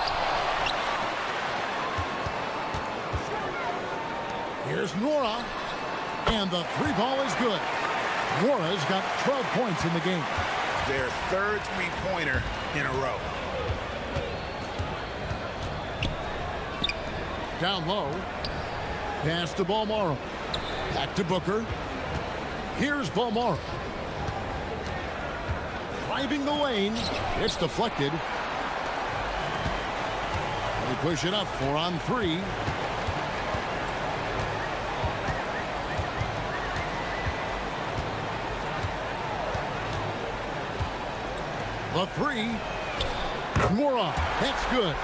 Here's Nora, and the 3-ball is good. Nora's got 12 points in the game. Their third 3-pointer in a row. Down low, pass to Balmaro. Back to Booker. Here's Balmaro. Driving the lane, it's deflected. They push it up 4 on 3. The 3. Mora. That's good.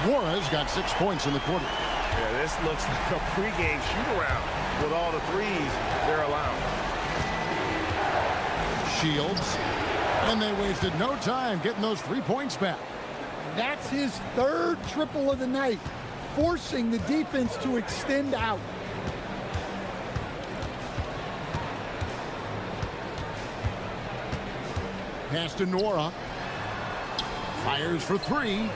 Mora's got 6 points in the quarter. Yeah, this looks like a pregame shoot-around with all the threes they're allowing. Shields. And they wasted no time getting those 3 points back. That's his third triple of the night, forcing the defense to extend out. Pass to Nora. Fires for 3.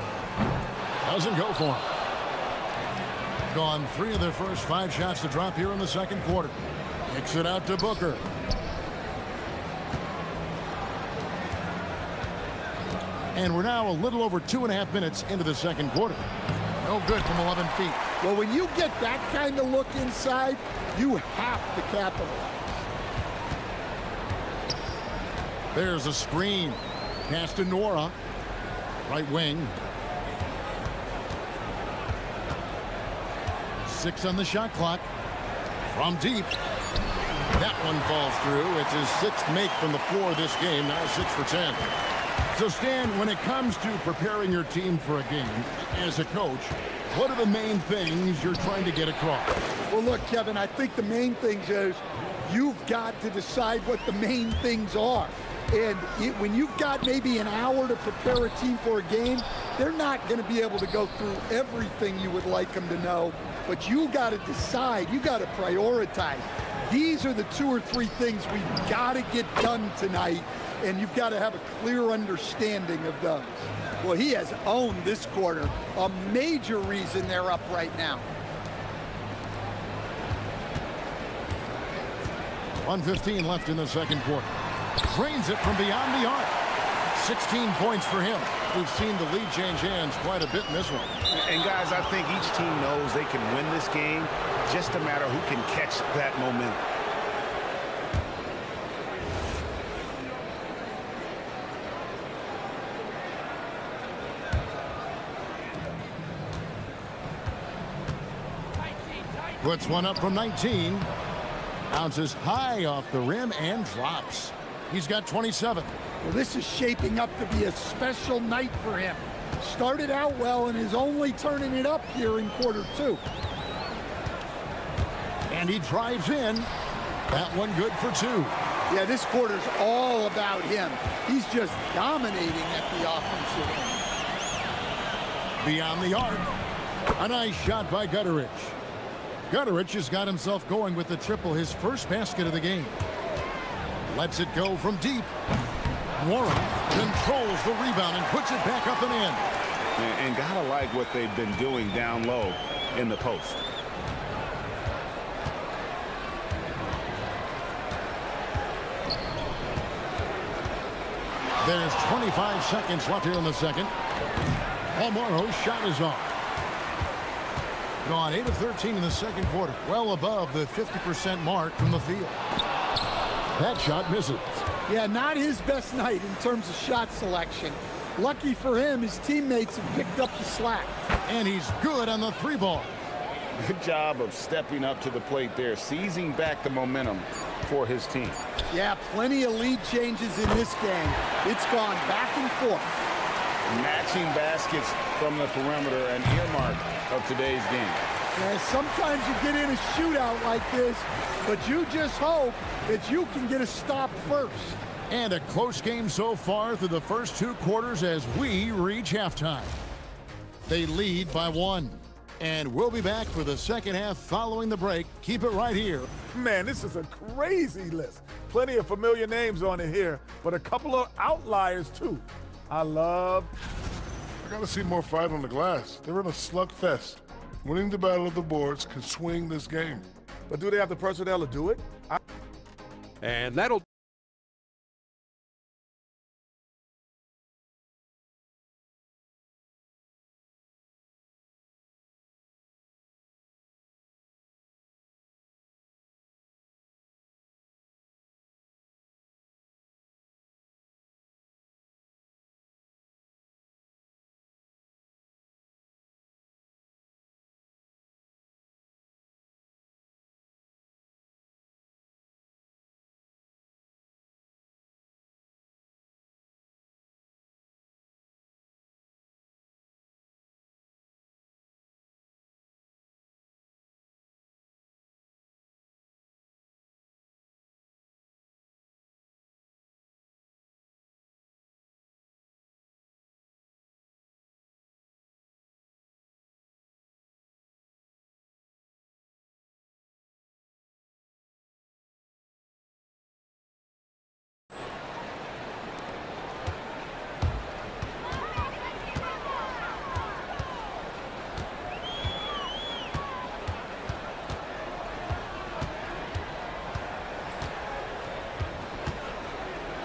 Doesn't go for him. Gone 3 of their first 5 shots to drop here in the second quarter. Kicks it out to Booker. And we're now a little over 2.5 minutes into the second quarter. No good from 11 feet. Well, when you get that kind of look inside, you have to capitalize. There's a screen. Pass to Nora. Right wing. 6 on the shot clock. From deep. That one falls through. It's his 6th make from the floor this game. Now 6 for 10. So, Stan, when it comes to preparing your team for a game, as a coach, what are the main things you're trying to get across? Well, look, Kevin, I think the main things is you've got to decide what the main things are. And when you've got maybe an hour to prepare a team for a game, they're not going to be able to go through everything you would like them to know. But you got to decide. You got to prioritize. These are the 2 or 3 things we've got to get done tonight. And you've got to have a clear understanding of those. Well, he has owned this quarter. A major reason they're up right now. 1:15 left in the second quarter. Drains it from beyond the arc. 16 points for him. We've seen the lead change hands quite a bit in this one. And guys, I think each team knows they can win this game. Just a matter who can catch that momentum. Puts one up from 19. Bounces high off the rim and drops. He's got 27. Well, this is shaping up to be a special night for him. Started out well and is only turning it up here in quarter two. And he drives in. That one good for two. Yeah, this quarter's all about him. He's just dominating at the offensive end. Beyond the arc. A nice shot by Gutteridge. Gutteridge has got himself going with the triple, his first basket of the game. Lets it go from deep. Warren controls the rebound and puts it back up and in. And gotta like what they've been doing down low in the post. There's 25 seconds left here in the second. Morrow's shot is off. Gone 8 of 13 in the second quarter. Well above the 50% mark from the field. That shot misses. Yeah, not his best night in terms of shot selection. Lucky for him, his teammates have picked up the slack. And he's good on the three ball. Good job of stepping up to the plate there, seizing back the momentum for his team. Yeah, plenty of lead changes in this game. It's gone back and forth. Matching baskets from the perimeter, an earmark of today's game. Yeah, sometimes you get in a shootout like this, but you just hope that you can get a stop first. And a close game so far through the first two quarters as we reach halftime. They lead by 1. And we'll be back for the second half following the break. Keep it right here. Man, this is a crazy list. Plenty of familiar names on it here, but a couple of outliers too. I gotta see more fight on the glass. They're in a slugfest. Winning the battle of the boards can swing this game. But do they have the personnel to do it? And that'll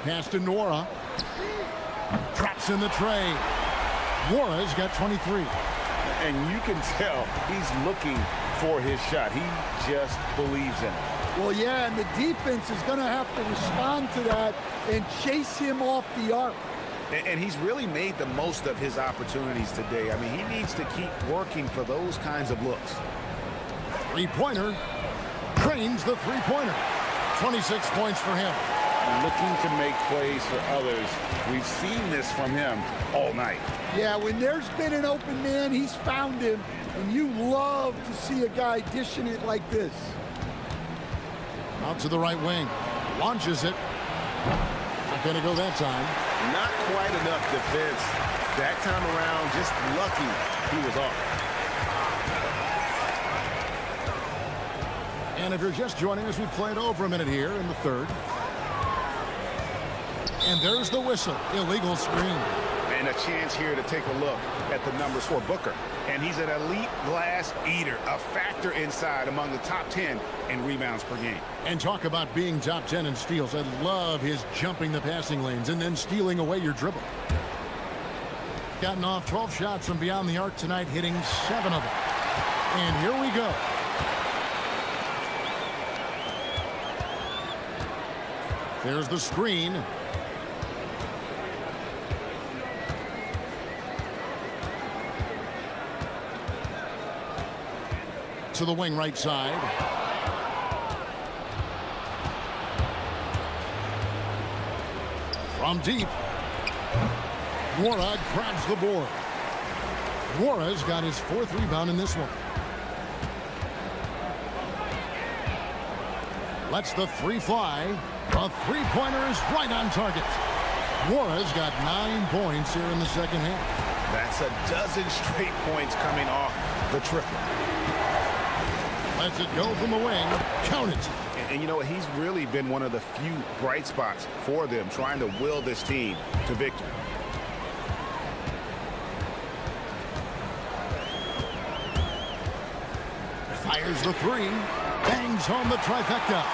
pass to Nora. Traps in the tray. Nora's got 23. And you can tell he's looking for his shot. He just believes in it. Well, yeah, and the defense is going to have to respond to that and chase him off the arc. And he's really made the most of his opportunities today. I mean, he needs to keep working for those kinds of looks. Three-pointer. Trains the three-pointer. 26 points for him. Looking to make plays for others. We've seen this from him all night. Yeah, when there's been an open man, he's found him. And you love to see a guy dishing it like this. Out to the right wing. Launches it. Not going to go that time. Not quite enough defense. That time around, just lucky he was off. And if you're just joining us, we've played over a minute here in the third. And there's the whistle. Illegal screen. And a chance here to take a look at the numbers for Booker. And he's an elite glass eater, a factor inside among the top 10 in rebounds per game. And talk about being top 10 in steals. I love his jumping the passing lanes and then stealing away your dribble. Gotten off 12 shots from beyond the arc tonight, hitting 7 of them. And here we go. There's the screen. to the wing right side. From deep. Wara grabs the board. Wara's got his 4th rebound in this one. Lets the 3 fly. The 3-pointer is right on target. Wara's got 9 points here in the second half. That's a dozen straight points coming off the triple. Lets it go from the wing. Count it. And you know, he's really been one of the few bright spots for them, trying to will this team to victory. Fires the 3. Bangs home the trifecta.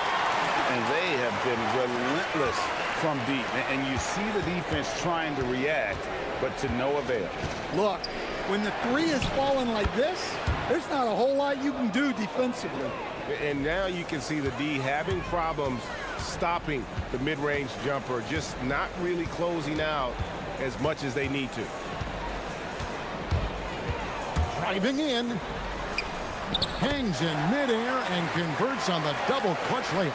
And they have been relentless from deep. And you see the defense trying to react, but to no avail. Look, when the 3 is falling like this, there's not a whole lot you can do defensively. And now you can see the D having problems stopping the mid-range jumper, just not really closing out as much as they need to. Driving in. Hangs in midair and converts on the double clutch layup.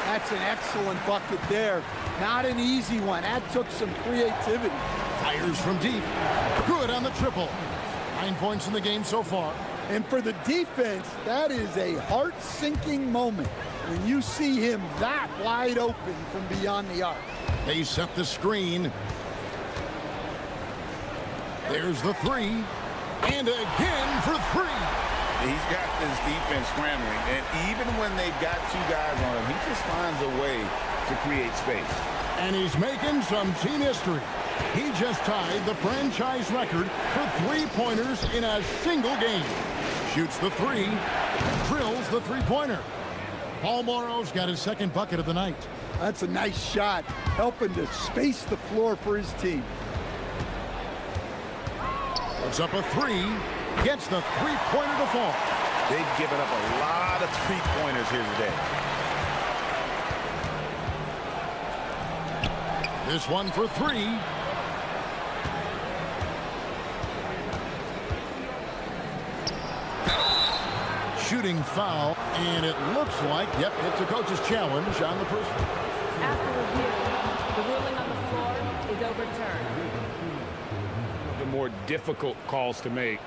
That's an excellent bucket there. Not an easy one. That took some creativity. Fires from deep. Good on the triple. 9 points in the game so far. And for the defense, that is a heart-sinking moment when you see him that wide open from beyond the arc. They set the screen. There's the 3. And again for 3. He's got this defense scrambling, and even when they've got 2 guys on him, he just finds a way to create space. And he's making some team history. He just tied the franchise record for 3-pointers in a single game. Shoots the 3, drills the 3-pointer. Paul Morrow's got his 2nd bucket of the night. That's a nice shot, helping to space the floor for his team. Puts up a 3, gets the 3-pointer to fall. They've given up a lot of 3-pointers here today. This one for 3. Shooting foul, and it looks like, yep, it's a coach's challenge on the person. After review, the ruling on the floor is overturned. The more difficult calls to make.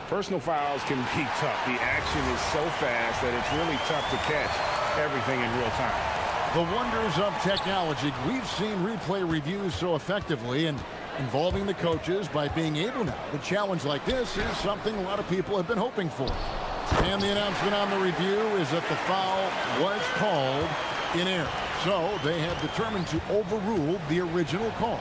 Personal fouls can be tough. The action is so fast that it's really tough to catch everything in real time. The wonders of technology. We've seen replay reviews so effectively and involving the coaches by being able now. The challenge like this is something a lot of people have been hoping for. And the announcement on the review is that the foul was called in error. So they have determined to overrule the original call.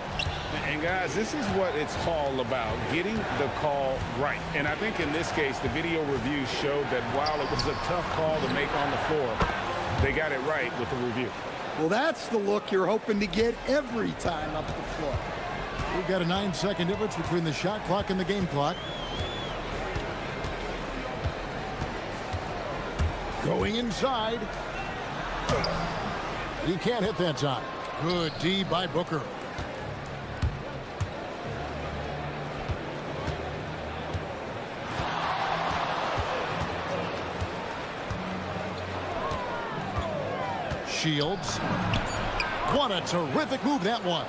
And guys, this is what it's all about, getting the call right. And I think in this case, the video review showed that while it was a tough call to make on the floor, they got it right with the review. Well, that's the look you're hoping to get every time up the floor. We've got a 9-second difference between the shot clock and the game clock. Going inside. He can't hit that time. Good D by Booker. Shields. What a terrific move that was.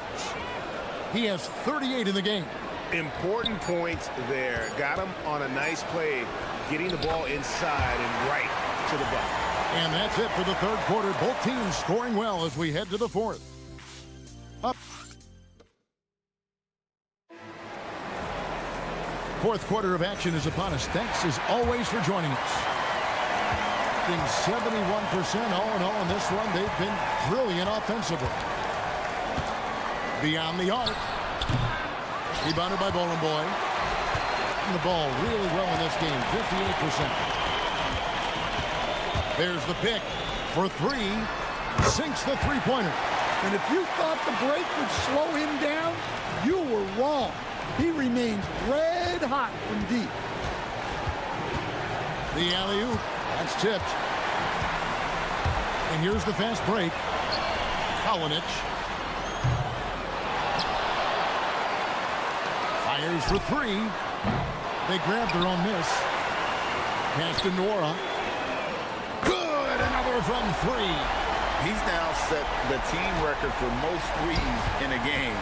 He has 38 in the game. Important points there. Got him on a nice play, getting the ball inside and right to the bucket. And that's it for the 3rd quarter. Both teams scoring well as we head to the 4th. Up. 4th quarter of action is upon us. Thanks as always for joining us. 71% all in all in this one. They've been brilliant offensively. Beyond the arc. Rebounded by Bowling Boy. And the ball really well in this game. 58%. There's the pick for 3. Sinks the 3-pointer. And if you thought the break would slow him down, you were wrong. He remains red hot from deep. The alley-oop. That's tipped. And here's the fast break. Kalinic. Fires for 3. They grab their own miss. Pass to Nora. Another from three. He's now set the team record for most threes in a game.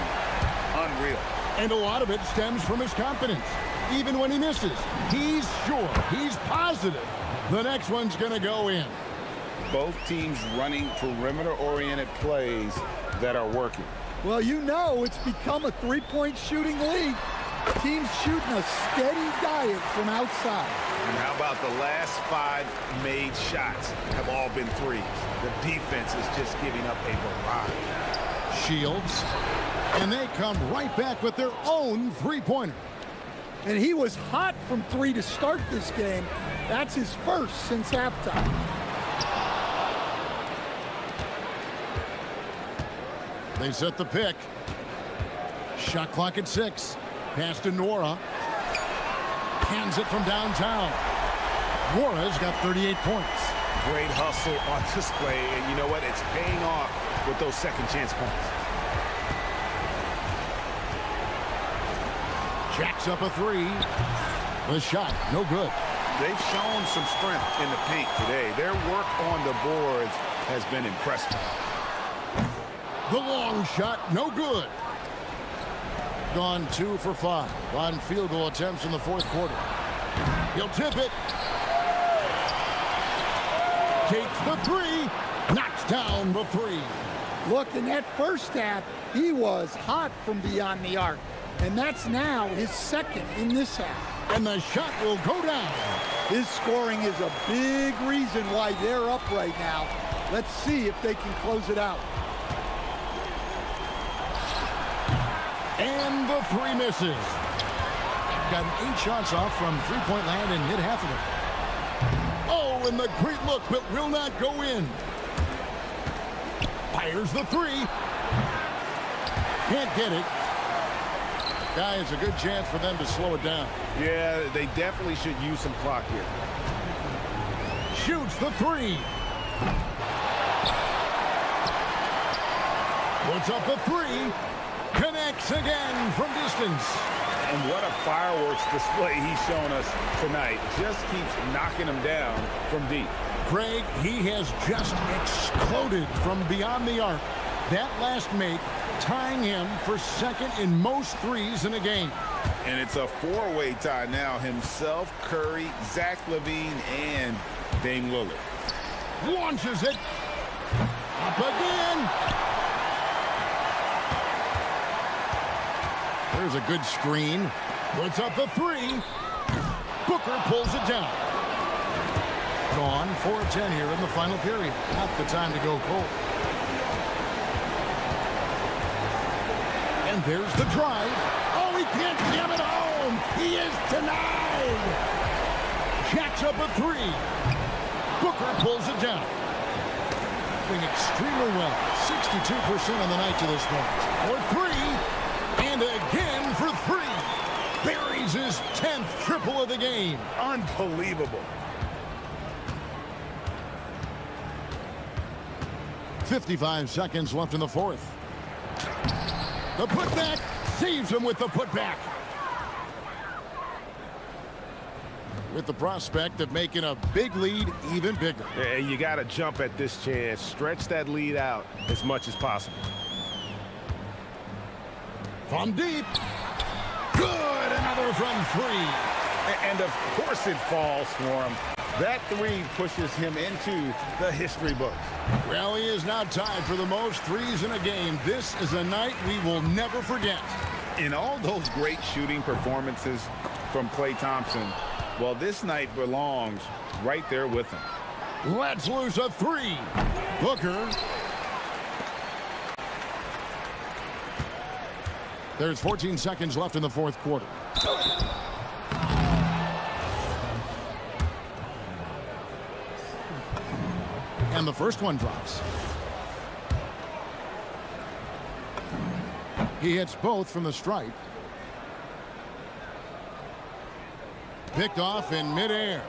Unreal. And a lot of it stems from his confidence. Even when he misses, he's sure, he's positive the next one's going to go in. Both teams running perimeter-oriented plays that are working. Well, you know it's become a three-point shooting league. Teams shooting a steady diet from outside. And how about the last 5 made shots have all been threes? The defense is just giving up a barrage. Shields. And they come right back with their own three-pointer. And he was hot from three to start this game. That's his first since halftime. They set the pick. Shot clock at 6. Pass to Nora. Hands it from downtown. Nora's got 38 points. Great hustle on display, and you know what? It's paying off with those second chance points. Jacks up a three. The shot, no good. They've shown some strength in the paint today. Their work on the boards has been impressive. The long shot, no good. Gone 2 for 5 on field goal attempts in the fourth quarter. He'll tip it. Takes the three. Knocks down the three. Look, in that first half, he was hot from beyond the arc. And that's now his second in this half. And the shot will go down. His scoring is a big reason why they're up right now. Let's see if they can close it out. And the three misses. Got 8 shots off from three-point land and hit half of it. Oh, and the great look, but will not go in. Fires the three. Can't get it. Guys, a good chance for them to slow it down. Yeah, they definitely should use some clock here. Shoots the three. Puts up the three. Connects again from distance. And what a fireworks display he's shown us tonight. Just keeps knocking them down from deep. Craig, he has just exploded from beyond the arc. That last make tying him for second in most threes in a game. And it's a 4-way tie now. Himself, Curry, Zach LaVine, and Dame Lillard. Launches it. Up again. There's a good screen. Puts up the three. Booker pulls it down. Gone 4 of 10 here in the final period. Not the time to go cold. And there's the drive. Oh, he can't jam it home. He is denied. Jacks up a three. Booker pulls it down. Doing extremely well. 62% on the night to this point. For three. And again for three. Buries his 10th triple of the game. Unbelievable. 55 seconds left in the fourth. The putback saves him with the putback. With the prospect of making a big lead even bigger. Yeah, you got to jump at this chance. Stretch that lead out as much as possible. From deep. Good. Another from three. And of course it falls for him. That three pushes him into the history books. Well, he is now tied for the most threes in a game. This is a night we will never forget. In all those great shooting performances from Klay Thompson, well, this night belongs right there with him. Let's lose a three. Booker. There's 14 seconds left in the fourth quarter. And the first one drops. He hits both from the stripe. Picked off in midair.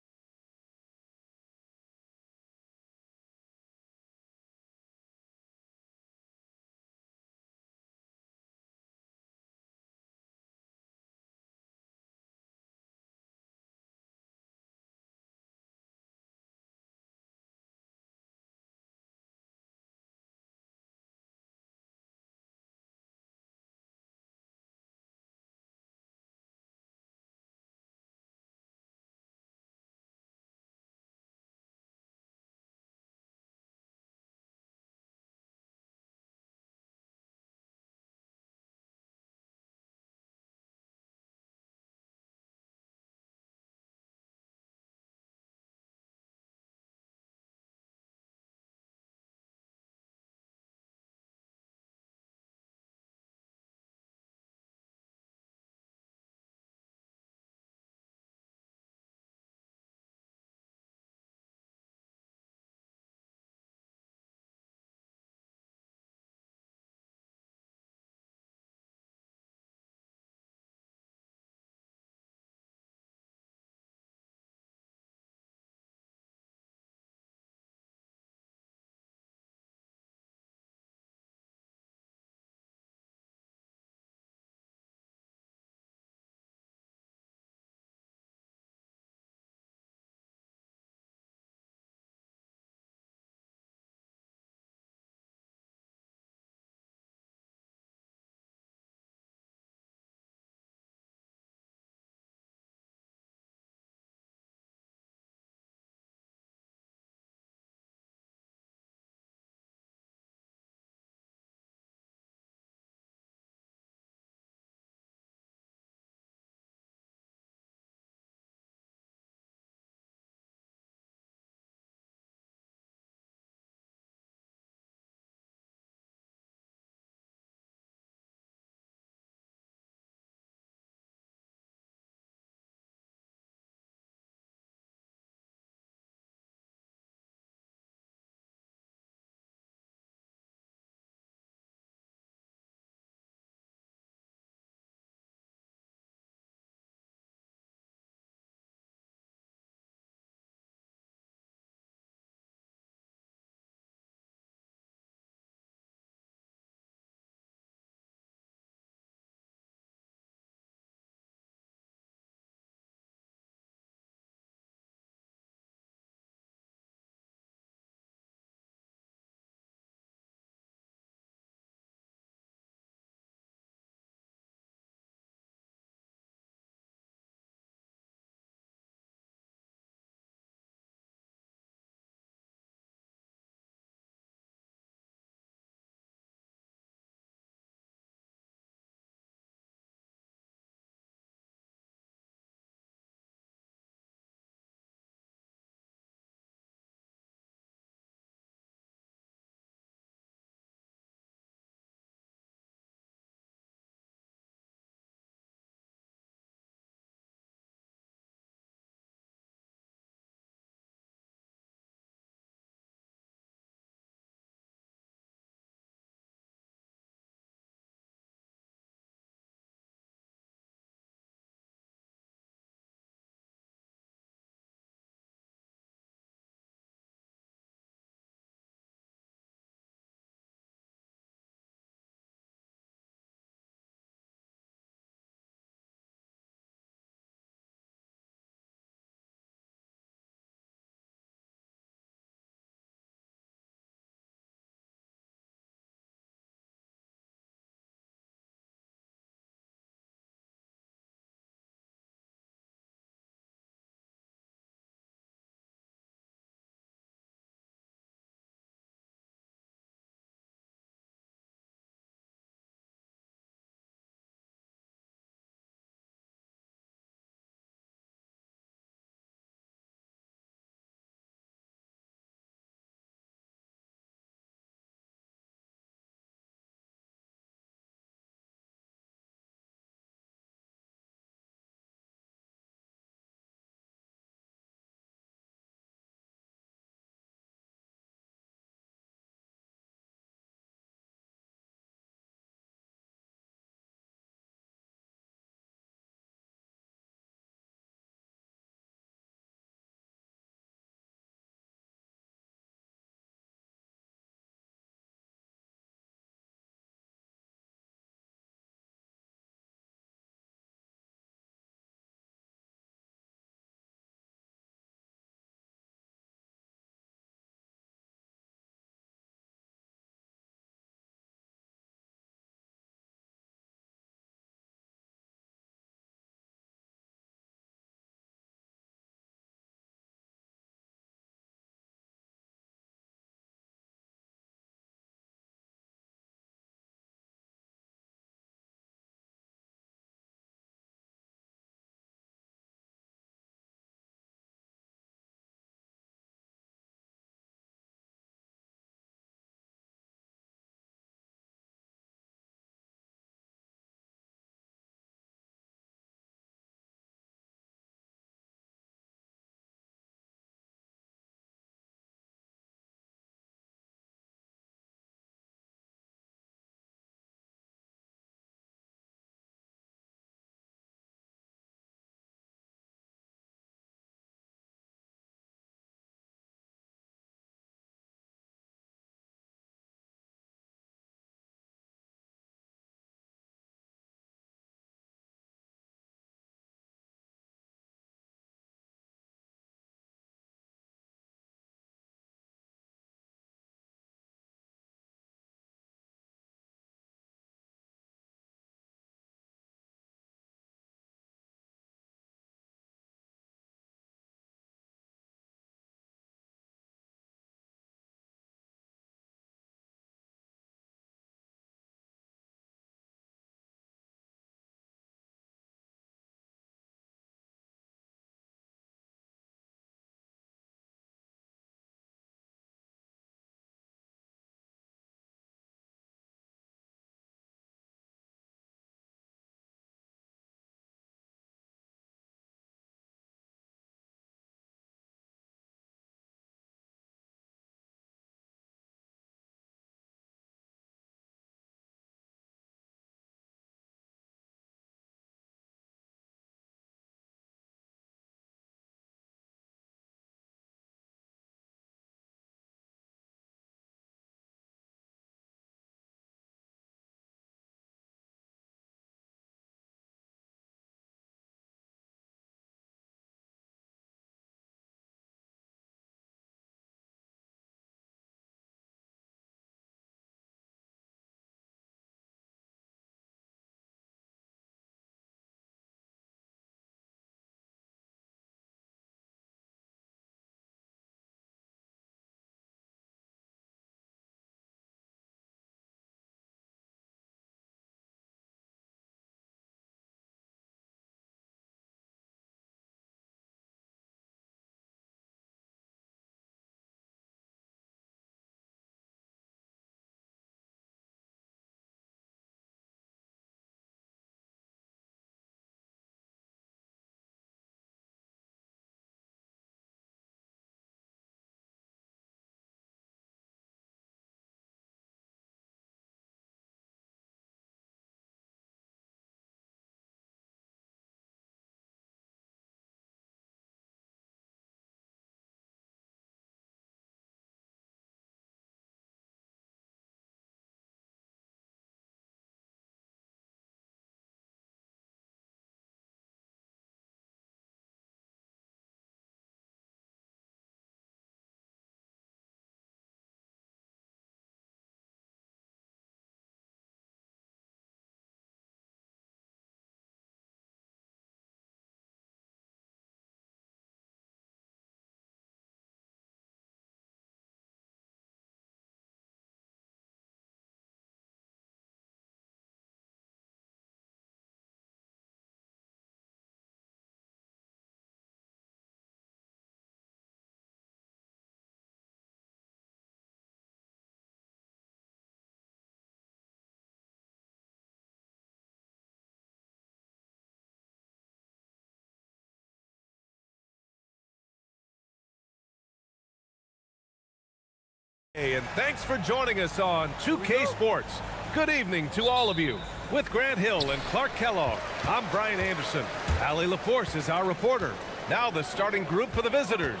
Hey, and thanks for joining us on 2K Sports. Good evening to all of you. With Grant Hill and Clark Kellogg, I'm Brian Anderson. Allie LaForce is our reporter. Now the starting group for the visitors.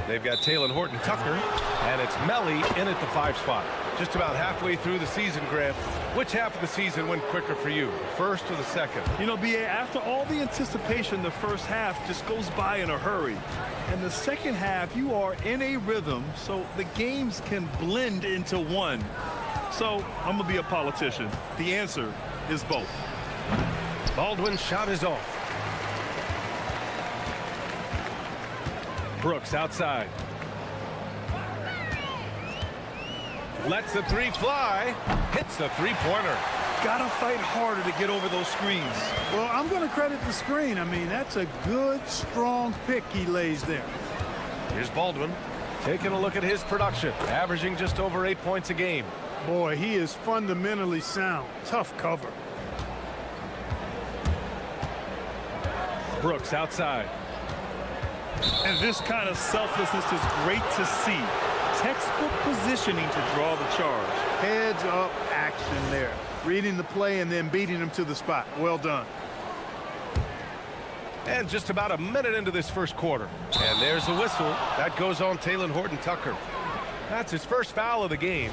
They've got Taylor Horton-Tucker, and it's Melly in at the 5 spot. Just about halfway through the season, Grant. Which half of the season went quicker for you, the first or the second? You know, B.A., after all the anticipation, the first half just goes by in a hurry. And the second half, you are in a rhythm, so the games can blend into one. So, I'm going to be a politician. The answer is both. Baldwin's shot is off. Brooks outside. Lets the 3 fly. Hits the 3-pointer. Gotta fight harder to get over those screens. Well, I'm going to credit the screen. I mean, that's a good, strong pick he lays there. Here's Baldwin taking a look at his production, averaging just over 8 points a game. Boy, he is fundamentally sound. Tough cover. Brooks outside. And this kind of selflessness is great to see. Textbook positioning to draw the charge. Heads up action there. Reading the play and then beating him to the spot. Well done. And just about a minute into this first quarter. And there's a whistle. That goes on Taylor Horton-Tucker. That's his first foul of the game.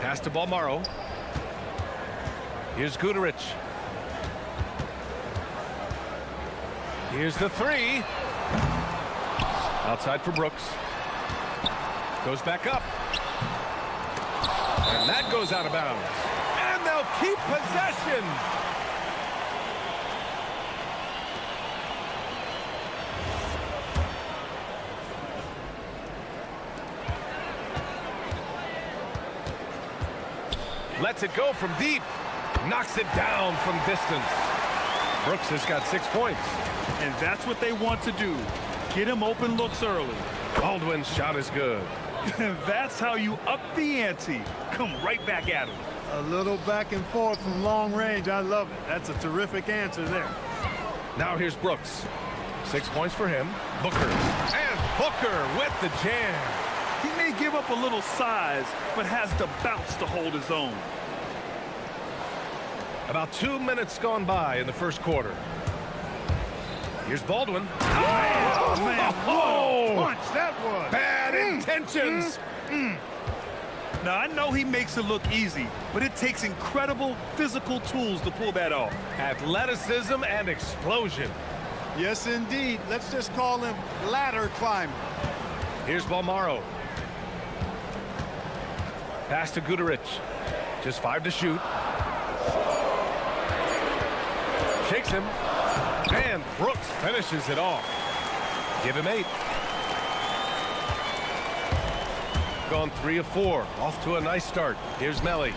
Pass to Balmaro. Here's Guterich. Here's the 3. Outside for Brooks. Goes back up. And that goes out of bounds. And they'll keep possession. Lets it go from deep. Knocks it down from distance. Brooks has got 6 points. And that's what they want to do. Get him open looks early. Baldwin's shot is good. And that's how you up the ante. Come right back at him. A little back and forth from long range. I love it. That's a terrific answer there. Now here's Brooks. 6 points for him. Booker. And Booker with the jam. He may give up a little size, but has the bounce to hold his own. About 2 minutes gone by in the first quarter. Here's Baldwin. Oh, man, what a punch that was. Bad intentions. Now, I know he makes it look easy, but it takes incredible physical tools to pull that off. Athleticism and explosion. Yes, indeed. Let's just call him ladder climber. Here's Balmaro. Pass to Guterich. Just 5 to shoot. Shakes him. And Brooks finishes it off. Give him 8. Gone 3 of 4. Off to a nice start. Here's Melly.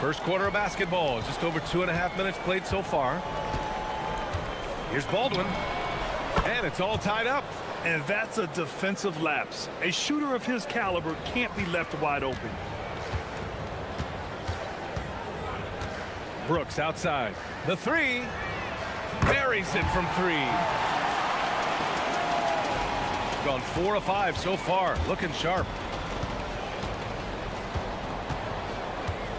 First quarter of basketball. Just over 2.5 minutes played so far. Here's Baldwin. And it's all tied up. And that's a defensive lapse. A shooter of his caliber can't be left wide open. Brooks outside. The 3. Buries it from 3. Gone 4 of 5 so far. Looking sharp.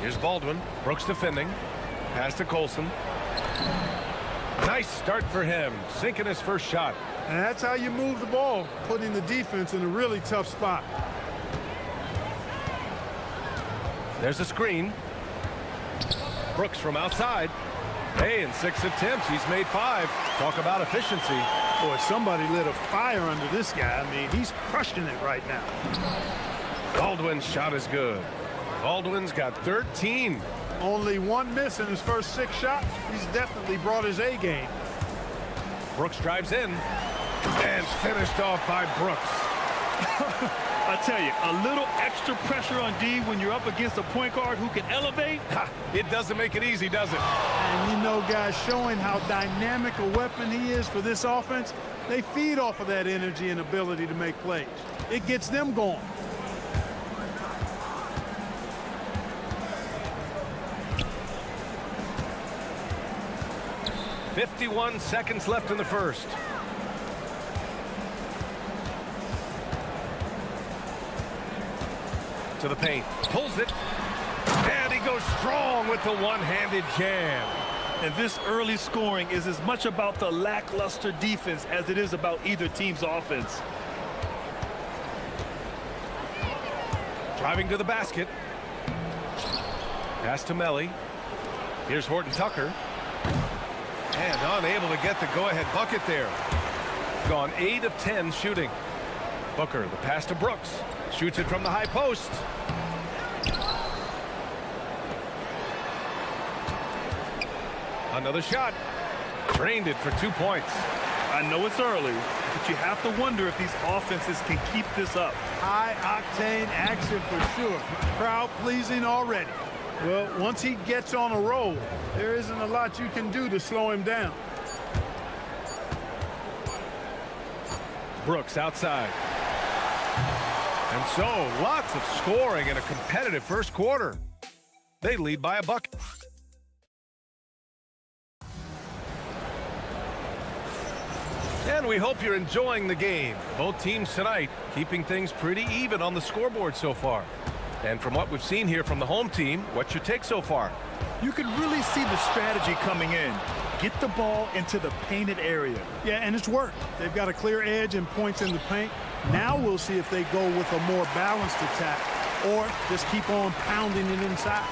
Here's Baldwin. Brooks defending. Pass to Colson. Nice start for him. Sinking his first shot. And that's how you move the ball, putting the defense in a really tough spot. There's a screen. Brooks from outside. Hey, in 6 attempts, he's made 5. Talk about efficiency. Boy, somebody lit a fire under this guy. I mean, he's crushing it right now. Baldwin's shot is good. Baldwin's got 13. Only 1 miss in his first 6 shots. He's definitely brought his A game. Brooks drives in. And finished off by Brooks. I tell you, a little extra pressure on D when you're up against a point guard who can elevate. It doesn't make it easy, does it? And you know, guys, showing how dynamic a weapon he is for this offense, they feed off of that energy and ability to make plays. It gets them going. 51 seconds left in the first. To the paint, pulls it, and he goes strong with the one-handed jam. And this early scoring is as much about the lackluster defense as it is about either team's offense. Driving to the basket. Pass to Melly. Here's Horton Tucker. And unable to get the go-ahead bucket there. Gone 8 of 10 shooting. Booker, the pass to Brooks. Shoots it from the high post. Another shot. Drained it for 2 points. I know it's early, but you have to wonder if these offenses can keep this up. High-octane action for sure. Crowd-pleasing already. Well, once he gets on a roll, there isn't a lot you can do to slow him down. Brooks outside. And so, lots of scoring in a competitive first quarter. They lead by a bucket. And we hope you're enjoying the game. Both teams tonight keeping things pretty even on the scoreboard so far. And from what we've seen here from the home team, what's your take so far? You can really see the strategy coming in. Get the ball into the painted area. Yeah, and it's worked. They've got a clear edge and points in the paint. Now we'll see if they go with a more balanced attack or just keep on pounding it inside.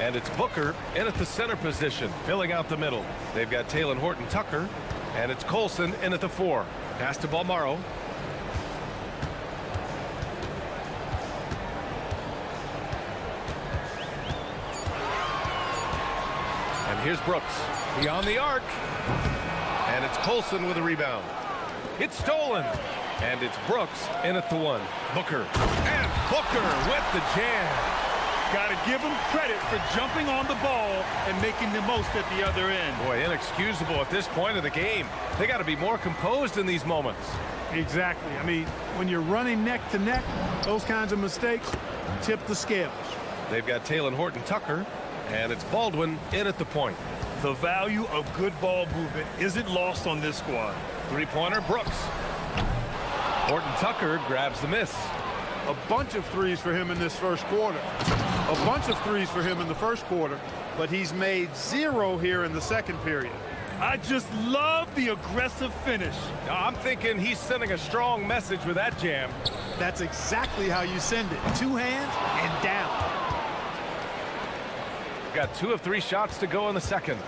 And it's Booker in at the center position, filling out the middle. They've got Taylor Horton Tucker, and it's Colson in at the 4. Pass to Balmaro. And here's Brooks beyond the arc. And it's Colson with a rebound. It's stolen. And it's Brooks in at the 1. Booker. And Booker with the jam. Got to give him credit for jumping on the ball and making the most at the other end. Boy, inexcusable at this point of the game. They got to be more composed in these moments. Exactly. I mean, when you're running neck to neck, those kinds of mistakes tip the scales. They've got Taylor Horton Tucker, and it's Baldwin in at the point. The value of good ball movement isn't lost on this squad. Three-pointer, Brooks. Horton Tucker grabs the miss. A bunch of threes for him in this first quarter. A bunch of threes for him in the first quarter, but he's made 0 here in the second period. I just love the aggressive finish. I'm thinking he's sending a strong message with that jam. That's exactly how you send it. 2 hands and down. Got 2 of 3 shots to go in the second.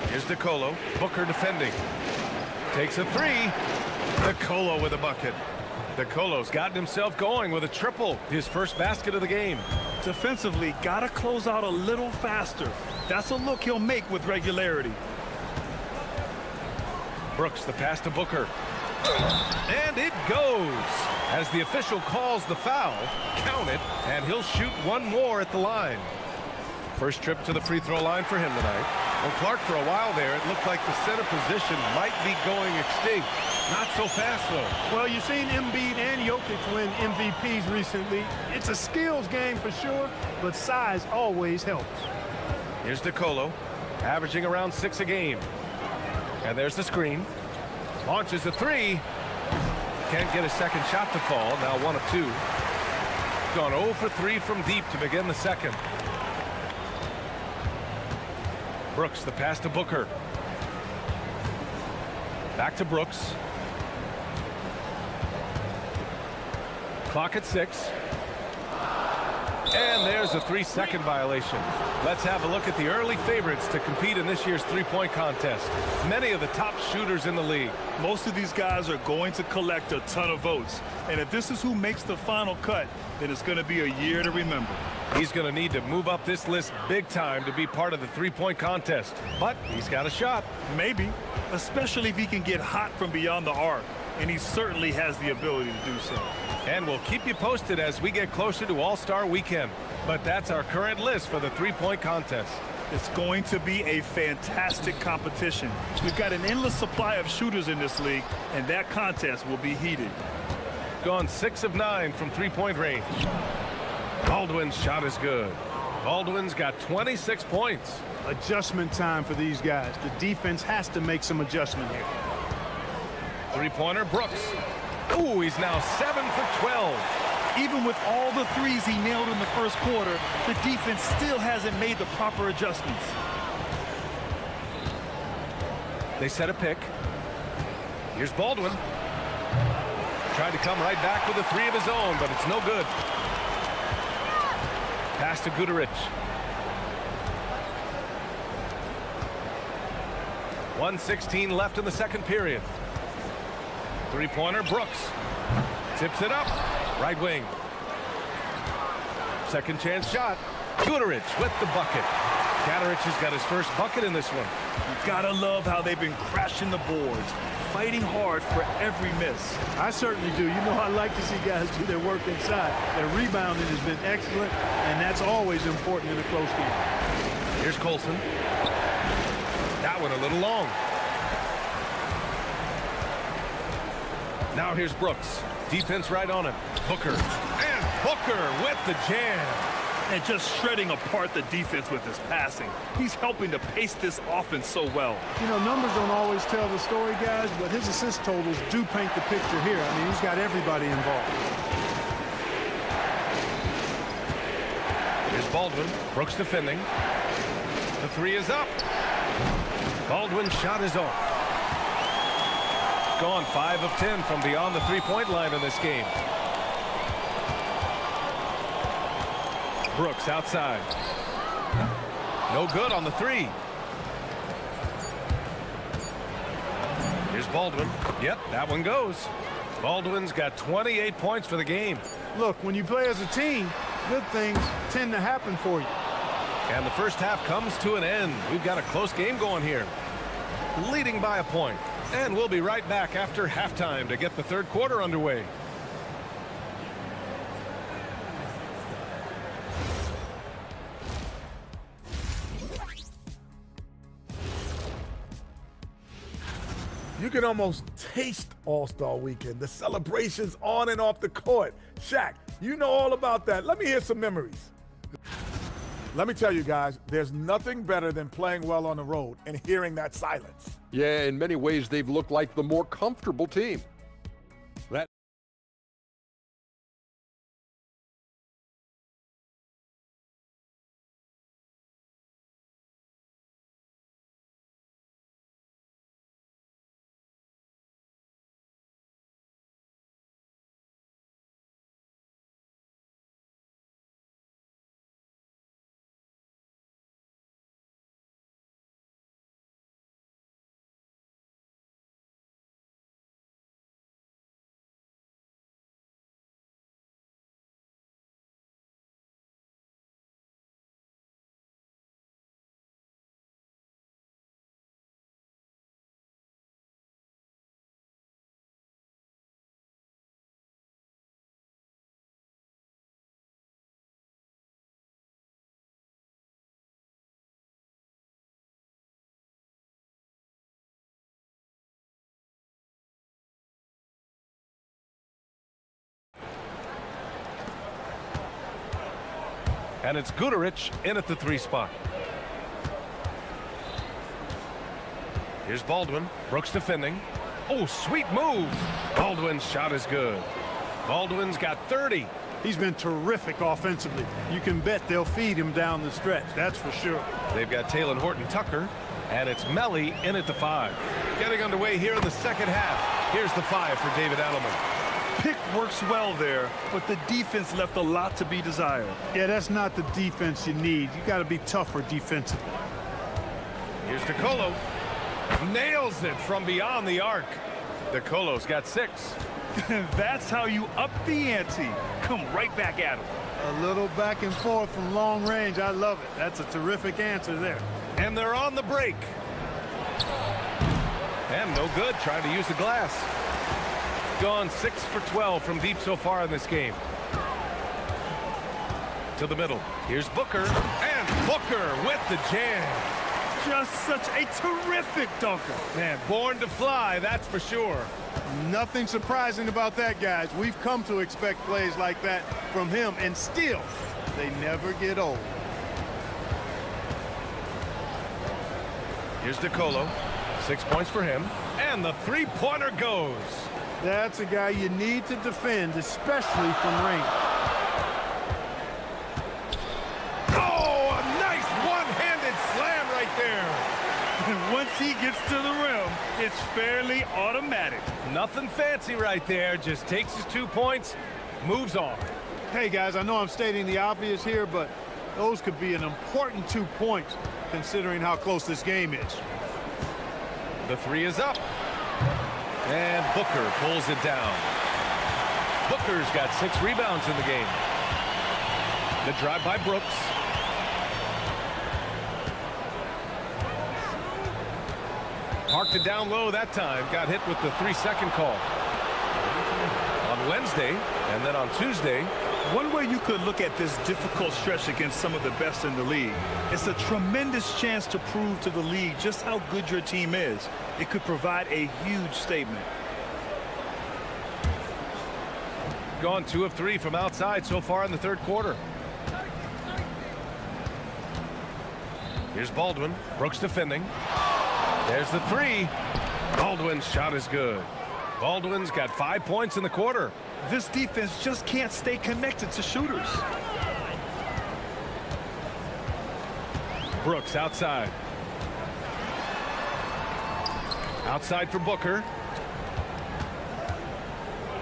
Here's DeColo. Booker defending. Takes a 3. DeColo with a bucket. DeColo's gotten himself going with a triple. His first basket of the game. Defensively, got to close out a little faster. That's a look he'll make with regularity. Brooks, the pass to Booker. And it goes. As the official calls the foul, count it, and he'll shoot 1 more at the line. First trip to the free throw line for him tonight. Well, Clark, for a while there, it looked like the center position might be going extinct. Not so fast, though. Well, you've seen Embiid and Jokic win MVPs recently. It's a skills game for sure, but size always helps. Here's DeColo, averaging around 6 a game. And there's the screen. Launches a 3. Can't get a second shot to fall. Now 1 of 2. Gone 0 for 3 from deep to begin the second. Brooks, the pass to Booker. Back to Brooks. Clock at 6. And there's a 3-second violation. Let's have a look at the early favorites to compete in this year's three-point contest. Many of the top shooters in the league. Most of these guys are going to collect a ton of votes. And if this is who makes the final cut, then it's going to be a year to remember. He's going to need to move up this list big time to be part of the three-point contest. But he's got a shot. Maybe, especially if he can get hot from beyond the arc. And he certainly has the ability to do so. And we'll keep you posted as we get closer to All-Star Weekend. But that's our current list for the three-point contest. It's going to be a fantastic competition. We've got an endless supply of shooters in this league, and that contest will be heated. Gone 6 of 9 from three-point range. Baldwin's shot is good. Baldwin's got 26 points. Adjustment time for these guys. The defense has to make some adjustment here. Three-pointer, Brooks. Ooh, he's now 7 for 12. Even with all the threes he nailed in the first quarter, the defense still hasn't made the proper adjustments. They set a pick. Here's Baldwin. Tried to come right back with a three of his own, but it's no good. Pass to Guduric. 1:16 left in the second period. Three-pointer, Brooks. Tips it up. Right wing. Second chance shot. Guduric with the bucket. Guduric has got his first bucket in this one. You gotta love how they've been crashing the boards, fighting hard for every miss. I certainly do. You know, I like to see guys do their work inside. Their rebounding has been excellent, and that's always important in a close game. Here's Colson. That one a little long. Now here's Brooks. Defense right on him. Booker. And Booker with the jam. And just shredding apart the defense with his passing. He's helping to pace this offense so well. You know, numbers don't always tell the story, guys, but his assist totals do paint the picture here. I mean, he's got everybody involved. Here's Baldwin. Brooks defending. The three is up. Baldwin's shot is off. Gone 5 of 10 from beyond the three-point line in this game. Brooks outside. No good on the three. Here's Baldwin. Yep, that one goes. Baldwin's got 28 points for the game. Look, when you play as a team, good things tend to happen for you. And the first half comes to an end. We've got a close game going here. Leading by a point. And we'll be right back after halftime to get the third quarter underway. You can almost taste All-Star Weekend, the celebrations on and off the court. Shaq, you know all about that. Let me hear some memories. Let me tell you guys, there's nothing better than playing well on the road and hearing that silence. Yeah, in many ways, they've looked like the more comfortable team. That And it's Guduric in at the three spot. Here's Baldwin. Brooks defending. Oh, sweet move. Baldwin's shot is good. Baldwin's got 30. He's been terrific offensively. You can bet they'll feed him down the stretch, that's for sure. They've got Taylor Horton-Tucker, and it's Melly in at the 5. Getting underway here in the second half. Here's the 5 for David Adelman. Pick works well there, but the defense left a lot to be desired. Yeah, that's not the defense you need. You got to be tougher defensively. Here's DeColo. Nails it from beyond the arc. DeColo's got 6. That's how you up the ante. Come right back at him. A little back and forth from long range. I love it. That's a terrific answer there. And they're on the break. And no good, trying to use the glass. Gone 6 for 12 from deep so far in this game. To the middle. Here's Booker. And Booker with the jam. Just such a terrific dunker. Man, born to fly, that's for sure. Nothing surprising about that, guys. We've come to expect plays like that from him, and still, they never get old. Here's DeColo. 6 points for him. And the three-pointer goes. That's a guy you need to defend, especially from range. Oh, a nice one-handed slam right there. And once he gets to the rim, it's fairly automatic. Nothing fancy right there. Just takes his 2 points, moves on. Hey, guys, I know I'm stating the obvious here, but those could be an important 2 points considering how close this game is. The three is up. And Booker pulls it down. Booker's got 6 rebounds in the game. The drive by Brooks. Parked it down low that time. Got hit with the 3-second call. On Wednesday and then on Tuesday. One way you could look at this difficult stretch against some of the best in the league, it's a tremendous chance to prove to the league just how good your team is. It could provide a huge statement. Gone 2 of 3 from outside so far in the third quarter. Here's Baldwin. Brooks defending. There's the three. Baldwin's shot is good. Baldwin's got 5 points in the quarter. This defense just can't stay connected to shooters. Brooks outside. Outside for Booker.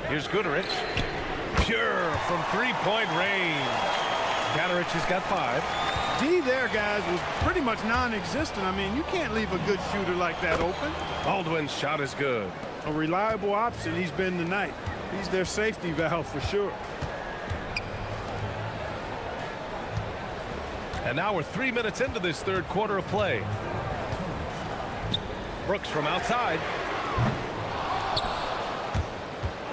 Here's Goodrich. Pure from three-point range. Goodrich has got 5. D there, guys, was pretty much non-existent. I mean, you can't leave a good shooter like that open. Baldwin's shot is good. A reliable option he's been tonight. He's their safety valve for sure. And now we're 3 minutes into this third quarter of play. Brooks from outside.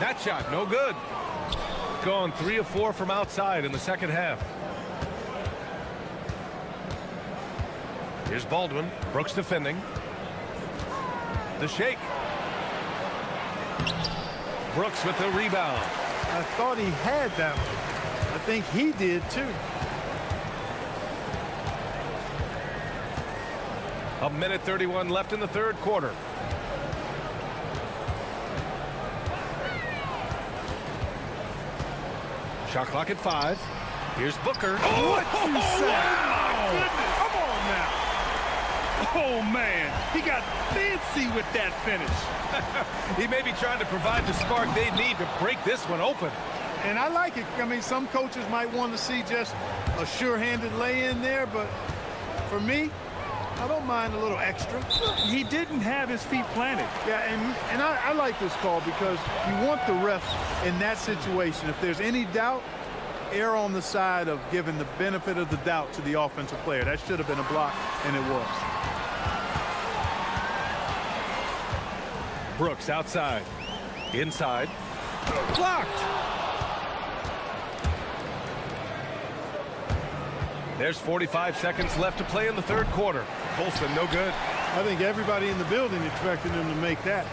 That shot, no good. Gone 3 of 4 from outside in the second half. Here's Baldwin. Brooks defending. The shake. Brooks with the rebound. I thought he had that one. I think he did too. A minute 31 left in the third quarter. Shot clock at 5. Here's Booker. Oh, what you say? Come on now. Oh, man. He got fancy with that finish. He may be trying to provide the spark they need to break this one open. And I like it. I mean, some coaches might want to see just a sure-handed lay-in there, but for me, I don't mind a little extra. He didn't have his feet planted. Yeah, and I like this call because you want the refs in that situation. If there's any doubt, err on the side of giving the benefit of the doubt to the offensive player. That should have been a block, and it was. Brooks outside. Inside. Blocked. There's 45 seconds left to play in the third quarter. Colson, no good. I think everybody in the building expected him to make that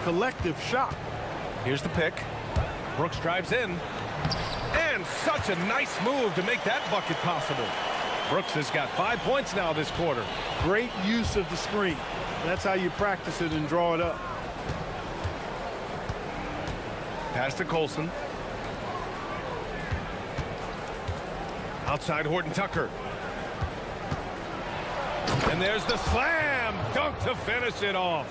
collective shot. Here's the pick. Brooks drives in. And such a nice move to make that bucket possible. Brooks has got 5 points now this quarter. Great use of the screen. That's how you practice it and draw it up. Pass to Colson. Outside Horton Tucker. And there's the slam dunk to finish it off.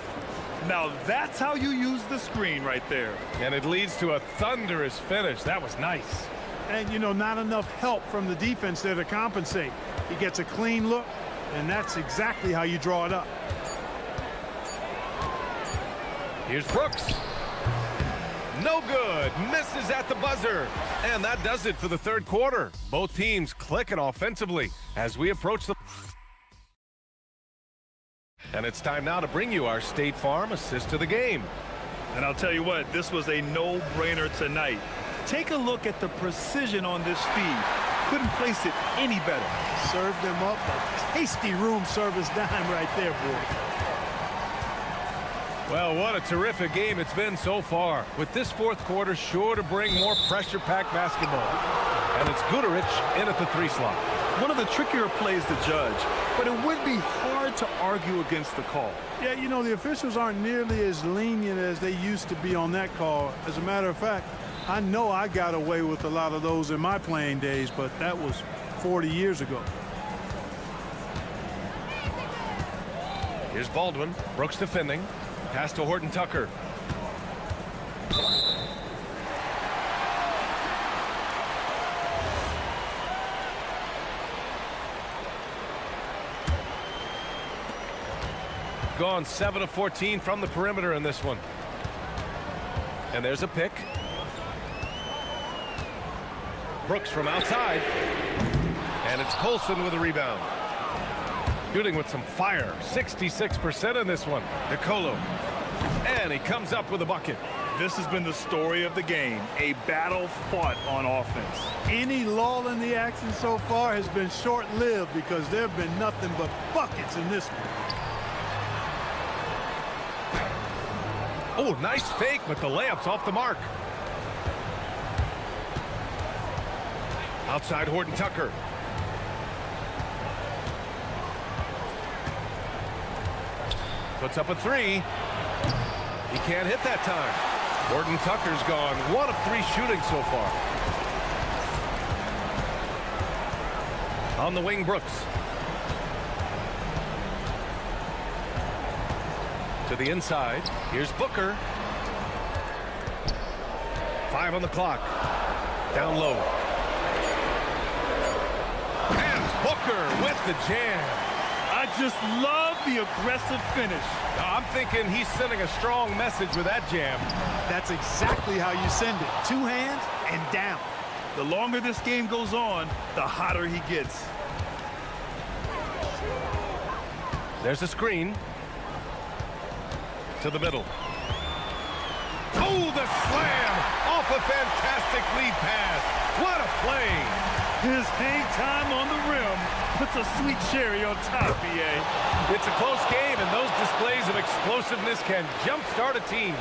Now that's how you use the screen right there. And it leads to a thunderous finish. That was nice. And, you know, not enough help from the defense there to compensate. He gets a clean look, and that's exactly how you draw it up. Here's Brooks. No good. Misses at the buzzer. And that does it for the third quarter. Both teams clicking offensively as we approach the... And it's time now to bring you our State Farm assist to the game. And I'll tell you what, this was a no-brainer tonight. Take a look at the precision on this feed. Couldn't place it any better. Served them up a tasty room service dime right there, boy. Well, what a terrific game it's been so far. With this fourth quarter sure to bring more pressure-packed basketball. And it's Goodrich in at the 3 slot. One of the trickier plays to judge, but it would be hard to argue against the call. Yeah, you know, the officials aren't nearly as lenient as they used to be on that call. As a matter of fact, I know I got away with a lot of those in my playing days, but that was 40 years ago. Here's Baldwin. Brooks defending. Pass to Horton Tucker. Gone 7 of 14 from the perimeter in this one. And there's a pick. Brooks from outside. And it's Colson with a rebound. Shooting with some fire. 66% in this one. Nicolo. And he comes up with a bucket. This has been the story of the game. A battle fought on offense. Any lull in the action so far has been short-lived because there have been nothing but buckets in this one. Oh, nice fake, but the layup's off the mark. Outside Horton Tucker. Puts up a three. He can't hit that time. Horton Tucker's gone 1 of 3 shooting so far. On the wing, Brooks. To the inside. Here's Booker. 5 on the clock. Down low. And Booker with the jam. I just love the aggressive finish. I'm thinking he's sending a strong message with that jam. That's exactly how you send it. 2 hands and down. The longer this game goes on, the hotter he gets. There's a screen. To the middle. Oh, the slam! Off a fantastic lead pass. What a play! His hang time on the rim puts a sweet cherry on top, BA. It's a close game, and those displays of explosiveness can jumpstart a team.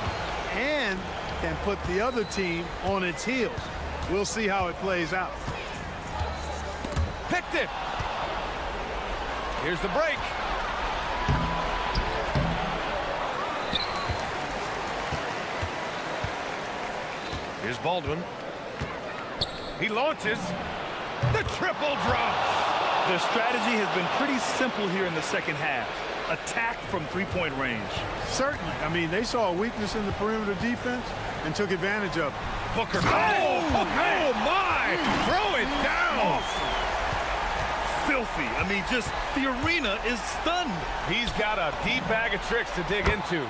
And can put the other team on its heels. We'll see how it plays out. Picked it! Here's the break. Here's Baldwin. He launches. The triple drops. Their strategy has been pretty simple here in the second half. Attack from three-point range. Certainly. I mean, they saw a weakness in the perimeter defense and took advantage of it. Booker. Oh my! Throw it down. Filthy. I mean, just the arena is stunned. He's got a deep bag of tricks to dig into.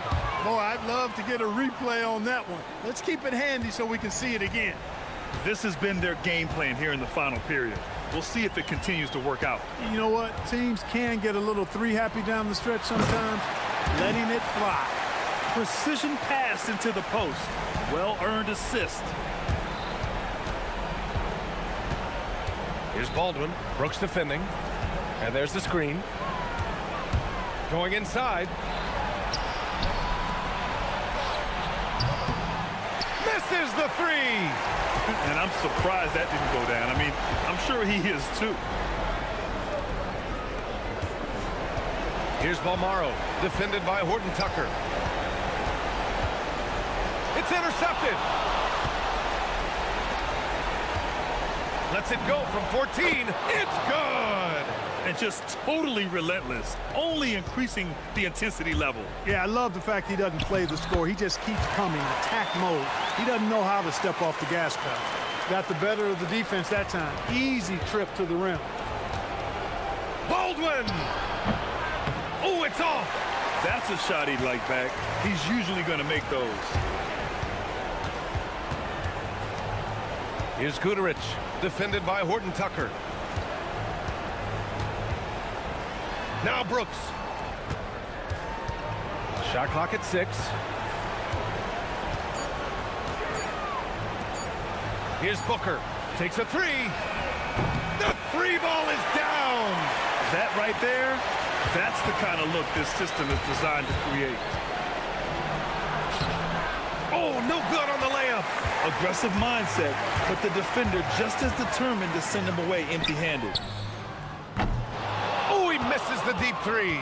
Boy, I'd love to get a replay on that one. Let's keep it handy so we can see it again. This has been their game plan here in the final period. We'll see if it continues to work out. You know what? Teams can get a little three-happy down the stretch sometimes. Letting it fly. Precision pass into the post. Well-earned assist. Here's Baldwin. Brooks defending. And there's the screen. Going inside. Misses the three. And I'm surprised that didn't go down. I mean, I'm sure he is too. Here's Balmaro, defended by Horton Tucker. It's intercepted. Lets it go from 14. It's good. And just totally relentless, only increasing the intensity level. Yeah, I love the fact he doesn't play the score. He just keeps coming, attack mode. He doesn't know how to step off the gas pedal. Got the better of the defense that time. Easy trip to the rim. Baldwin! Oh, it's off. That's a shot he'd like back. He's usually going to make those. Here's Guterich, defended by Horton Tucker. Now Brooks. Shot clock at 6. Here's Booker. Takes a three. The three ball is down. That right there, that's the kind of look this system is designed to create. Oh, no good on the layup. Aggressive mindset, but the defender just as determined to send him away empty-handed. the deep three.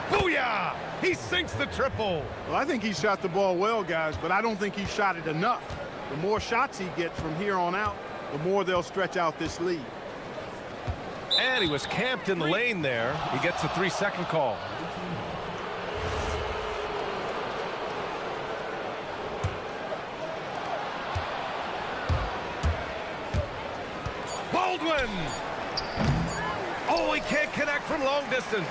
Booyah! He sinks the triple. Well, I think he shot the ball well, guys, but I don't think he shot it enough. The more shots he gets from here on out, the more they'll stretch out this lead. And he was camped in the lane there. He gets a 3-second call. Baldwin! Oh, he can't connect from long distance.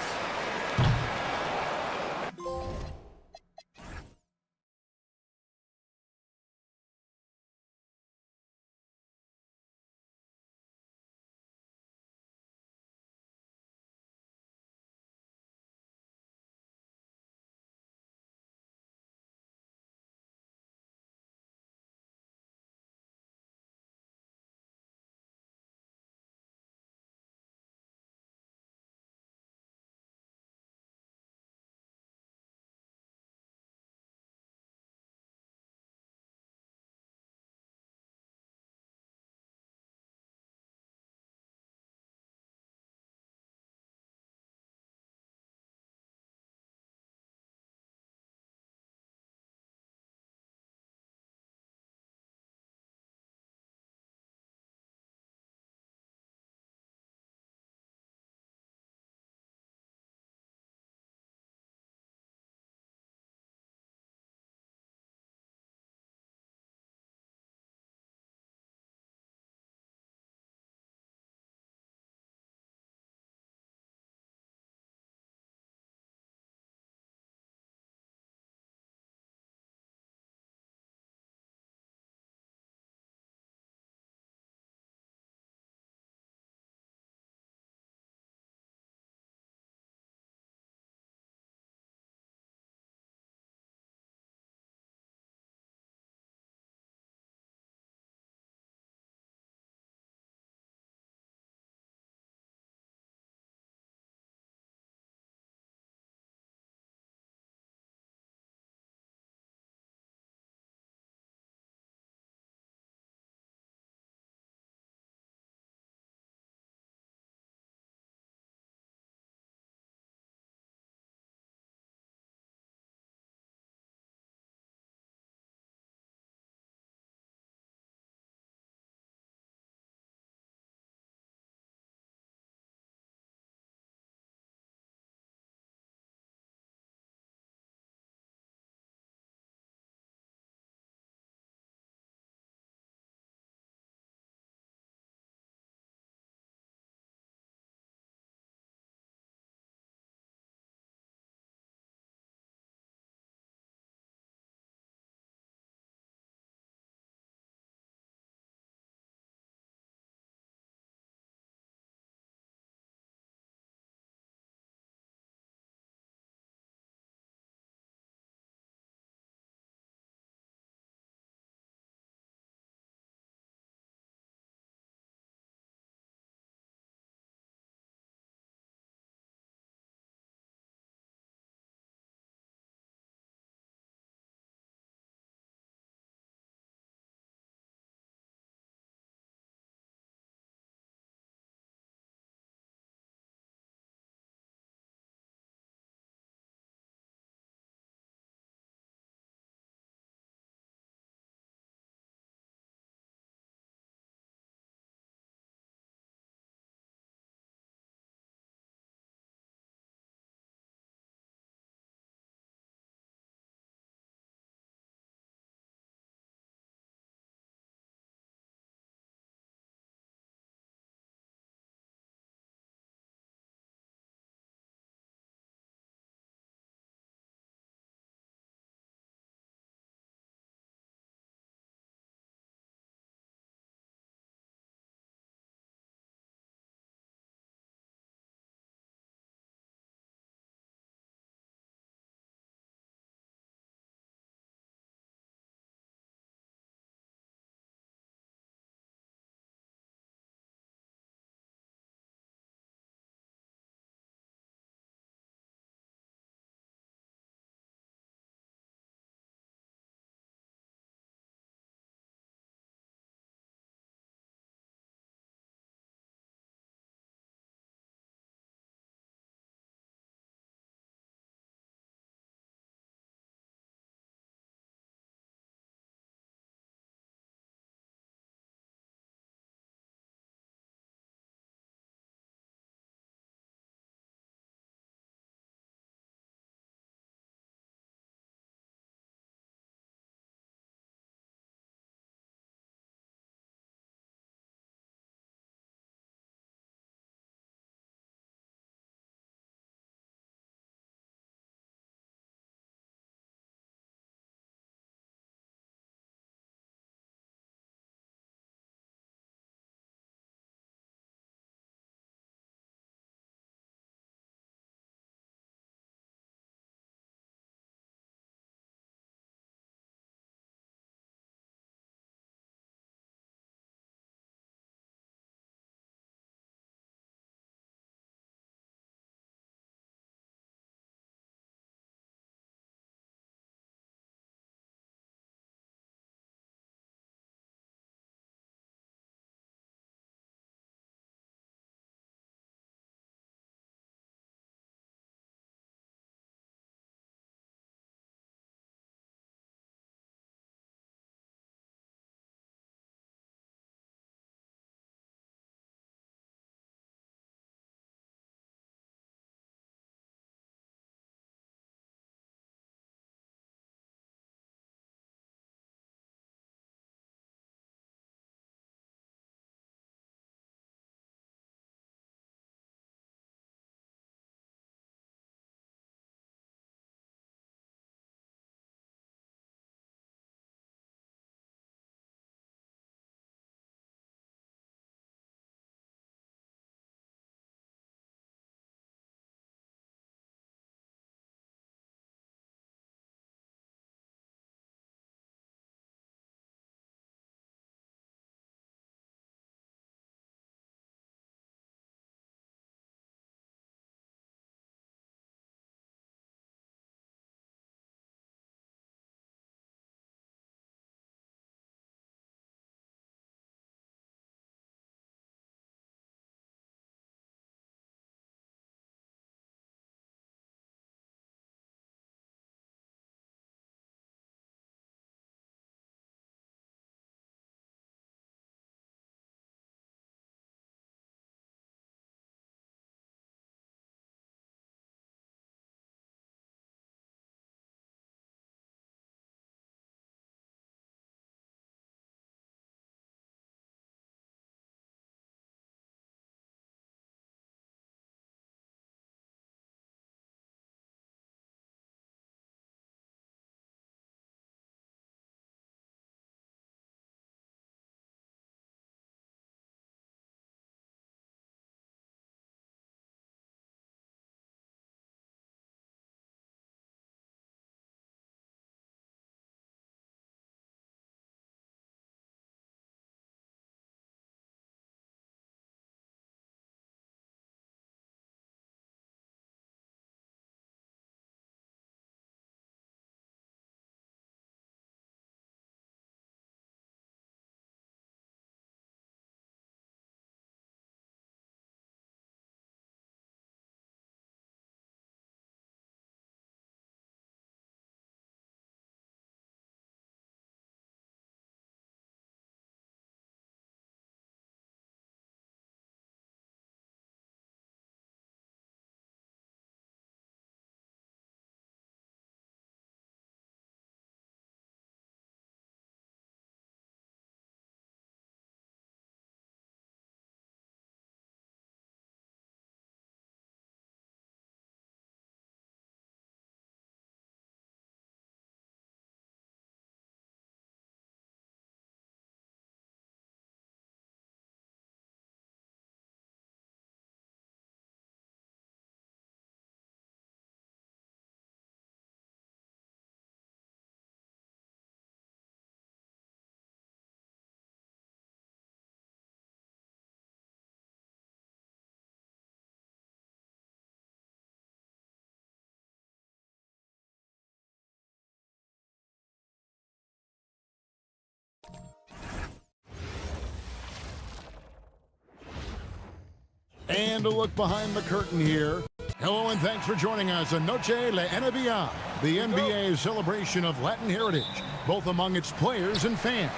And a look behind the curtain here. Hello and thanks for joining us on Noche La NBA, the NBA's celebration of Latin heritage, both among its players and fans.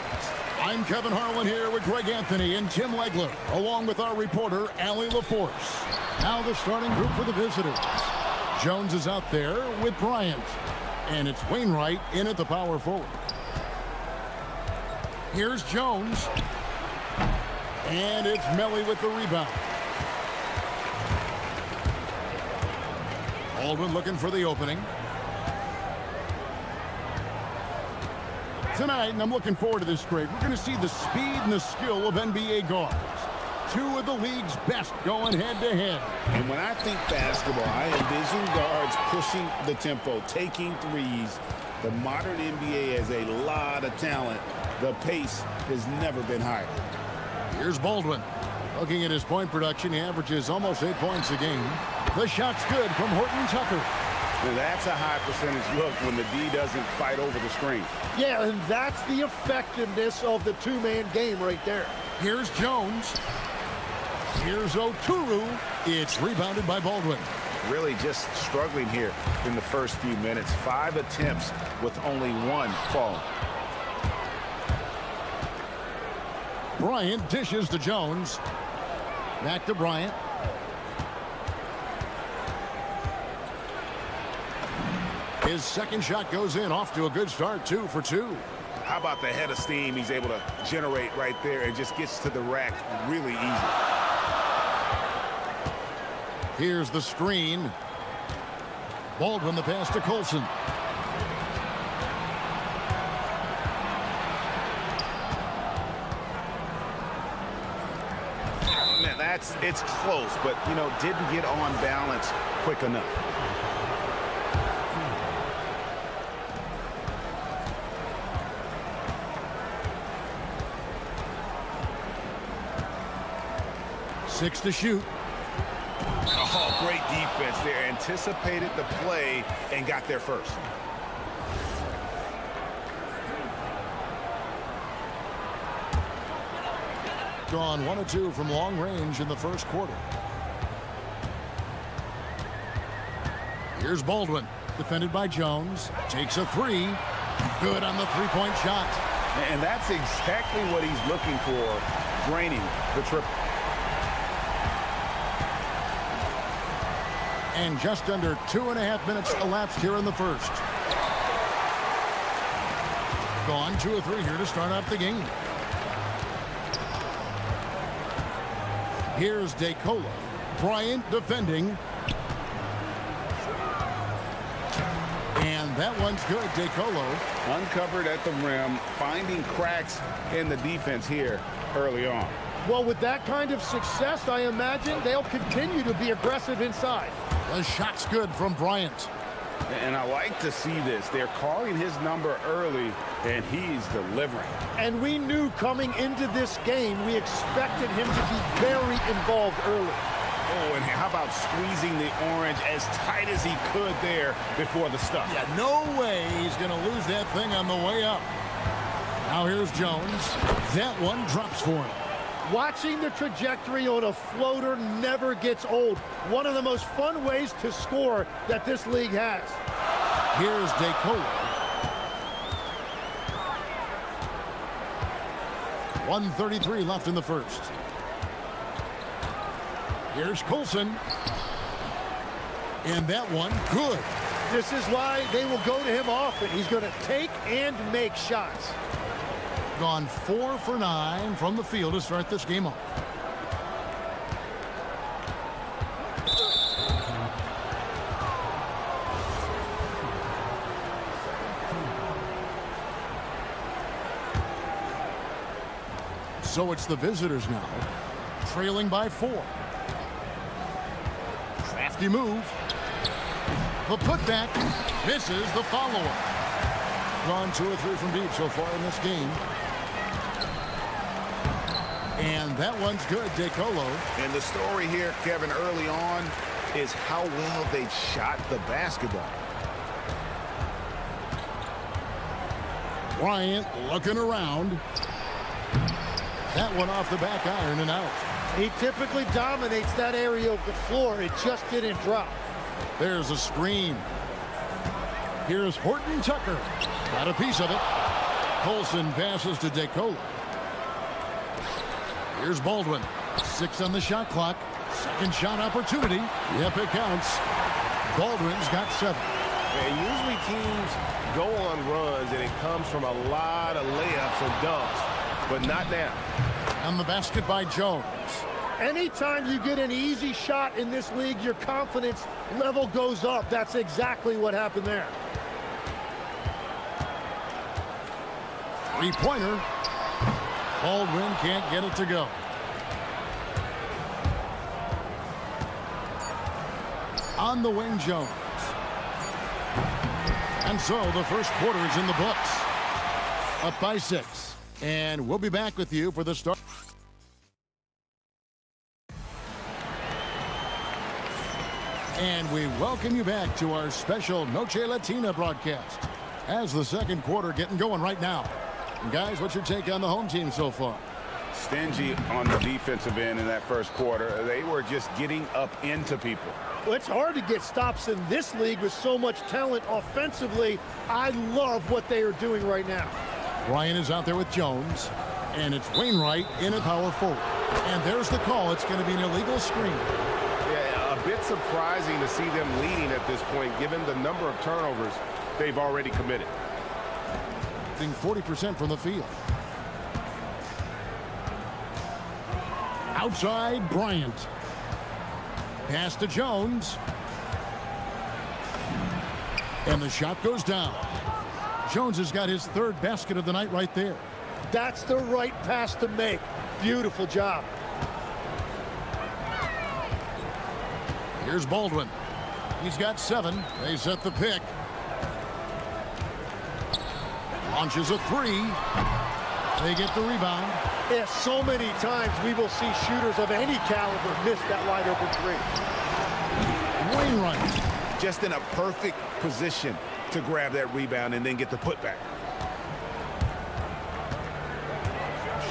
I'm Kevin Harlan here with Greg Anthony and Tim Legler, along with our reporter, Allie LaForce. Now the starting group for the visitors. Jones is out there with Bryant, and it's Wainwright in at the power forward. Here's Jones, and it's Melly with the rebound. Baldwin looking for the opening. Tonight, and I'm looking forward to this, Greg, we're going to see the speed and the skill of NBA guards. Two of the league's best going head-to-head. And when I think basketball, I envision guards pushing the tempo, taking threes. The modern NBA has a lot of talent. The pace has never been higher. Here's Baldwin. Looking at his point production, he averages almost 8 points a game. The shot's good from Horton Tucker. Now that's a high percentage look when the D doesn't fight over the screen. Yeah, and that's the effectiveness of the two-man game right there. Here's Jones. Here's Oturu. It's rebounded by Baldwin. Really just struggling here in the first few minutes. 5 attempts with only 1 falling. Bryant dishes to Jones. Back to Bryant. His second shot goes in, off to a good start, 2 for 2. How about the head of steam he's able to generate right there and just gets to the rack really easy. Here's the screen. Baldwin the pass to Colson. Man, it's close, but, you know, didn't get on balance quick enough. Six to shoot. Oh, great defense there. Anticipated the play and got there first. Gone 1 of 2 from long range in the first quarter. Here's Baldwin, defended by Jones. Takes a 3. Good on the three-point shot. And that's exactly what he's looking for, draining the triple. And just under 2.5 minutes elapsed here in the first. Gone 2 of 3 here to start out the game. Here's DeColo. Bryant defending. And that one's good, DeColo. Uncovered at the rim, finding cracks in the defense here early on. Well, with that kind of success, I imagine they'll continue to be aggressive inside. The shot's good from Bryant. And I like to see this. They're calling his number early, and he's delivering. And we knew coming into this game, we expected him to be very involved early. Oh, and how about squeezing the orange as tight as he could there before the stuff? Yeah, no way he's going to lose that thing on the way up. Now here's Jones. That one drops for him. Watching the trajectory on a floater never gets old. One of the most fun ways to score that this league has. Here's DeColo. 1:33 left in the first. Here's Colson. And that one, good. This is why they will go to him often. He's going to take and make shots. Gone 4 for 9 from the field to start this game off. So it's the visitors now, trailing by 4. Crafty move. The putback misses the follow-up. Gone 2 or 3 from deep so far in this game. And that one's good, DeColo. And the story here, Kevin, early on is how well they shot the basketball. Bryant looking around. That one off the back iron and out. He typically dominates that area of the floor. It just didn't drop. There's a screen. Here's Horton Tucker. Got a piece of it. Colson passes to DeCola. Here's Baldwin. 6 on the shot clock. Second shot opportunity. Yep, it counts. Baldwin's got 7. Yeah, usually teams go on runs and it comes from a lot of layups and dunks, but not now. On the basket by Jones. Anytime you get an easy shot in this league, your confidence level goes up. That's exactly what happened there. Three-pointer. Baldwin can't get it to go. On the wing, Jones. And so the first quarter is in the books. Up by 6. And we'll be back with you for the start. And we welcome you back to our special Noche Latina broadcast. As the second quarter getting going right now. And guys, what's your take on the home team so far? Stingy on the defensive end in that first quarter. They were just getting up into people. Well, it's hard to get stops in this league with so much talent offensively. I love what they are doing right now. Ryan is out there with Jones. And it's Wainwright in at power forward. And there's the call. It's going to be an illegal screen. Yeah, a bit surprising to see them leading at this point, given the number of turnovers they've already committed. 40% from the field. Outside, Bryant. Pass to Jones. And the shot goes down. Jones has got his 3rd basket of the night right there. That's the right pass to make. Beautiful job. Here's Baldwin. He's got 7. They set the pick. Launches a 3. They get the rebound. Yeah, so many times we will see shooters of any caliber miss that wide open 3. Wainwright. Just in a perfect position to grab that rebound and then get the putback.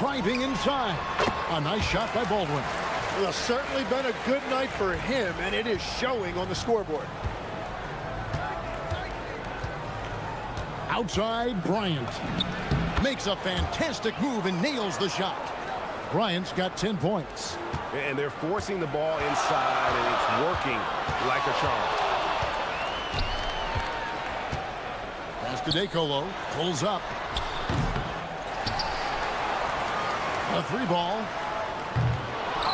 Driving inside. A nice shot by Baldwin. Well, certainly been a good night for him, and it is showing on the scoreboard. Outside, Bryant. Makes a fantastic move and nails the shot. Bryant's got 10 points. And they're forcing the ball inside, and it's working like a charm. Pass to DeColo. Pulls up. A 3-ball.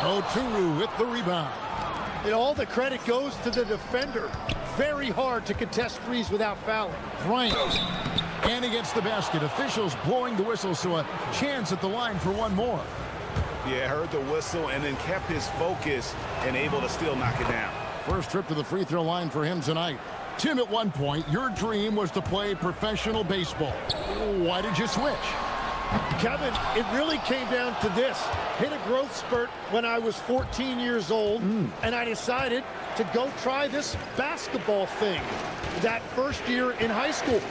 Oturu with the rebound. And all the credit goes to the defender. Very hard to contest threes without fouling. Bryant. And he gets the basket. Officials blowing the whistle, so a chance at the line for one more. Yeah, heard the whistle and then kept his focus and able to still knock it down. First trip to the free throw line for him tonight. Tim, at one point, your dream was to play professional baseball. Why did you switch? Kevin, it really came down to this. Hit a growth spurt when I was 14 years old, and I decided to go try this basketball thing that first year in high school.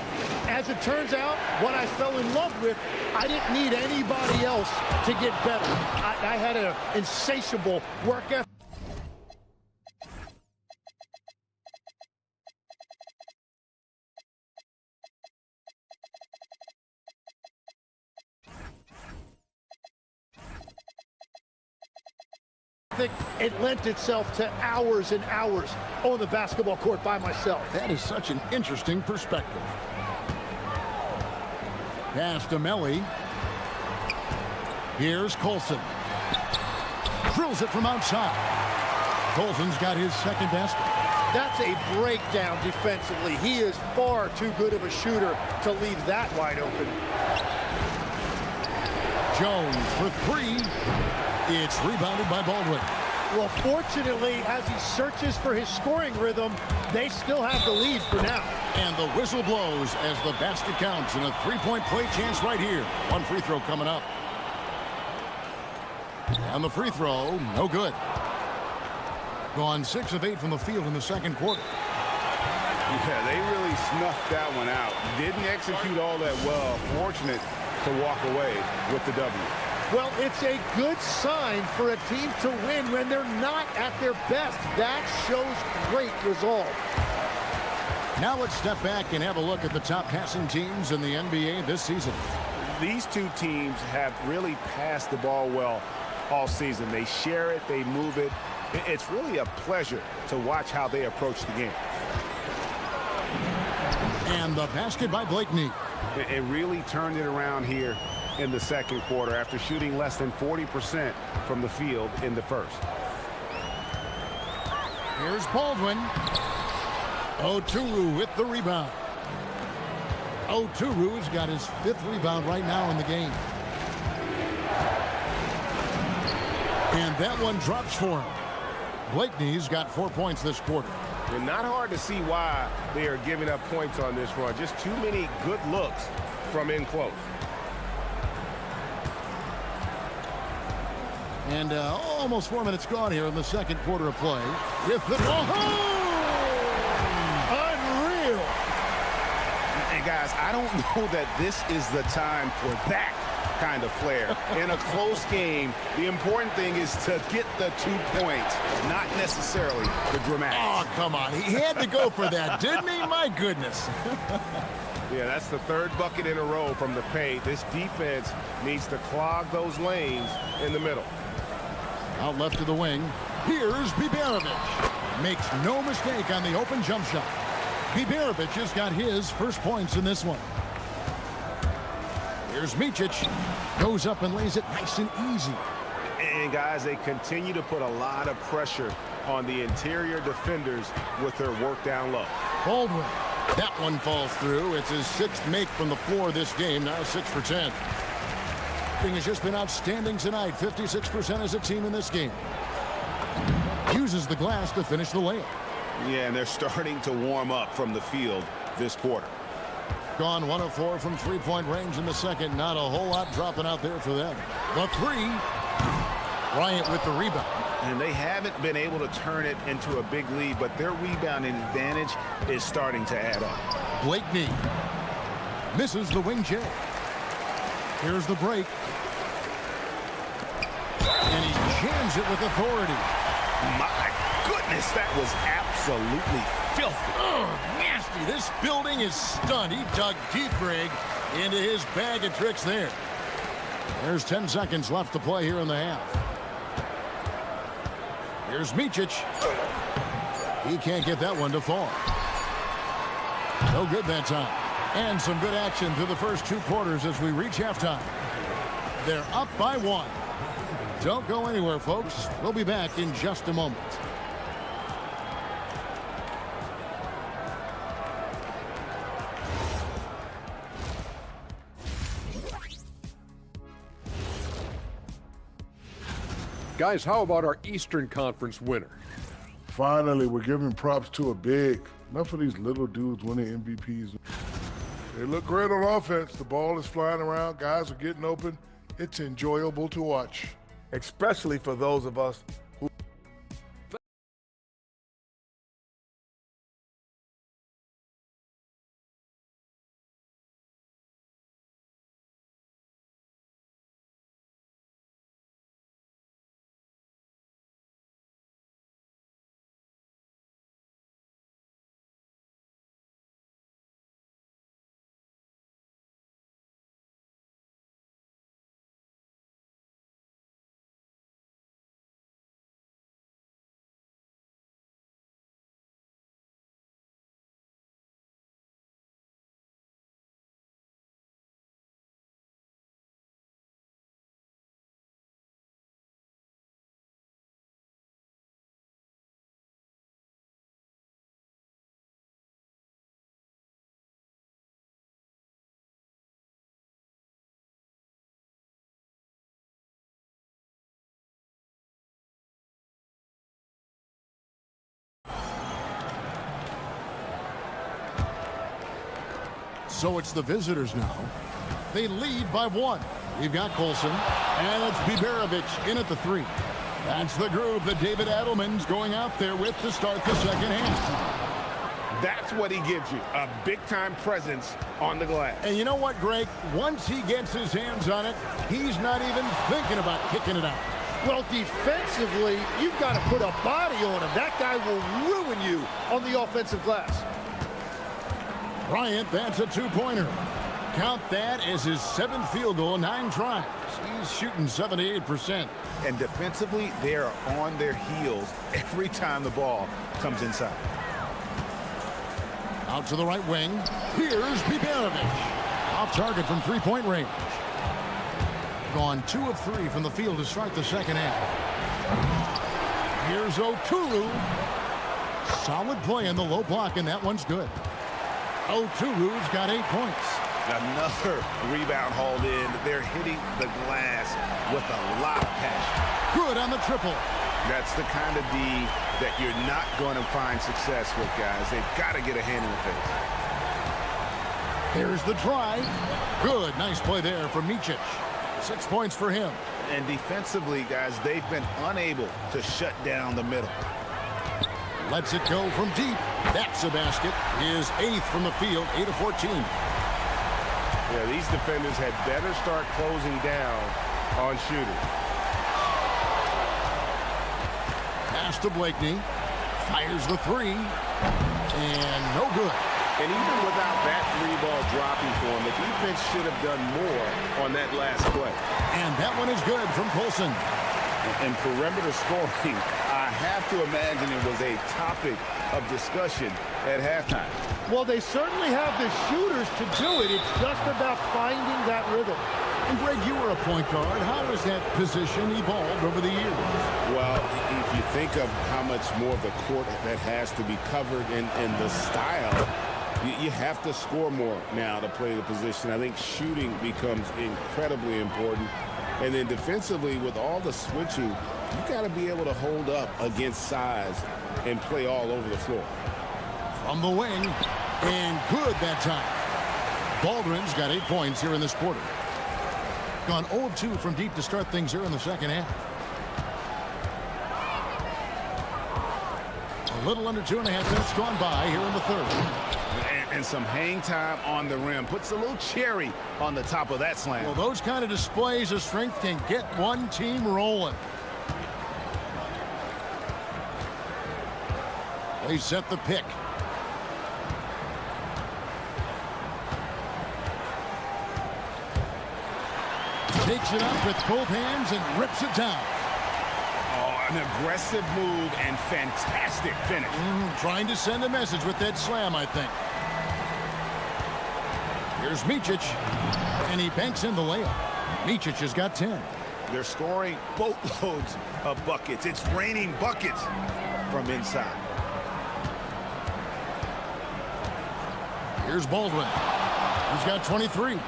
As it turns out, what I fell in love with, I didn't need anybody else to get better. I had an insatiable work ethic. It lent itself to hours and hours on the basketball court by myself. That is such an interesting perspective. Pass to Melly. Here's Colson. Drills it from outside. Colson's got his 2nd basket. That's a breakdown defensively. He is far too good of a shooter to leave that wide open. Jones for 3. It's rebounded by Baldwin. Well, fortunately, as he searches for his scoring rhythm, they still have the lead for now. And the whistle blows as the basket counts, and a 3-point play chance right here. One free throw coming up. And the free throw, no good. Gone 6 of 8 from the field in the second quarter. Yeah, they really snuffed that one out. Didn't execute all that well. Fortunate to walk away with the W. Well, it's a good sign for a team to win when they're not at their best. That shows great resolve. Now let's step back and have a look at the top passing teams in the NBA this season. These two teams have really passed the ball well all season. They share it, they move it. It's really a pleasure to watch how they approach the game. And the basket by Blakeney. It really turned it around here in the second quarter after shooting less than 40% from the field in the first. Here's Baldwin. Oturu with the rebound. Oturu's got his 5th rebound right now in the game. And that one drops for him. Blakeney's got 4 points this quarter. And not hard to see why they are giving up points on this run. Just too many good looks from in close. And almost 4 minutes gone here in the second quarter of play. With the unreal. And guys, I don't know that this is the time for that kind of flair. In a close game, the important thing is to get the 2 points, not necessarily the dramatics. Oh, come on. He had to go for that, didn't he? My goodness. Yeah, that's the 3rd bucket in a row from the paint. This defense needs to clog those lanes in the middle. Out left to the wing. Here's Biberovic. Makes no mistake on the open jump shot. Biberovic has got his first points in this one. Here's Micic. Goes up and lays it nice and easy. And guys, they continue to put a lot of pressure on the interior defenders with their work down low. Baldwin. That one falls through. It's his 6th make from the floor this game. Now 6 for 10. Thing has just been outstanding tonight. 56% as a team in this game. Uses the glass to finish the layup. Yeah, and they're starting to warm up from the field this quarter. Gone 1 of 4 from 3-point range in the second. Not a whole lot dropping out there for them. The 3. Bryant with the rebound. And they haven't been able to turn it into a big lead, but their rebounding advantage is starting to add up. Blakeney misses the wing J. Here's the break. And he jams it with authority. My goodness, that was absolutely filthy. Oh, nasty. This building is stunned. He dug deep, Greg, into his bag of tricks there. There's 10 seconds left to play here in the half. Here's Micic. He can't get that one to fall. No good that time. And some good action through the first 2 quarters as we reach halftime. They're up by 1. Don't go anywhere, folks. We'll be back in just a moment. Guys, how about our Eastern Conference winner? Finally, we're giving props to a big. Enough of these little dudes winning MVPs. They look great on offense. The ball is flying around. Guys are getting open. It's enjoyable to watch. Especially for those of us who... So it's the visitors now. They lead by 1. We've got Colson, and it's Biberovic in at the 3. That's the groove that David Adelman's going out there with to start the second half. That's what he gives you, a big-time presence on the glass. And you know what, Greg? Once he gets his hands on it, he's not even thinking about kicking it out. Well, defensively, you've got to put a body on him. That guy will ruin you on the offensive glass. Bryant, that's a two-pointer. Count that as his 7th field goal, 9 tries. He's shooting 78%. And defensively, they are on their heels every time the ball comes inside. Out to the right wing. Here's Bibanovic. Off target from three-point range. Gone 2 of 3 from the field to start the second half. Here's Oturu. Solid play in the low block, and that one's good. Oturu's got 8 points. Another rebound hauled in. They're hitting the glass with a lot of passion. Good on the triple. That's the kind of D that you're not going to find success with, guys. They've got to get a hand in the face. Here's the drive. Good. Nice play there from Micic. 6 points for him. And defensively, guys, they've been unable to shut down the middle. Lets it go from deep. That's a basket. His 8th from the field, 8 of 14. Yeah, these defenders had better start closing down on shooting. Pass to Blakeney. Fires the 3. And no good. And even without that 3-ball dropping for him, the defense should have done more on that last play. And that one is good from Colson. And perimeter scoring, I have to imagine it was a topic of discussion at halftime. Well, they certainly have the shooters to do it. It's just about finding that rhythm. And Greg, you were a point guard. How has that position evolved over the years? Well, if you think of how much more of the court that has to be covered in the style, you have to score more now to play the position. I think shooting becomes incredibly important. And then defensively, with all the switching, you got to be able to hold up against size and play all over the floor. From the wing, and good that time. Baldwin's got 8 points here in this quarter. Gone 0 of 2 from deep to start things here in the second half. A little under 2.5 minutes gone by here in the third. And some hang time on the rim. Puts a little cherry on the top of that slam. Well, those kind of displays of strength can get one team rolling. They set the pick. Takes it up with both hands and rips it down. Oh, an aggressive move and fantastic finish. Trying to send a message with that slam, I think. Here's Micic, and he banks in the layup. Micic has got 10. They're scoring boatloads of buckets. It's raining buckets from inside. Here's Baldwin. He's got 23.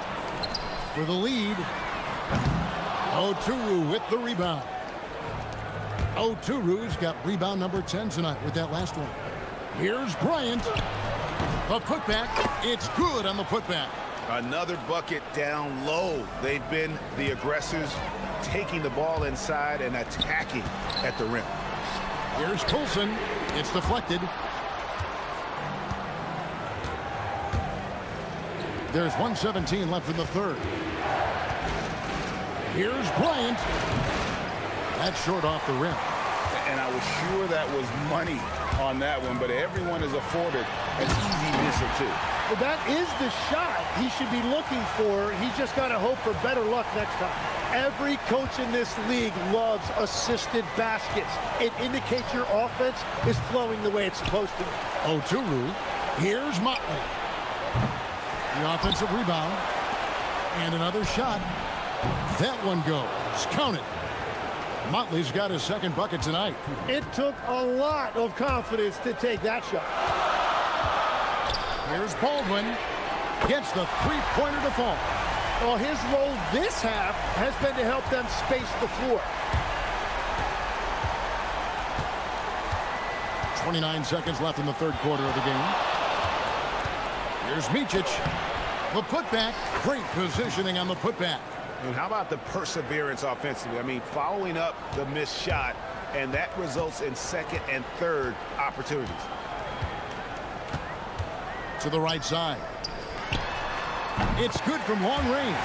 For the lead, Oturu with the rebound. Oturu's got rebound number 10 tonight with that last one. Here's Bryant. A putback. It's good on the putback. Another bucket down low. They've been the aggressors, taking the ball inside and attacking at the rim. Here's Colson. It's deflected. There's 1:17 left in the third. Here's Bryant. That's short off the rim. And I was sure that was money on that one, but everyone is afforded an easy miss or two. But that is the shot he should be looking for. He's just got to hope for better luck next time. Every coach in this league loves assisted baskets. It indicates your offense is flowing the way it's supposed to. Oturu. Here's Motley. The offensive rebound. And another shot. That one goes. Count it. Motley's got his second bucket tonight. It took a lot of confidence to take that shot. Here's Baldwin. Gets the three-pointer to fall. Well, his role this half has been to help them space the floor. 29 seconds left in the third quarter of the game. Here's Micic. The putback. Great positioning on the putback. And how about the perseverance offensively? I mean, following up the missed shot, and that results in second and third opportunities. to the right side. It's good from long range.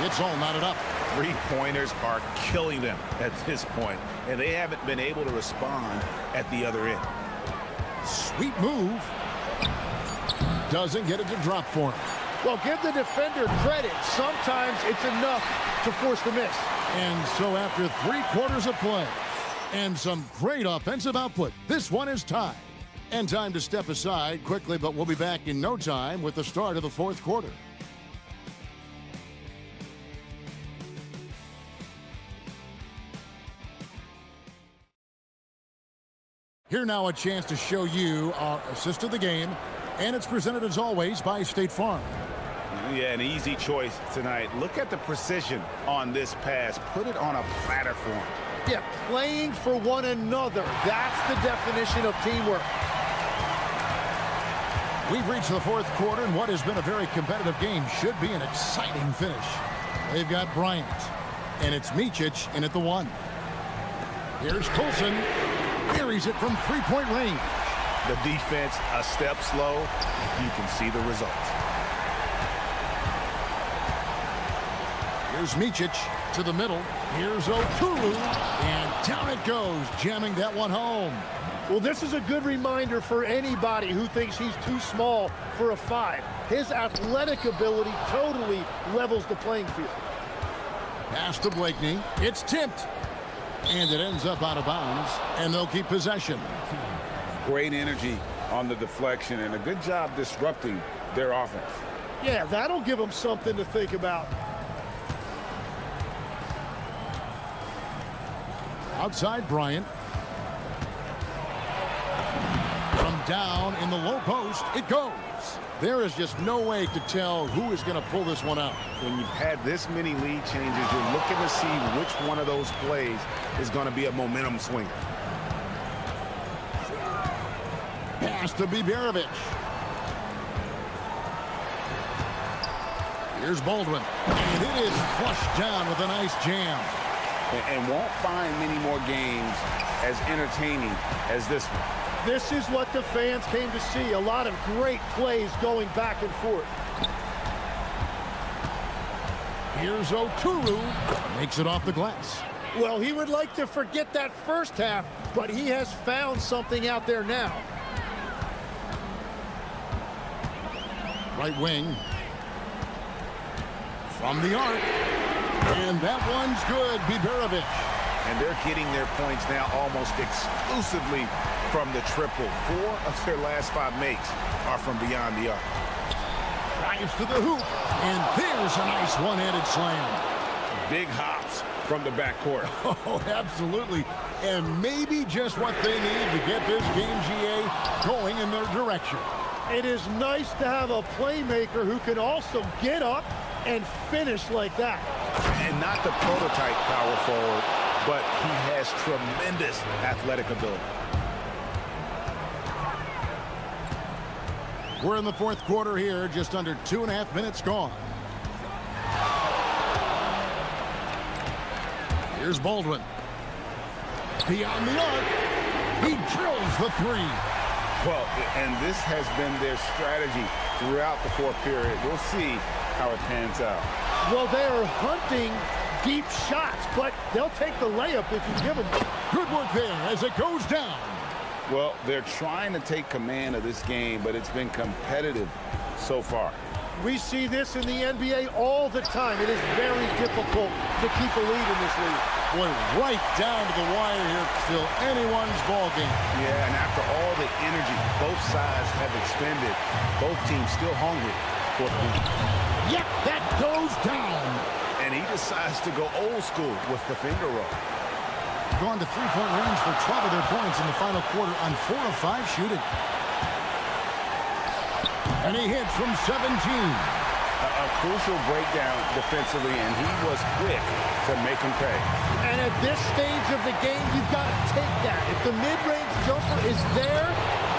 It's all knotted up. Three-pointers are killing them at this point, and they haven't been able to respond at the other end. Sweet move. Doesn't get it to drop for him. Well, give the defender credit. Sometimes it's enough to force the miss. And so after 3 quarters of play and some great offensive output, this one is tied. And time to step aside quickly, but we'll be back in no time with the start of the 4th quarter. Here now a chance to show you our assist of the game, and it's presented as always by State Farm. Yeah, an easy choice tonight. Look at the precision on this pass. Put it on a platter for him. Yeah, playing for one another. That's the definition of teamwork. We've reached the 4th quarter, and what has been a very competitive game should be an exciting finish. They've got Bryant, and it's Micic in at the 1. Here's Colson. Buries it from 3-point range. The defense a step slow. You can see the results. Here's Micic to the middle. Here's Okuru, and down it goes, jamming that one home. Well, this is a good reminder for anybody who thinks he's too small for a 5. His athletic ability totally levels the playing field. Pass to Blakeney. It's tipped. And it ends up out of bounds, and they'll keep possession. Great energy on the deflection, and a good job disrupting their offense. Yeah, that'll give them something to think about. Outside Bryant. From down in the low post, it goes. There is just no way to tell who is going to pull this one out. When you've had this many lead changes, you're looking to see which one of those plays is going to be a momentum swinger. Pass to Biberovic. Here's Baldwin. And it is flushed down with a nice jam. And won't find many more games as entertaining as this one. This is what the fans came to see. A lot of great plays going back and forth. Here's Okuru. Makes it off the glass. Well, he would like to forget that first half, but he has found something out there now. Right wing. From the arc. And that one's good. Biberovic. And they're getting their points now almost exclusively from the triple. 4 of their last 5 makes are from beyond the arc. Drives to the hoop. And there's a nice one-handed slam. Big hops from the backcourt. Oh, absolutely. And maybe just what they need to get this game, GA, going in their direction. It is nice to have a playmaker who can also get up and finish like that. And not the prototype power forward, but he has tremendous athletic ability. We're in the 4th quarter here, just under 2.5 minutes gone. Here's Baldwin. Beyond the arc. He drills the 3. Well, and this has been their strategy throughout the 4th period. We'll see how it pans out. Well, they are hunting deep shots, but they'll take the layup if you give them. Good work there as it goes down. Well, they're trying to take command of this game, but it's been competitive so far. We see this in the NBA all the time. It is very difficult to keep a lead in this league. Boy, right down to the wire here. Still anyone's ball game. Yeah, and after all the energy both sides have expended, both teams still hungry for the win. Yep, that goes down. And he decides to go old school with the finger roll. Gone to 3-point range for 12 of their points in the final quarter on 4 of 5 shooting. And he hits from 17. A crucial breakdown defensively, and he was quick to make him pay. And at this stage of the game, you've got to take that. If the mid-range jumper is there,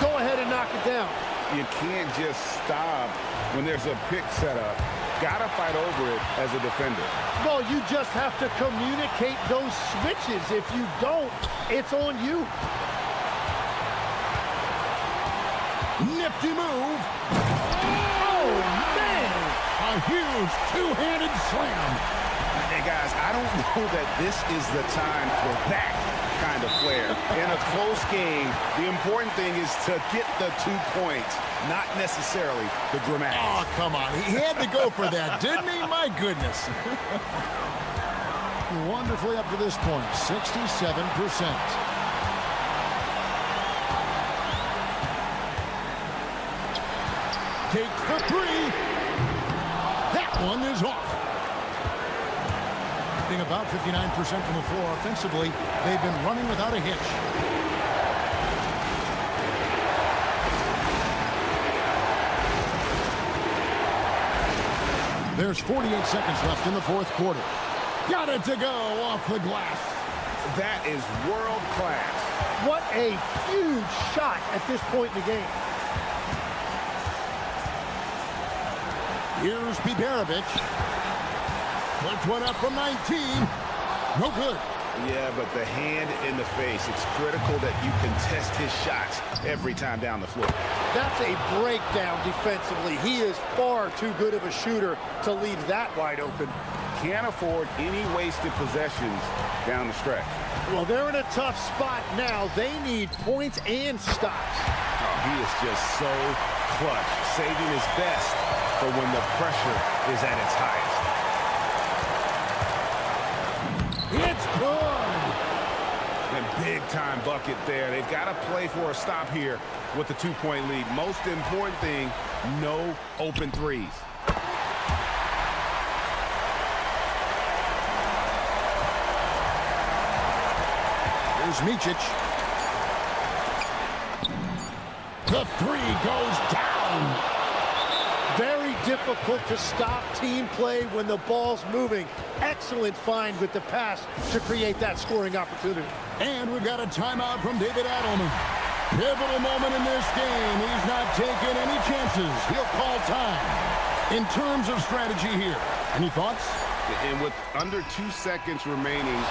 go ahead and knock it down. You can't just stop when there's a pick set up. Gotta fight over it as a defender. Well, you just have to communicate those switches. If you don't, it's on you. Nifty move. Oh, man! A huge two-handed slam. Hey, guys, I don't know that this is the time for that kind of flair. In a close game, the important thing is to get the 2 points, not necessarily the dramatics. Oh, come on. He had to go for that, didn't he? My goodness. Wonderfully up to this point, 67%. Takes the three. That one is off. About 59% from the floor offensively. They've been running without a hitch. There's 48 seconds left in the fourth quarter. Got it to go off the glass. That is world class. What a huge shot at this point in the game. Here's Biberovic. Puts one up from 19. No good. Yeah, but the hand in the face. It's critical that you contest his shots every time down the floor. That's a breakdown defensively. He is far too good of a shooter to leave that wide open. Can't afford any wasted possessions down the stretch. Well, they're in a tough spot now. They need points and stops. Oh, he is just so clutch, saving his best for when the pressure is at its highest. It's good. And big-time bucket there. They've got to play for a stop here with the 2-point lead. Most important thing, no open threes. Here's Micic. The three goes down. Very difficult to stop team play when the ball's moving. Excellent find with the pass to create that scoring opportunity. And we've got a timeout from David Adelman. Pivotal moment in this game. He's not taking any chances. He'll call time. In terms of strategy here, any thoughts? And with under 2 seconds remaining,